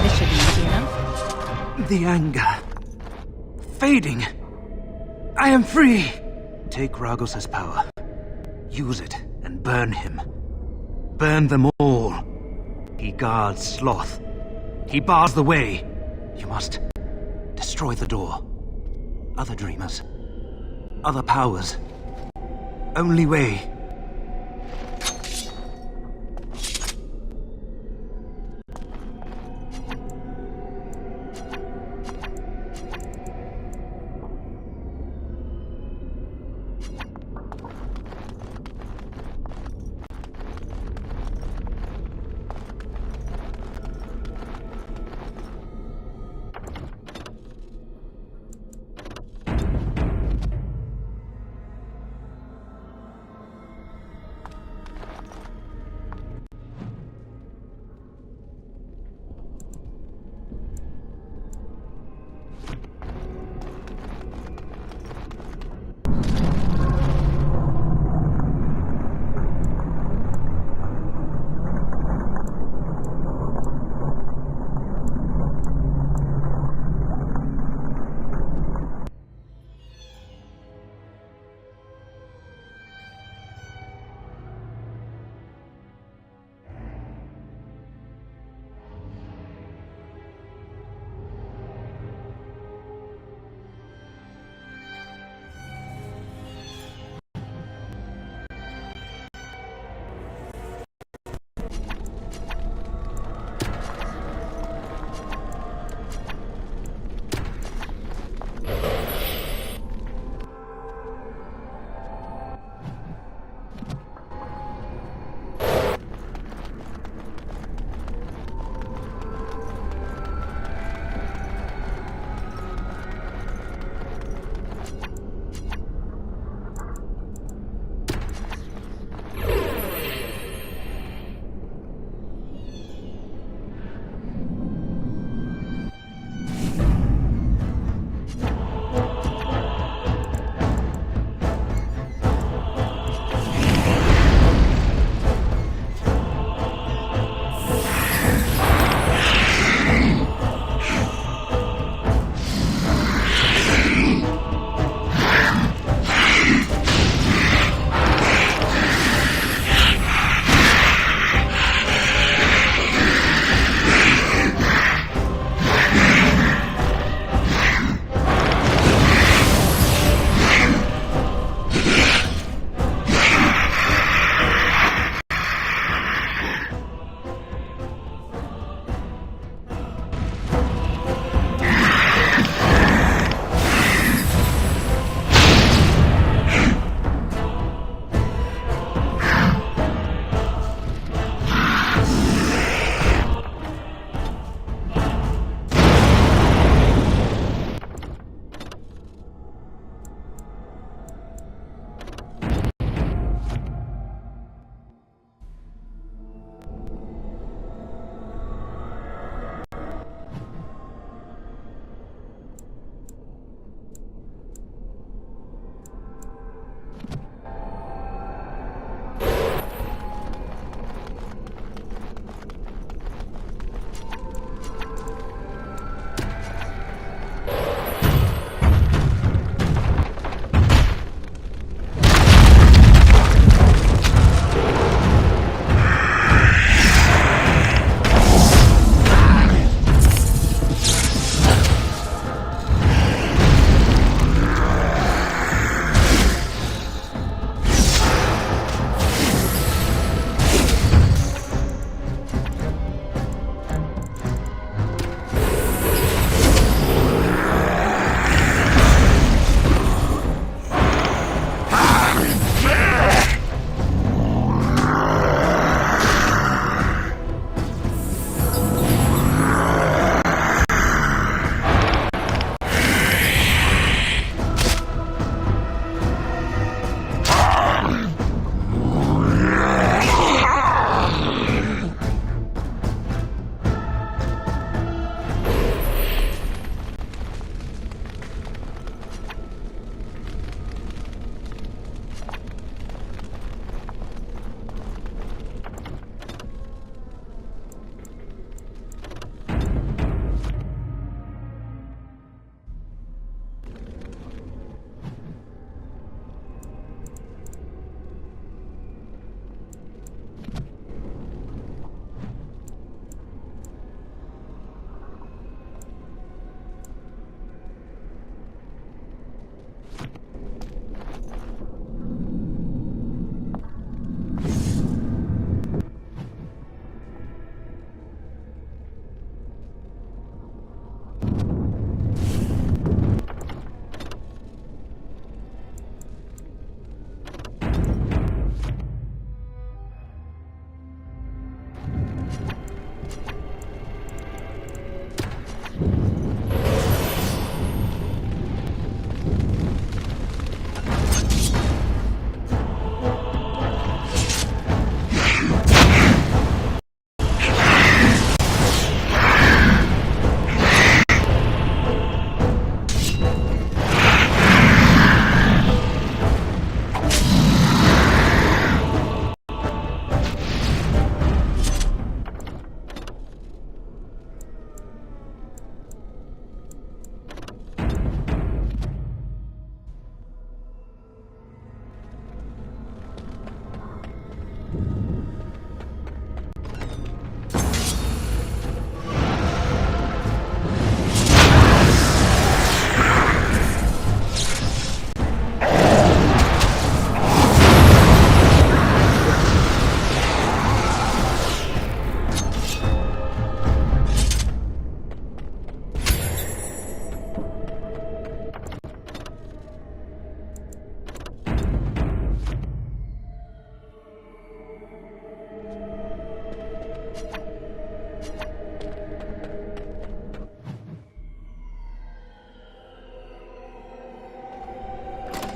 This should be easy enough.
The anger. Fading. I am free. Take Ragos' power. Use it and burn him. Burn them all. He guards Sloth. He bars the way. You must destroy the door. Other dreamers. Other powers. Only way.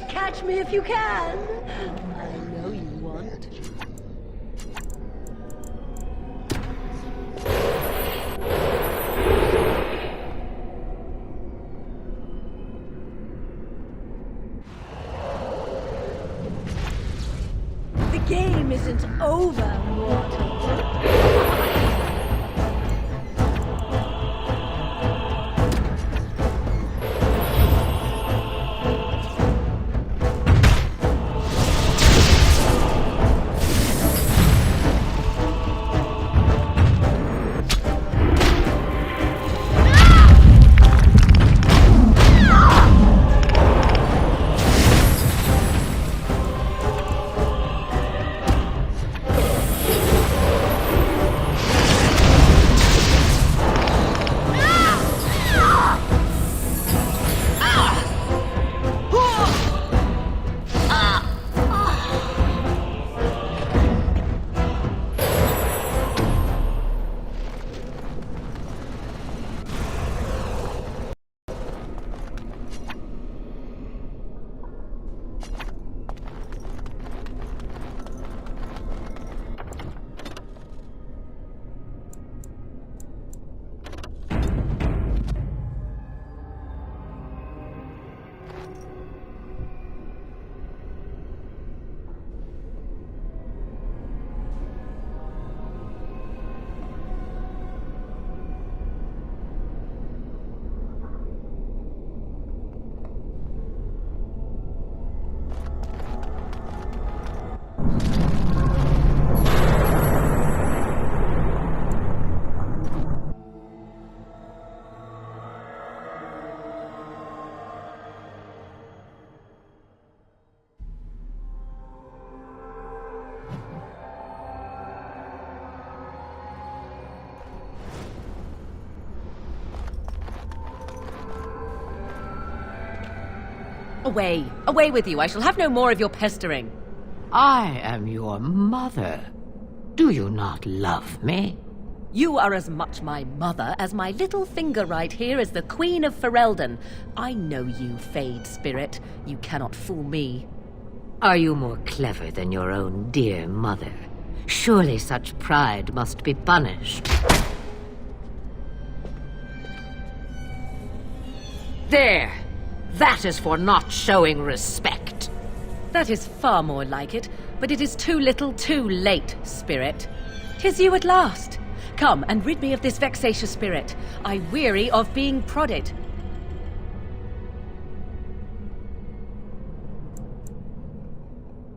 Catch me if you can. I know you want. The game isn't over, mortal. Away! Away with you! I shall have no more of your pestering.
I am your mother. Do you not love me?
You are as much my mother as my little finger right here is the Queen of Ferelden. I know you, Fade Spirit. You cannot fool me.
Are you more clever than your own dear mother? Surely such pride must be punished. There! That is for not showing respect.
That is far more like it, but it is too little too late, Spirit. 'Tis you at last. Come and rid me of this vexatious spirit. I weary of being prodded.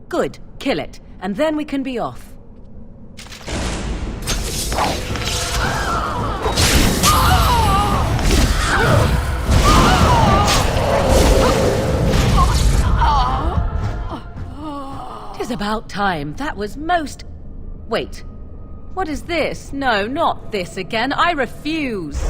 Good, kill it, and then we can be off. Tis about time. That was most... Wait. What is this? No, not this again. I refuse.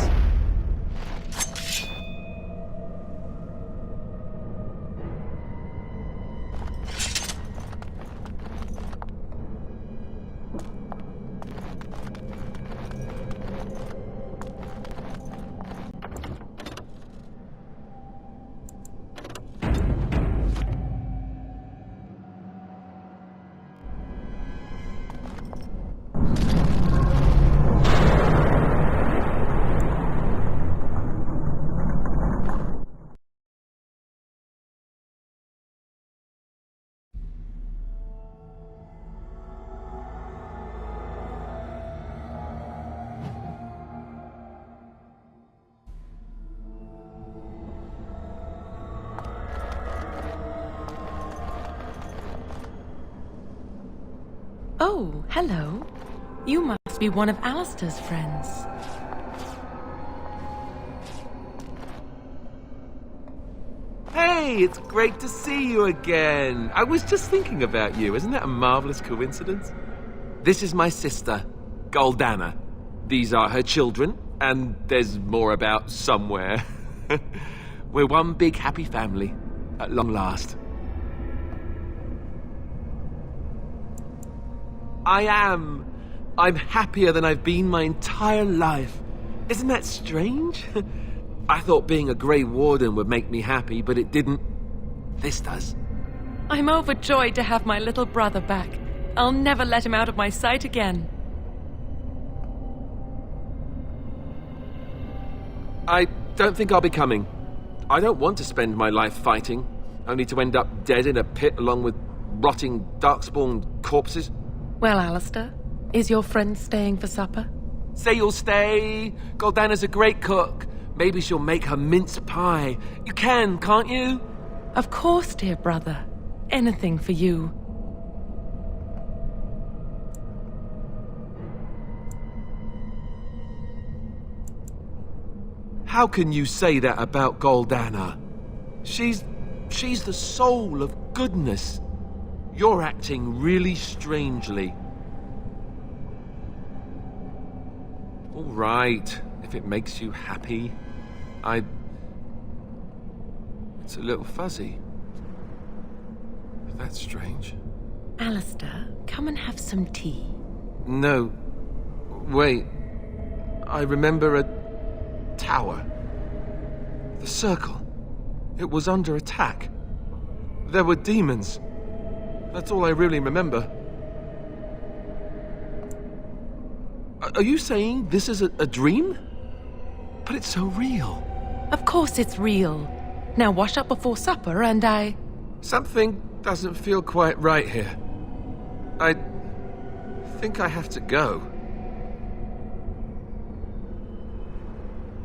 Oh, hello. You must be one of Alistair's friends.
Hey, it's great to see you again. I was just thinking about you. Isn't that a marvelous coincidence? This is my sister, Goldana. These are her children, and there's more about somewhere. We're one big happy family, at long last. I am. I'm happier than I've been my entire life. Isn't that strange? I thought being a Grey Warden would make me happy, but it didn't. This does.
I'm overjoyed to have my little brother back. I'll never let him out of my sight again.
I don't think I'll be coming. I don't want to spend my life fighting, only to end up dead in a pit along with rotting darkspawn corpses.
Well, Alistair, is your friend staying for supper?
Say you'll stay. Goldana's a great cook. Maybe she'll make her mince pie. You can, can't you?
Of course, dear brother. Anything for you.
How can you say that about Goldana? She's the soul of goodness. You're acting really strangely. All right, if it makes you happy. It's a little fuzzy. That's strange.
Alistair, come and have some tea.
No. Wait. I remember a tower. The circle. It was under attack. There were demons. That's all I really remember. Are you saying this is a dream? But it's so real.
Of course it's real. Now wash up before supper and
Something doesn't feel quite right here. I think I have to go.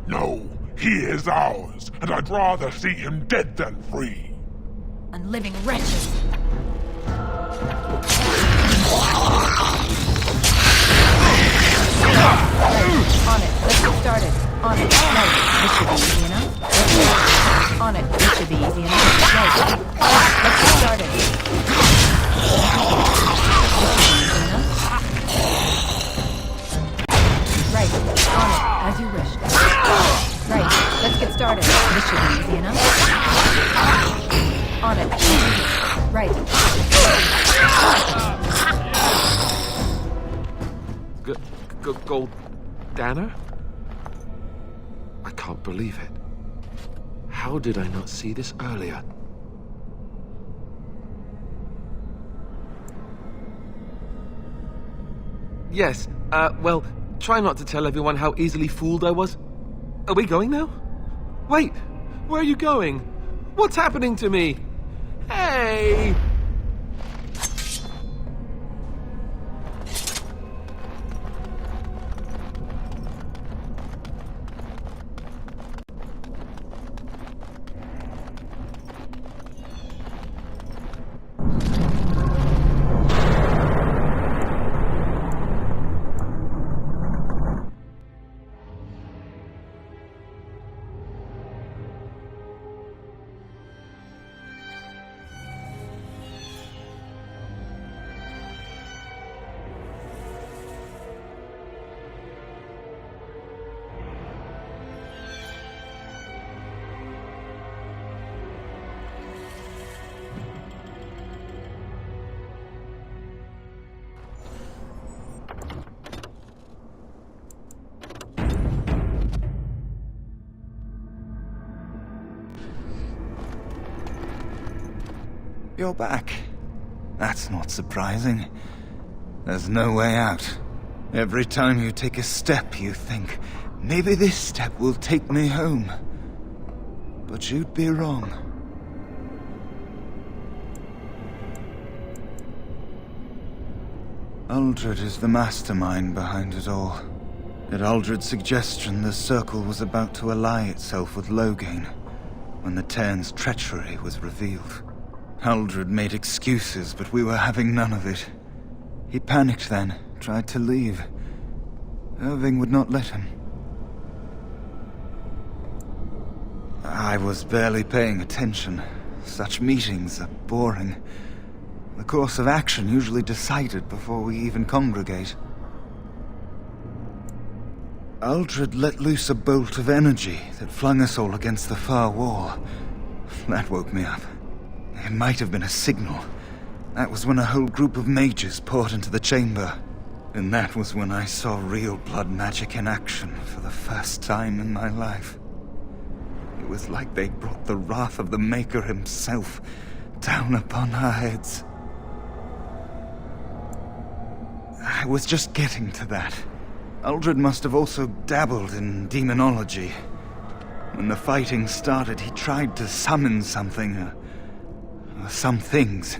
No, he is ours, and I'd rather see him dead than free.
Unliving wretches. On it. Let's get started. On it. Right. This should be easy enough. On it. This should be easy enough. Right. Let's get started. This should be easy enough. Right. On it. As you wish. Right. Let's get started. This should be easy enough. On it. Right.
Goldana? I can't believe it. How did I not see this earlier? Yes, well, try not to tell everyone how easily fooled I was. Are we going now? Wait, where are you going? What's happening to me? Hey!
You're back. That's not surprising. There's no way out. Every time you take a step, you think, maybe this step will take me home. But you'd be wrong. Uldred is the mastermind behind it all. At Uldred's suggestion, the Circle was about to ally itself with Loghain when the Tairen's treachery was revealed. Uldred made excuses, but we were having none of it. He panicked then, tried to leave. Irving would not let him. I was barely paying attention. Such meetings are boring. The course of action usually decided before we even congregate. Uldred let loose a bolt of energy that flung us all against the far wall. That woke me up. It might have been a signal. That was when a whole group of mages poured into the chamber. And that was when I saw real blood magic in action for the first time in my life. It was like they brought the wrath of the Maker himself down upon our heads. I was just getting to that. Uldred must have also dabbled in demonology. When the fighting started, he tried to summon something, or some things.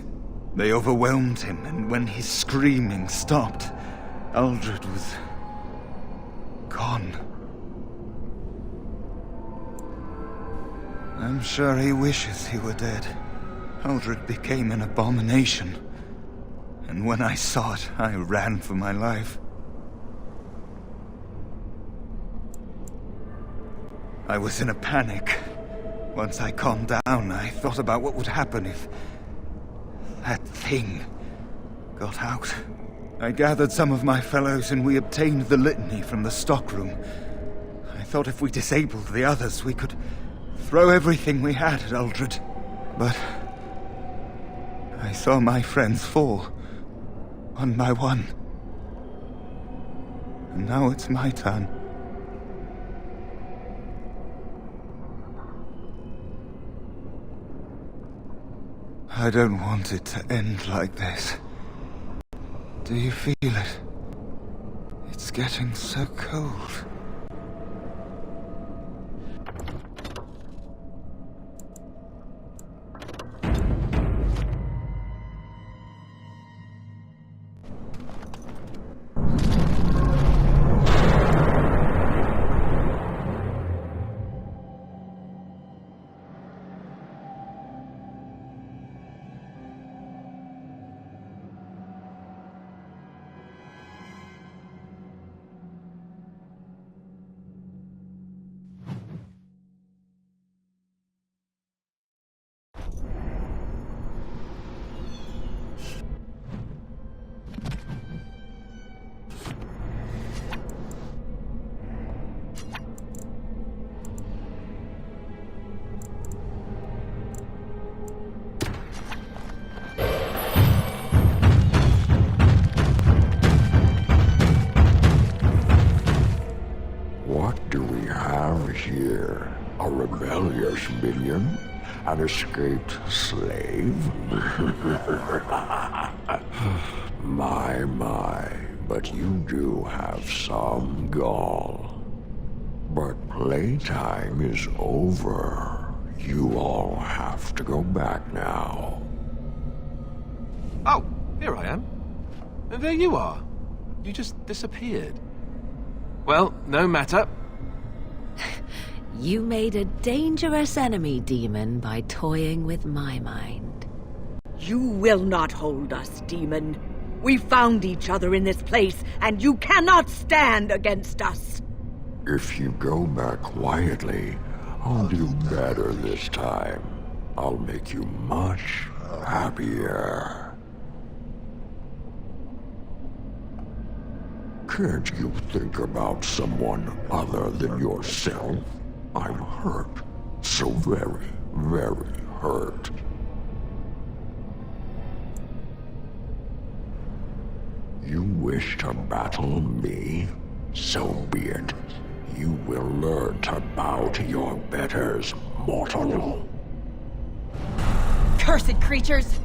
They overwhelmed him, and when his screaming stopped, Uldred was gone. I'm sure he wishes he were dead. Uldred became an abomination. And when I saw it, I ran for my life. I was in a panic. Once I calmed down, I thought about what would happen if that thing got out. I gathered some of my fellows and we obtained the litany from the stockroom. I thought if we disabled the others, we could throw everything we had at Uldred. But I saw my friends fall, one by one. And now it's my turn. I don't want it to end like this. Do you feel it? It's getting so cold.
A rebellious minion? An escaped slave? My, but you do have some gall. But playtime is over. You all have to go back now.
Oh, here I am. And there you are. You just disappeared. Well, no matter.
You made a dangerous enemy, demon, by toying with my mind.
You will not hold us, demon. We found each other in this place, and you cannot stand against us.
If you go back quietly, I'll do better this time. I'll make you much happier. Can't you think about someone other than yourself? I'm hurt. So very, very hurt. You wish to battle me? So be it. You will learn to bow to your betters, mortal.
Cursed creatures!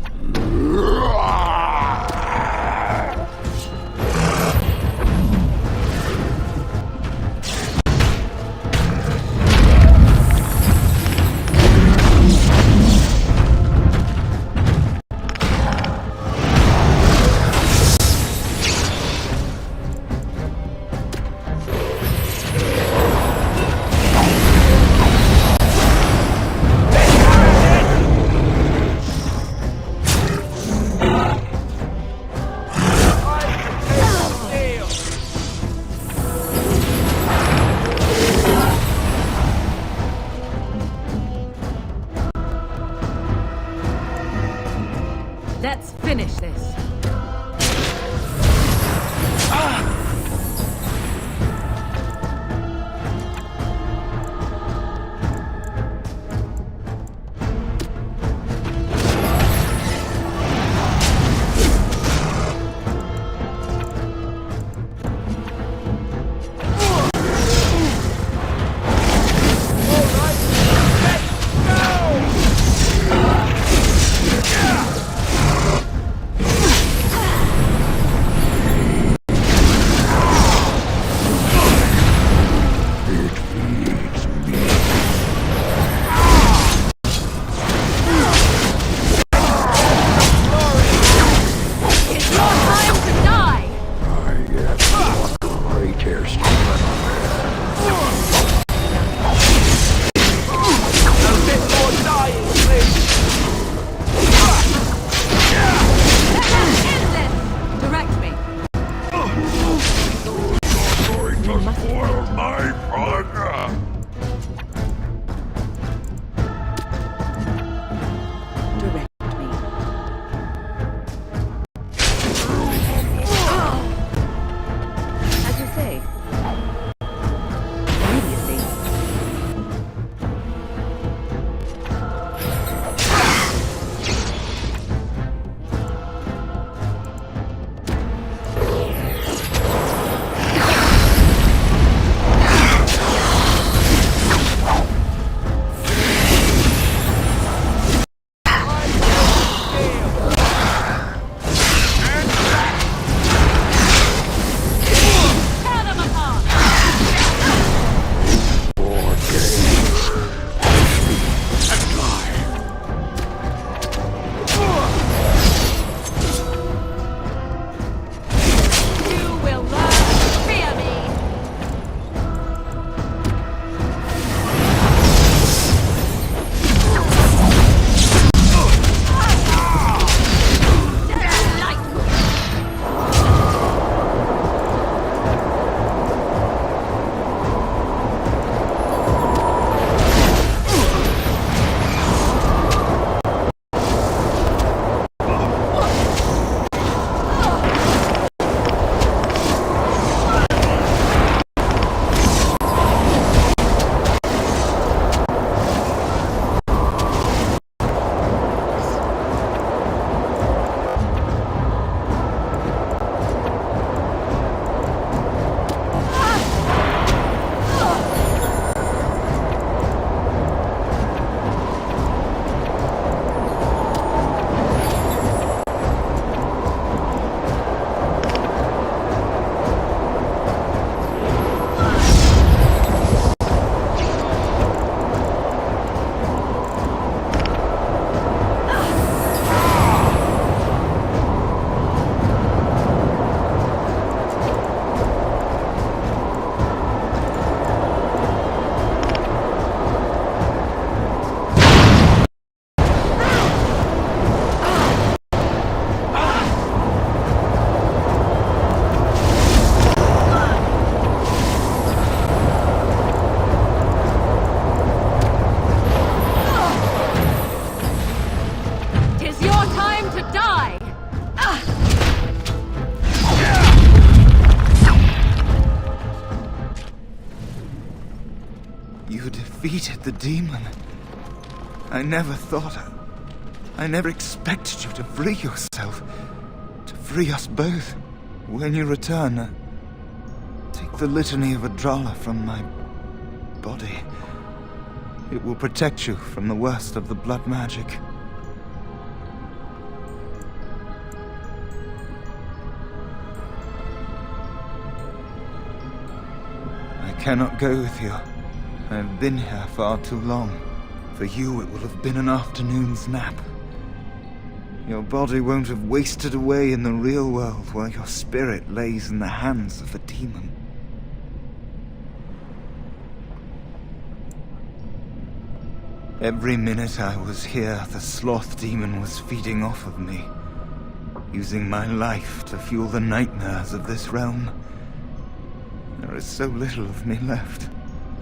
finish this.
Defeated the demon. I never thought... I never expected you to free yourself. To free us both. When you return, take the litany of Adrala from my body. It will protect you from the worst of the blood magic. I cannot go with you. I've been here far too long. For you, it will have been an afternoon's nap. Your body won't have wasted away in the real world while your spirit lays in the hands of the demon. Every minute I was here, the sloth demon was feeding off of me, using my life to fuel the nightmares of this realm. There is so little of me left.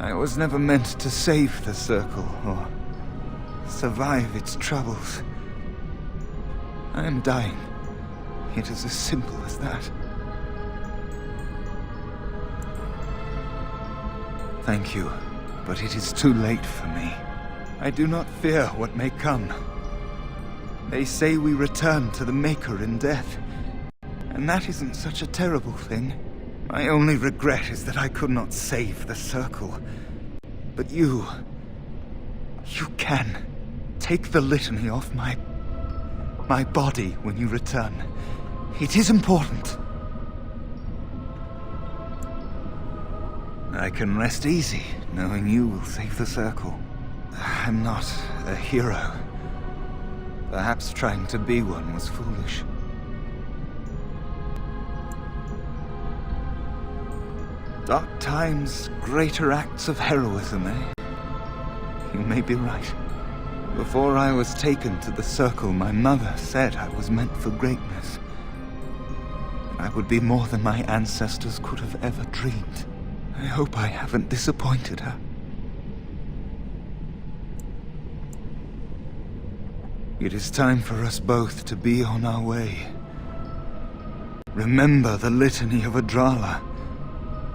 I was never meant to save the circle, or survive its troubles. I am dying, It is as simple as that. Thank you, but it is too late for me. I do not fear what may come. They say we return to the Maker in death, and that isn't such a terrible thing. My only regret is that I could not save the Circle. But you can. Take the litany off my body when you return. It is important. I can rest easy, knowing you will save the Circle. I'm not a hero. Perhaps trying to be one was foolish. Dark times, greater acts of heroism, eh? You may be right. Before I was taken to the Circle, my mother said I was meant for greatness. I would be more than my ancestors could have ever dreamed. I hope I haven't disappointed her. It is time for us both to be on our way. Remember the litany of Adrala.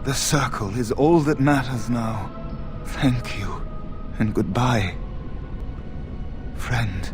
The Circle is all that matters now. Thank you, and goodbye, friend.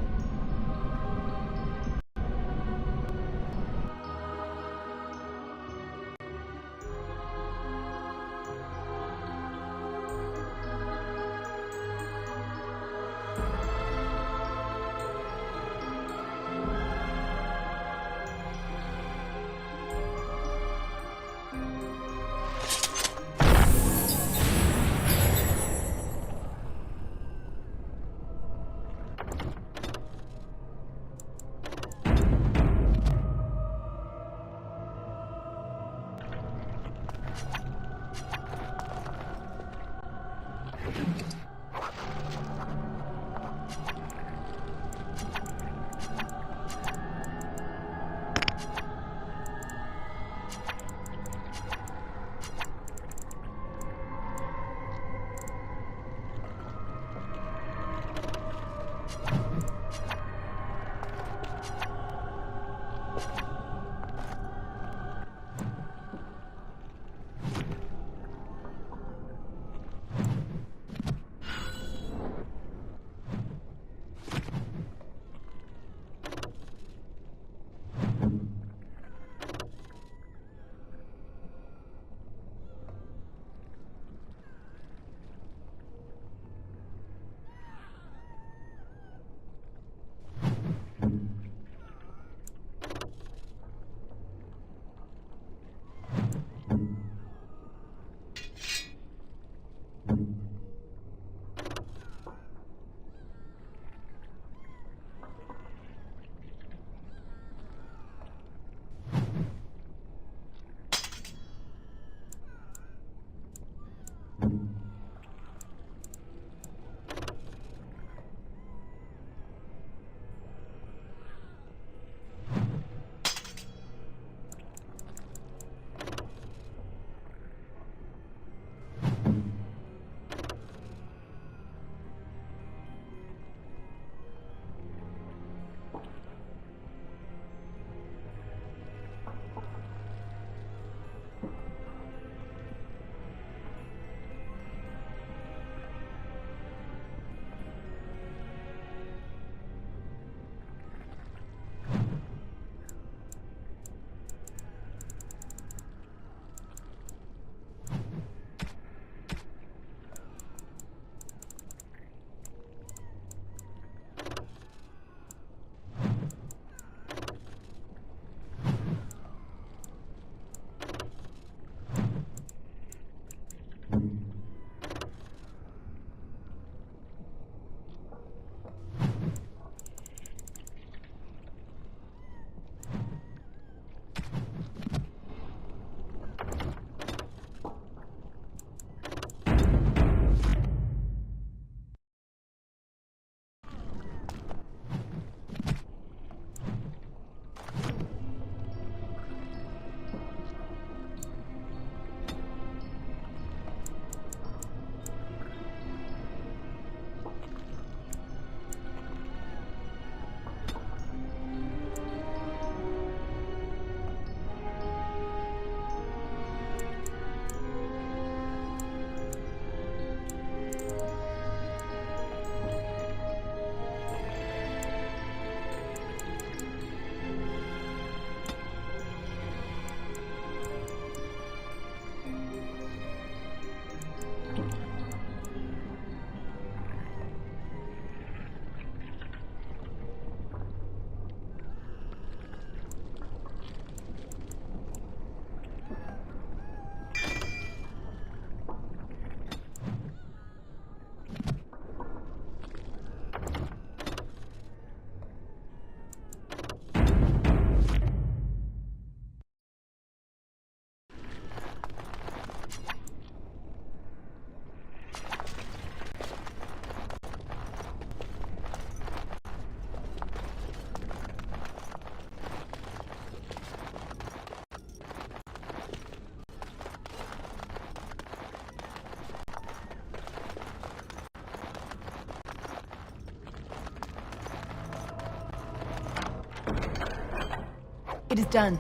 It is done.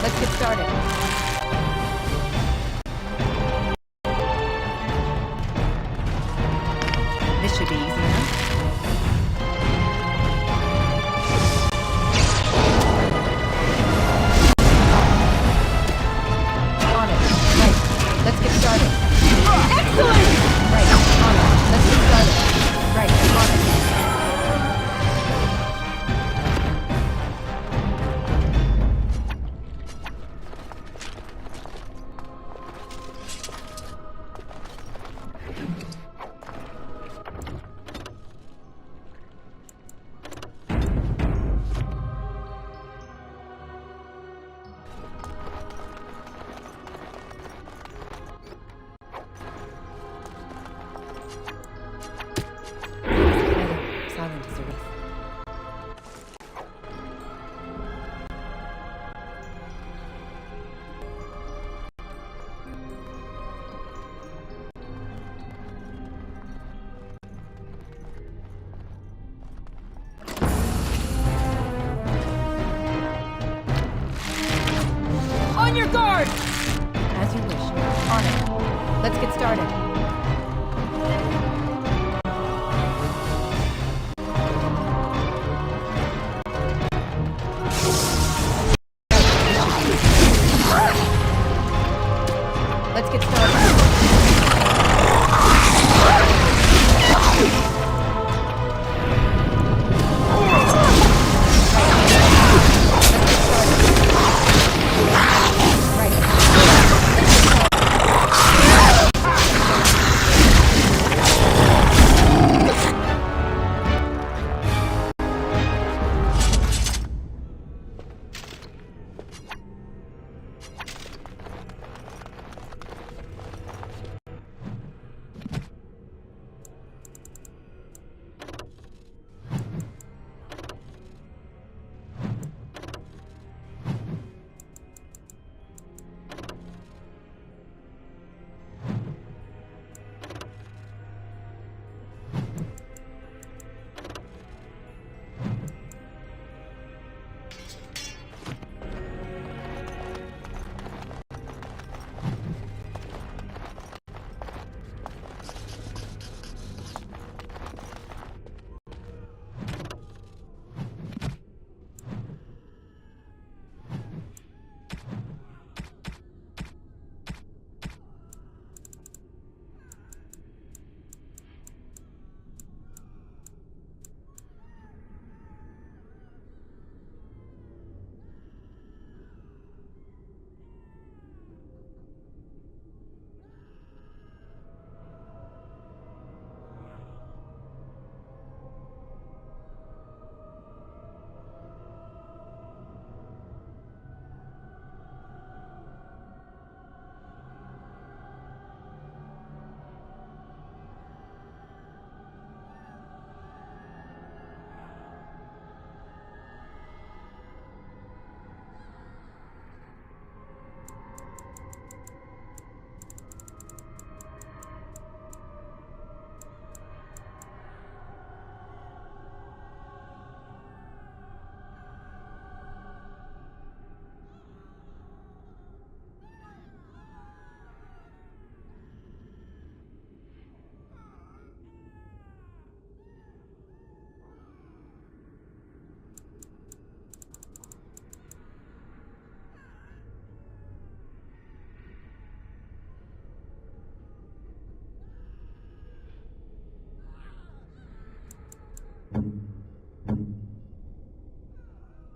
Let's get started. This should be easy enough. On it. Right. Let's get started. Excellent! Right. On it. Let's get started. Right. On it. Silent as a whistle. On your guard! As you wish. On it. Let's get started. Let's get started. Right.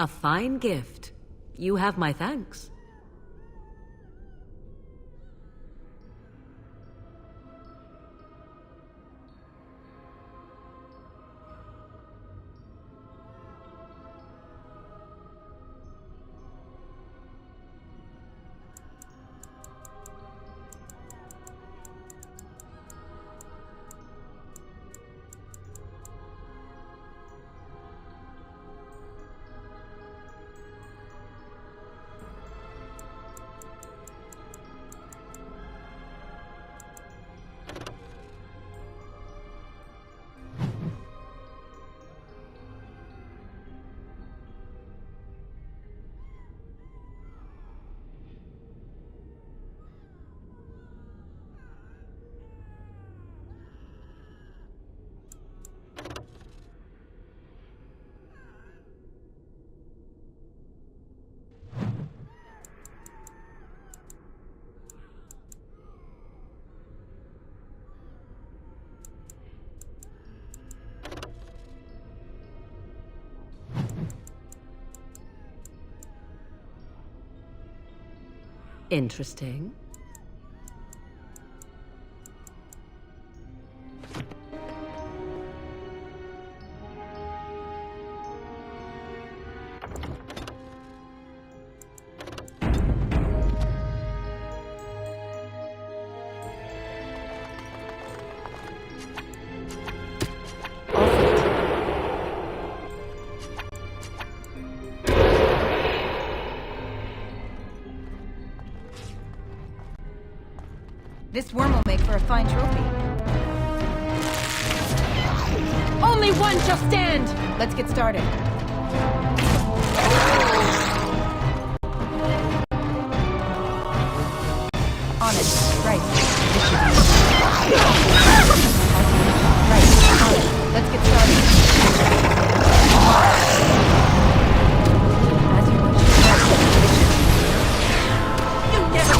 A fine gift. You have my thanks. Interesting.
This worm will make for a fine trophy.
Only one shall stand!
Let's get started. On it. Right. Right. On it. Let's get started. As you wish. You never...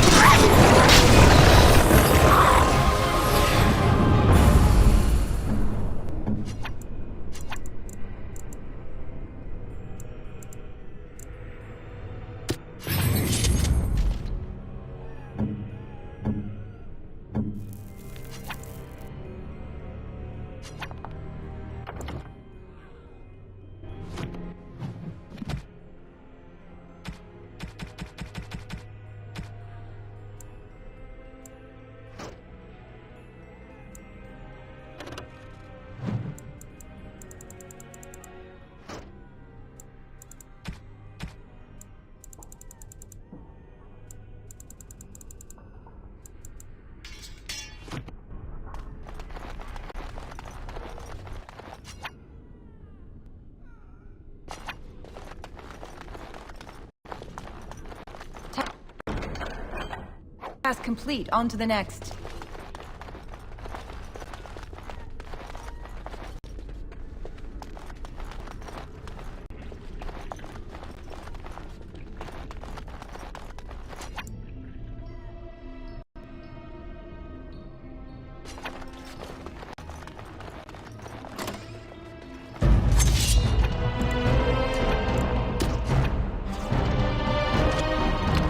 Task complete. On to the next.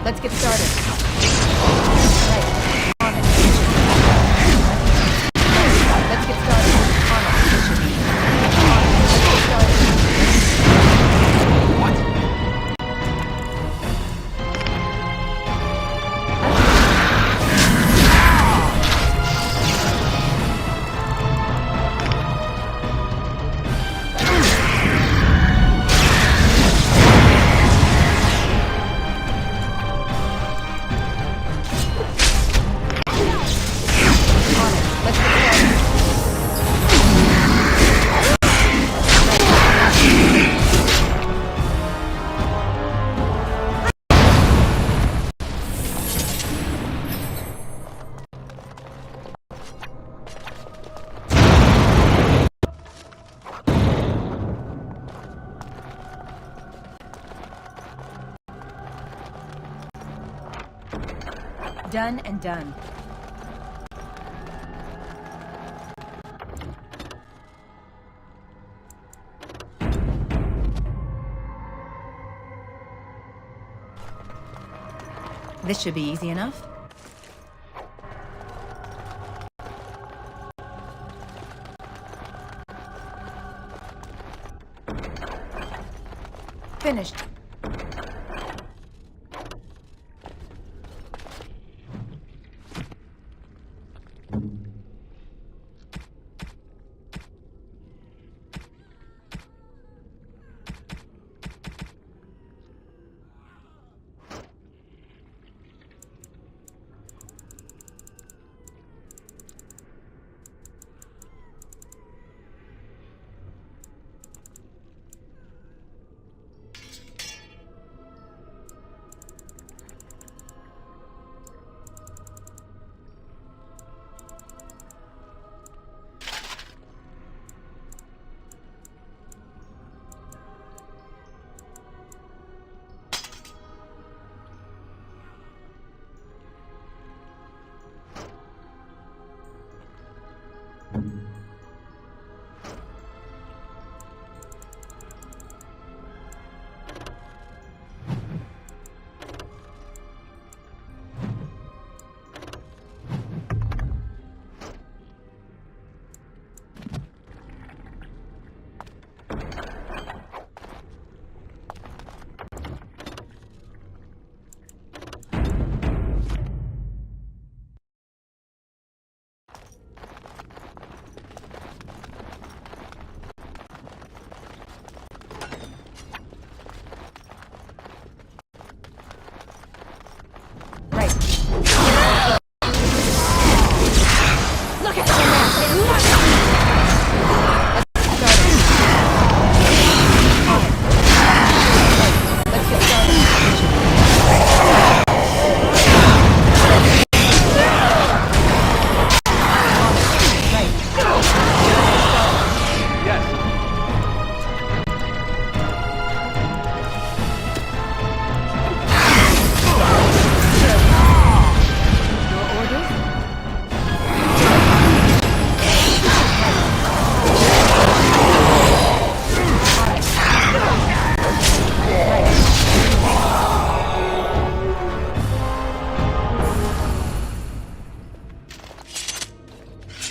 Let's get started. Done and done. This should be easy enough. Finished.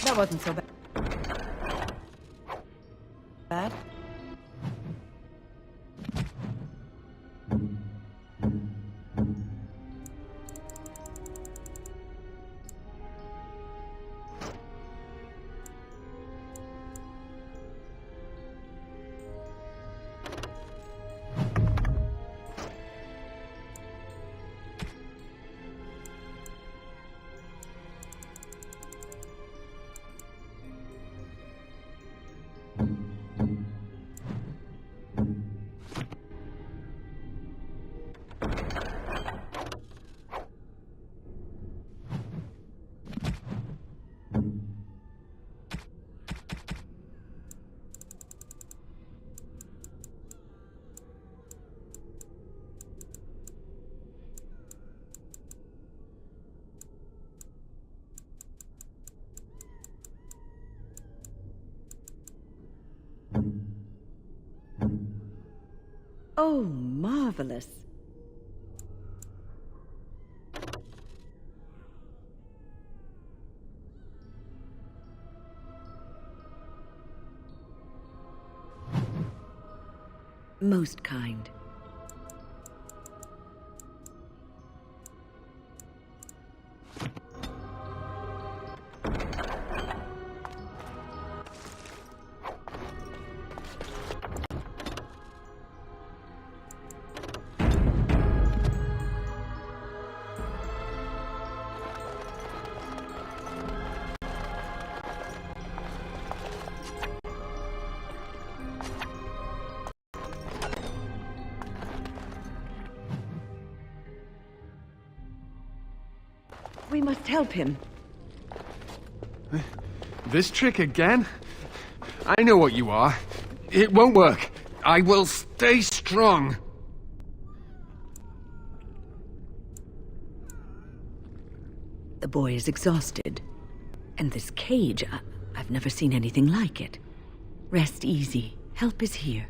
That wasn't so bad.
Oh, marvelous. Most kind. We must help him.
This trick again? I know what you are. It won't work. I will stay strong.
The boy is exhausted. And this cage, I've never seen anything like it. Rest easy. Help is here.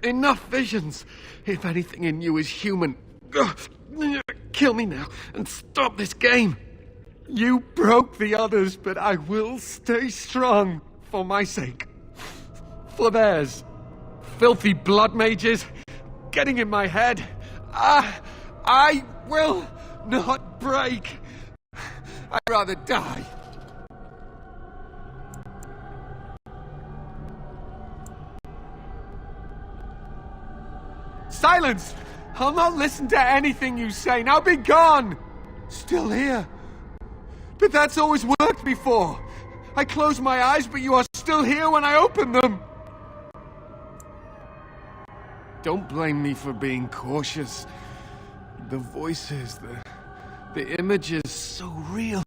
Enough visions. If anything in you is human, Kill me now and stop this game. You broke the others, but I will stay strong for my sake. For theirs. Filthy blood mages getting in my head. I will not break. I'd rather die. Silence! I'll not listen to anything you say. Now be gone! Still here. But that's always worked before. I close my eyes, but you are still here when I open them. Don't blame me for being cautious. The voices, the images, so real.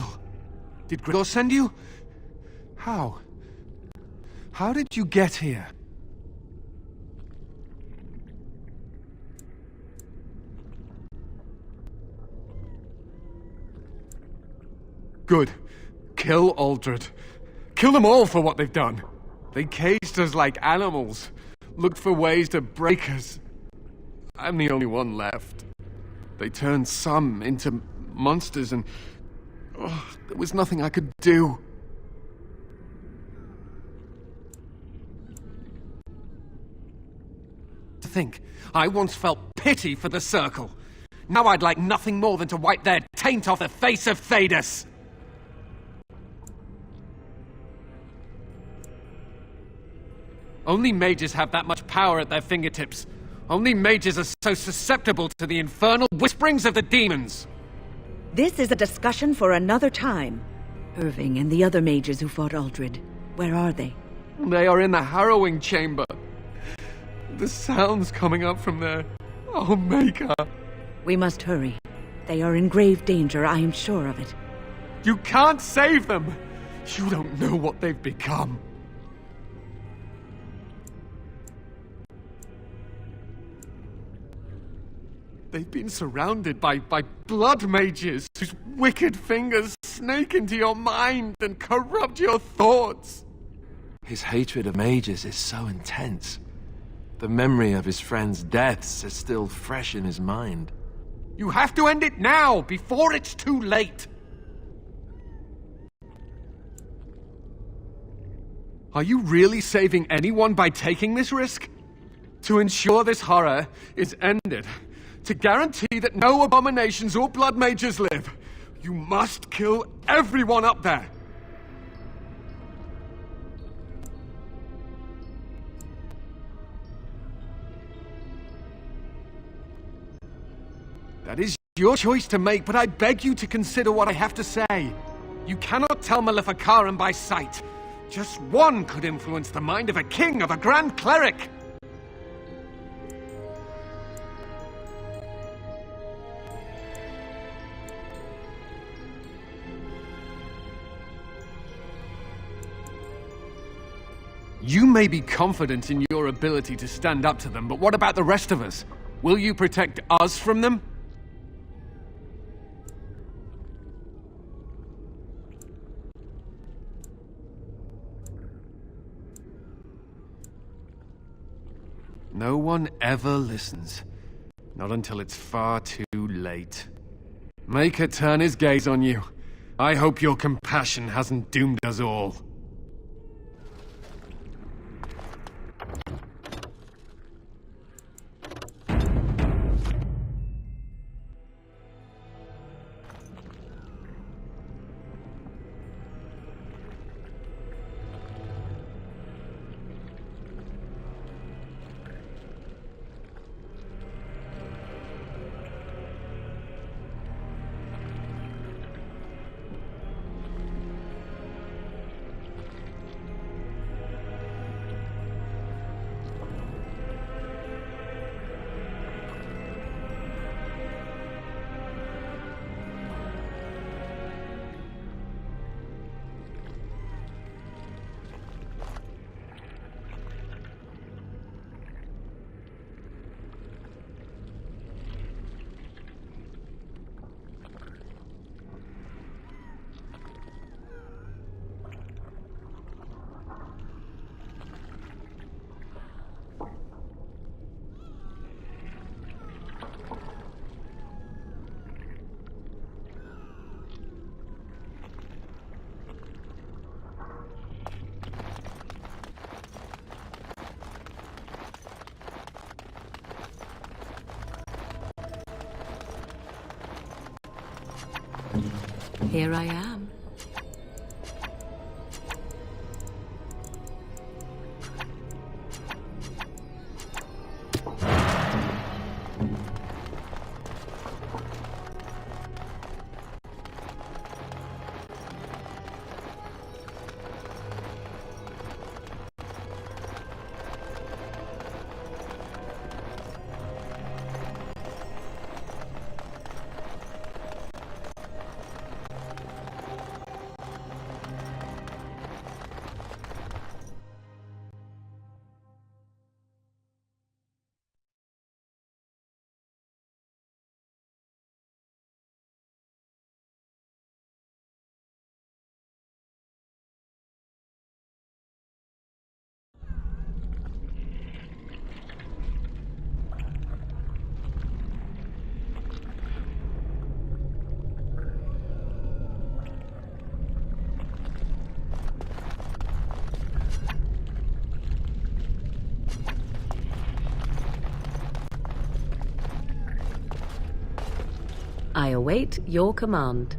Did Gregor send you? How? How did you get here? Good. Kill Aldred. Kill them all for what they've done. They caged us like animals. Looked for ways to break us. I'm the only one left. They turned some into monsters and... there was nothing I could do. To think, I once felt pity for the Circle. Now I'd like nothing more than to wipe their taint off the face of Thedas. Only mages have that much power at their fingertips. Only mages are so susceptible to the infernal whisperings of the demons.
This is a discussion for another time. Irving and the other mages who fought Aldred, where are they?
They are in the harrowing chamber. The sounds coming up from there. Oh, Maker.
We must hurry. They are in grave danger, I am sure of it.
You can't save them! You don't know what they've become. They've been surrounded by blood mages whose wicked fingers snake into your mind and corrupt your thoughts.
His hatred of mages is so intense. The memory of his friends' deaths is still fresh in his mind.
You have to end it now, before it's too late. Are you really saving anyone by taking this risk? To ensure this horror is ended, to guarantee that no abominations or blood mages live, you must kill everyone up there. That is your choice to make, but I beg you to consider what I have to say. You cannot tell Maleficarum by sight. Just one could influence the mind of a king, of a grand cleric. You may be confident in your ability to stand up to them, but what about the rest of us? Will you protect us from them? No one ever listens. Not until it's far too late. Make it turn his gaze on you. I hope your compassion hasn't doomed us all.
Here I am. I await your command.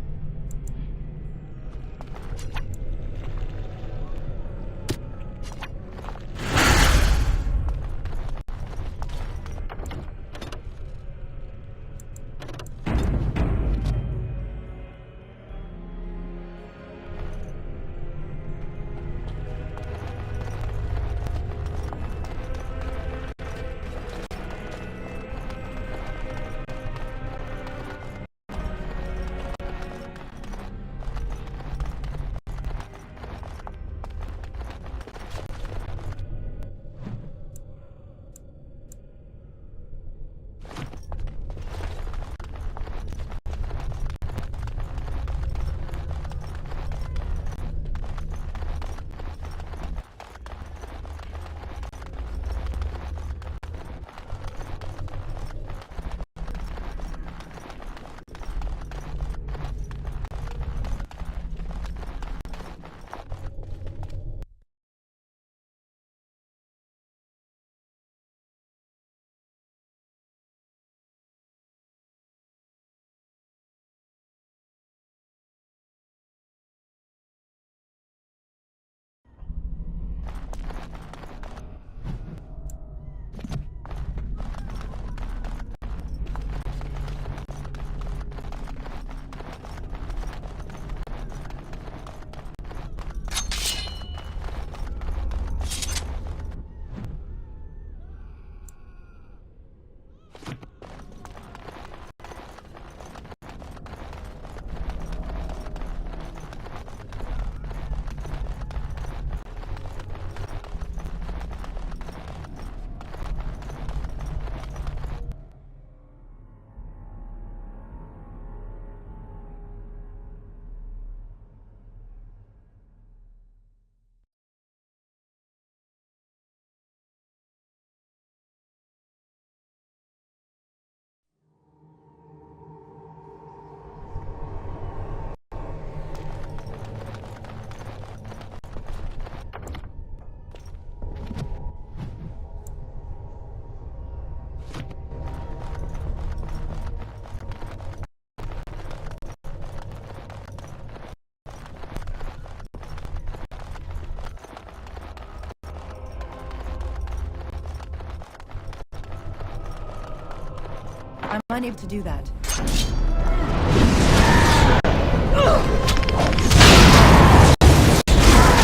I'm unable to do that.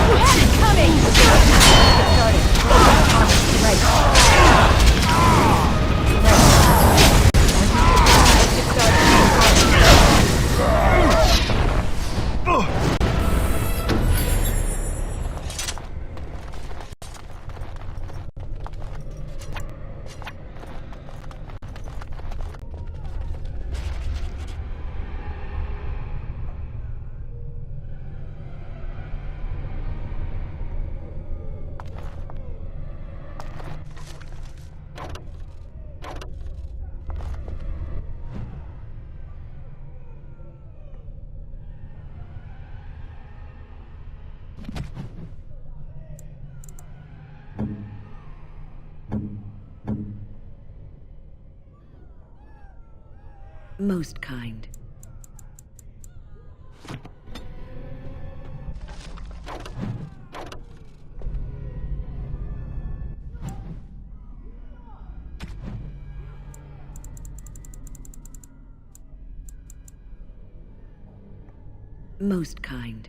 You had it coming! Get
Most kind. Most kind.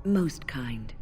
Most kind.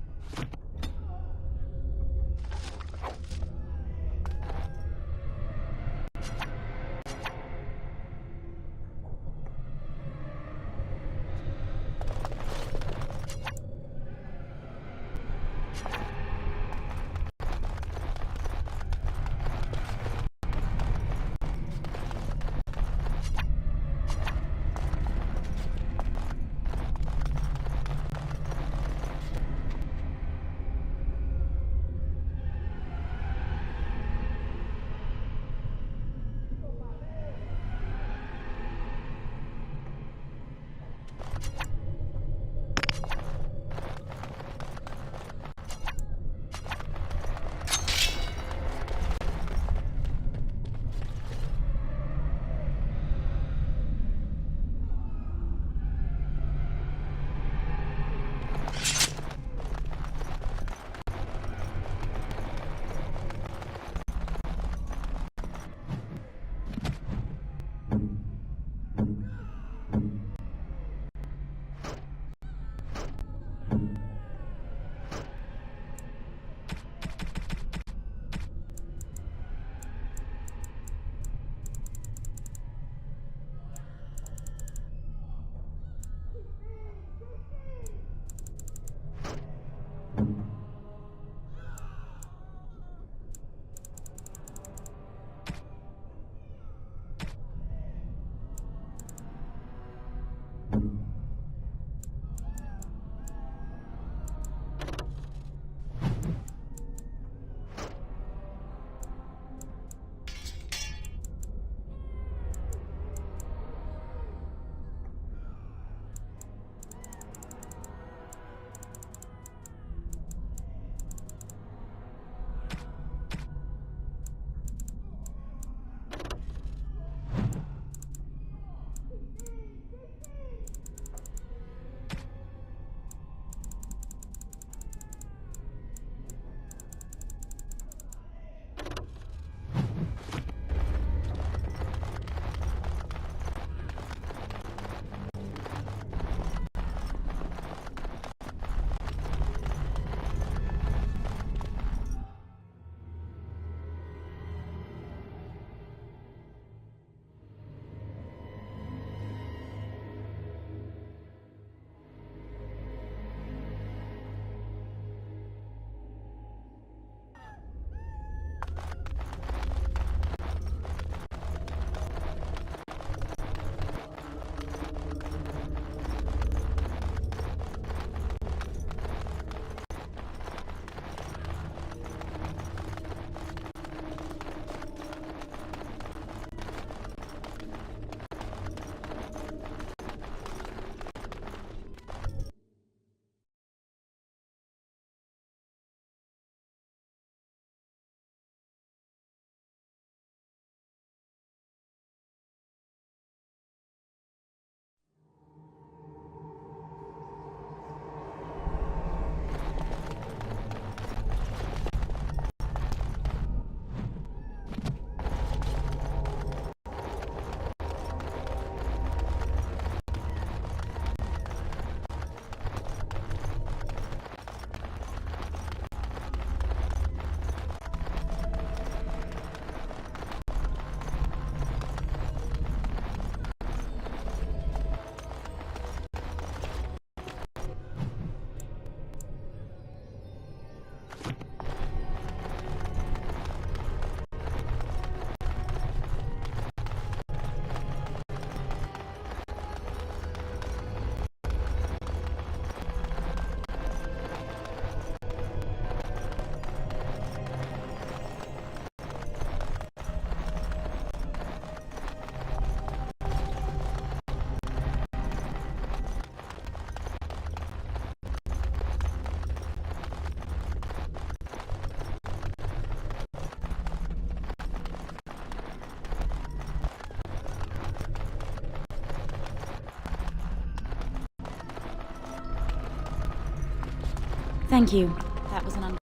Thank you. That was an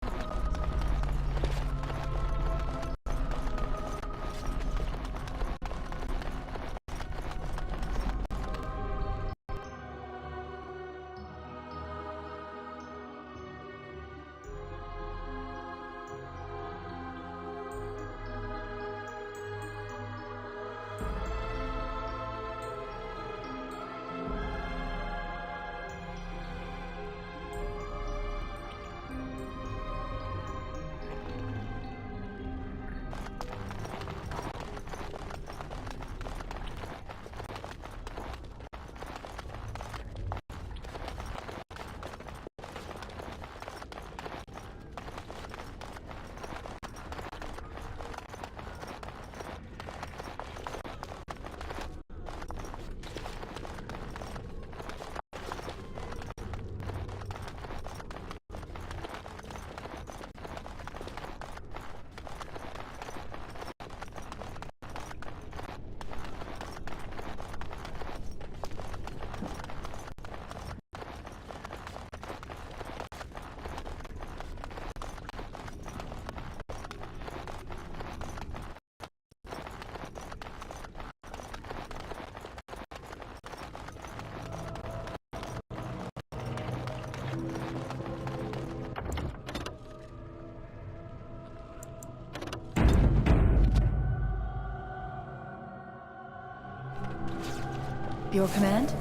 Your command?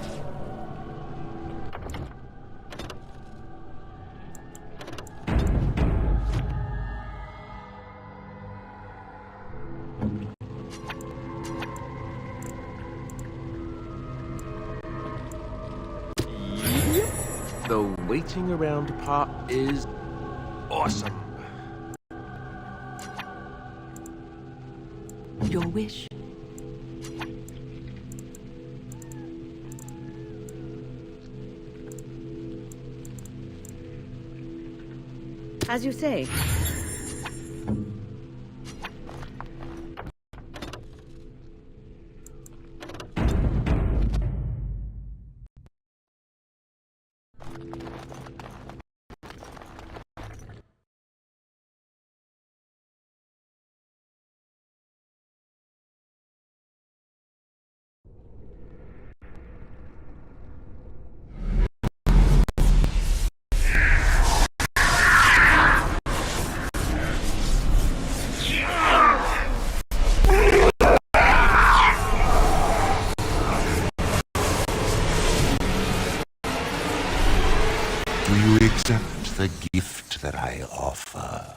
The waiting around part is awesome.
Your wish. As you say.
Do you accept the gift that I offer?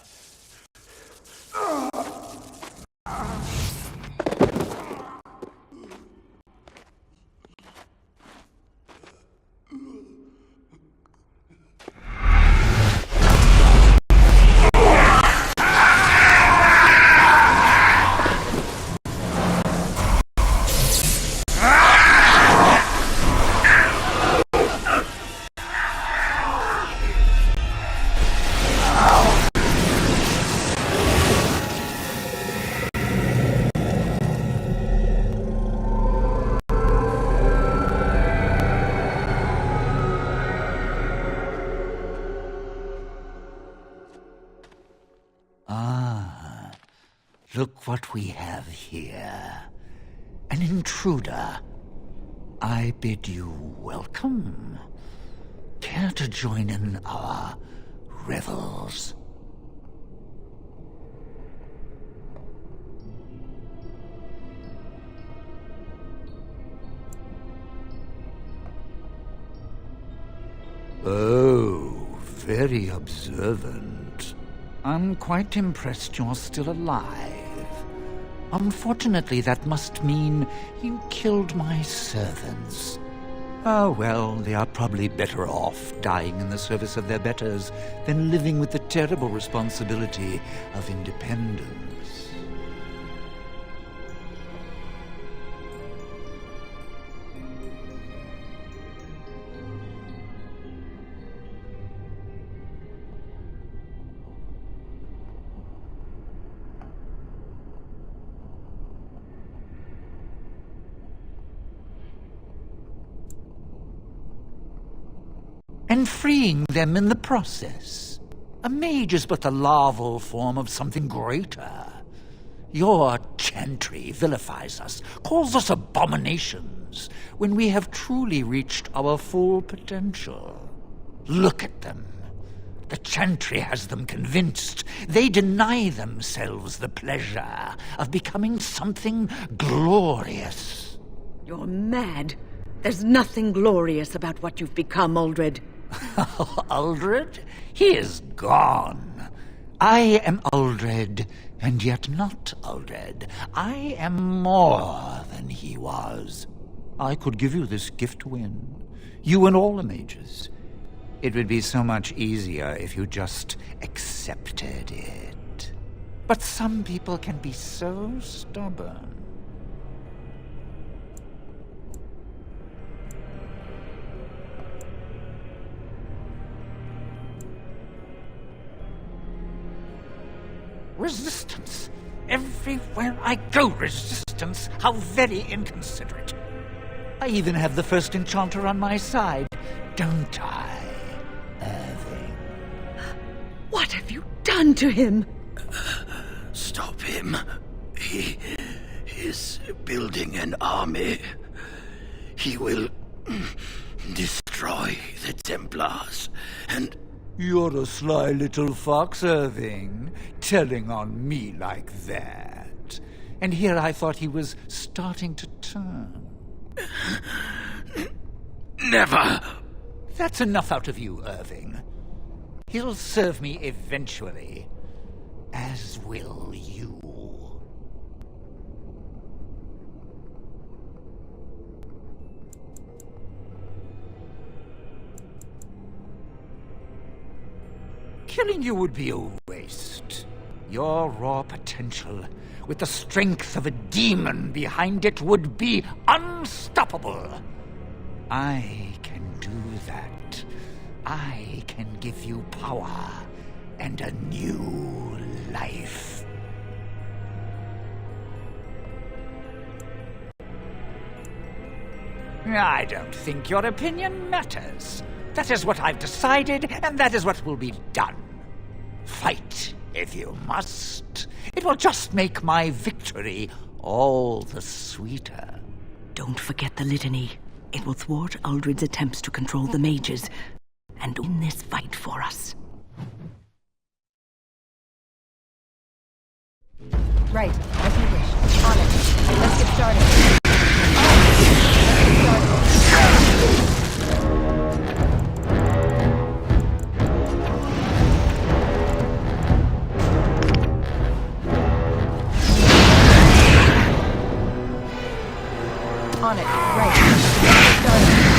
Look what we have here. An intruder. I bid you welcome. Care to join in our revels? Oh, very observant. I'm quite impressed you're still alive. Unfortunately, that must mean you killed my servants. Oh, well, they are probably better off dying in the service of their betters than living with the terrible responsibility of independence. And
freeing them in the process. A mage is but the larval form of something greater. Your chantry vilifies us, calls us abominations, when we have truly reached our full potential. Look at them. The chantry has them convinced. They deny themselves the pleasure of becoming something glorious.
You're mad. There's nothing glorious about what you've become, Uldred.
Uldred? He is gone. I am Uldred, and yet not Uldred. I am more than he was. I could give you this gift to win. You and all the mages. It would be so much easier if you just accepted it. But some people can be so stubborn. Resistance. Everywhere I go, resistance. How very inconsiderate. I even have the first enchanter on my side, don't I, Irving?
What have you done to him?
Stop him. He is building an army. He will destroy the Templars, and...
You're a sly little fox, Irving, telling on me like that. And here I thought he was starting to turn.
Never!
That's enough out of you, Irving. He'll serve me eventually, as will you. Killing you would be a waste. Your raw potential, with the strength of a demon behind it, would be unstoppable. I can do that. I can give you power and a new life. I don't think your opinion matters. That is what I've decided, and that is what will be done. Fight, if you must. It will just make my victory all the sweeter.
Don't forget the litany. It will thwart Uldred's attempts to control the mages, and win this fight for us.
Right, as you wish. On it. Let's get started. Let's get started. On it. Right. Let's get started.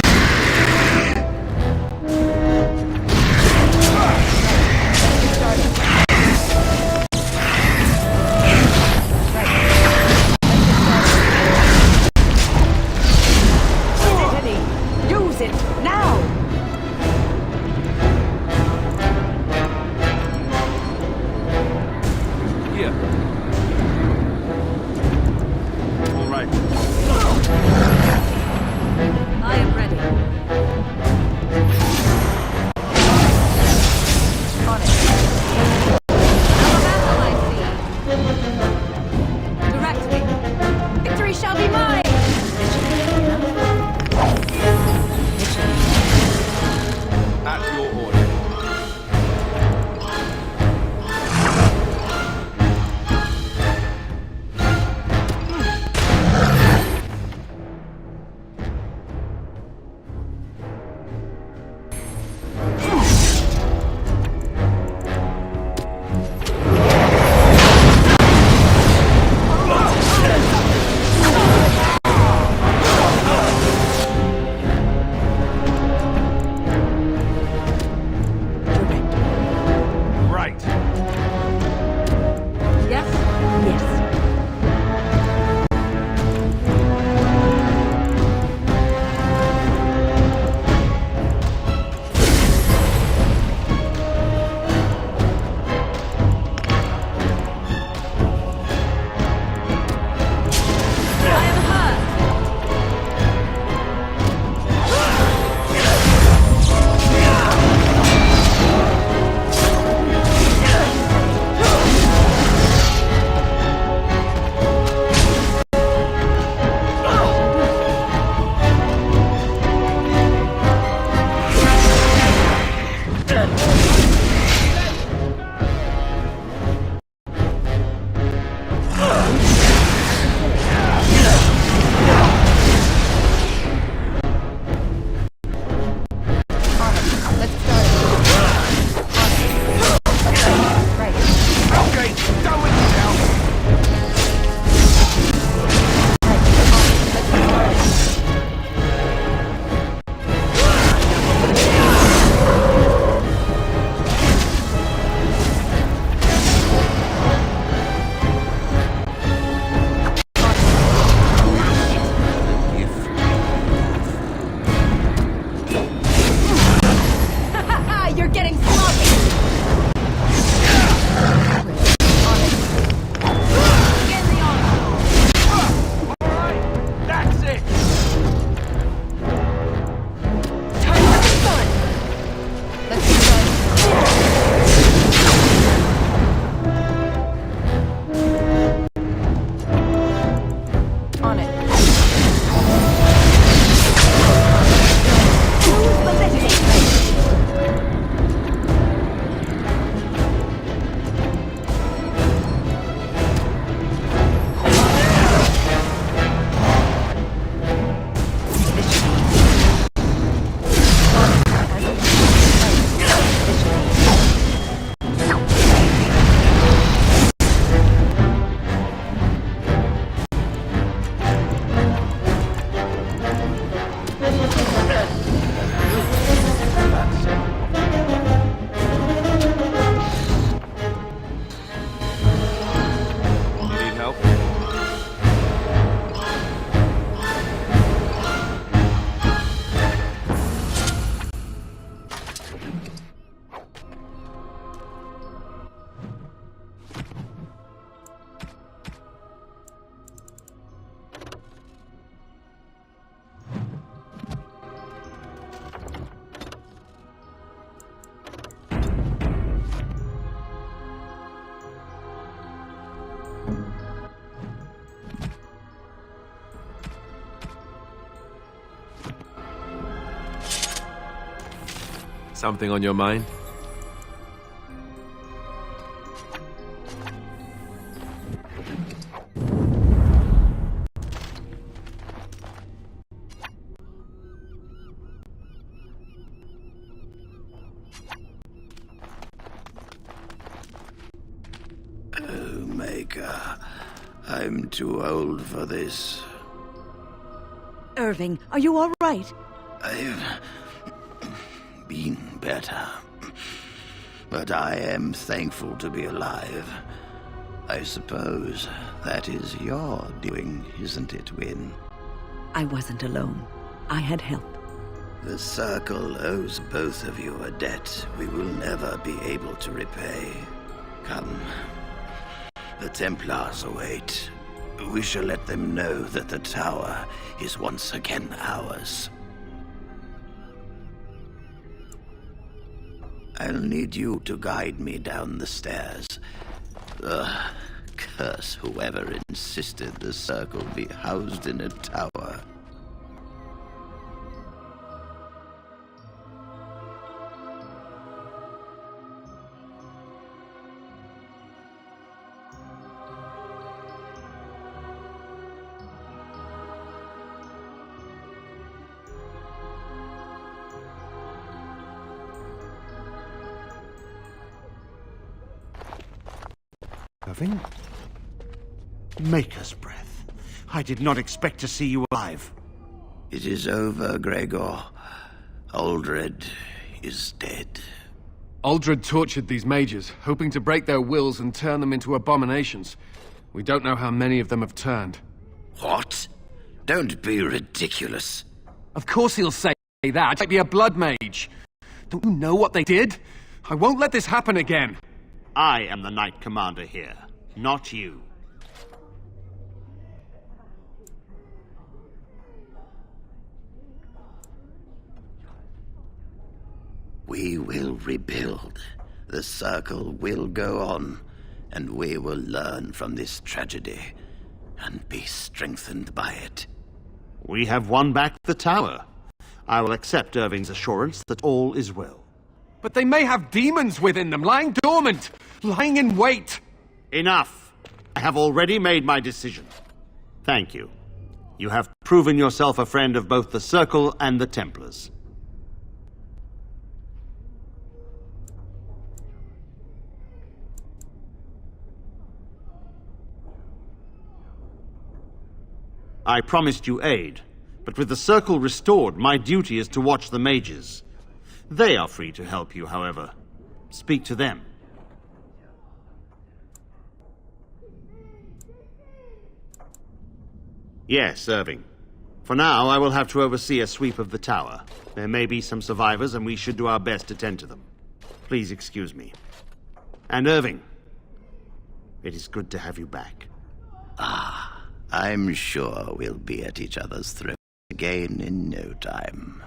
Something on your mind?
Oh, Maker. I'm too old for this.
Irving, are you all right?
I've been better. But I am thankful to be alive. I suppose that is your doing, isn't it, Wynne?
I wasn't alone. I had help.
The Circle owes both of you a debt we will never be able to repay. Come. The Templars await. We shall let them know that the tower is once again ours. I'll need you to guide me down the stairs. Curse whoever insisted the Circle be housed in a tower.
Irving? Maker's breath. I did not expect to see you alive.
It is over, Gregor. Aldred is dead.
Aldred tortured these mages, hoping to break their wills and turn them into abominations. We don't know how many of them have turned.
What? Don't be ridiculous.
Of course he'll say that. He might be a blood mage. Don't you know what they did? I won't let this happen again.
I am the Knight Commander here, not you.
We will rebuild. The Circle will go on, and we will learn from this tragedy and be strengthened by it.
We have won back the tower. I will accept Irving's assurance that all is well.
But they may have demons within them, lying dormant, lying in wait.
Enough. I have already made my decision. Thank you. You have proven yourself a friend of both the Circle and the Templars. I promised you aid, but with the Circle restored, my duty is to watch the mages. They are free to help you, however. Speak to them. Yes, Irving. For now, I will have to oversee a sweep of the tower. There may be some survivors, and we should do our best to tend to them. Please excuse me. And Irving, it is good to have you back.
I'm sure we'll be at each other's throats again in no time.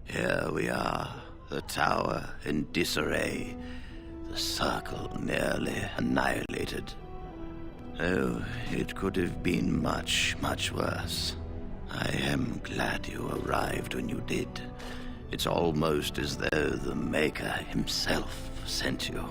Here we are, the tower in disarray, the Circle nearly annihilated. Oh, it could have been much, much worse. I am glad you arrived when you did. It's almost as though the Maker himself sent you.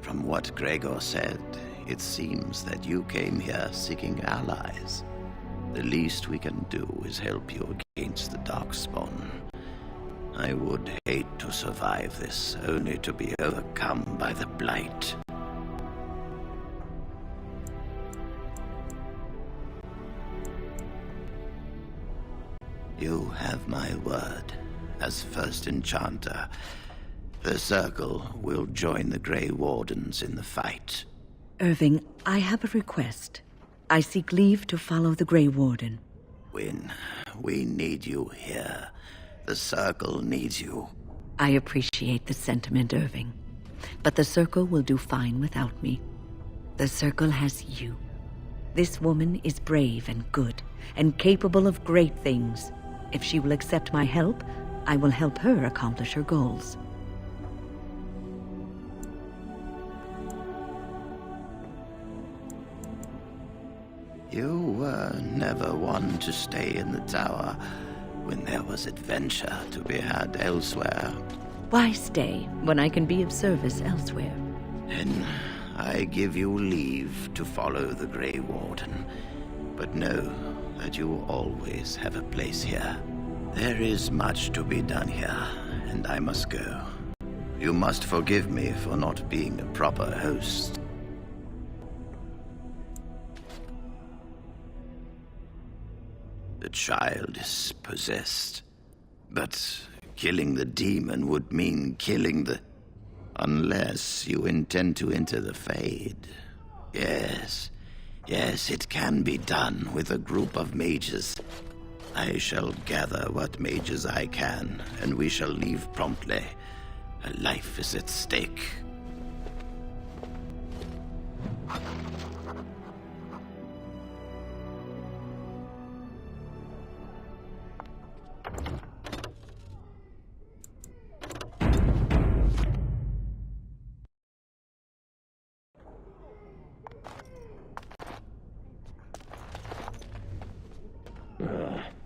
From what Gregor said, it seems that you came here seeking allies. The least we can do is help you against the Darkspawn. I would hate to survive this, only to be overcome by the Blight. You have my word. As first enchanter, the Circle will join the Grey Wardens in the fight.
Irving, I have a request. I seek leave to follow the Grey Warden.
Wynne, we need you here. The Circle needs you.
I appreciate the sentiment, Irving. But the Circle will do fine without me. The Circle has you. This woman is brave and good, and capable of great things. If she will accept my help, I will help her accomplish her goals.
You were never one to stay in the tower when there was adventure to be had elsewhere.
Why stay when I can be of service elsewhere?
Then I give you leave to follow the Grey Warden, but know that you will always have a place here. There is much to be done here, and I must go. You must forgive me for not being a proper host. The child is possessed, but killing the demon would mean killing the... Unless you intend to enter the Fade. Yes, it can be done with a group of mages. I shall gather what mages I can, and we shall leave promptly. A life is at stake.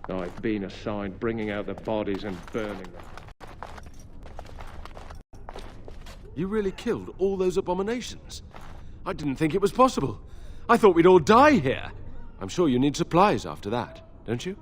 I've been assigned bringing out the bodies and burning them.
You really killed all those abominations? I didn't think it was possible. I thought we'd all die here. I'm sure you need supplies after that, don't you?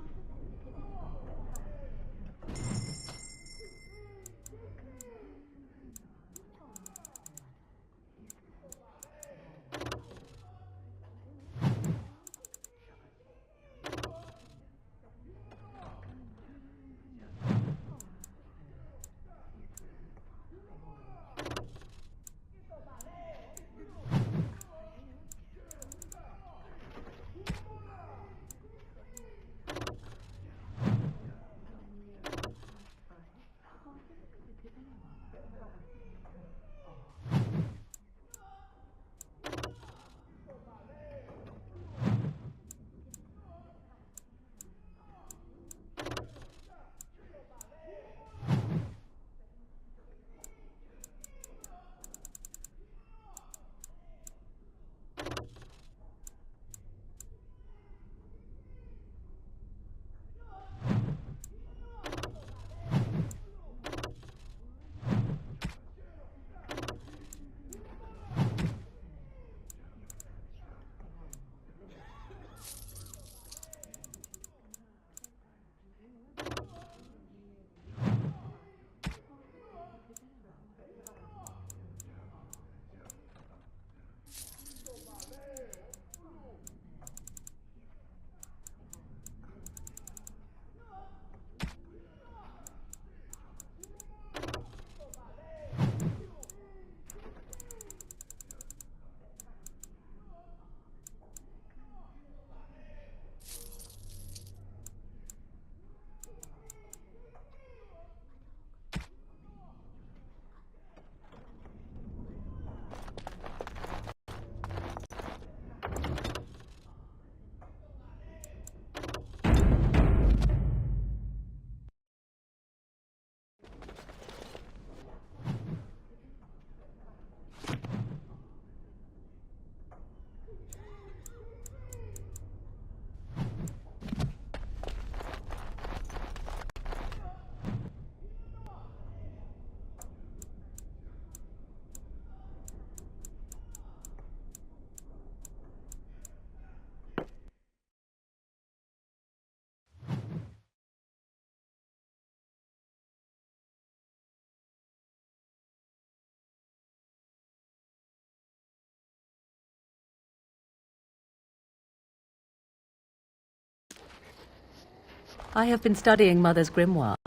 I have been studying Mother's grimoire.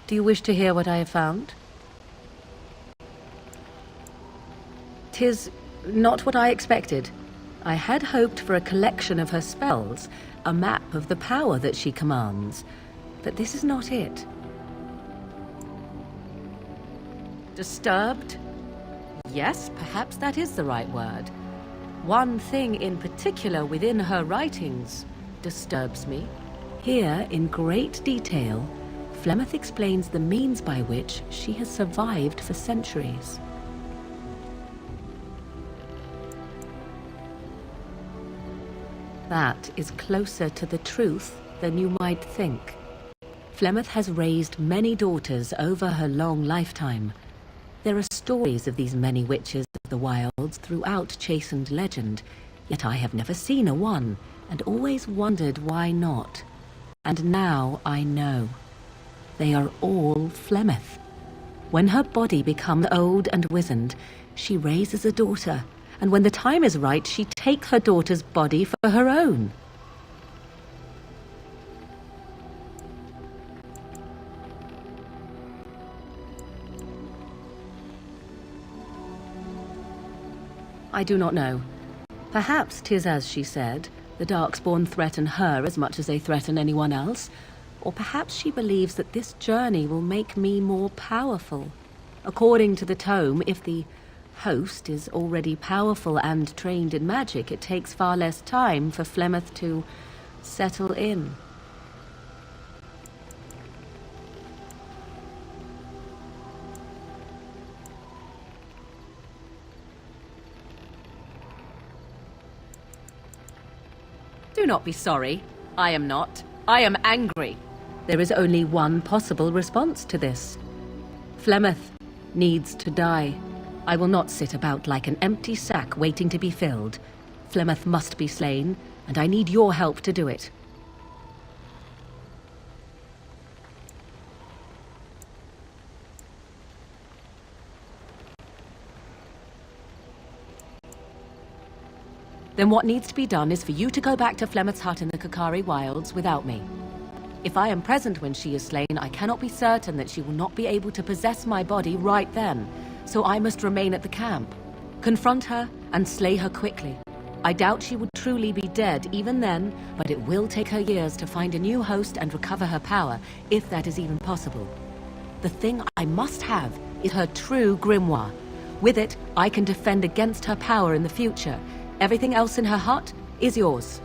Do you wish to hear what I have found? 'Tis not what I expected. I had hoped for a collection of her spells, a map of the power that she commands, but this is not it. Disturbed? Yes, perhaps that is the right word. one thing in particular within her writings disturbs me. Here, in great detail, Flemeth explains the means by which she has survived for centuries. That is closer to the truth than you might think. Flemeth has raised many daughters over her long lifetime. There are stories of these many witches of the wilds throughout chastened legend, yet I have never seen a one, and always wondered why not. And now I know. They are all Flemeth. When her body becomes old and wizened, she raises a daughter, and when the time is right, she takes her daughter's body for her own. I do not know. Perhaps 'tis as she said, the Darkspawn threaten her as much as they threaten anyone else. Or perhaps she believes that this journey will make me more powerful. According to the tome, if the host is already powerful and trained in magic, it takes far less time for Flemeth to settle in. Do not be sorry. I am not. I am angry. There is only one possible response to this. Flemeth needs to die. I will not sit about like an empty sack waiting to be filled. Flemeth must be slain, and I need your help to do it. Then what needs to be done is for you to go back to Flemeth's hut in the Kakari Wilds without me. If I am present when she is slain, I cannot be certain that she will not be able to possess my body right then, so I must remain at the camp. Confront her and slay her quickly. I doubt she would truly be dead even then, but it will take her years to find a new host and recover her power, if that is even possible. The thing I must have is her true grimoire. With it, I can defend against her power in the future. Everything else in her hut is yours.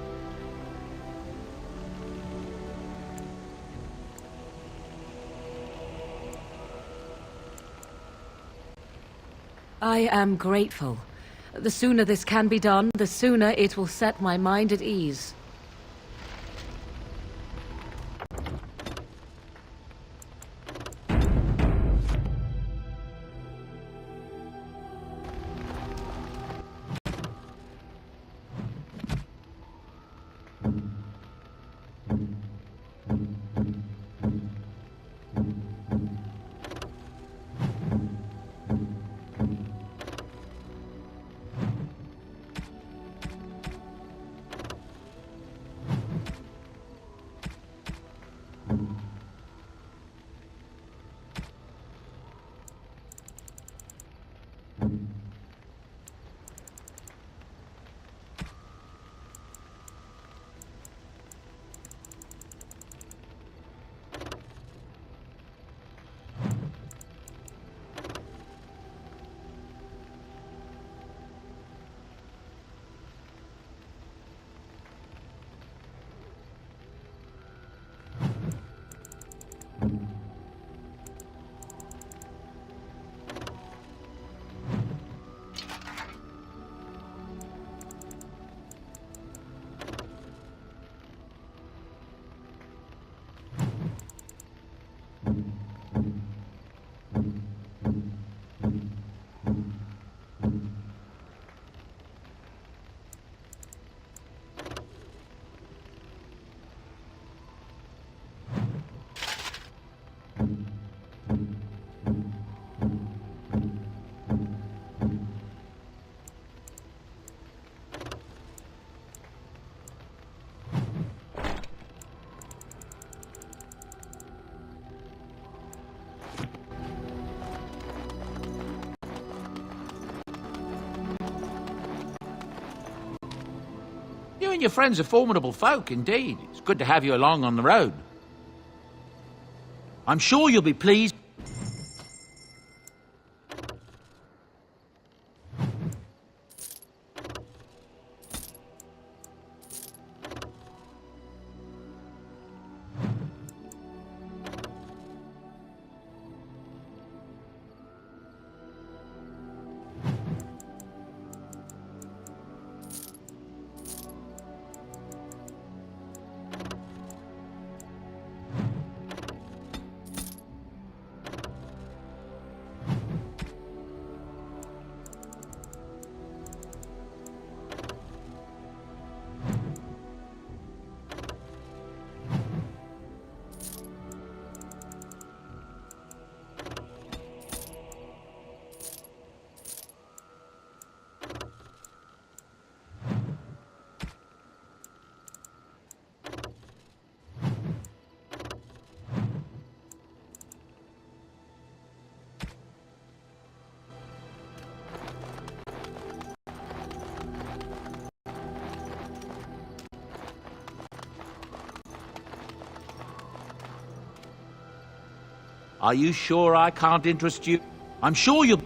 I am grateful. The sooner this can be done, the sooner it will set my mind at ease.
You and your friends are formidable folk, indeed. It's good to have you along on the road. I'm sure you'll be pleased. Are you sure I can't interest you? I'm sure you'll...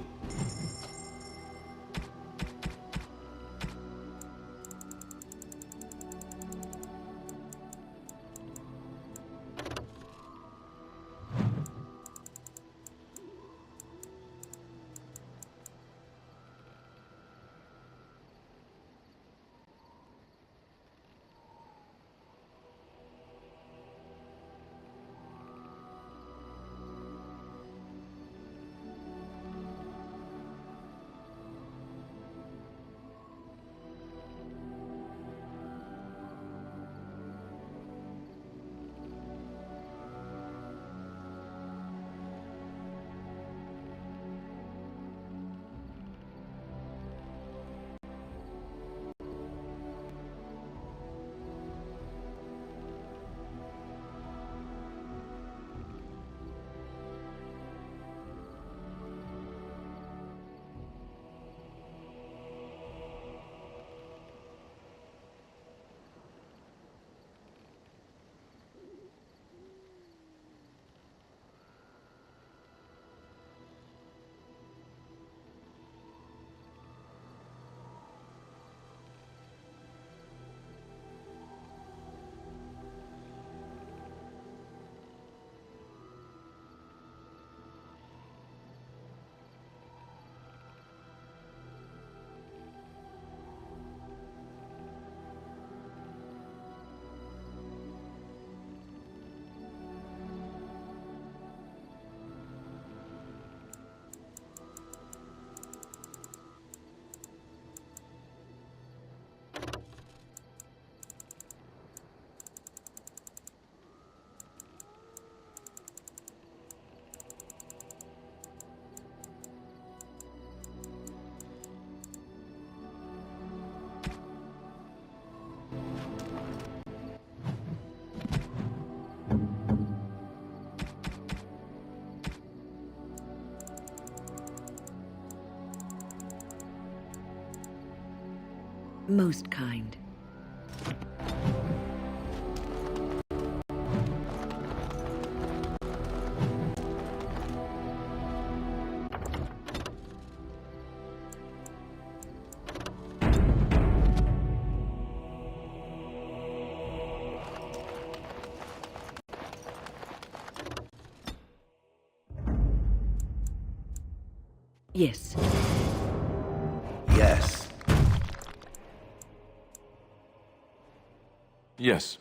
Most kind. Yes.
Yes.
Yes.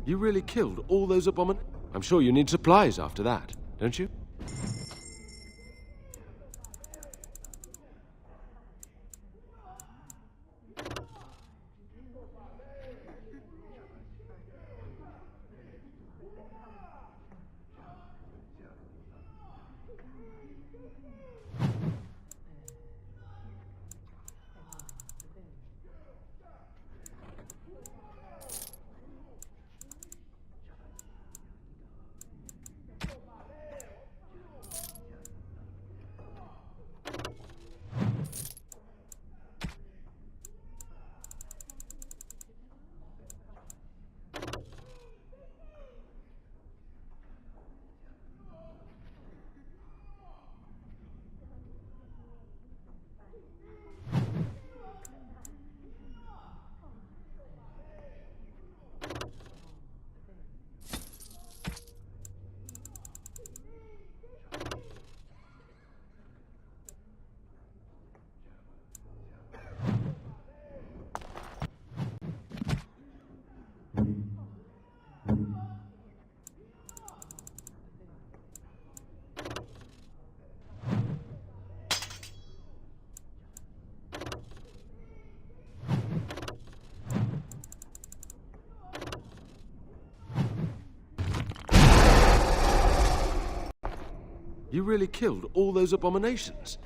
You really killed all those abomin... I'm sure you need supplies after that, don't you? You really killed all those abominations?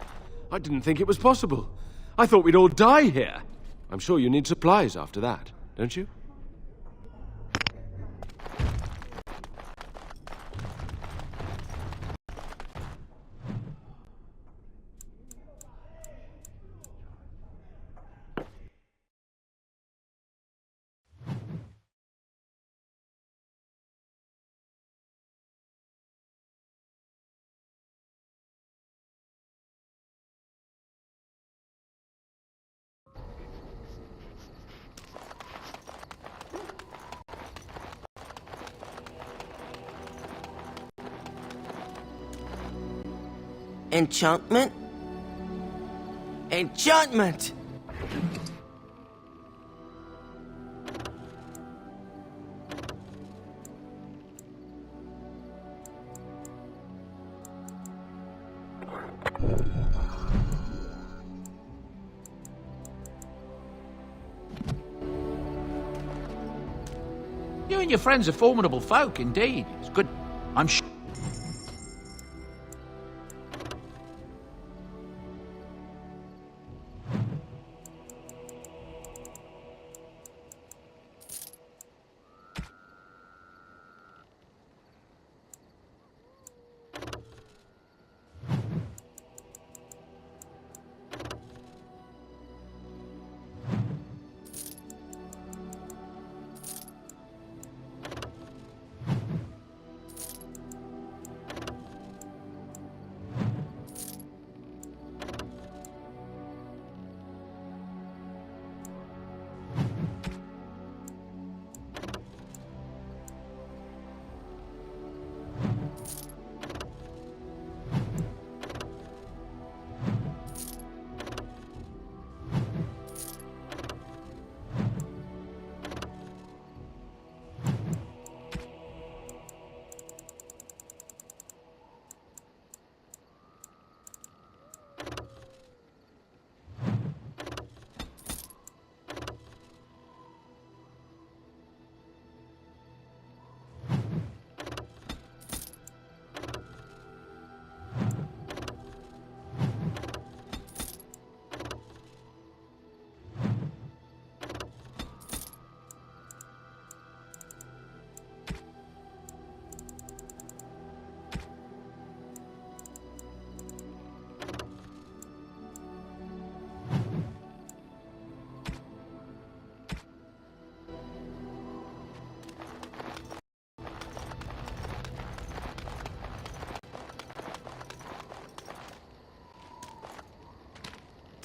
I didn't think it was possible. I thought we'd all die here. I'm sure you need supplies after that, don't you?
Enchantment? Enchantment!
You and your friends are formidable folk, indeed. It's good. I'm sure.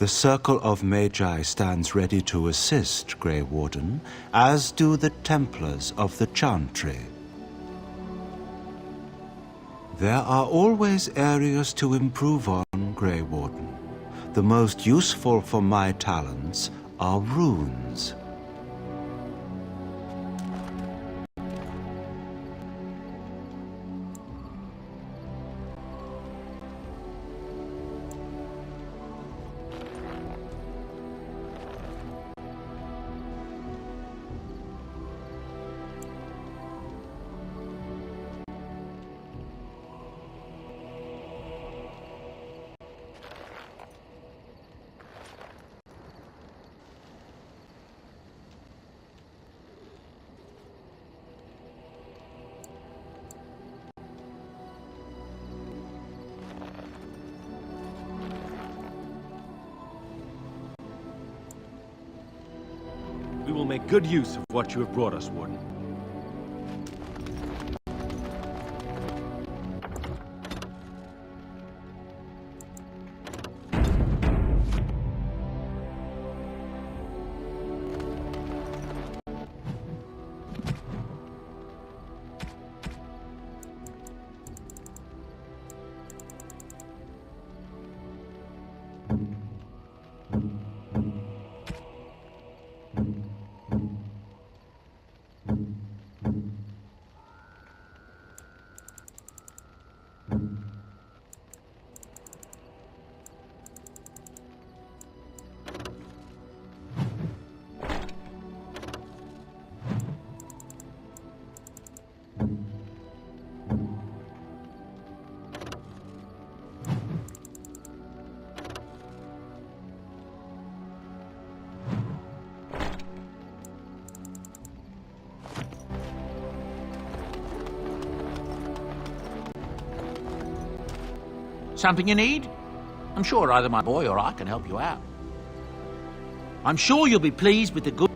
The Circle of Magi stands ready to assist, Grey Warden, as do the Templars of the Chantry. There are always areas to improve on, Grey Warden. the most useful for my talents are runes.
We will make good use of what you have brought us, Warden.
Something you need? I'm sure either my boy or I can help you out. I'm sure you'll be pleased with the good...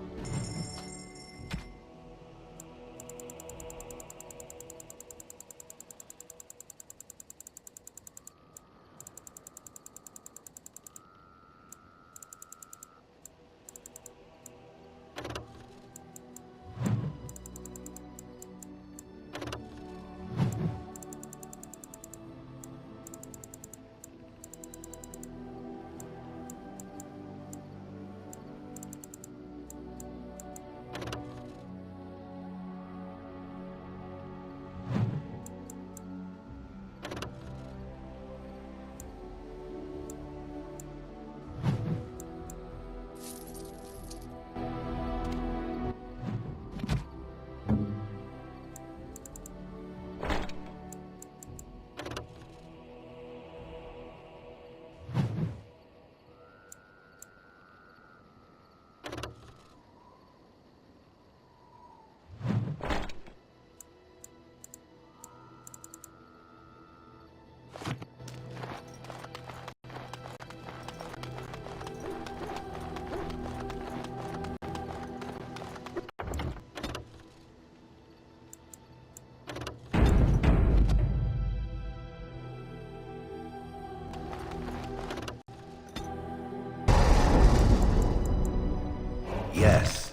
Yes.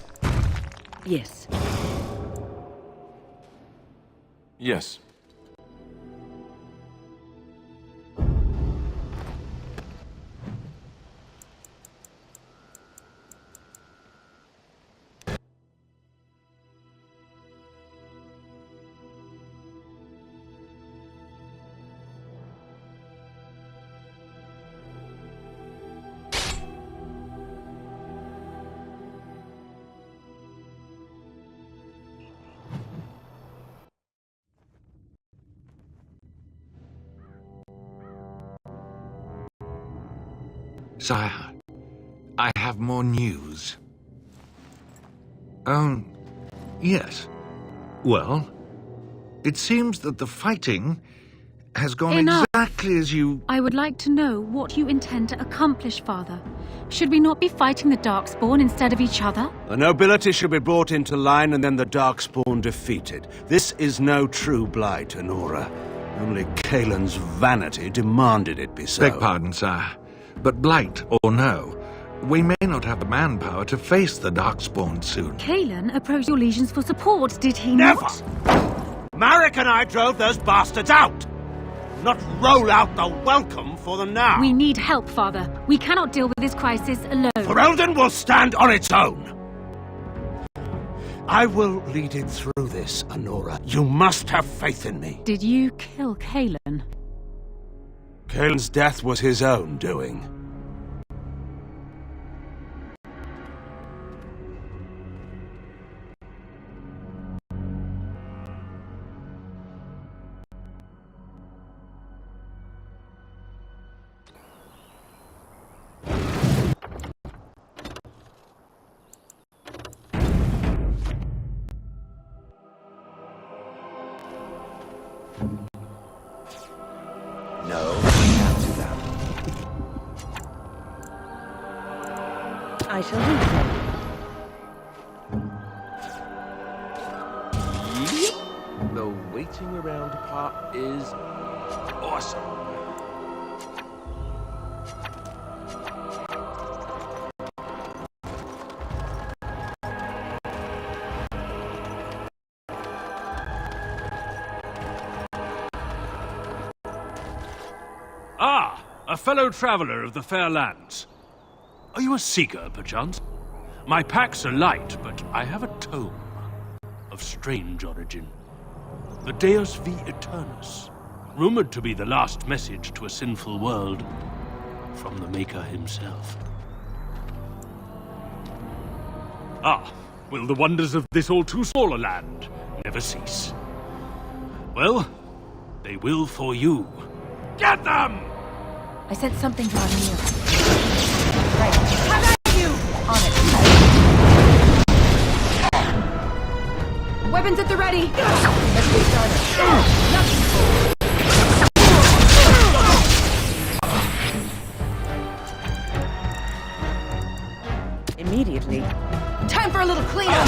Yes.
Yes.
Sire, I have more news. Yes. Well, it seems that the fighting has gone
Enough.
exactly as you...
I would like to know what you intend to accomplish, Father. Should we not be fighting the Darkspawn instead of each other?
The nobility shall be brought into line and then the Darkspawn defeated. This is no true blight, Anora. Only Kaelin's vanity demanded it be so.
Beg pardon, sire. But blight or no, we may not have the manpower to face the Darkspawn soon.
Kaelin approached your legions for support, did he
Never!
not?
Marek and I drove those bastards out! not roll out the welcome for the now.
We need help, Father. We cannot deal with this crisis alone.
Ferelden will stand on its own. I will lead it through this, Anora. You must have faith in me.
Did you kill Kalen?
Kalen's death was his own doing.
No, can't do that.
I shall do
Yep. The waiting around part is awesome.
Ah, a fellow traveler of the fair lands. Are you a seeker, perchance? My packs are light, but I have a tome of strange origin. The Deus V Eternus, rumored to be the last message to a sinful world from the Maker himself. Ah, will the wonders of this all too small a land never cease? Well, they will for you. Get them!
I sense something drawing near. Right. Have at you! On it. Weapons at the ready! Let's get
that. Immediately.
Time for a little cleanup!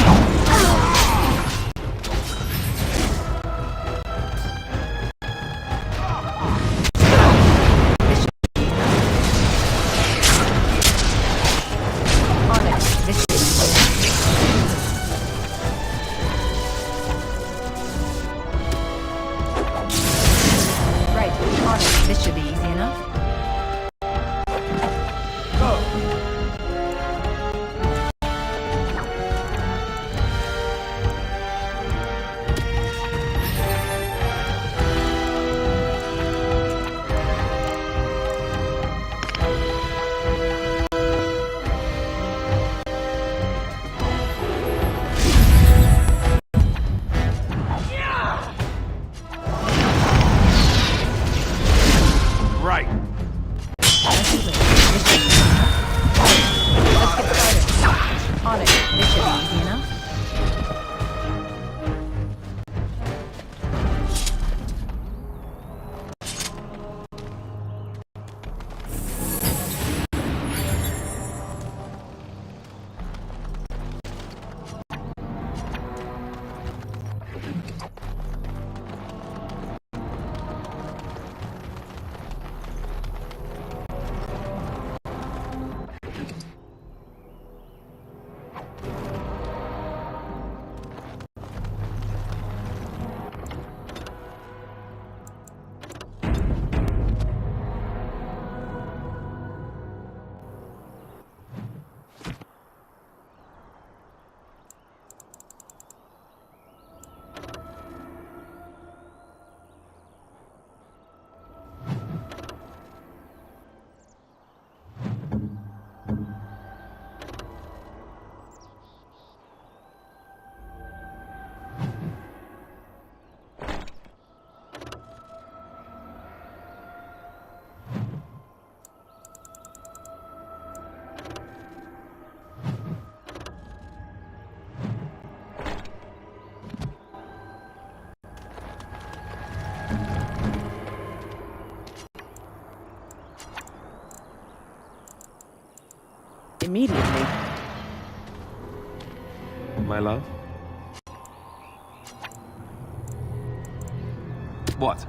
Immediately.
My love? What?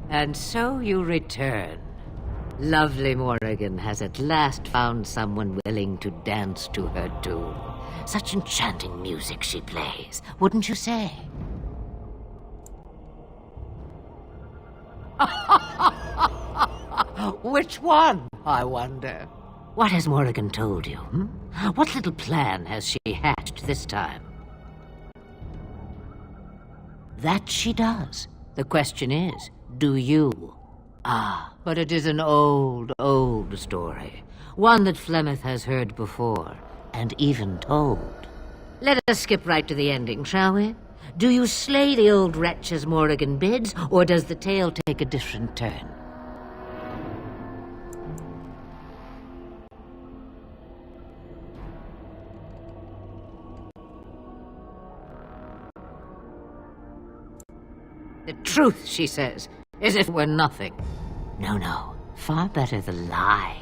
And so you return. Lovely Morrigan has at last found someone willing to dance to her tune. Such enchanting music she plays, wouldn't you say? Which one, I wonder? What has Morrigan told you? What little plan has she hatched this time? That she does. The question is, do you? Ah, but it is an old, old story. One that Flemeth has heard before, and even told. Let us skip right to the ending, shall we? Do you slay the old wretch as Morrigan bids, or does the tale take a different turn? The truth, she says, as if it were nothing. No, no. Far better the lie.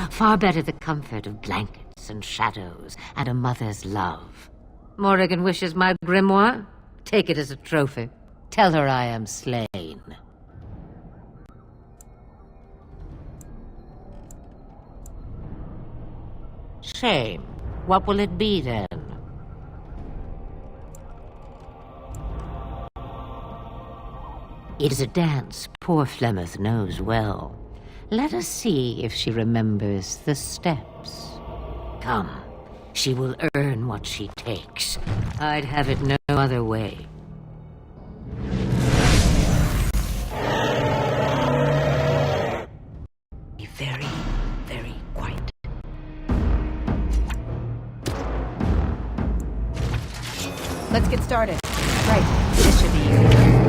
Far better the comfort of blankets and shadows and a mother's love. Morrigan wishes my grimoire? Take it as a trophy. Tell her I am slain. Shame. What will it be then? It is a dance poor Flemeth knows well. Let us see if she remembers the steps. Come, she will earn what she takes. I'd have it no other way. Be very, very quiet.
Let's get started. Right, this should be easy.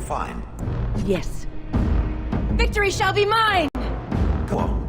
fine.
Yes.
Victory shall be mine!
Go on.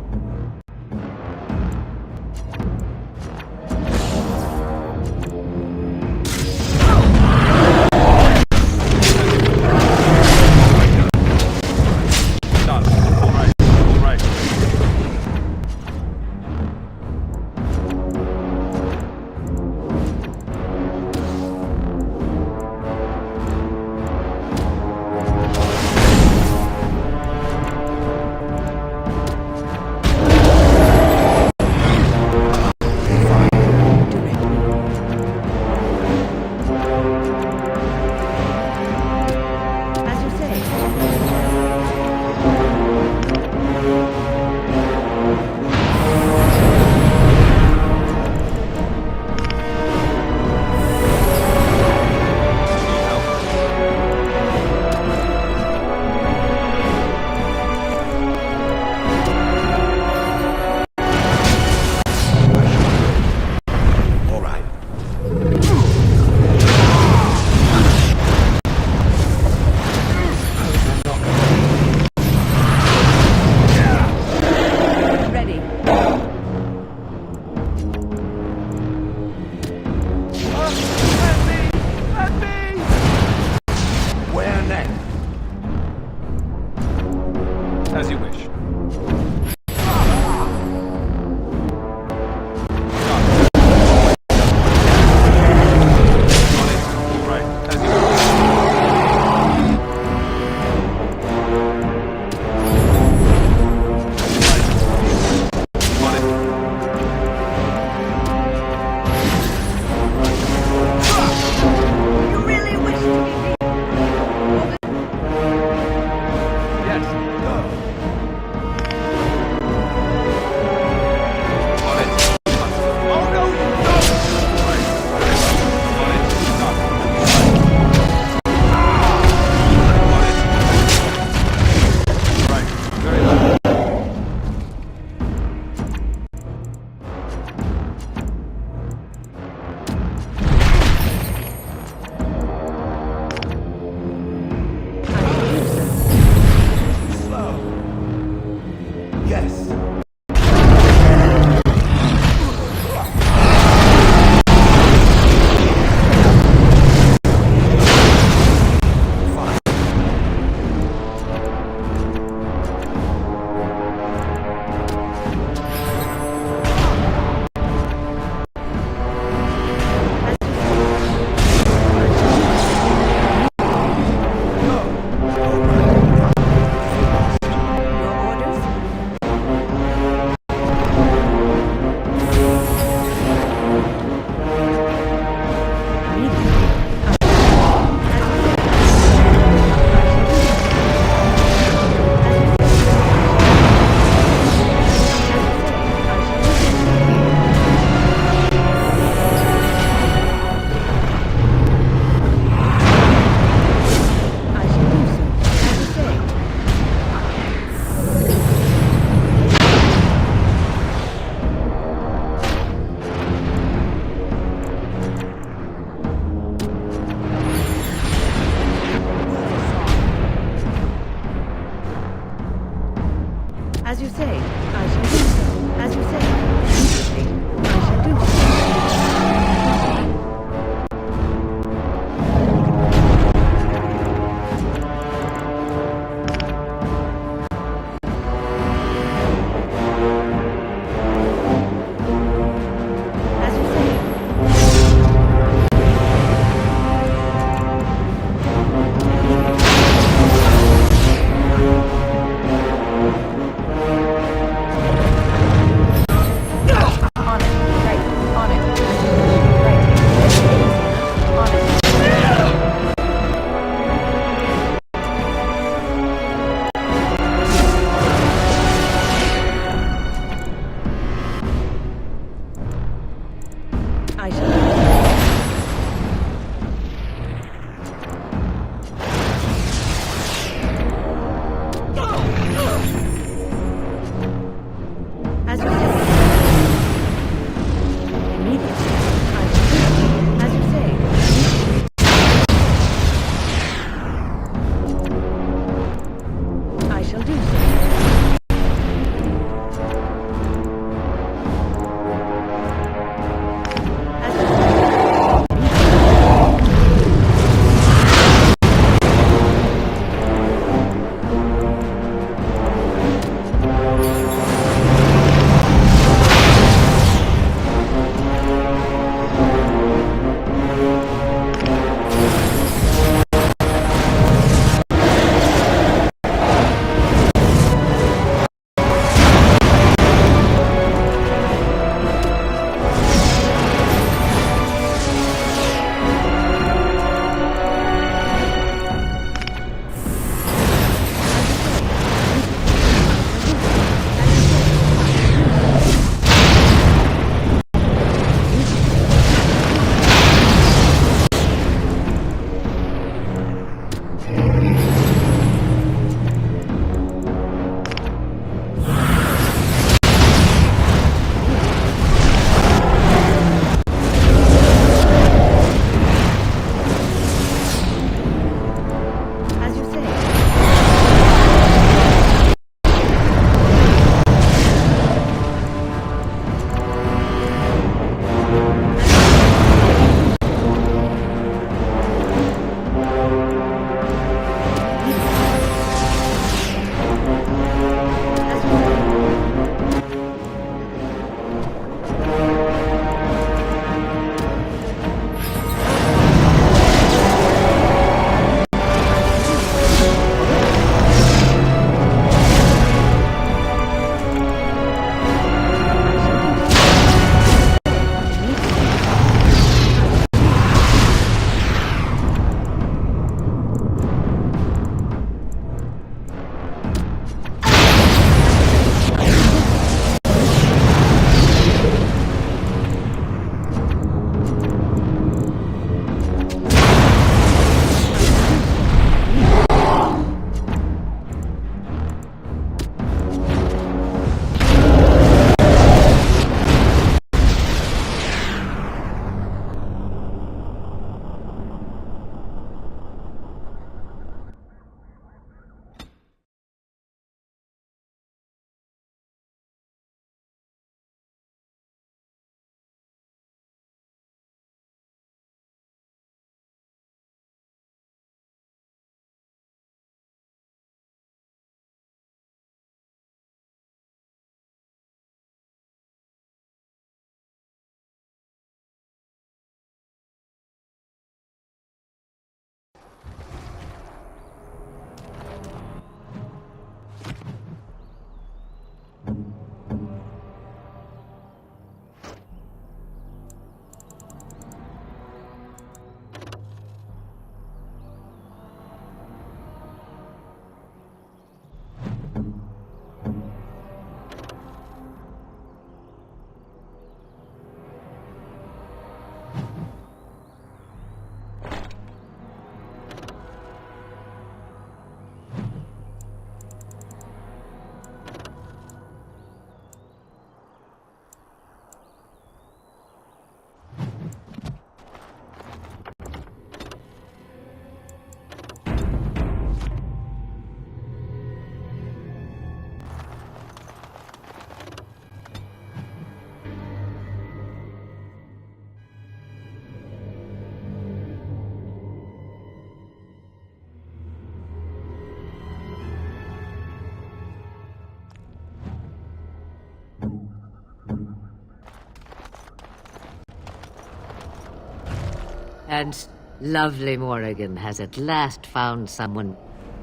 And lovely Morrigan has at last found someone...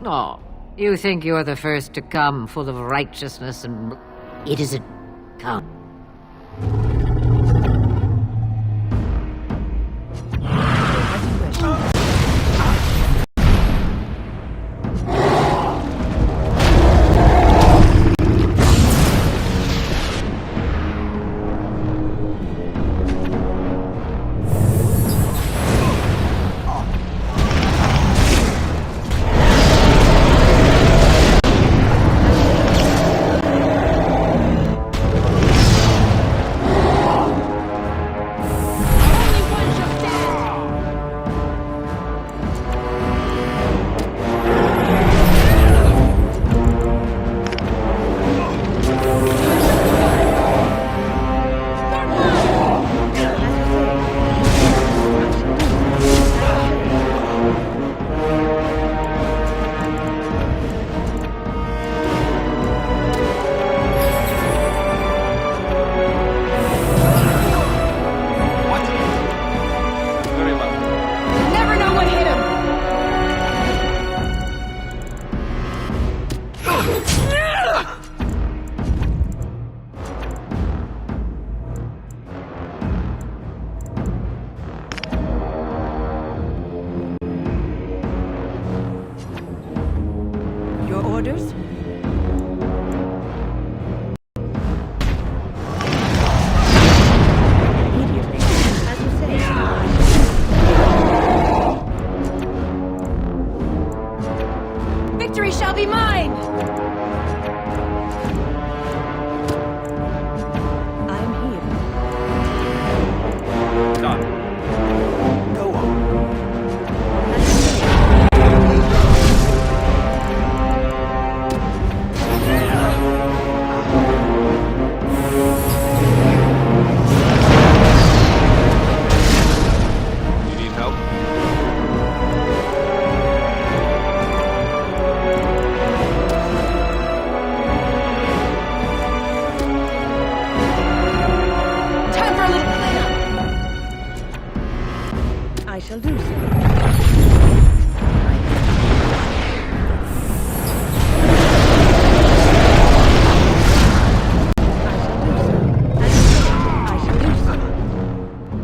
Oh, you think you're the first to come, full of righteousness and... It isn't... Come.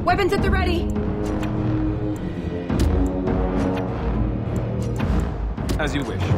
Weapons at the ready!
As you wish.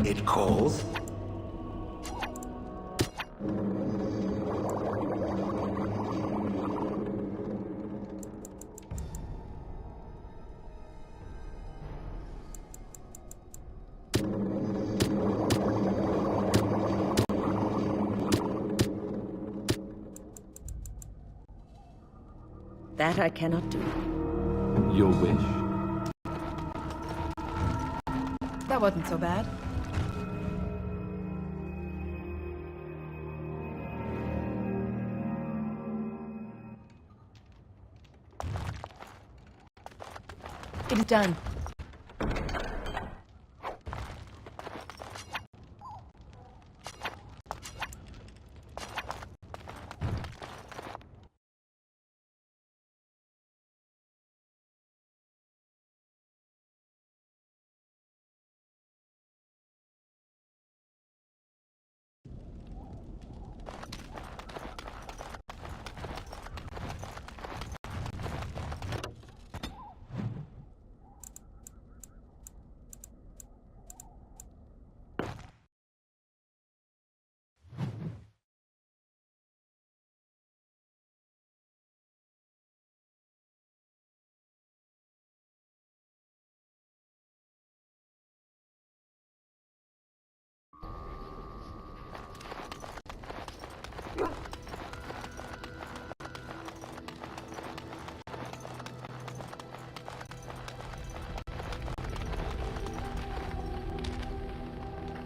It calls.
That I cannot do.
Your wish?
That wasn't so bad. It is done.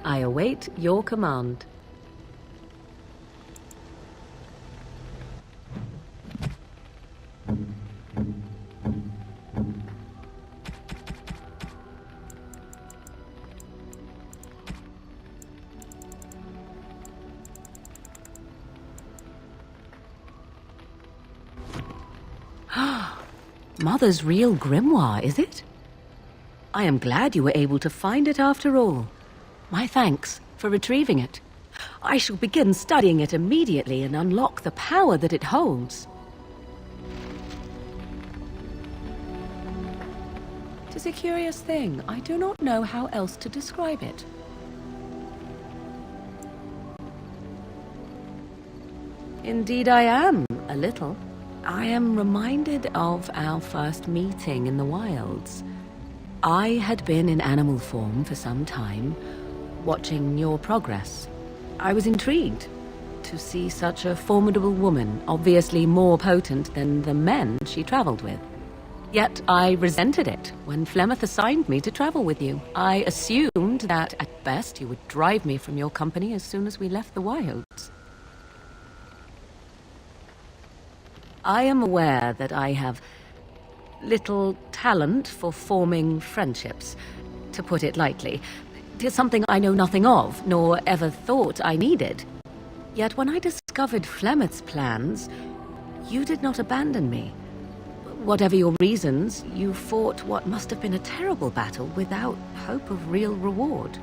I await your command. Mother's real grimoire, is it? I am glad you were able to find it after all. My thanks for retrieving it. I shall begin studying it immediately and unlock the power that it holds. It is a curious thing. I do not know how else to describe it. Indeed I am, a little. I am reminded of our first meeting in the wilds. I had been in animal form for some time, watching your progress. I was intrigued to see such a formidable woman, obviously more potent than the men she traveled with. Yet I resented it when Flemeth assigned me to travel with you. I assumed that, at best, you would drive me from your company as soon as we left the wilds. I am aware that I have little talent for forming friendships, to put it lightly. It is something I know nothing of, nor ever thought I needed. Yet when I discovered Flemeth's plans, you did not abandon me. Whatever your reasons, you fought what must have been a terrible battle without hope of real reward.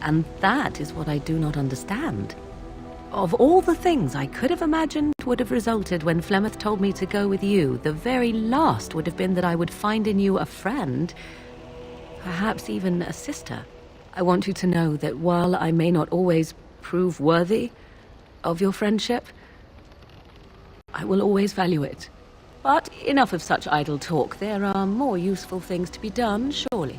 And that is what I do not understand. Of all the things I could have imagined would have resulted when Flemeth told me to go with you, the very last would have been that I would find in you a friend, perhaps even a sister. I want you to know that while I may not always prove worthy of your friendship, I will always value it. But enough of such idle talk. There are more useful things to be done, surely.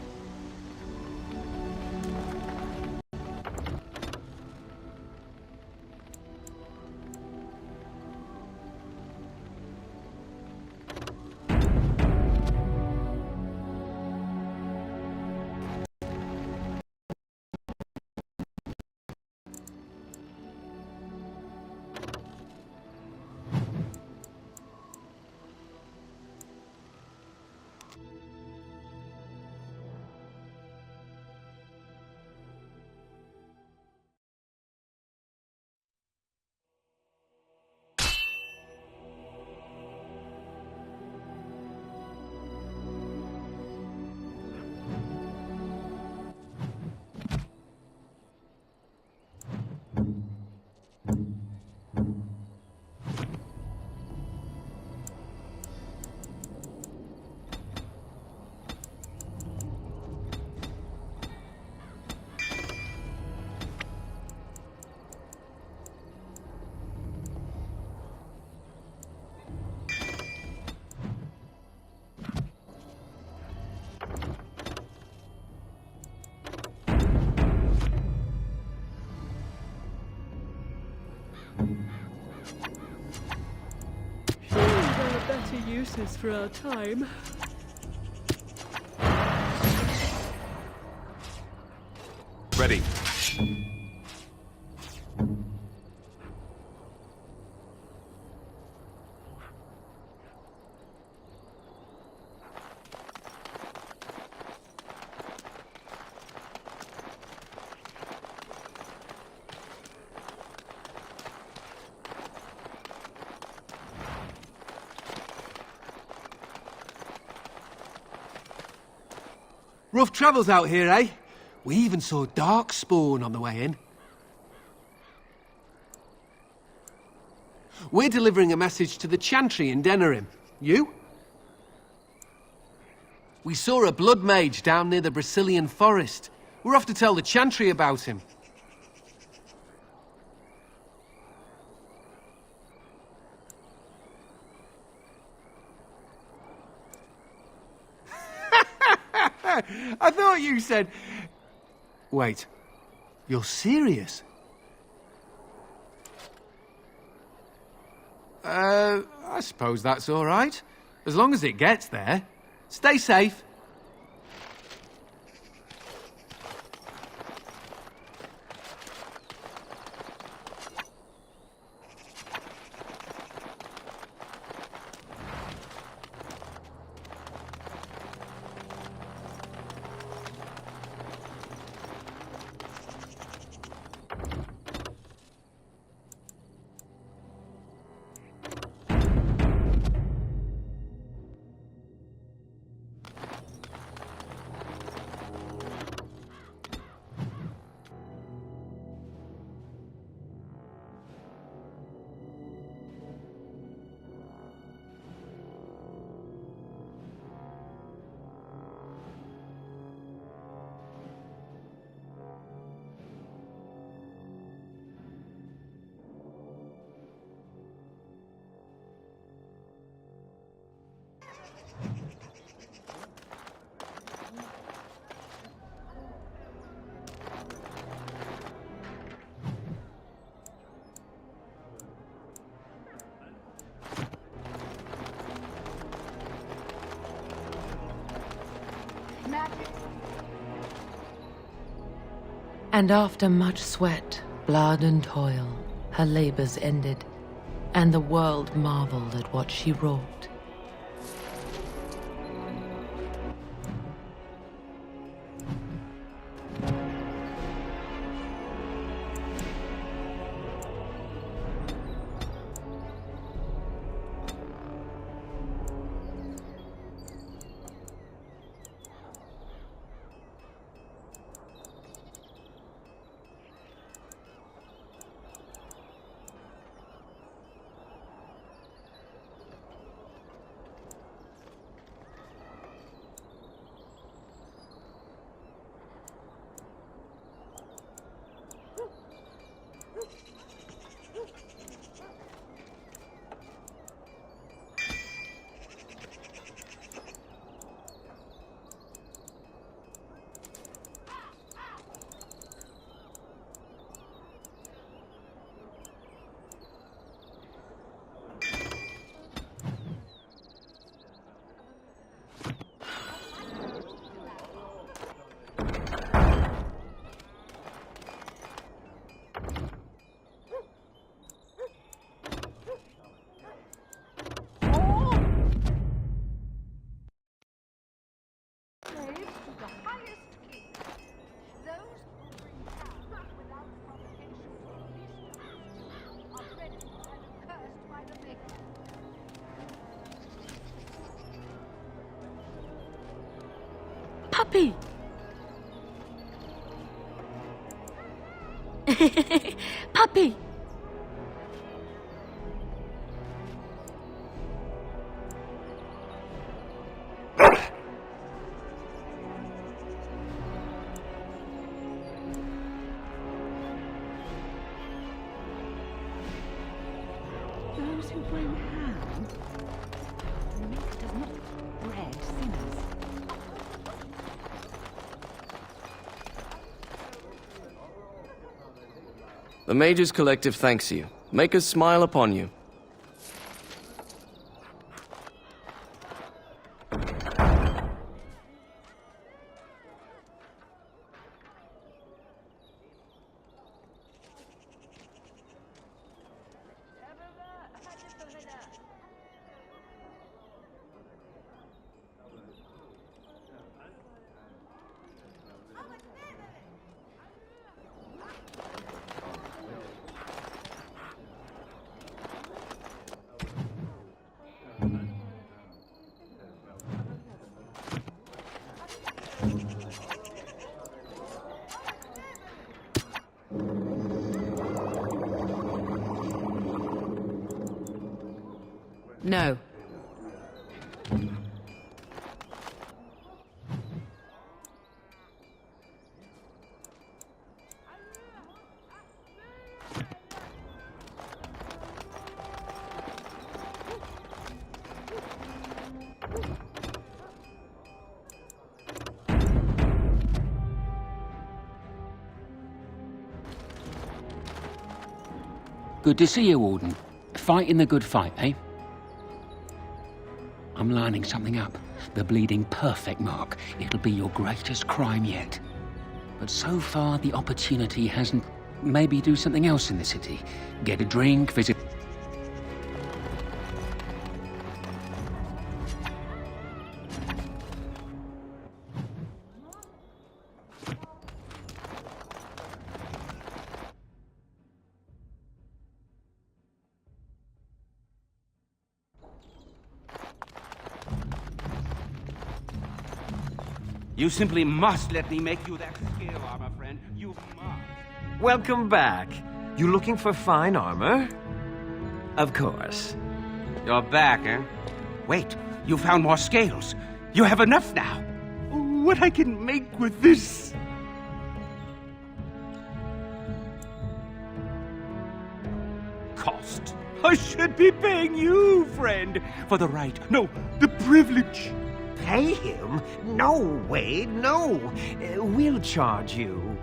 uses for our time.
Ready.
Rough travels out here, eh? We even saw Darkspawn on the way in. We're delivering a message to the Chantry in Denerim. You? We saw a blood mage down near the Brazilian forest. We're off to tell the Chantry about him. I thought you said... Wait, you're serious? I suppose that's all right. As long as it gets there. Stay safe.
And after much sweat, blood and toil, her labors ended, and the world marveled at what she wrought.
Puppy! Puppy!
Those who bring ham, the meat does not bread sinners.
The Mage's Collective thanks you. Make us smile upon you.
No.
Good to see you, Warden. Fighting the good fight, eh? I'm lining something up. The bleeding perfect mark. It'll be your greatest crime yet. But so far, the opportunity hasn't... Maybe do something else in the city. Get a drink, visit...
You simply must let me make you that scale armor, friend. You must.
Welcome back. You looking for fine armor? Of course.
You're back, eh? Wait, you found more scales. You have enough now. What I can make with this... Cost. I should be paying you, friend, for the right, no, the privilege.
Pay him? No, Wade, no. We'll charge you.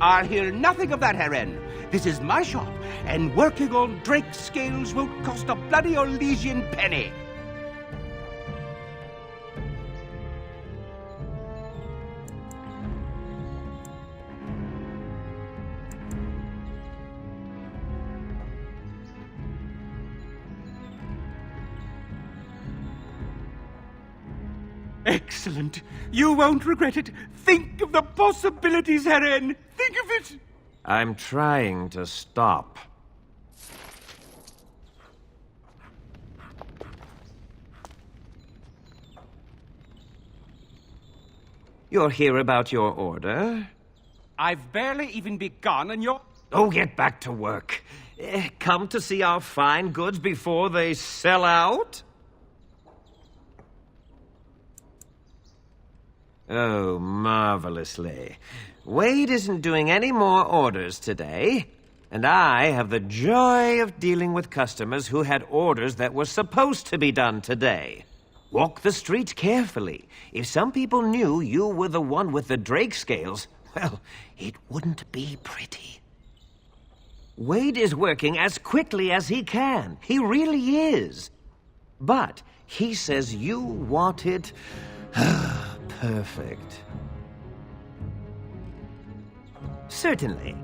I'll hear nothing of that, Herren. This is my shop, and working on Drake scales won't cost a bloody Elysian penny. Excellent. You won't regret it. Think of the possibilities, Herren. Think of it.
I'm trying to stop. You're here about your order?
I've barely even begun, and you're...
Oh, get back to work. Come to see our fine goods before they sell out? Oh, marvelously. Wade isn't doing any more orders today, and I have the joy of dealing with customers who had orders that were supposed to be done today. Walk the streets carefully. If some people knew you were the one with the Drake scales, well, it wouldn't be pretty. Wade is working as quickly as he can. He really is. But he says you want it... perfect. Certainly.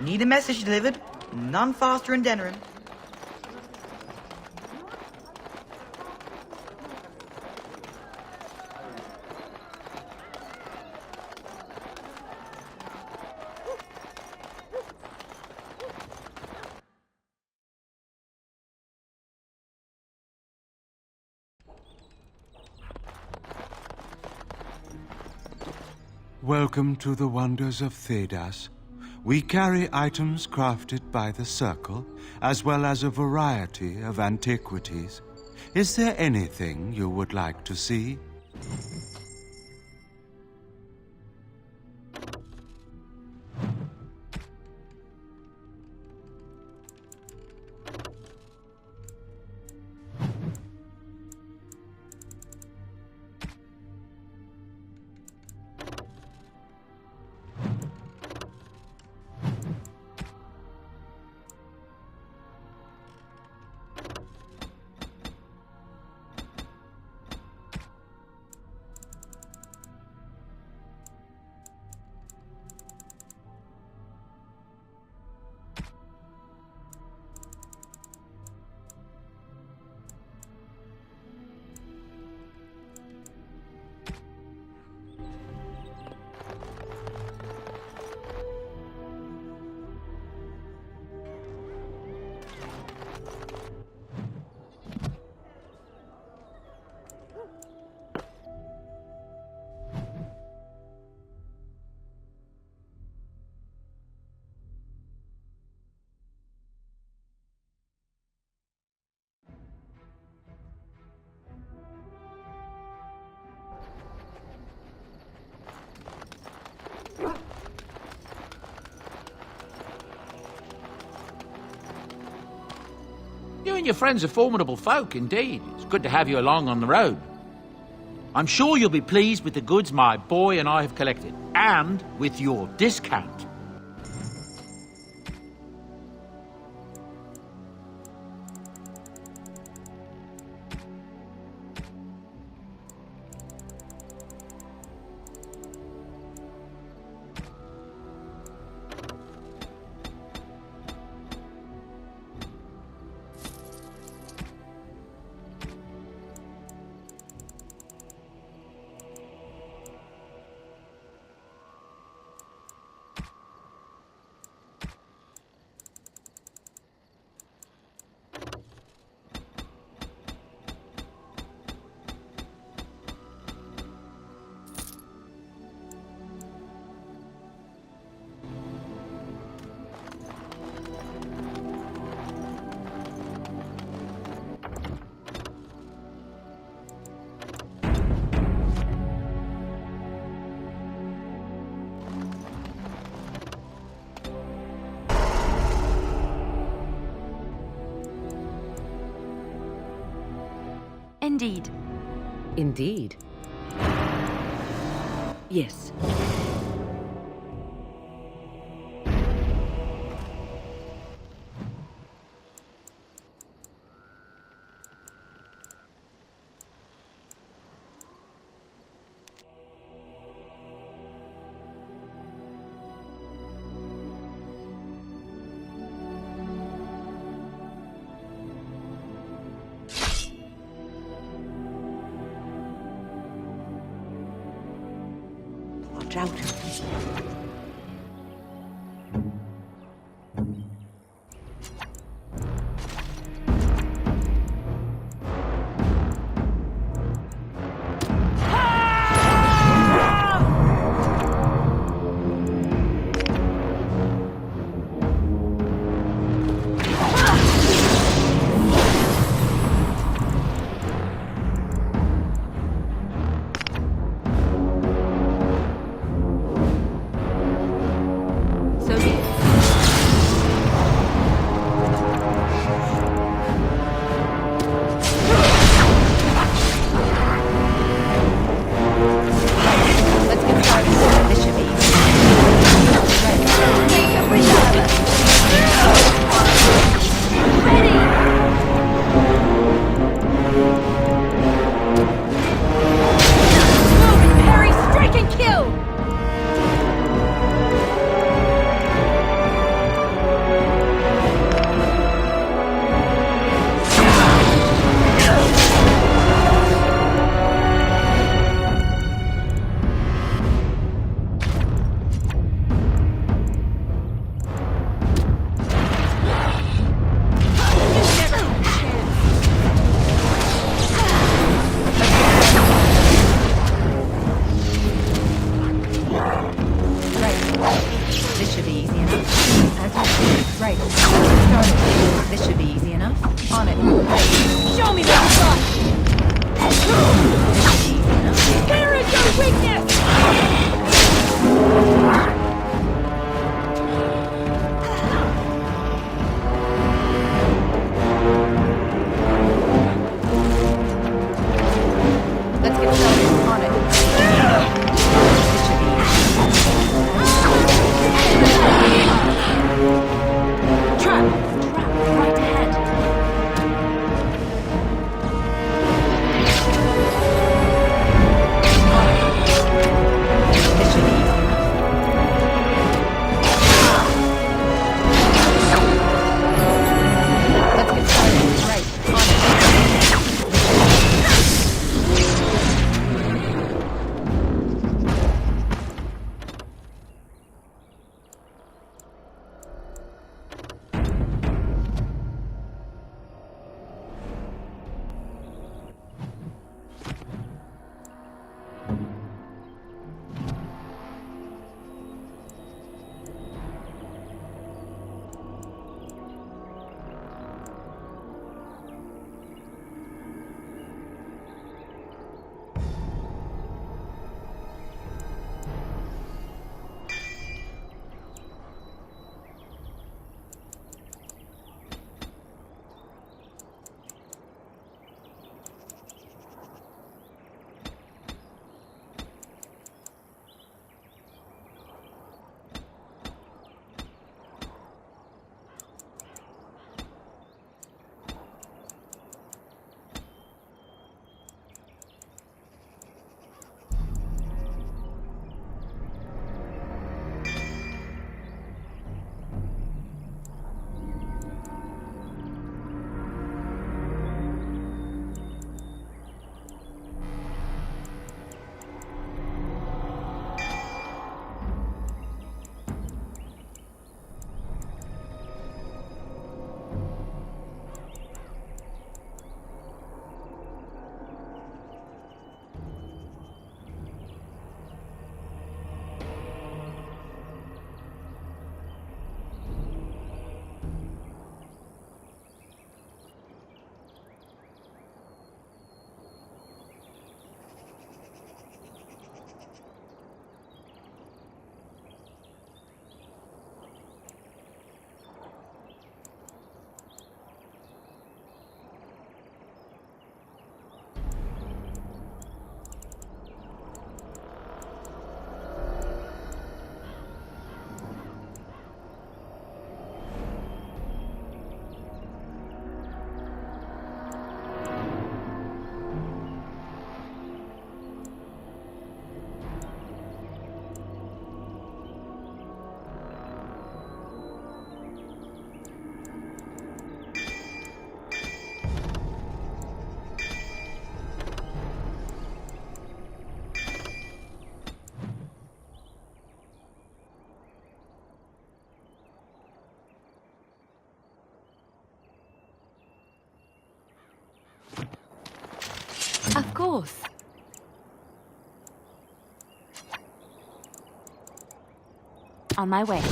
Need a message delivered. None faster than Denerin.
Welcome to the wonders of Thedas. We carry items crafted by the Circle, as well as a variety of antiquities. Is there anything you would like to see?
You and your friends are formidable folk, indeed. It's good to have you along on the road. I'm sure you'll be pleased with the goods my boy and I have collected, and with your discount.
Indeed.
Indeed. Yes. Watch out. Of course.
On my way.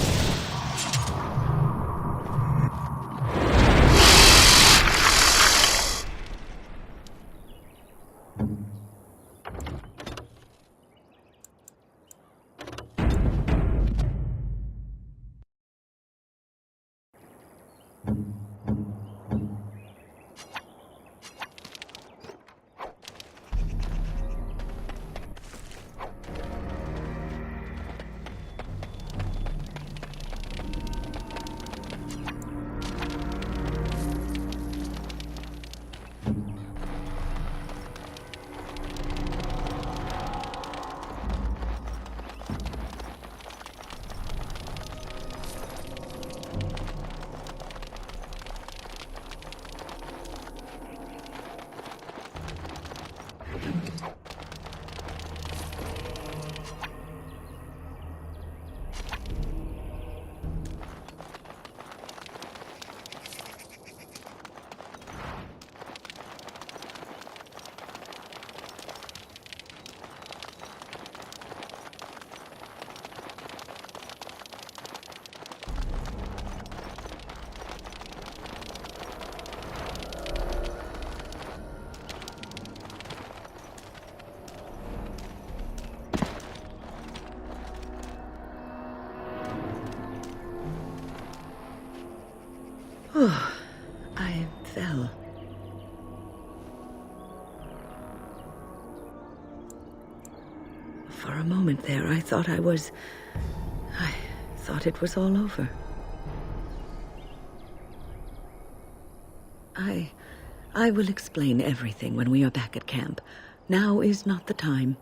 I fell. For a moment there, I thought it was all over. I will explain everything when we are back at camp. Now is not the time.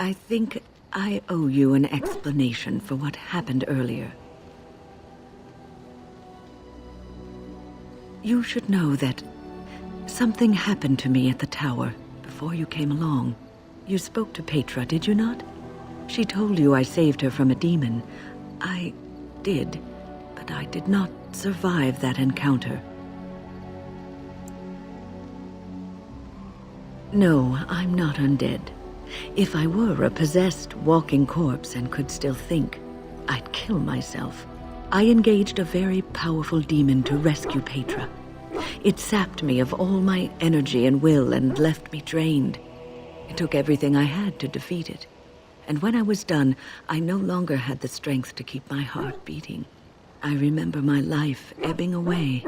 I think I owe you an explanation for what happened earlier. You should know that something happened to me at the tower before you came along. You spoke to Petra, did you not? She told you I saved her from a demon. I did, but I did not survive that encounter. No, I'm not undead. If I were a possessed walking corpse and could still think, I'd kill myself. I engaged a very powerful demon to rescue Petra. It sapped me of all my energy and will and left me drained. It took everything I had to defeat it. And when I was done, I no longer had the strength to keep my heart beating. I remember my life ebbing away.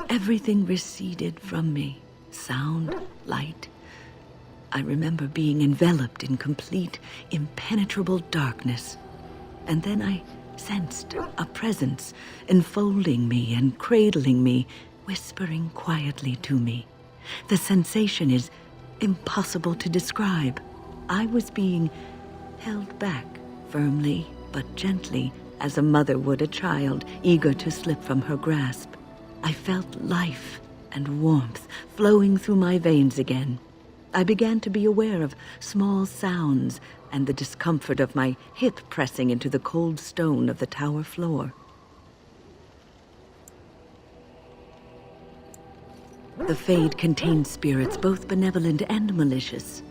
Everything receded from me. Sound, light. I remember being enveloped in complete, impenetrable darkness. And then I sensed a presence enfolding me and cradling me, whispering quietly to me. The sensation is impossible to describe. I was being held back firmly but gently, as a mother would a child eager to slip from her grasp. I felt life and warmth flowing through my veins again. I began to be aware of small sounds and the discomfort of my hip pressing into the cold stone of the tower floor. The Fade contains spirits both benevolent and malicious.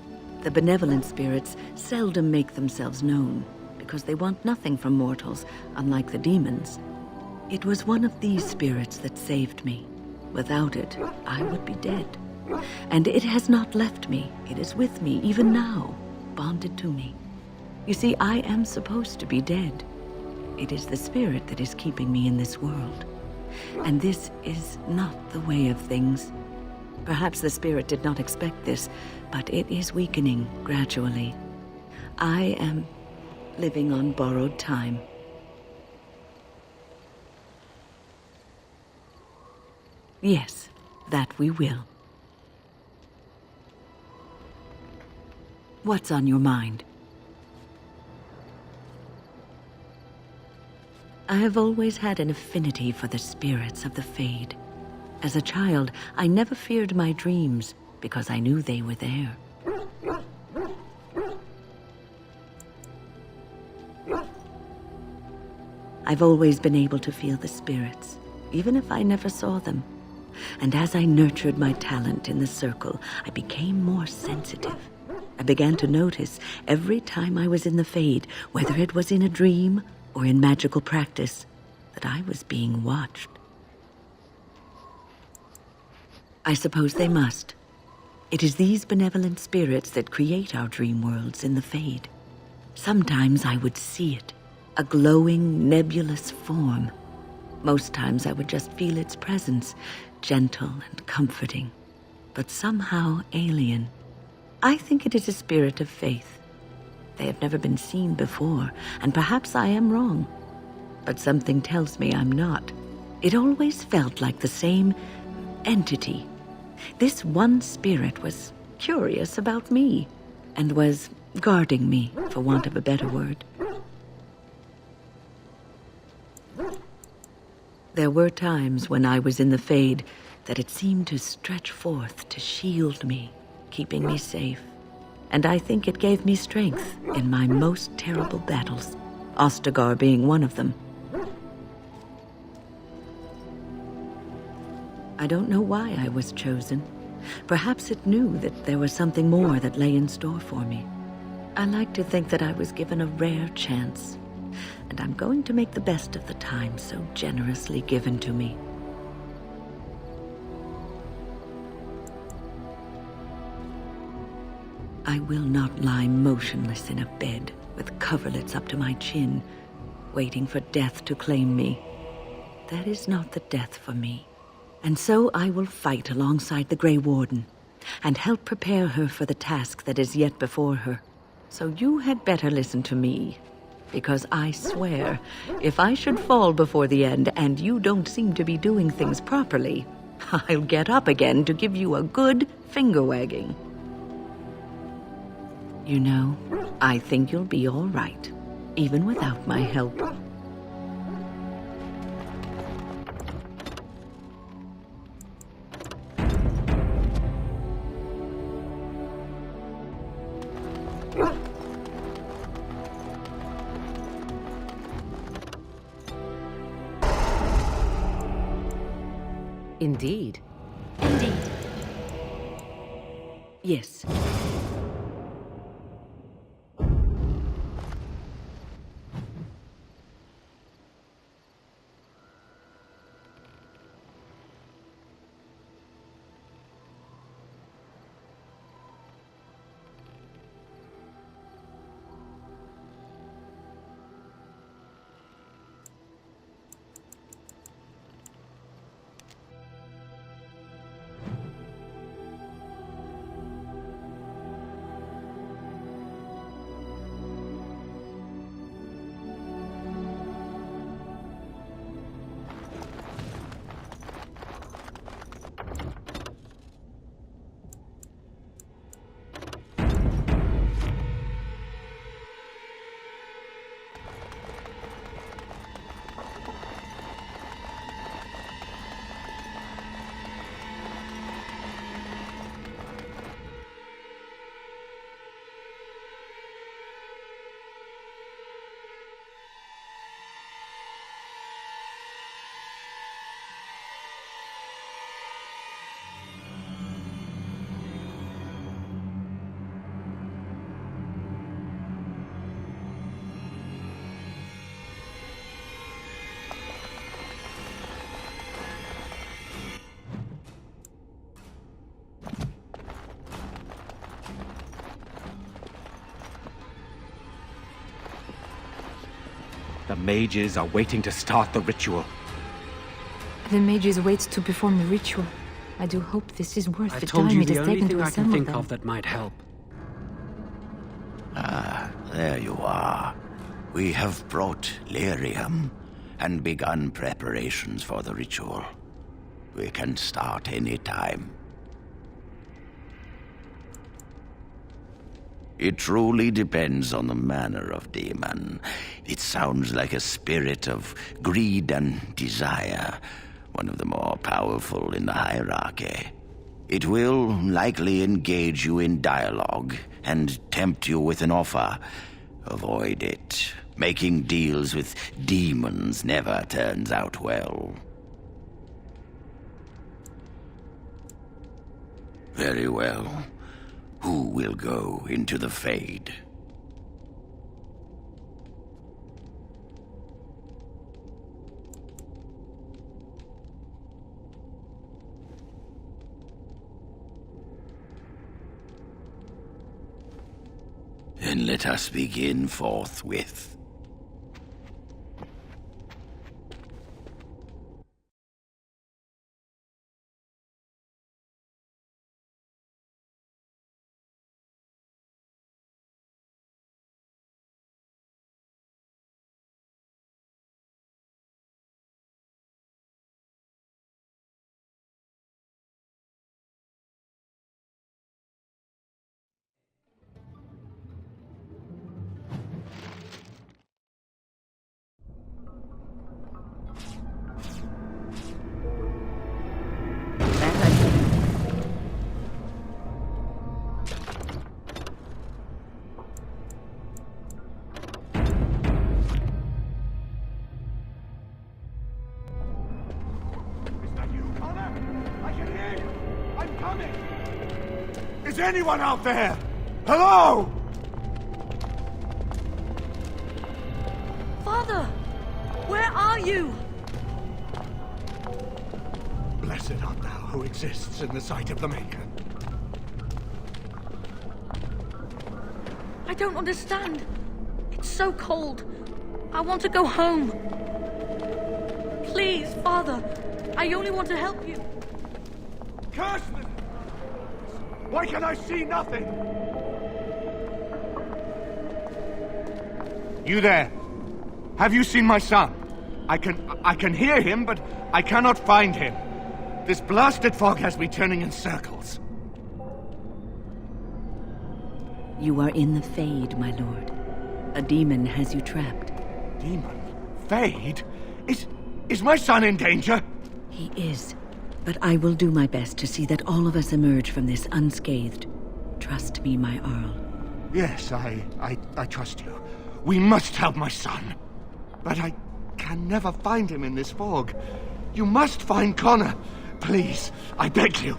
The benevolent spirits seldom make themselves known, because they want nothing from mortals, unlike the demons. It was one of these spirits that saved me. Without it, I would be dead. And it has not left me. It is with me, even now, bonded to me. You see, I am supposed to be dead. It is the spirit that is keeping me in this world. And this is not the way of things. Perhaps the spirit did not expect this, but it is weakening gradually. I am living on borrowed time. Yes, that we will. What's on your mind? I have always had an affinity for the spirits of the Fade. As a child, I never feared my dreams because I knew they were there. I've always been able to feel the spirits, even if I never saw them. And as I nurtured my talent in the circle, I became more sensitive. I began to notice every time I was in the Fade, whether it was in a dream or in magical practice, that I was being watched. I suppose they must. It is these benevolent spirits that create our dream worlds in the Fade. Sometimes I would see it, a glowing, nebulous form. Most times I would just feel its presence, gentle and comforting, but somehow alien. I think it is a spirit of faith. They have never been seen before, and perhaps I am wrong. But something tells me I'm not. It always felt like the same entity. This one spirit was curious about me, and was guarding me, for want of a better word. There were times when I was in the Fade that it seemed to stretch forth to shield me, keeping me safe. And I think it gave me strength in my most terrible battles, Ostagar being one of them. I don't know why I was chosen. Perhaps it knew that there was something more that lay in store for me. I like to think that I was given a rare chance, and I'm going to make the best of the time so generously given to me. I will not lie motionless in a bed with coverlets up to my chin, waiting for death to claim me. That is not the death for me. And so I will fight alongside the Grey Warden, and help prepare her for the task that is yet before her. So you had better listen to me, because I swear, if I should fall before the end and you don't seem to be doing things properly, I'll get up again to give you a good finger-wagging. You know, I think you'll be all right, even without my help.
Indeed.
Indeed.
Yes.
The mages are waiting to start the ritual.
The mages wait to perform the ritual. I do hope this is worth the time it has taken to assemble them.
I told you the only thing I can think of that might help.
Ah, there you are. We have brought lyrium and begun preparations for the ritual. We can start any time. It truly depends on the manner of demon. It sounds like a spirit of greed and desire, one of the more powerful in the hierarchy. It will likely engage you in dialogue and tempt you with an offer. Avoid it. Making deals with demons never turns out well. Very well. Who will go into the Fade? Then let us begin forthwith.
Is anyone out there? Hello?
Father! Where are you?
Blessed art thou who exists in the sight of the Maker.
I don't understand. It's so cold. I want to go home. Please, Father. I only want to help you.
Curse me! Why can I see nothing? You there? Have you seen my son? I can hear him, but I cannot find him. This blasted fog has me turning in circles.
You are in the Fade, my lord. A demon has you trapped.
Demon? Fade? Is my son in danger?
He is. But I will do my best to see that all of us emerge from this unscathed. Trust me, my Earl.
Yes, I trust you. We must help my son. But I can never find him in this fog. You must find Connor. Please, I beg you.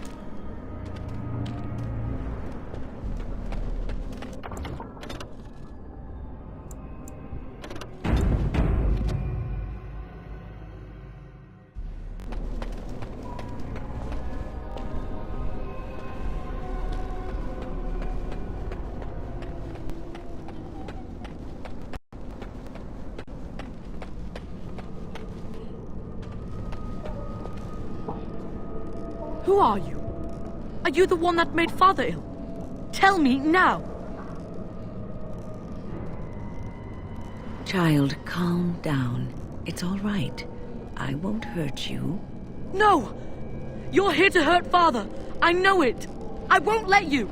Who are you? Are you the one that made Father ill? Tell me now!
Child, calm down. It's all right. I won't hurt you.
No! You're here to hurt Father. I know it. I won't let you.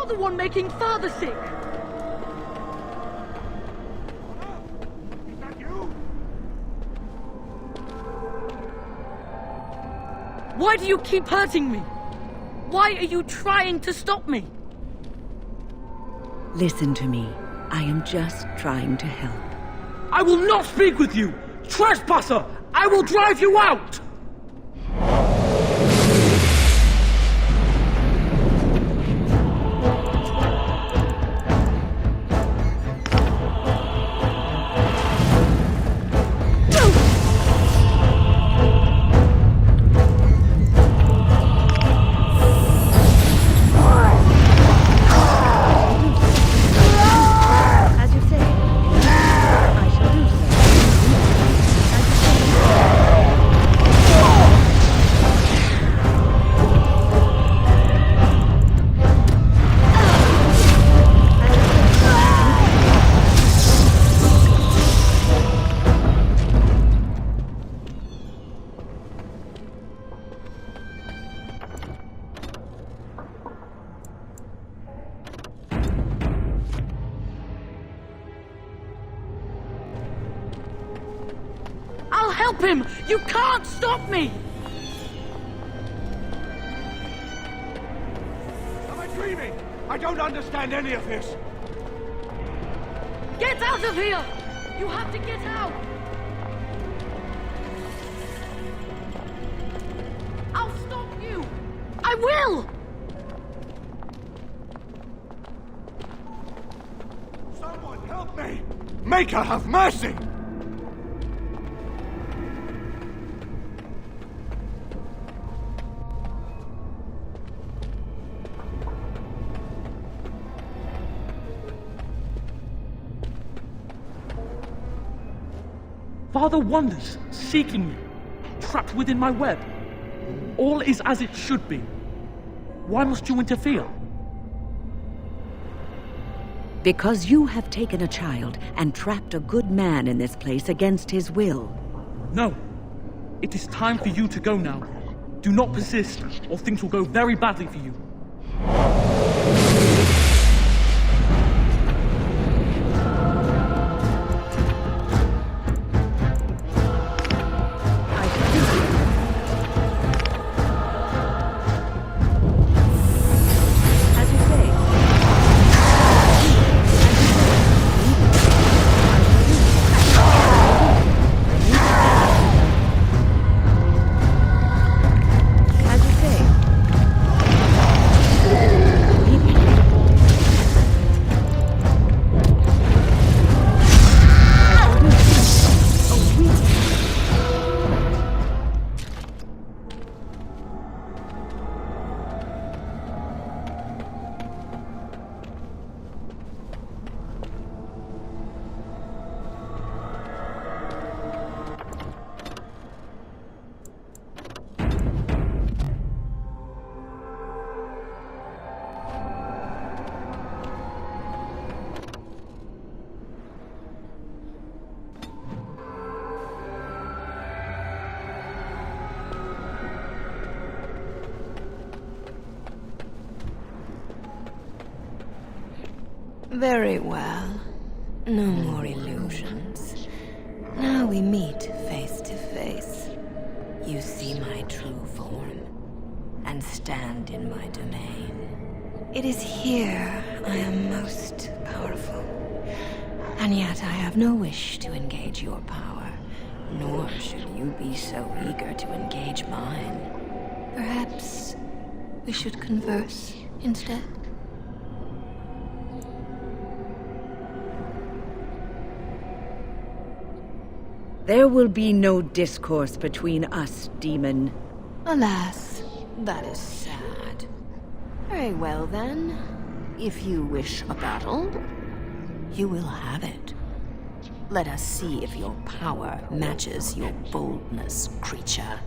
the one making Father sick!
Is that you?
Why do you keep hurting me? Why are you trying to stop me?
Listen to me. I am just trying to help.
I will not speak with you! Trespasser! I will drive you out!
As you say, I shall do
I'll help him! You can't stop me!
Am I dreaming? I don't understand any of this.
Get out of here! You have to get out! I'll stop you! I will!
Someone help me! Make her have mercy!
Father wanders, seeking me, trapped within my web. All is as it should be. Why must you interfere?
Because you have taken a child and trapped a good man in this place against his will.
No. It is time for you to go now. Do not persist, or things will go very badly for you.
Very well. No more illusions. Now we meet face to face. You see my true form, and stand in my domain. It is here I am most powerful. And yet I have no wish to engage your power, nor should you be so eager to engage mine. Perhaps we should converse instead?
There will be no discourse between us, demon.
Alas, that is sad. Very well then. If you wish a battle, you will have it. Let us see if your power matches your boldness, creature.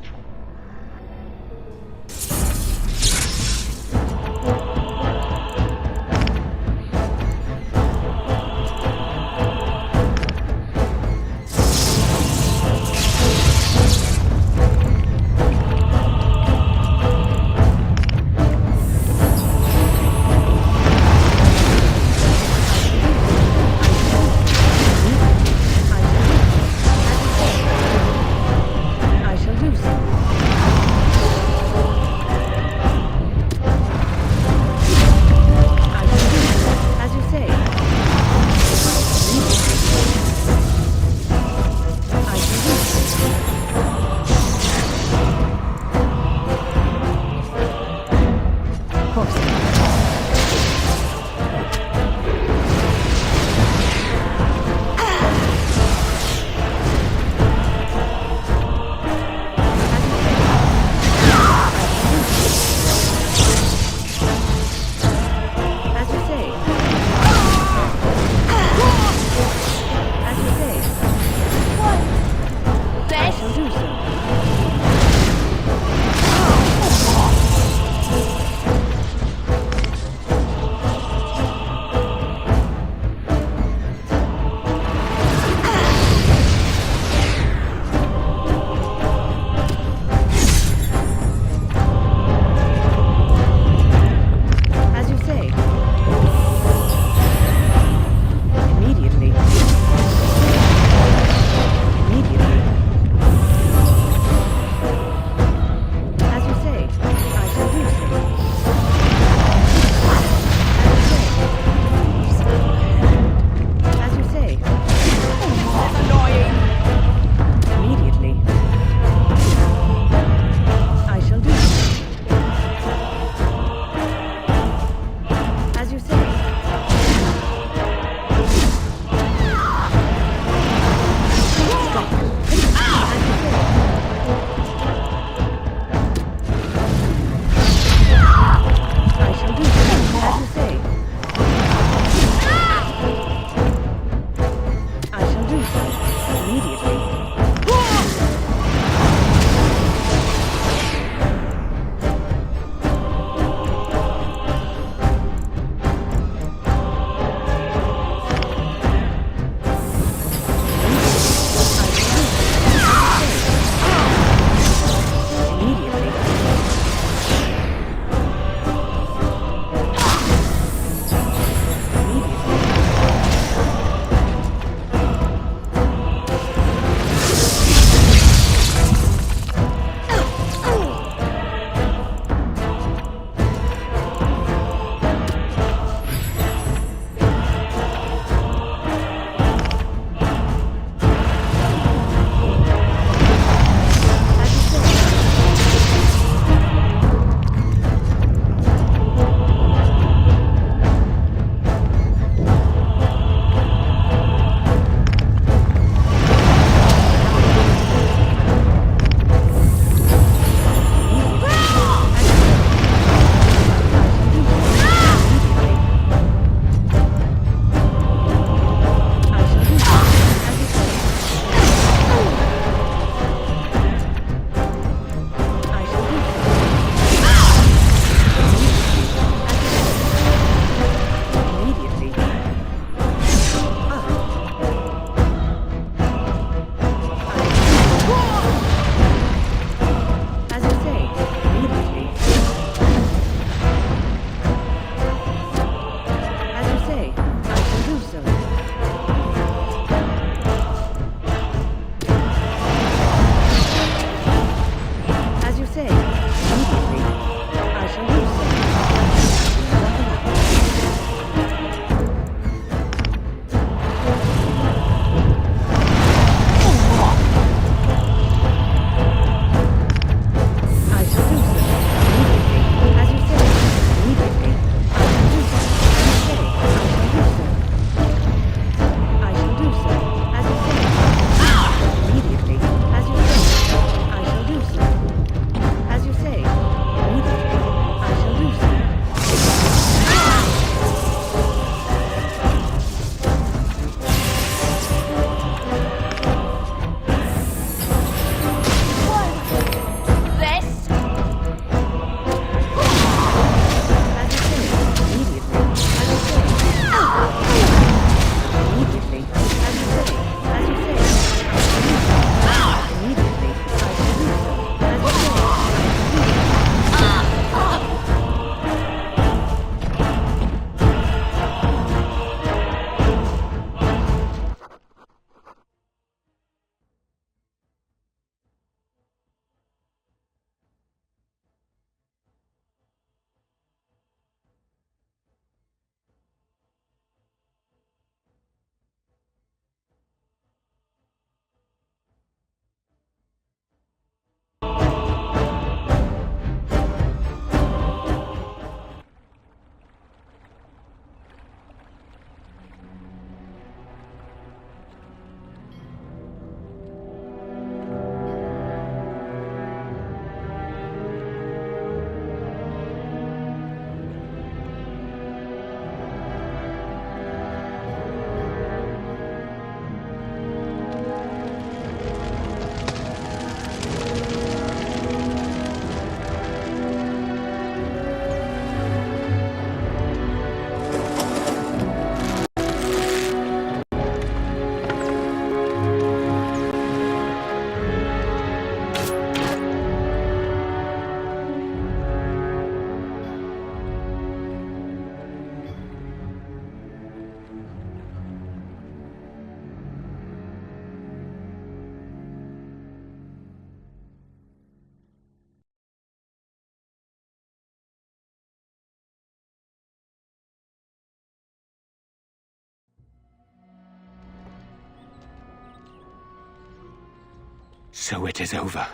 So it is over.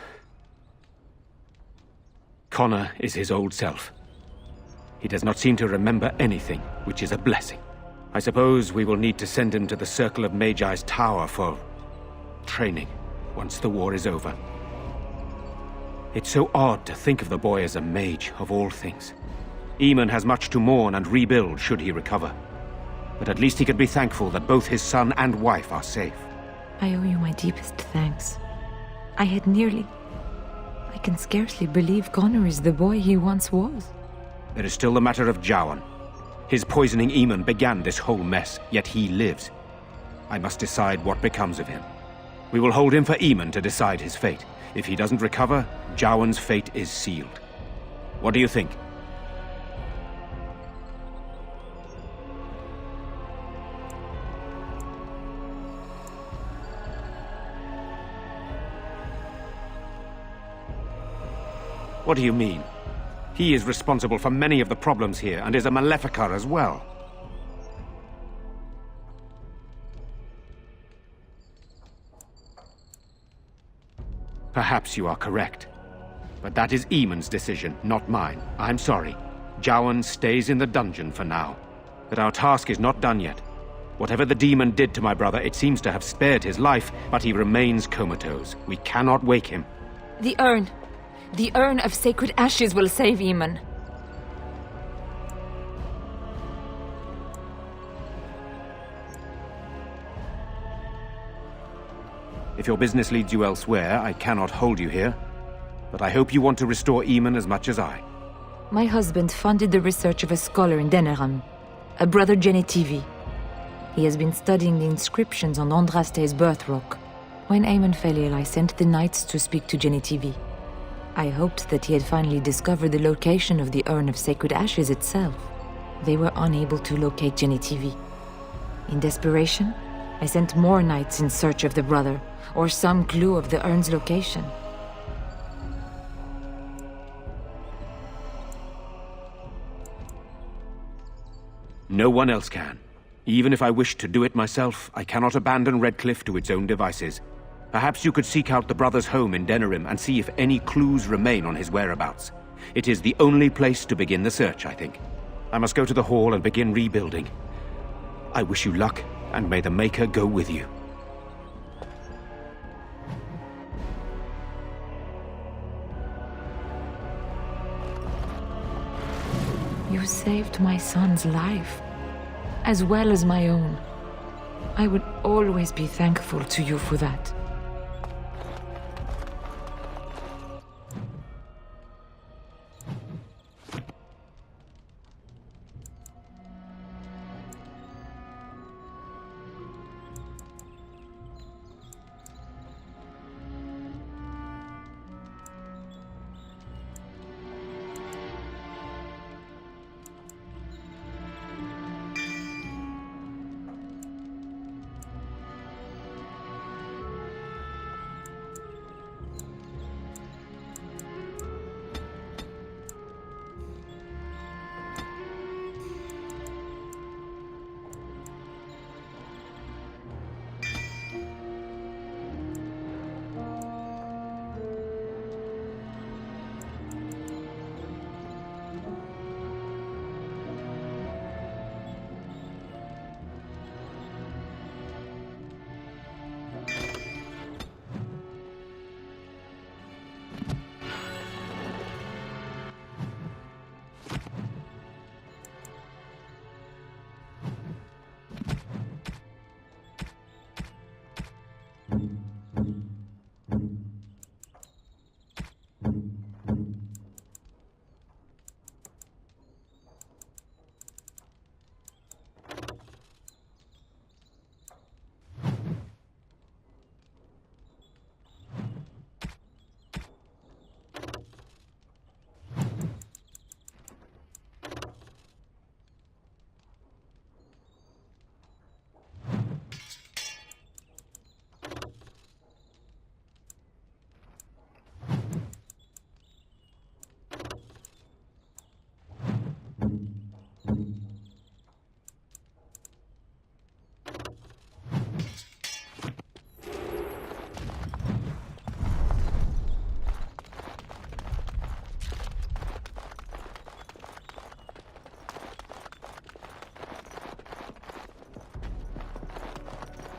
Connor is his old self. He does not seem to remember anything, which is a blessing. I suppose we will need to send him to the Circle of Magi's tower for training once the war is over. It's so odd to think of the boy as a mage, of all things. Eamon has much to mourn and rebuild should he recover. But at least he can be thankful that both his son and wife are safe.
I owe you my deepest thanks. I can scarcely believe Connor is the boy he once was.
There is still the matter of Jowan. His poisoning Eamon began this whole mess, yet he lives. I must decide what becomes of him. We will hold him for Eamon to decide his fate. If he doesn't recover, Jowan's fate is sealed. What do you think? What do you mean? He is responsible for many of the problems here and is a Maleficar as well. Perhaps you are correct. But that is Eamon's decision, not mine. I'm sorry. Jowan stays in the dungeon for now. But our task is not done yet. Whatever the demon did to my brother, it seems to have spared his life, but he remains comatose. We cannot wake him.
The urn. The urn of sacred ashes will save Eamon.
If your business leads you elsewhere, I cannot hold you here. But I hope you want to restore Eamon as much as I.
My husband funded the research of a scholar in Denerim, a brother Genetivi. He has been studying the inscriptions on Andraste's birth rock. When Eamon fell ill, I sent the knights to speak to Genetivi. I hoped that he had finally discovered the location of the urn of sacred ashes itself. They were unable to locate Genetivi. In desperation, I sent more knights in search of the brother, or some clue of the urn's location.
No one else can. Even if I wished to do it myself, I cannot abandon Redcliffe to its own devices. Perhaps you could seek out the brother's home in Denerim and see if any clues remain on his whereabouts. It is the only place to begin the search, I think. I must go to the hall and begin rebuilding. I wish you luck, and may the Maker go with you.
You saved my son's life, as well as my own. I would always be thankful to you for that.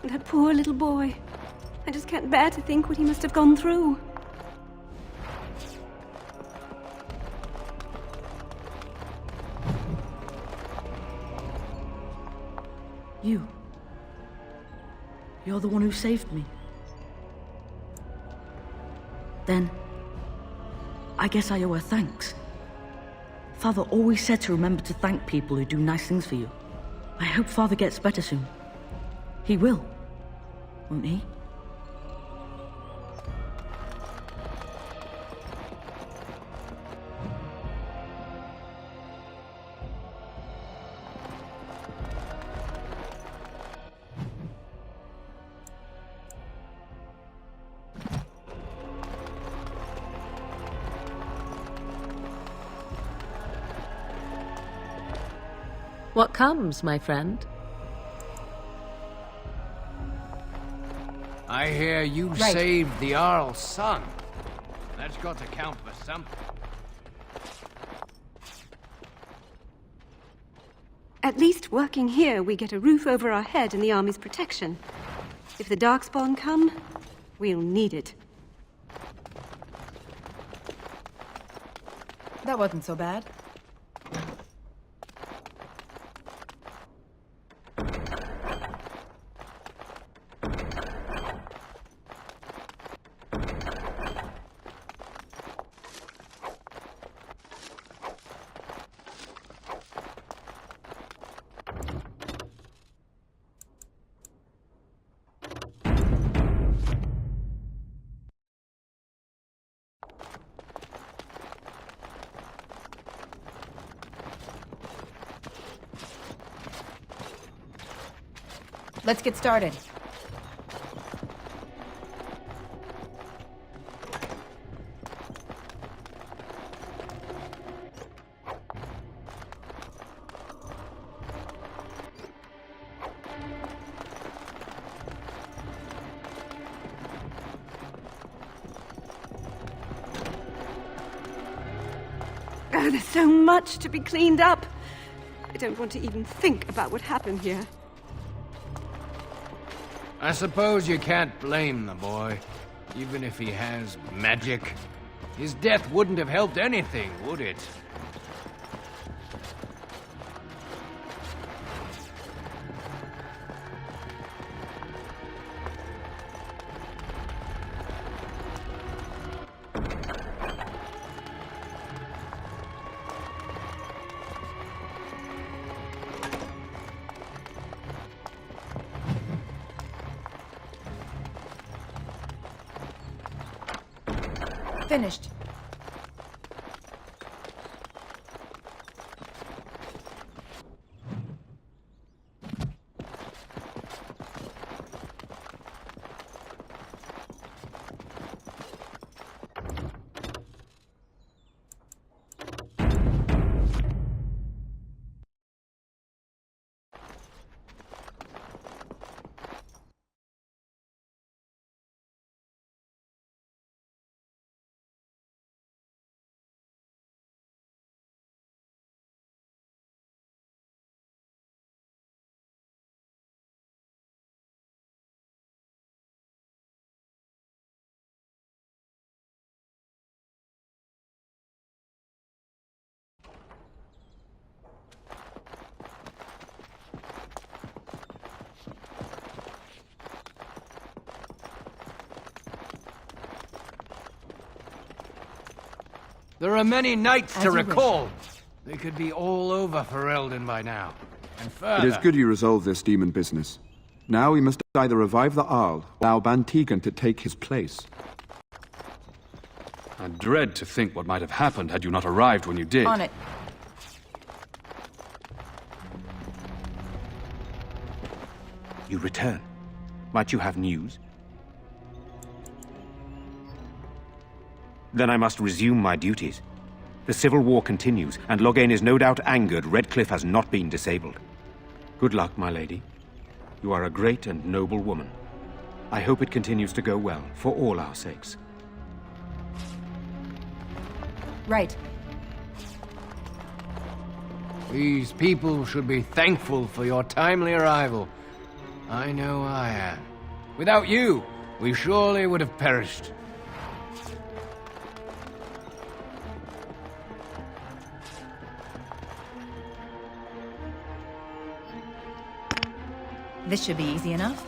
That poor little boy. I just can't bear to think what he must have gone through.
You're the one who saved me. Then, I guess I owe her thanks. Father always said to remember to thank people who do nice things for you. I hope Father gets better soon. He will, won't he?
What comes, my friend?
I hear you saved the Earl's son. That's got to count for something.
At least working here, we get a roof over our head and the army's protection. If the Darkspawn come, we'll need it.
That wasn't so bad. Let's get started.
Oh, there's so much to be cleaned up. I don't want to even think about what happened here.
I suppose you can't blame the boy, even if he has magic. His death wouldn't have helped anything, would it?
Finished.
There are many knights
As
to
you
recall. They could be all over Ferelden by now. And further...
It is good you resolve this demon business. Now we must either revive the Arl, or allow Bantegan to take his place.
I dread to think what might have happened had you not arrived when you did.
On it.
You return. Might you have news? Then I must resume my duties. The civil war continues, and Loghain is no doubt angered Redcliffe has not been disabled. Good luck, my lady. You are a great and noble woman. I hope it continues to go well, for all our sakes.
Right.
These people should be thankful for your timely arrival. I know I am. Without you, we surely would have perished.
This should be easy enough.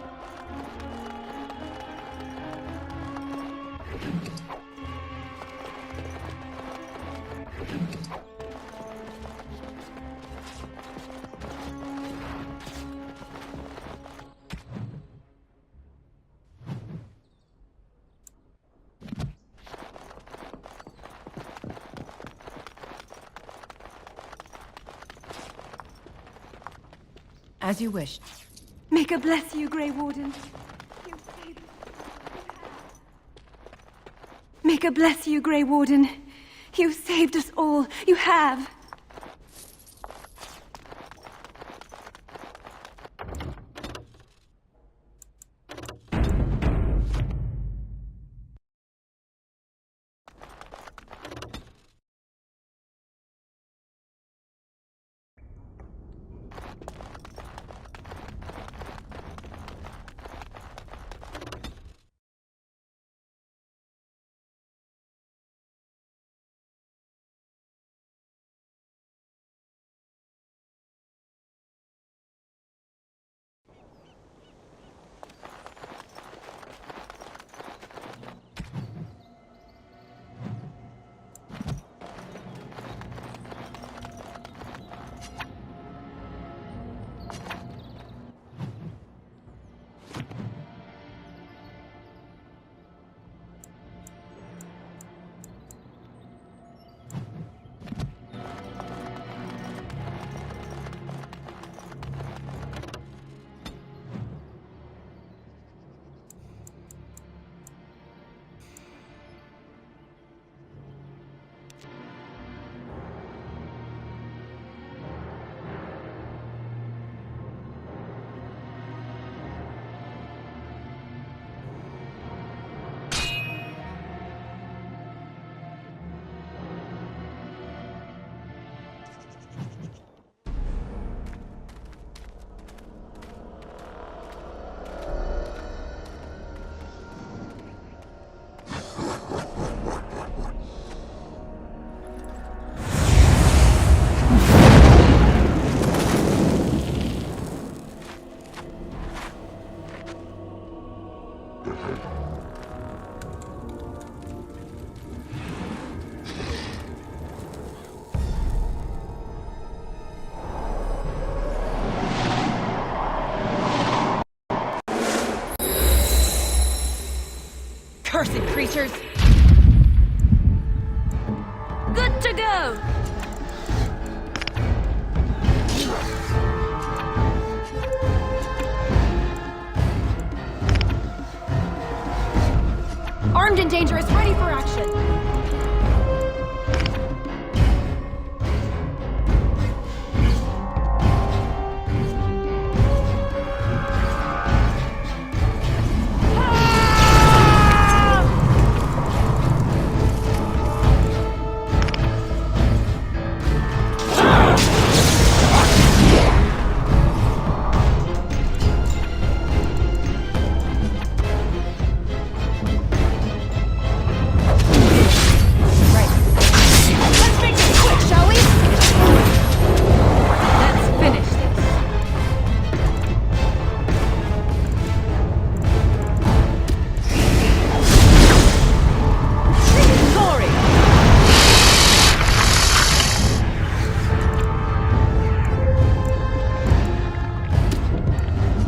As you wish.
May God bless you, Grey Warden. May God bless you, Grey Warden. You saved us all. You have.
Cursed creatures!
Good to go!
Armed and dangerous, ready for action!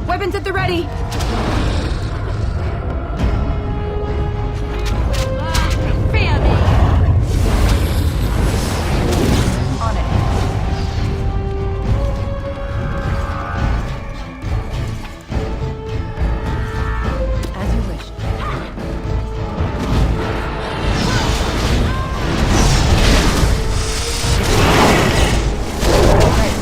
Weapons at the ready!
Fear me! On it. As you wish. Right.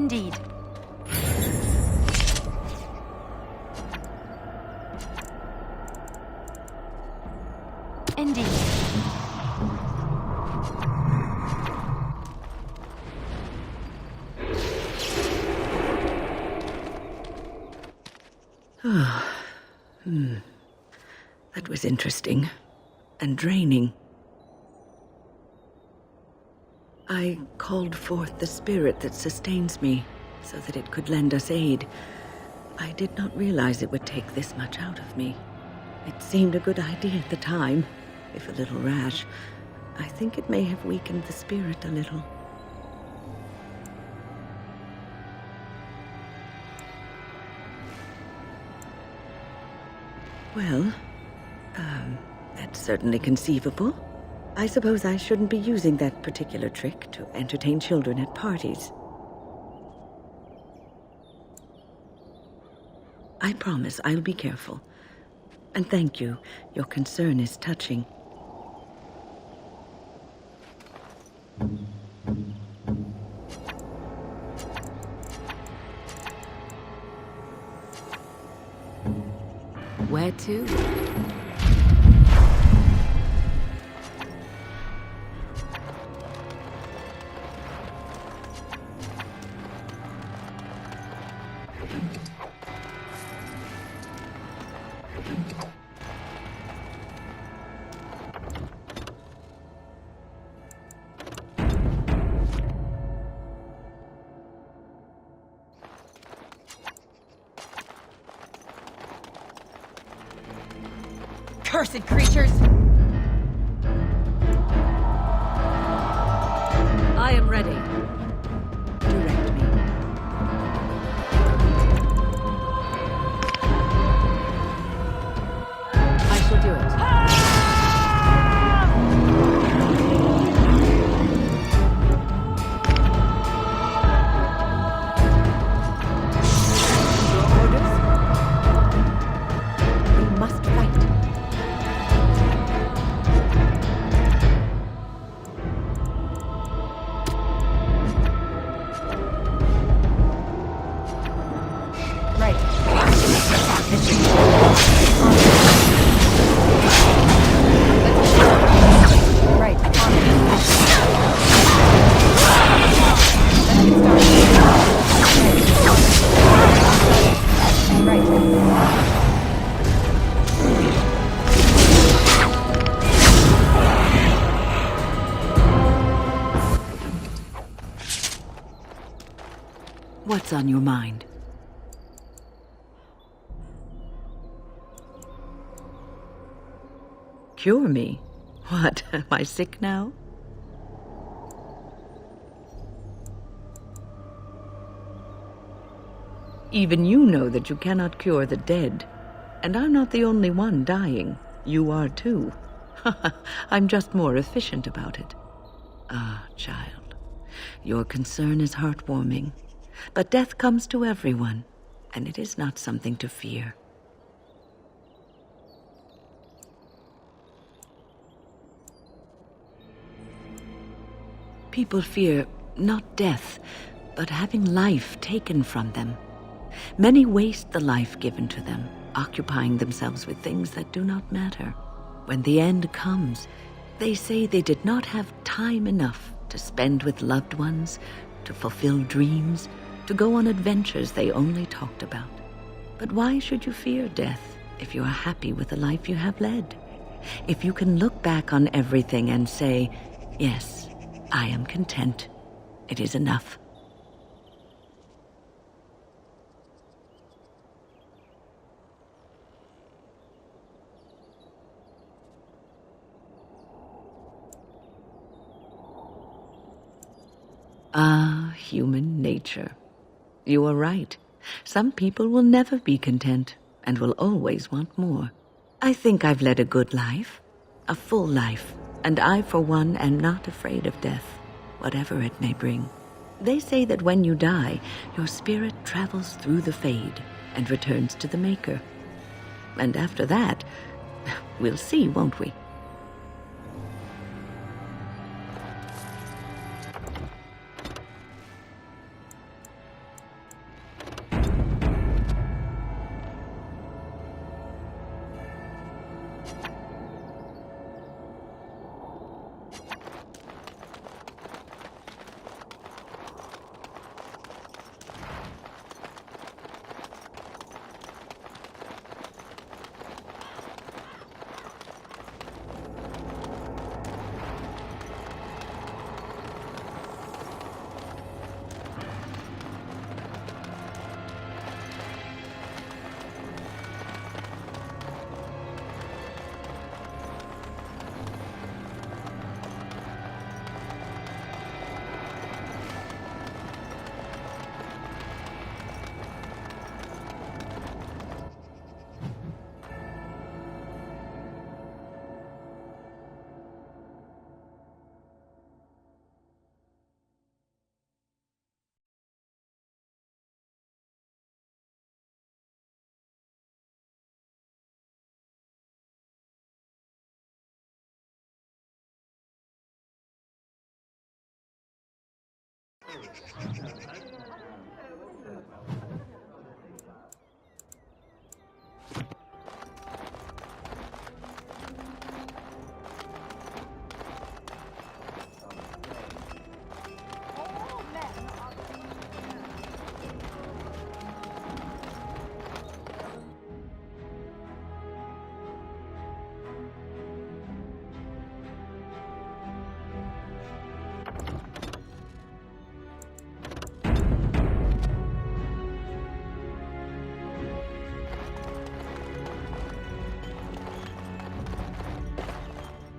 Indeed. Indeed.
That was interesting and draining. I called forth the spirit that sustains me so that it could lend us aid. I did not realize it would take this much out of me. It seemed a good idea at the time, if a little rash. I think it may have weakened the spirit a little. Well, that's certainly conceivable. I suppose I shouldn't be using that particular trick to entertain children at parties. I promise I'll be careful. And thank you. Your concern is touching.
Where to?
Cursed creatures!
I am ready. Direct me.
I shall do it.
Your orders? We must fight. What's on your mind? Cure me? What, am I sick now? Even you know that you cannot cure the dead. And I'm not the only one dying. You are too. I'm just more efficient about it. Ah, child, your concern is heartwarming. But death comes to everyone, and it is not something to fear. People fear not death, but having life taken from them. Many waste the life given to them, occupying themselves with things that do not matter. When the end comes, they say they did not have time enough to spend with loved ones, to fulfill dreams, to go on adventures they only talked about. But why should you fear death if you are happy with the life you have led? If you can look back on everything and say, yes, I am content. It is enough. Ah, human nature. You are right. Some people will never be content and will always want more. I think I've led a good life, a full life, and I, for one, am not afraid of death, whatever it may bring. They say that when you die, your spirit travels through the fade and returns to the Maker. And after that, we'll see, won't we?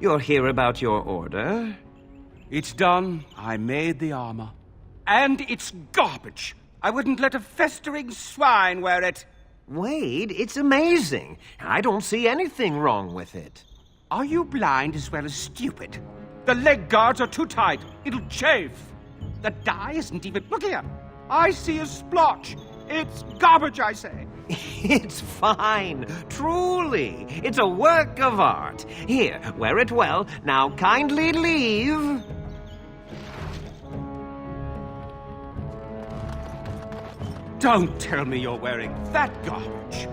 You're here about your order? It's done. I made the armor. And it's garbage. I wouldn't let a festering swine wear it.
Wade, it's amazing. I don't see anything wrong with it.
Are you blind as well as stupid? The leg guards are too tight. It'll chafe. The dye isn't even... Look here. I see a splotch. It's garbage, I say.
It's fine. Truly. It's a work of art. Here, wear it well. Now kindly leave.
Don't tell me you're wearing that garbage.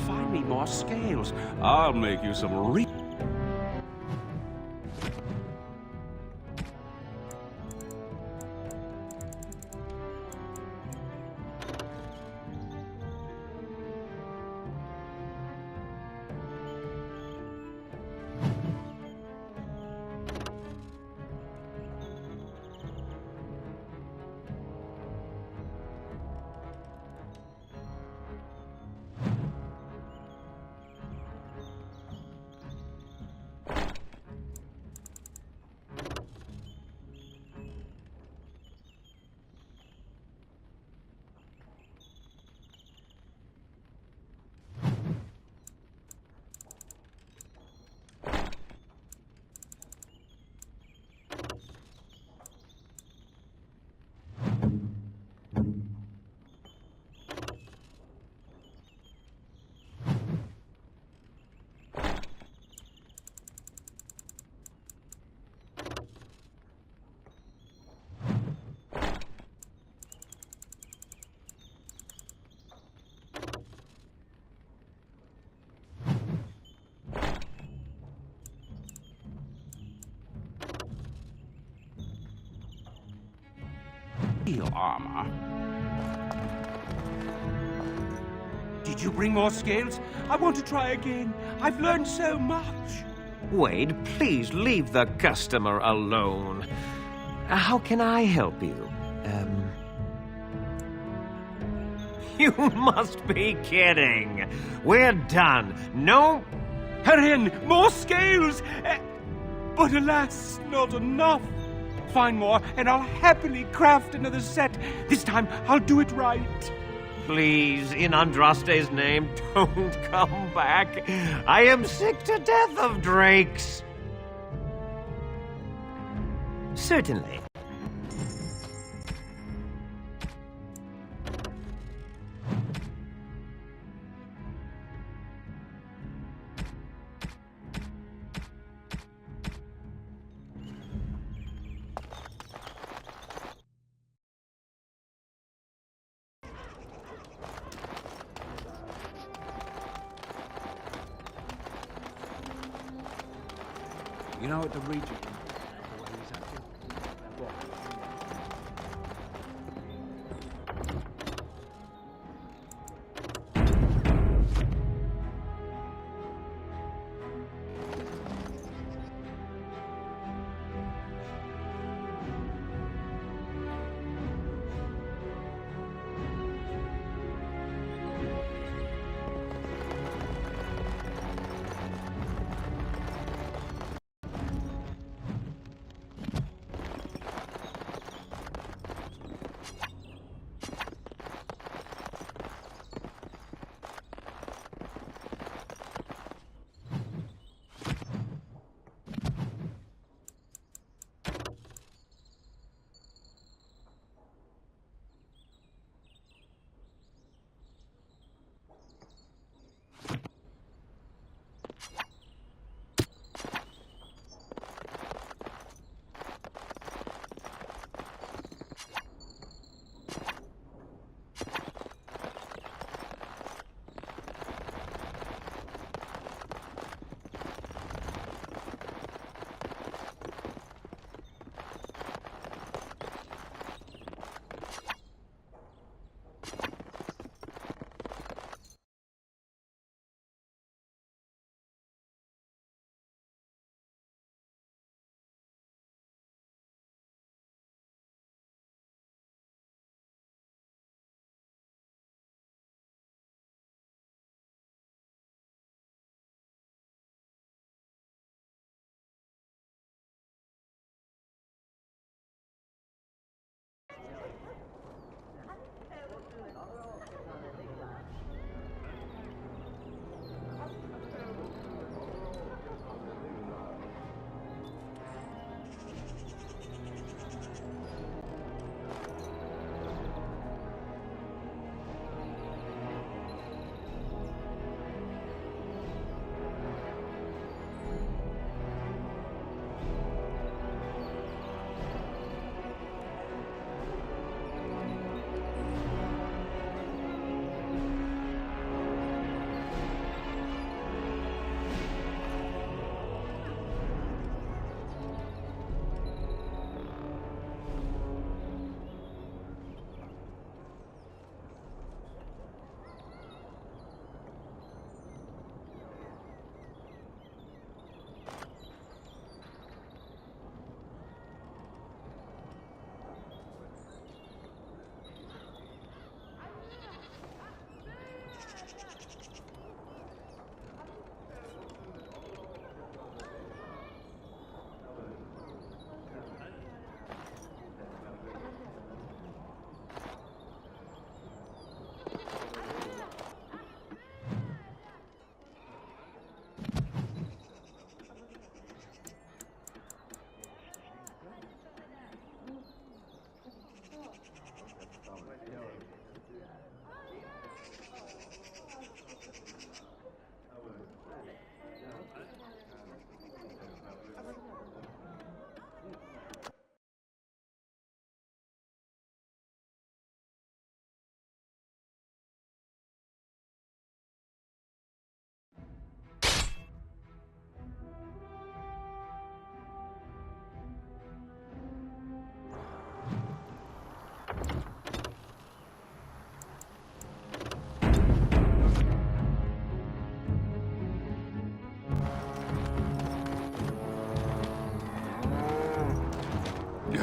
Find me more scales. I'll make you some steel armor. Did you bring more scales? I want to try again. I've learned so much.
Wade, please leave the customer alone. How can I help you? You must be kidding. We're done. No...
Herein, more scales! But alas, not enough. Find more, and I'll happily craft another set. This time, I'll do it right.
Please, in Andraste's name, don't come back. I am sick to death of drakes. Certainly.
You know, at the region.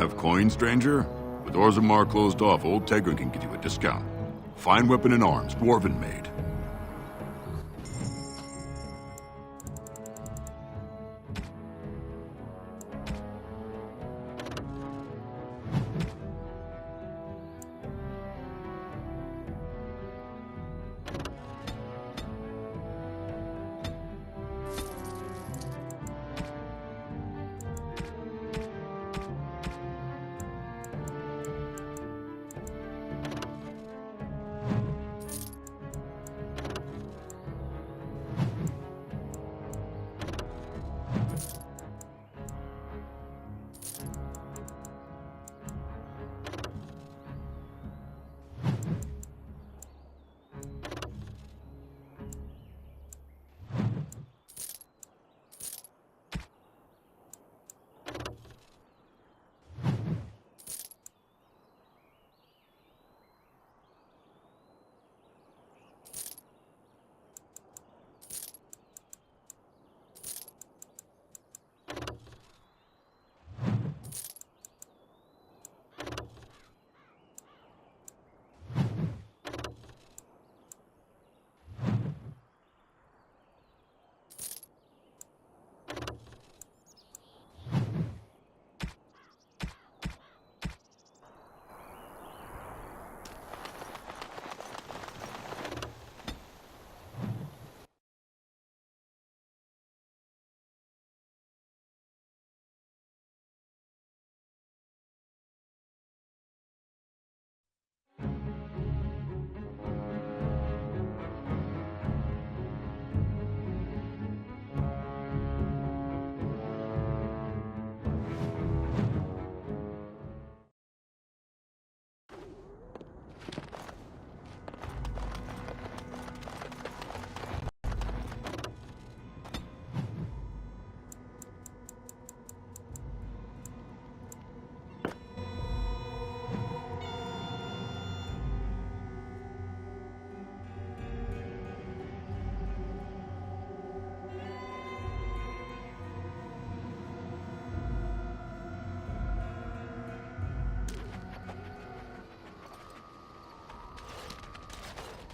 Have coin, stranger? With Orzammar closed off, old Tegrin can give you a discount. Fine weapon and arms, dwarven made.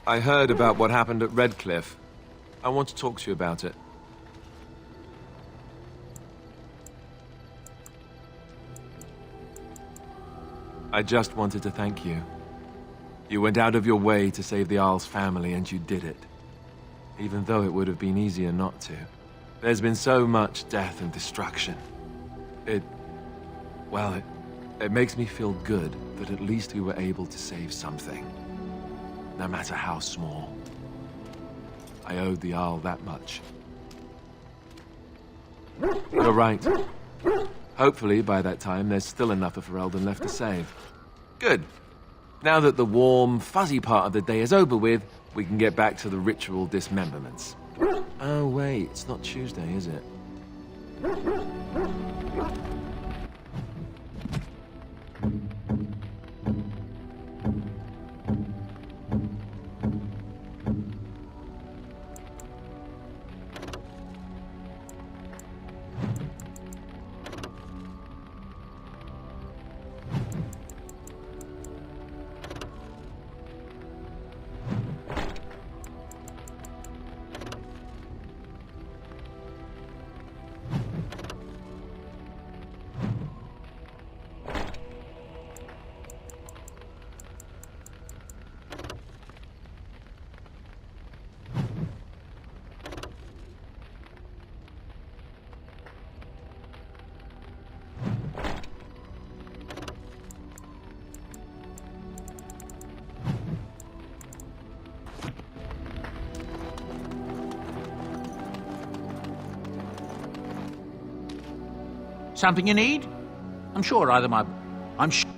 I heard about what happened at Redclifft. I want to talk to you about it. I just wanted to thank you. You went out of your way to save the Arl's family, and you did it. Even though it would have been easier not to. There's been so much death and destruction. It makes me feel good that at least we were able to save something. No matter how small. I owed the Arl that much. You're right. Hopefully, by that time, there's still enough of Ferelden left to save. Good. Now that the warm, fuzzy part of the day is over with, we can get back to the ritual dismemberments. Oh, wait, it's not Tuesday, is it?
Something you need? I'm sure either my... I'm sure...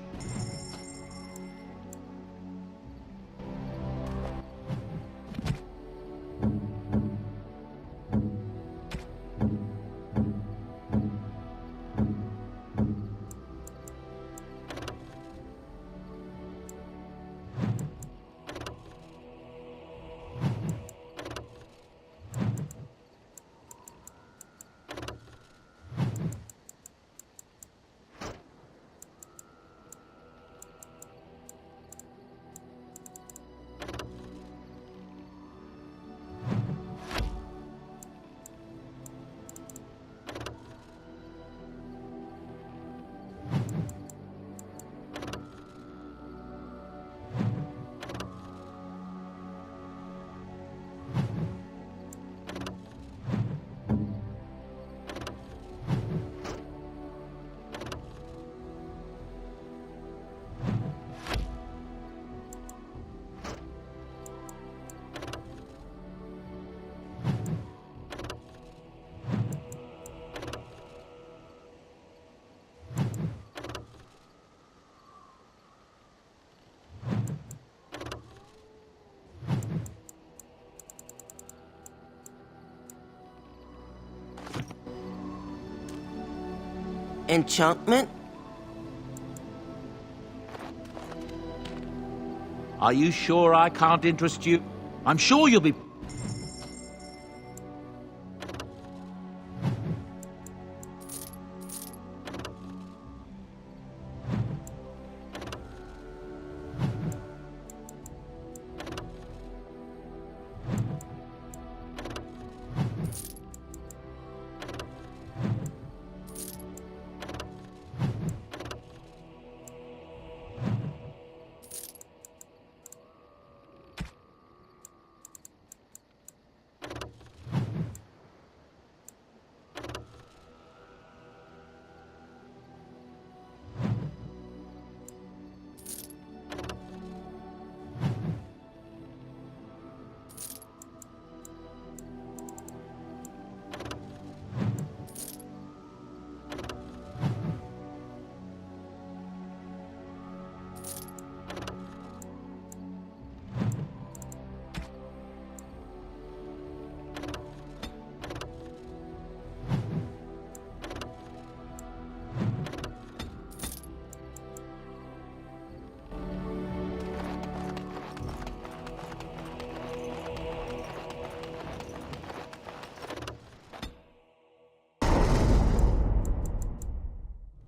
Enchantment?
Are you sure I can't interest you? I'm sure you'll be...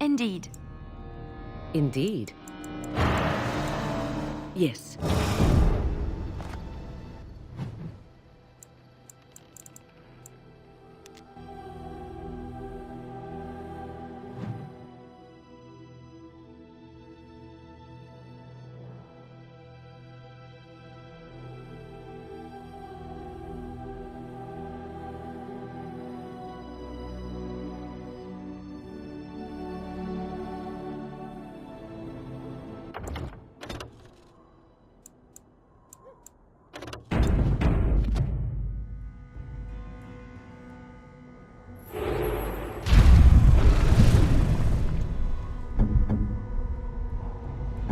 Indeed.
Indeed.
Yes.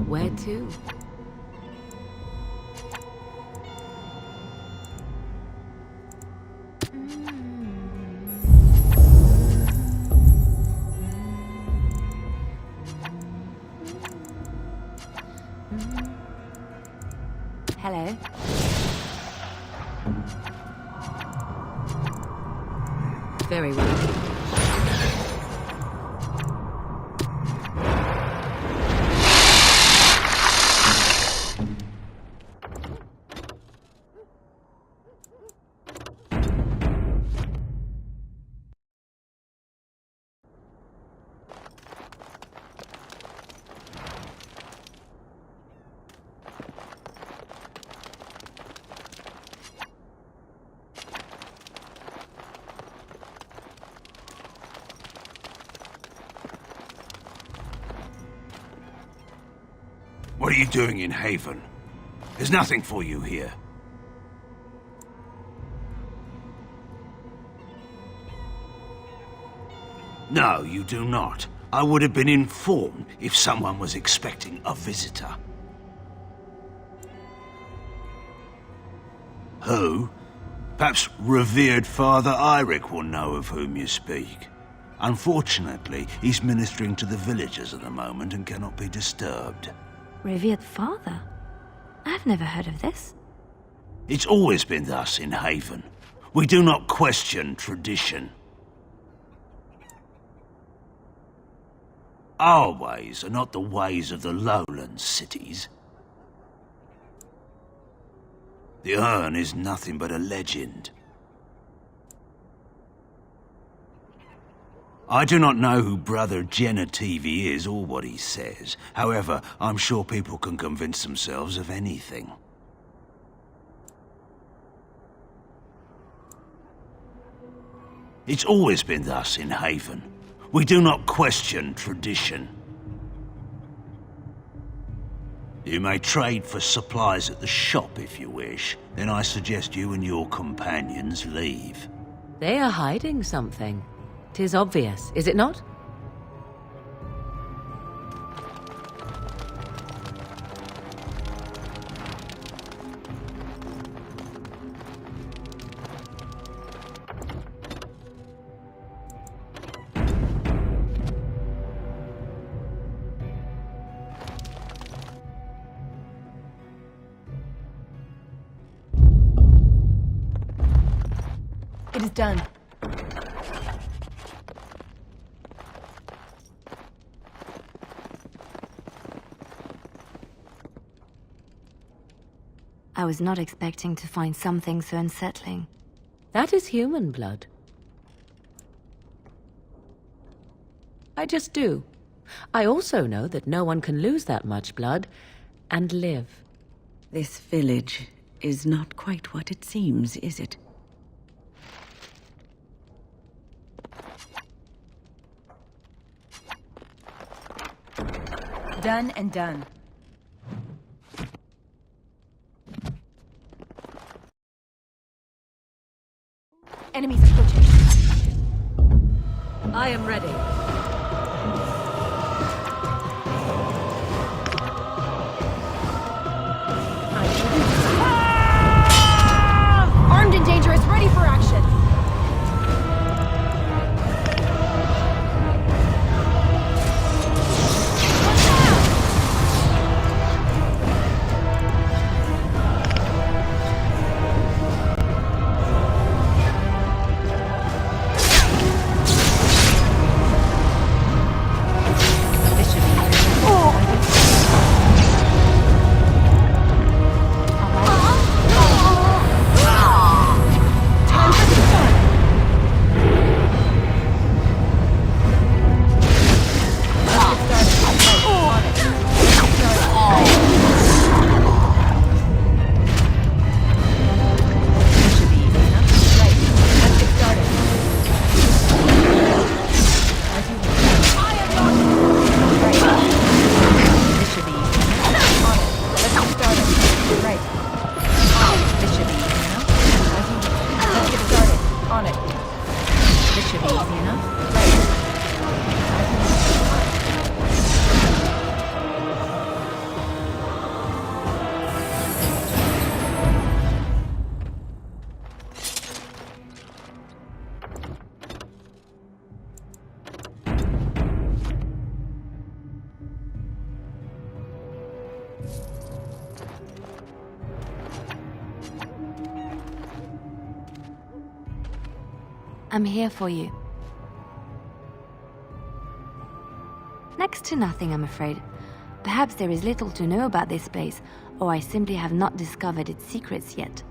Where to?
Hello.
Very well.
What are you doing in Haven? There's nothing for you here. No, you do not. I would have been informed if someone was expecting a visitor. Who? Perhaps revered Father Eirik will know of whom you speak. Unfortunately, he's ministering to the villagers at the moment and cannot be disturbed.
Revered father? I've never heard of this.
It's always been thus in Haven. We do not question tradition. Our ways are not the ways of the lowland cities. The urn is nothing but a legend. I do not know who Brother Genetivi is or what he says. However, I'm sure people can convince themselves of anything. It's always been thus in Haven. We do not question tradition. You may trade for supplies at the shop if you wish. Then I suggest you and your companions leave.
They are hiding something. 'Tis obvious, is it not?
It is done.
I was not expecting to find something so unsettling.
That is human blood. I just do. I also know that no one can lose that much blood and live.
This village is not quite what it seems, is it?
Done and done. Enemies approaching.
I am ready.
Armed and dangerous, ready for action.
I'm here for you. Next to nothing, I'm afraid. Perhaps there is little to know about this place, or I simply have not discovered its secrets yet.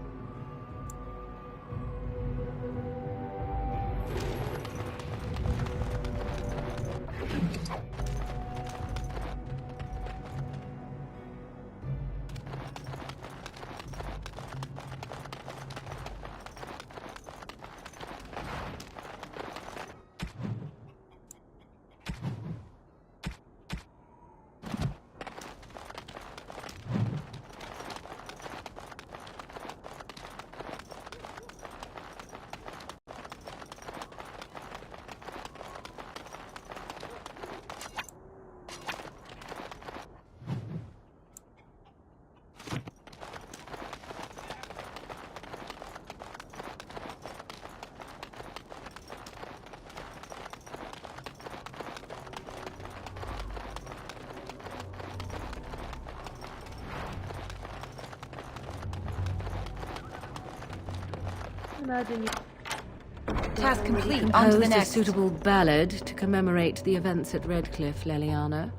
Task complete. On to
Composed
the
a
next.
suitable ballad to commemorate the events at Redcliffe, Leliana.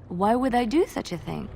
Why would I do such a thing?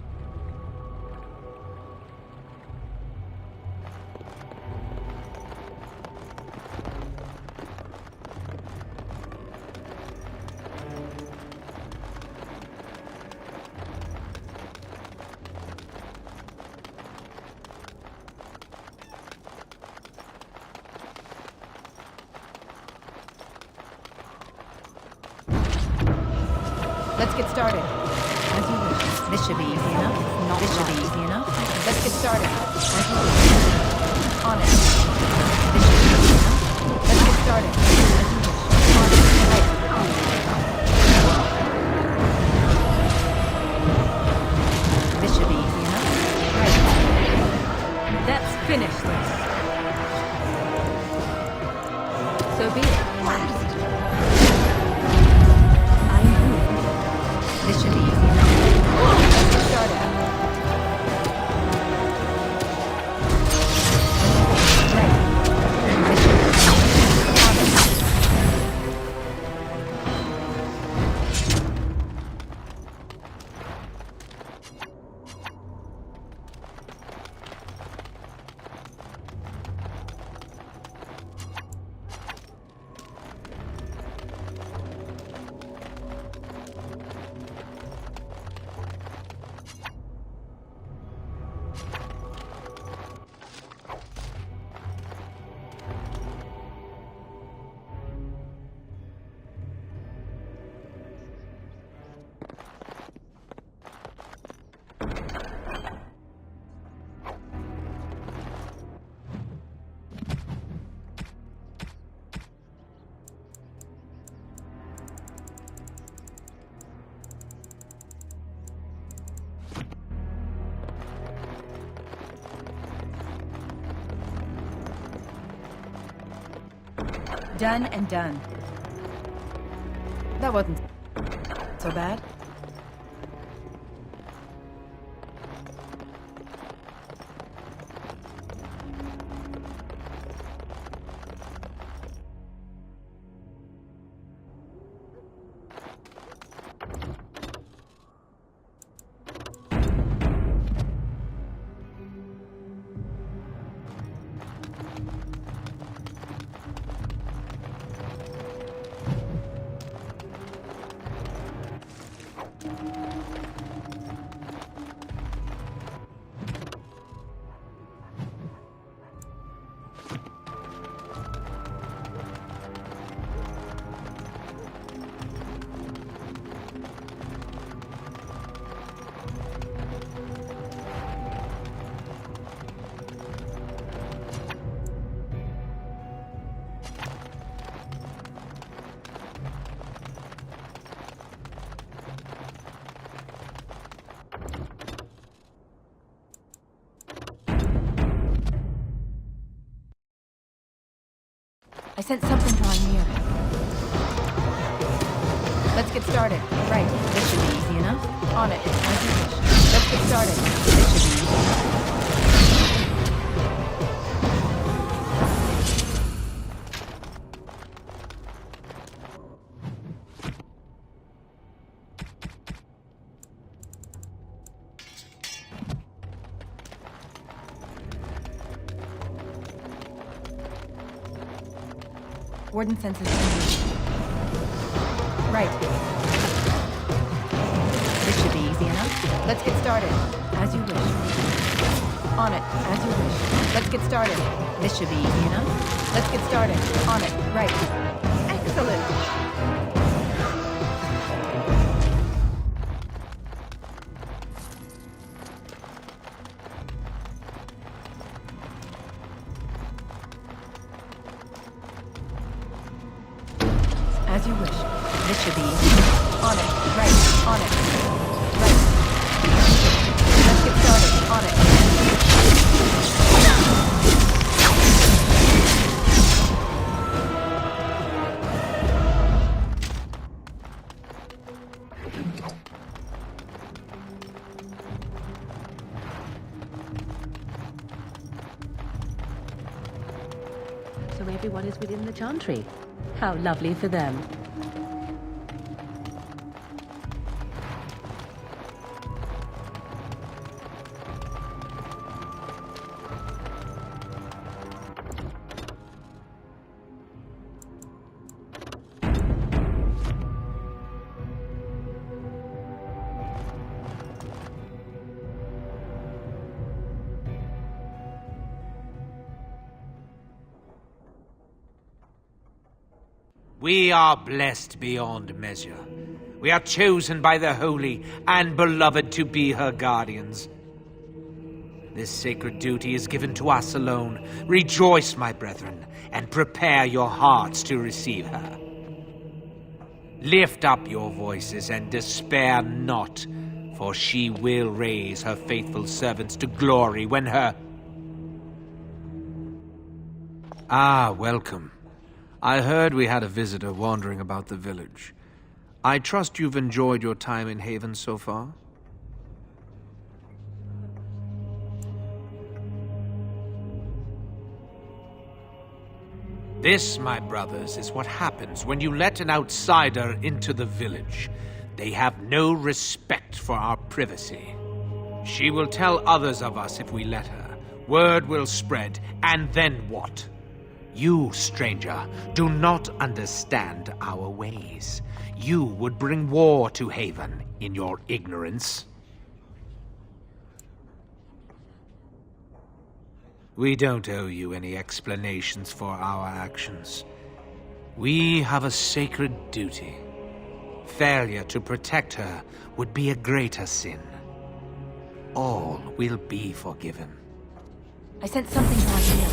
Let's get started. As you wish. This should be easy enough. This should be easy enough. Let's get started. As you wish. On it. This should be easy enough. Let's get started. As you wish. On it. Right. This should be easy enough. Right.
Let's finish this. So be it.
This should be easy enough. Let's get started. Right. This should be easy enough. Done and done. That wasn't so bad. I sense something drawing near. Let's get started. Right. This should be easy enough. On it. As you wish. Let's get started. This should be easy enough. Warden senses something. Right. This should be easy enough. Let's get started. As you wish. On it. As you wish. Let's get started. This should be easy enough. Let's get started. On it. Right. Excellent. As you wish. This should be easy. On it. Right. On it. Right. Let's get started. On it.
So everyone is within the chantry. How lovely for them.
We are blessed beyond measure. We are chosen by the holy and beloved to be her guardians. This sacred duty is given to us alone. Rejoice, my brethren, and prepare your hearts to receive her. Lift up your voices and despair not, for she will raise her faithful servants to glory when her... Ah, welcome. I heard we had a visitor wandering about the village. I trust you've enjoyed your time in Haven so far? This, my brothers, is what happens when you let an outsider into the village. They have no respect for our privacy. She will tell others of us if we let her. Word will spread, and then what? You, stranger, do not understand our ways. You would bring war to Haven in your ignorance. We don't owe you any explanations for our actions. We have a sacred duty. Failure to protect her would be a greater sin. All will be forgiven.
I sense something drawing near.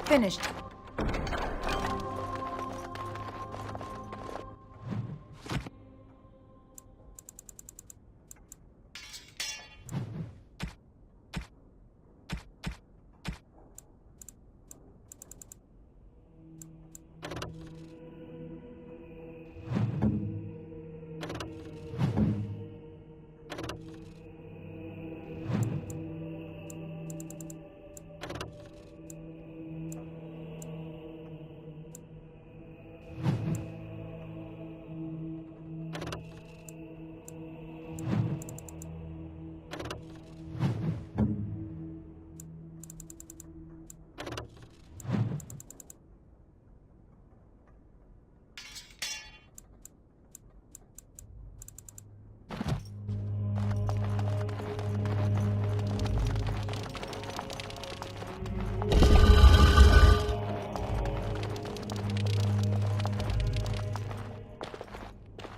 Finished.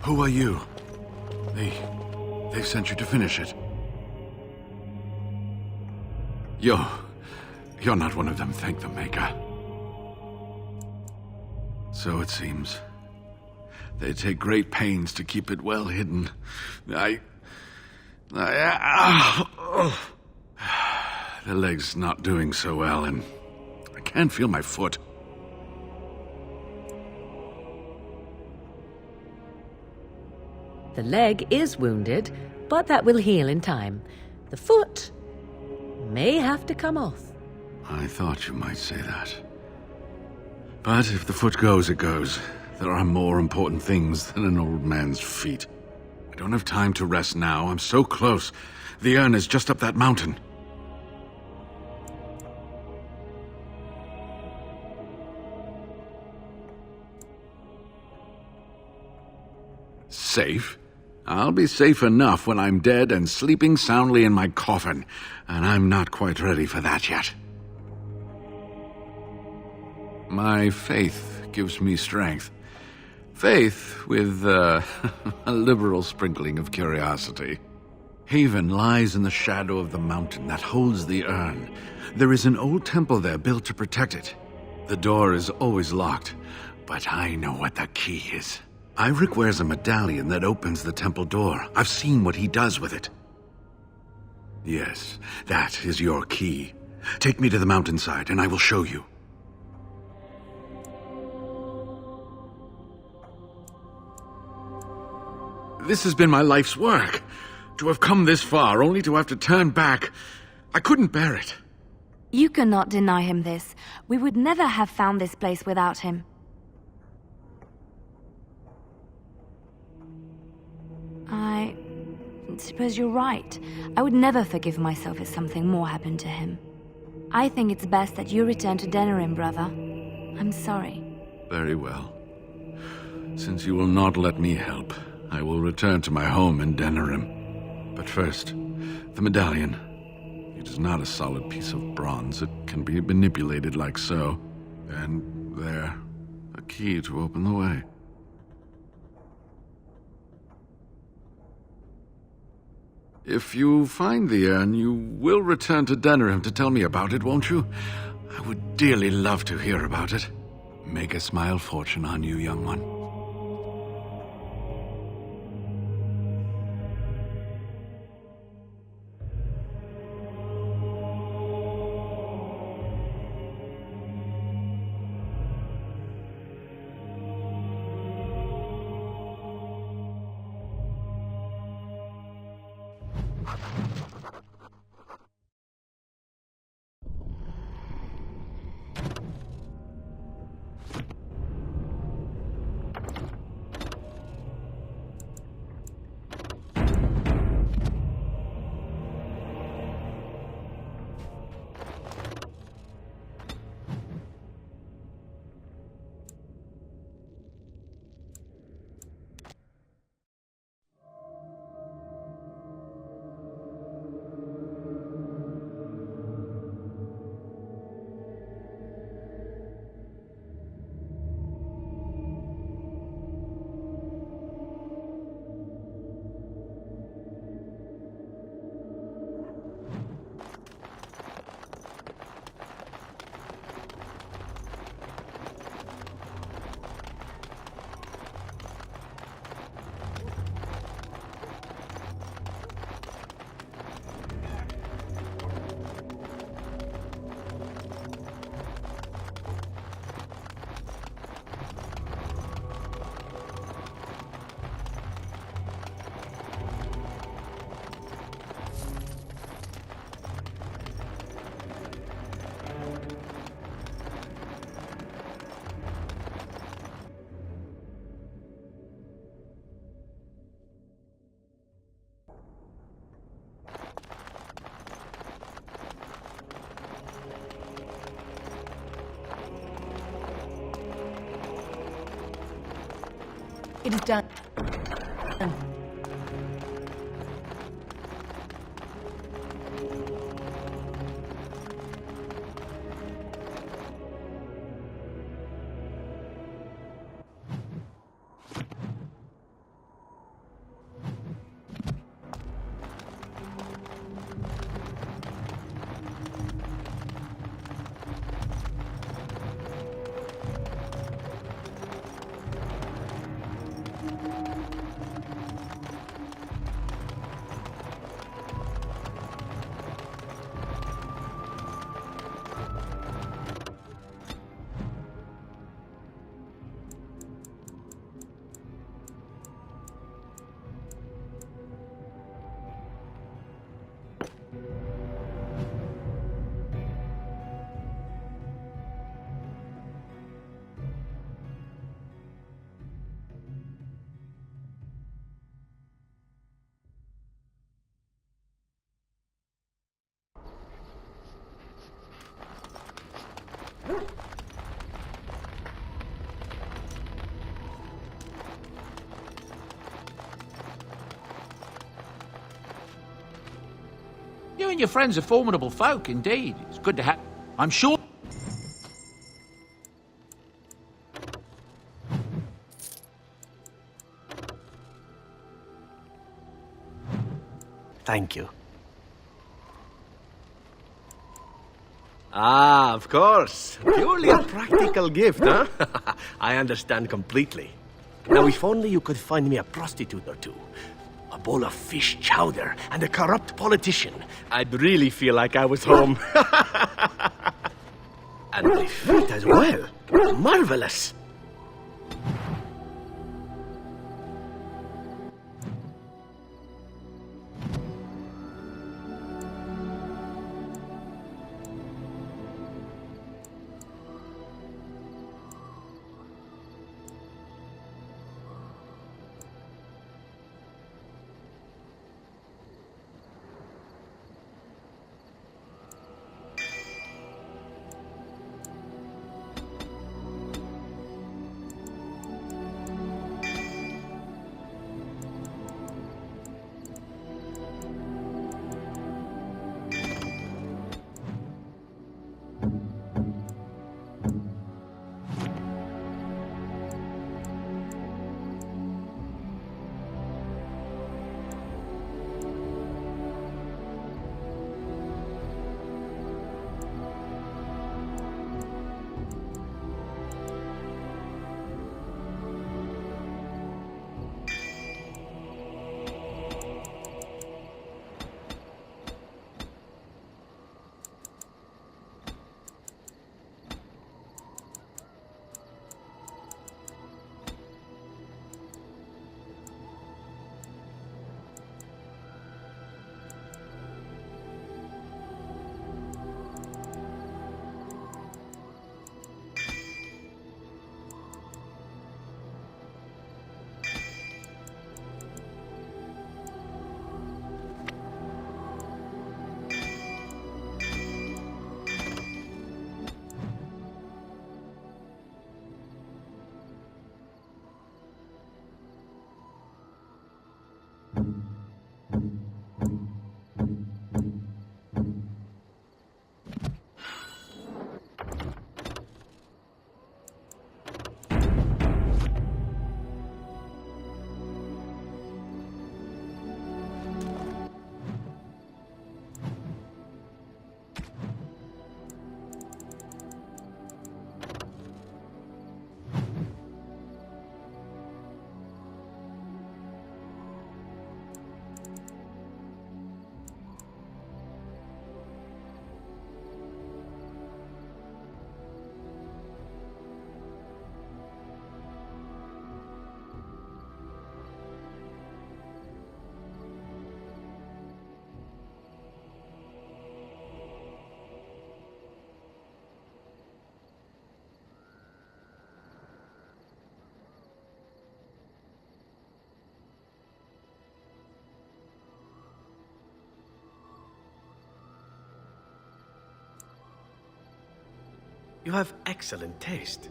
Who are you? They sent you to finish it. You're not one of them, thank the Maker. So it seems. They take great pains to keep it well hidden. The leg's not doing so well, and I can't feel my foot.
The leg is wounded, but that will heal in time. The foot may have to come off.
I thought you might say that. But if the foot goes, it goes. There are more important things than an old man's feet. I don't have time to rest now. I'm so close. The urn is just up that mountain. Safe? I'll be safe enough when I'm dead and sleeping soundly in my coffin, and I'm not quite ready for that yet. My faith gives me strength. Faith with a liberal sprinkling of curiosity. Haven lies in the shadow of the mountain that holds the urn. There is an old temple there built to protect it. The door is always locked, but I know what the key is. Iric wears a medallion that opens the temple door. I've seen what he does with it. Yes, that is your key. Take me to the mountainside and I will show you. This has been my life's work. To have come this far, only to have to turn back. I couldn't bear it.
You cannot deny him this. We would never have found this place without him. I suppose you're right. I would never forgive myself if something more happened to him. I think it's best that you return to Denerim, brother. I'm sorry.
Very well. Since you will not let me help, I will return to my home in Denerim. But first, the medallion. It is not a solid piece of bronze. It can be manipulated like so. And there, a key to open the way. If you find the urn, you will return to Denerim to tell me about it, won't you? I would dearly love to hear about it. Make a smile fortune on you, young one.
It is done.
You and your friends are formidable folk, indeed. It's good to have... I'm sure...
Thank you. Ah, of course. Purely a practical gift, huh? I understand completely. Now, if only you could find me a prostitute or two, a bowl of fish chowder, and a corrupt politician, I'd really feel like I was home. And my feet as well. Marvelous. You have excellent taste.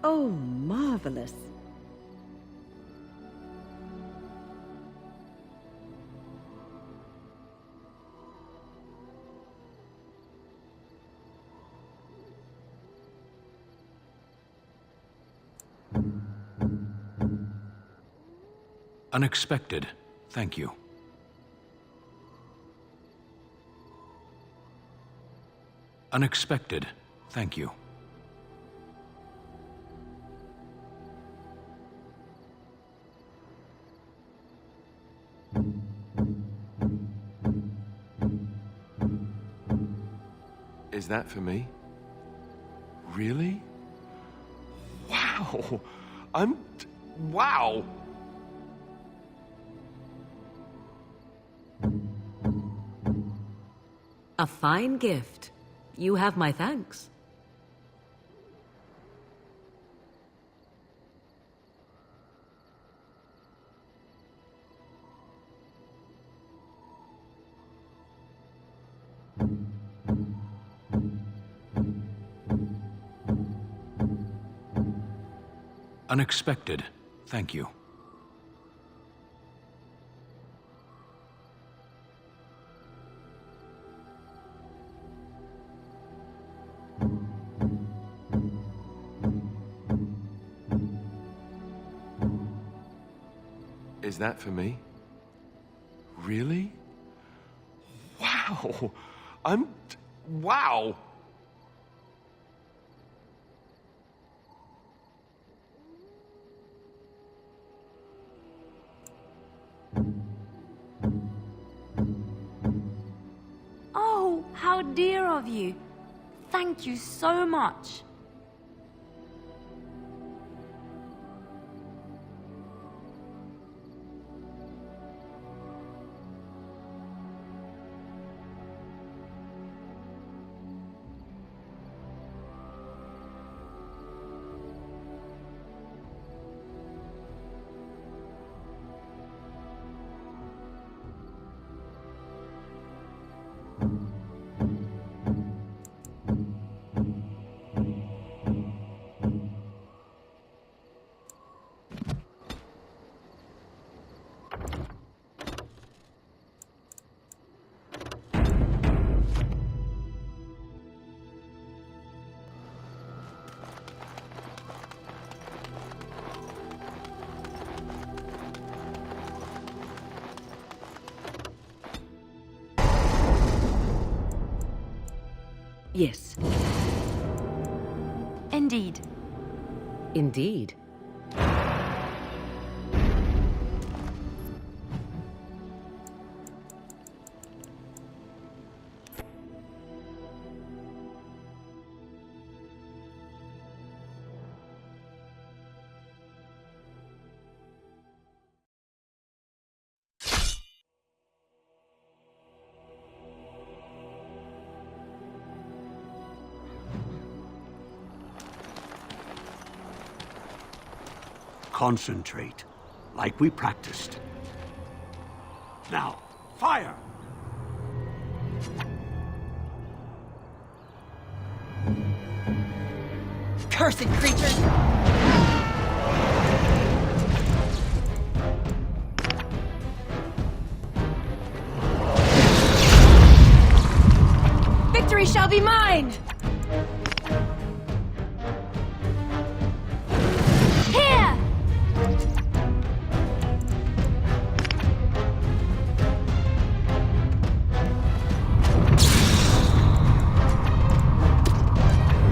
Oh, marvelous.
Unexpected. Thank you. Unexpected. Thank you.
Is that for me? Really? Wow! Wow!
A fine gift. You have my thanks.
Unexpected. Thank you.
Is that for me? Really? Wow! Wow!
Oh, how dear of you. Thank you so much.
Yes.
Indeed.
Indeed.
Concentrate, like we practiced. Now, fire!
Cursed creatures! Victory shall be mine!
Here!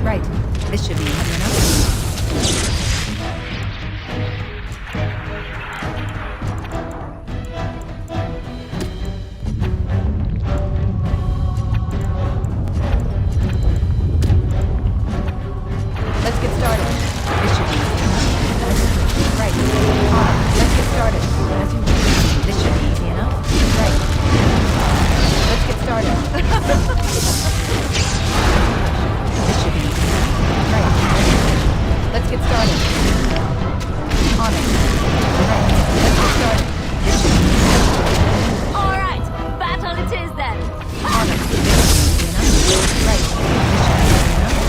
Right. This should be heavy enough. Let's get started. This should be easy enough. Right. Let's get started. As you wish. This should be easy enough. Right. Let's get started. This should be easy enough. Right. Let's get started. On it. Right. Let's get started. This should be easy enough.
All right, battle it is then.
On it. This should be easy enough. Right. This should be easy enough.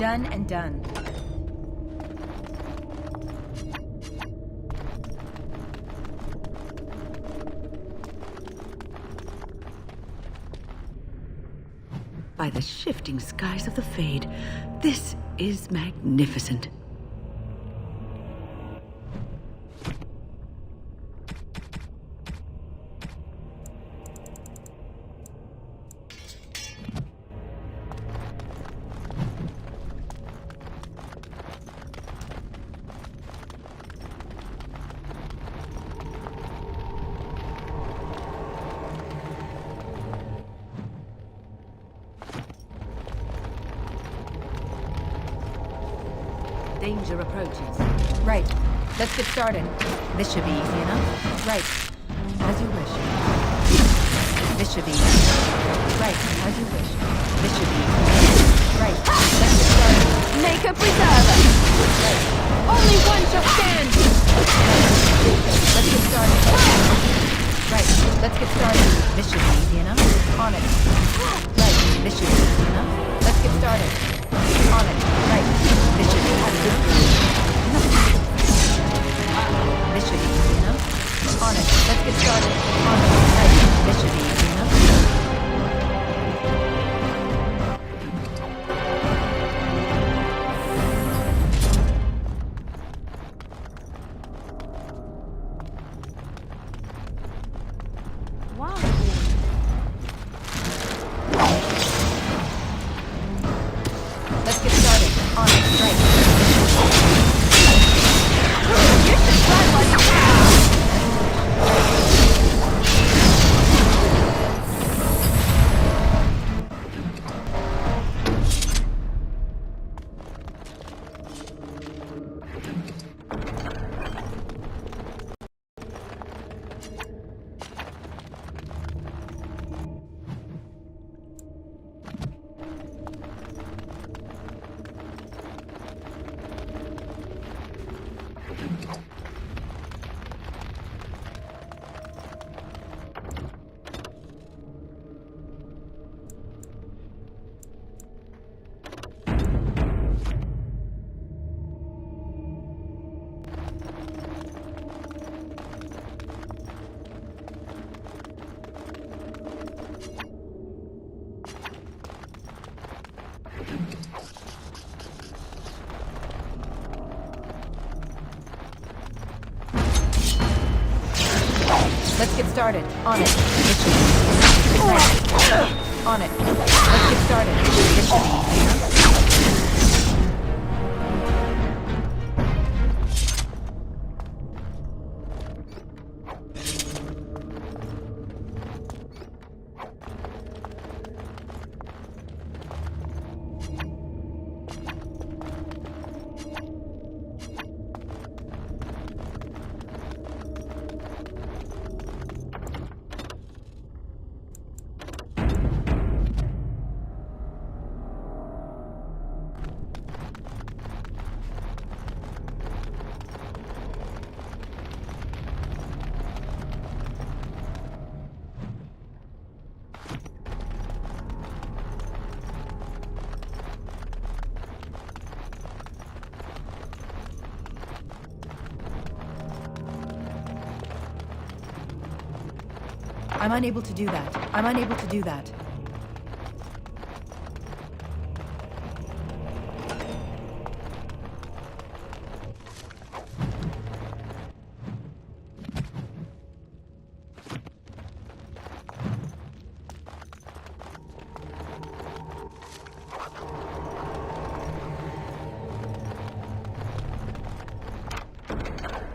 Done and done.
By the shifting skies of the Fade, this is magnificent. Danger approaches.
Right. Let's get started. This should be easy enough. Right. As you wish. This should be easy enough. Right. As you wish. This should be easy enough. Right. Let's get started.
Make a preserver!
Right.
Only one shall stand!
Let's get started. Right. Let's get started. This should be easy enough. On it. Right. This should be easy enough. Let's get started. On it. Right. This should be easy enough. This should be easy enough. On it. Let's get started. On it. Right. This should be easy enough. Let's get started. On it. Right.
You should run like a cow!
Let's get started. On it. This should be easy enough. Right. On it. Let's get started. This should be easy enough. I'm unable to do that. I'm unable to do that.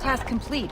Task complete.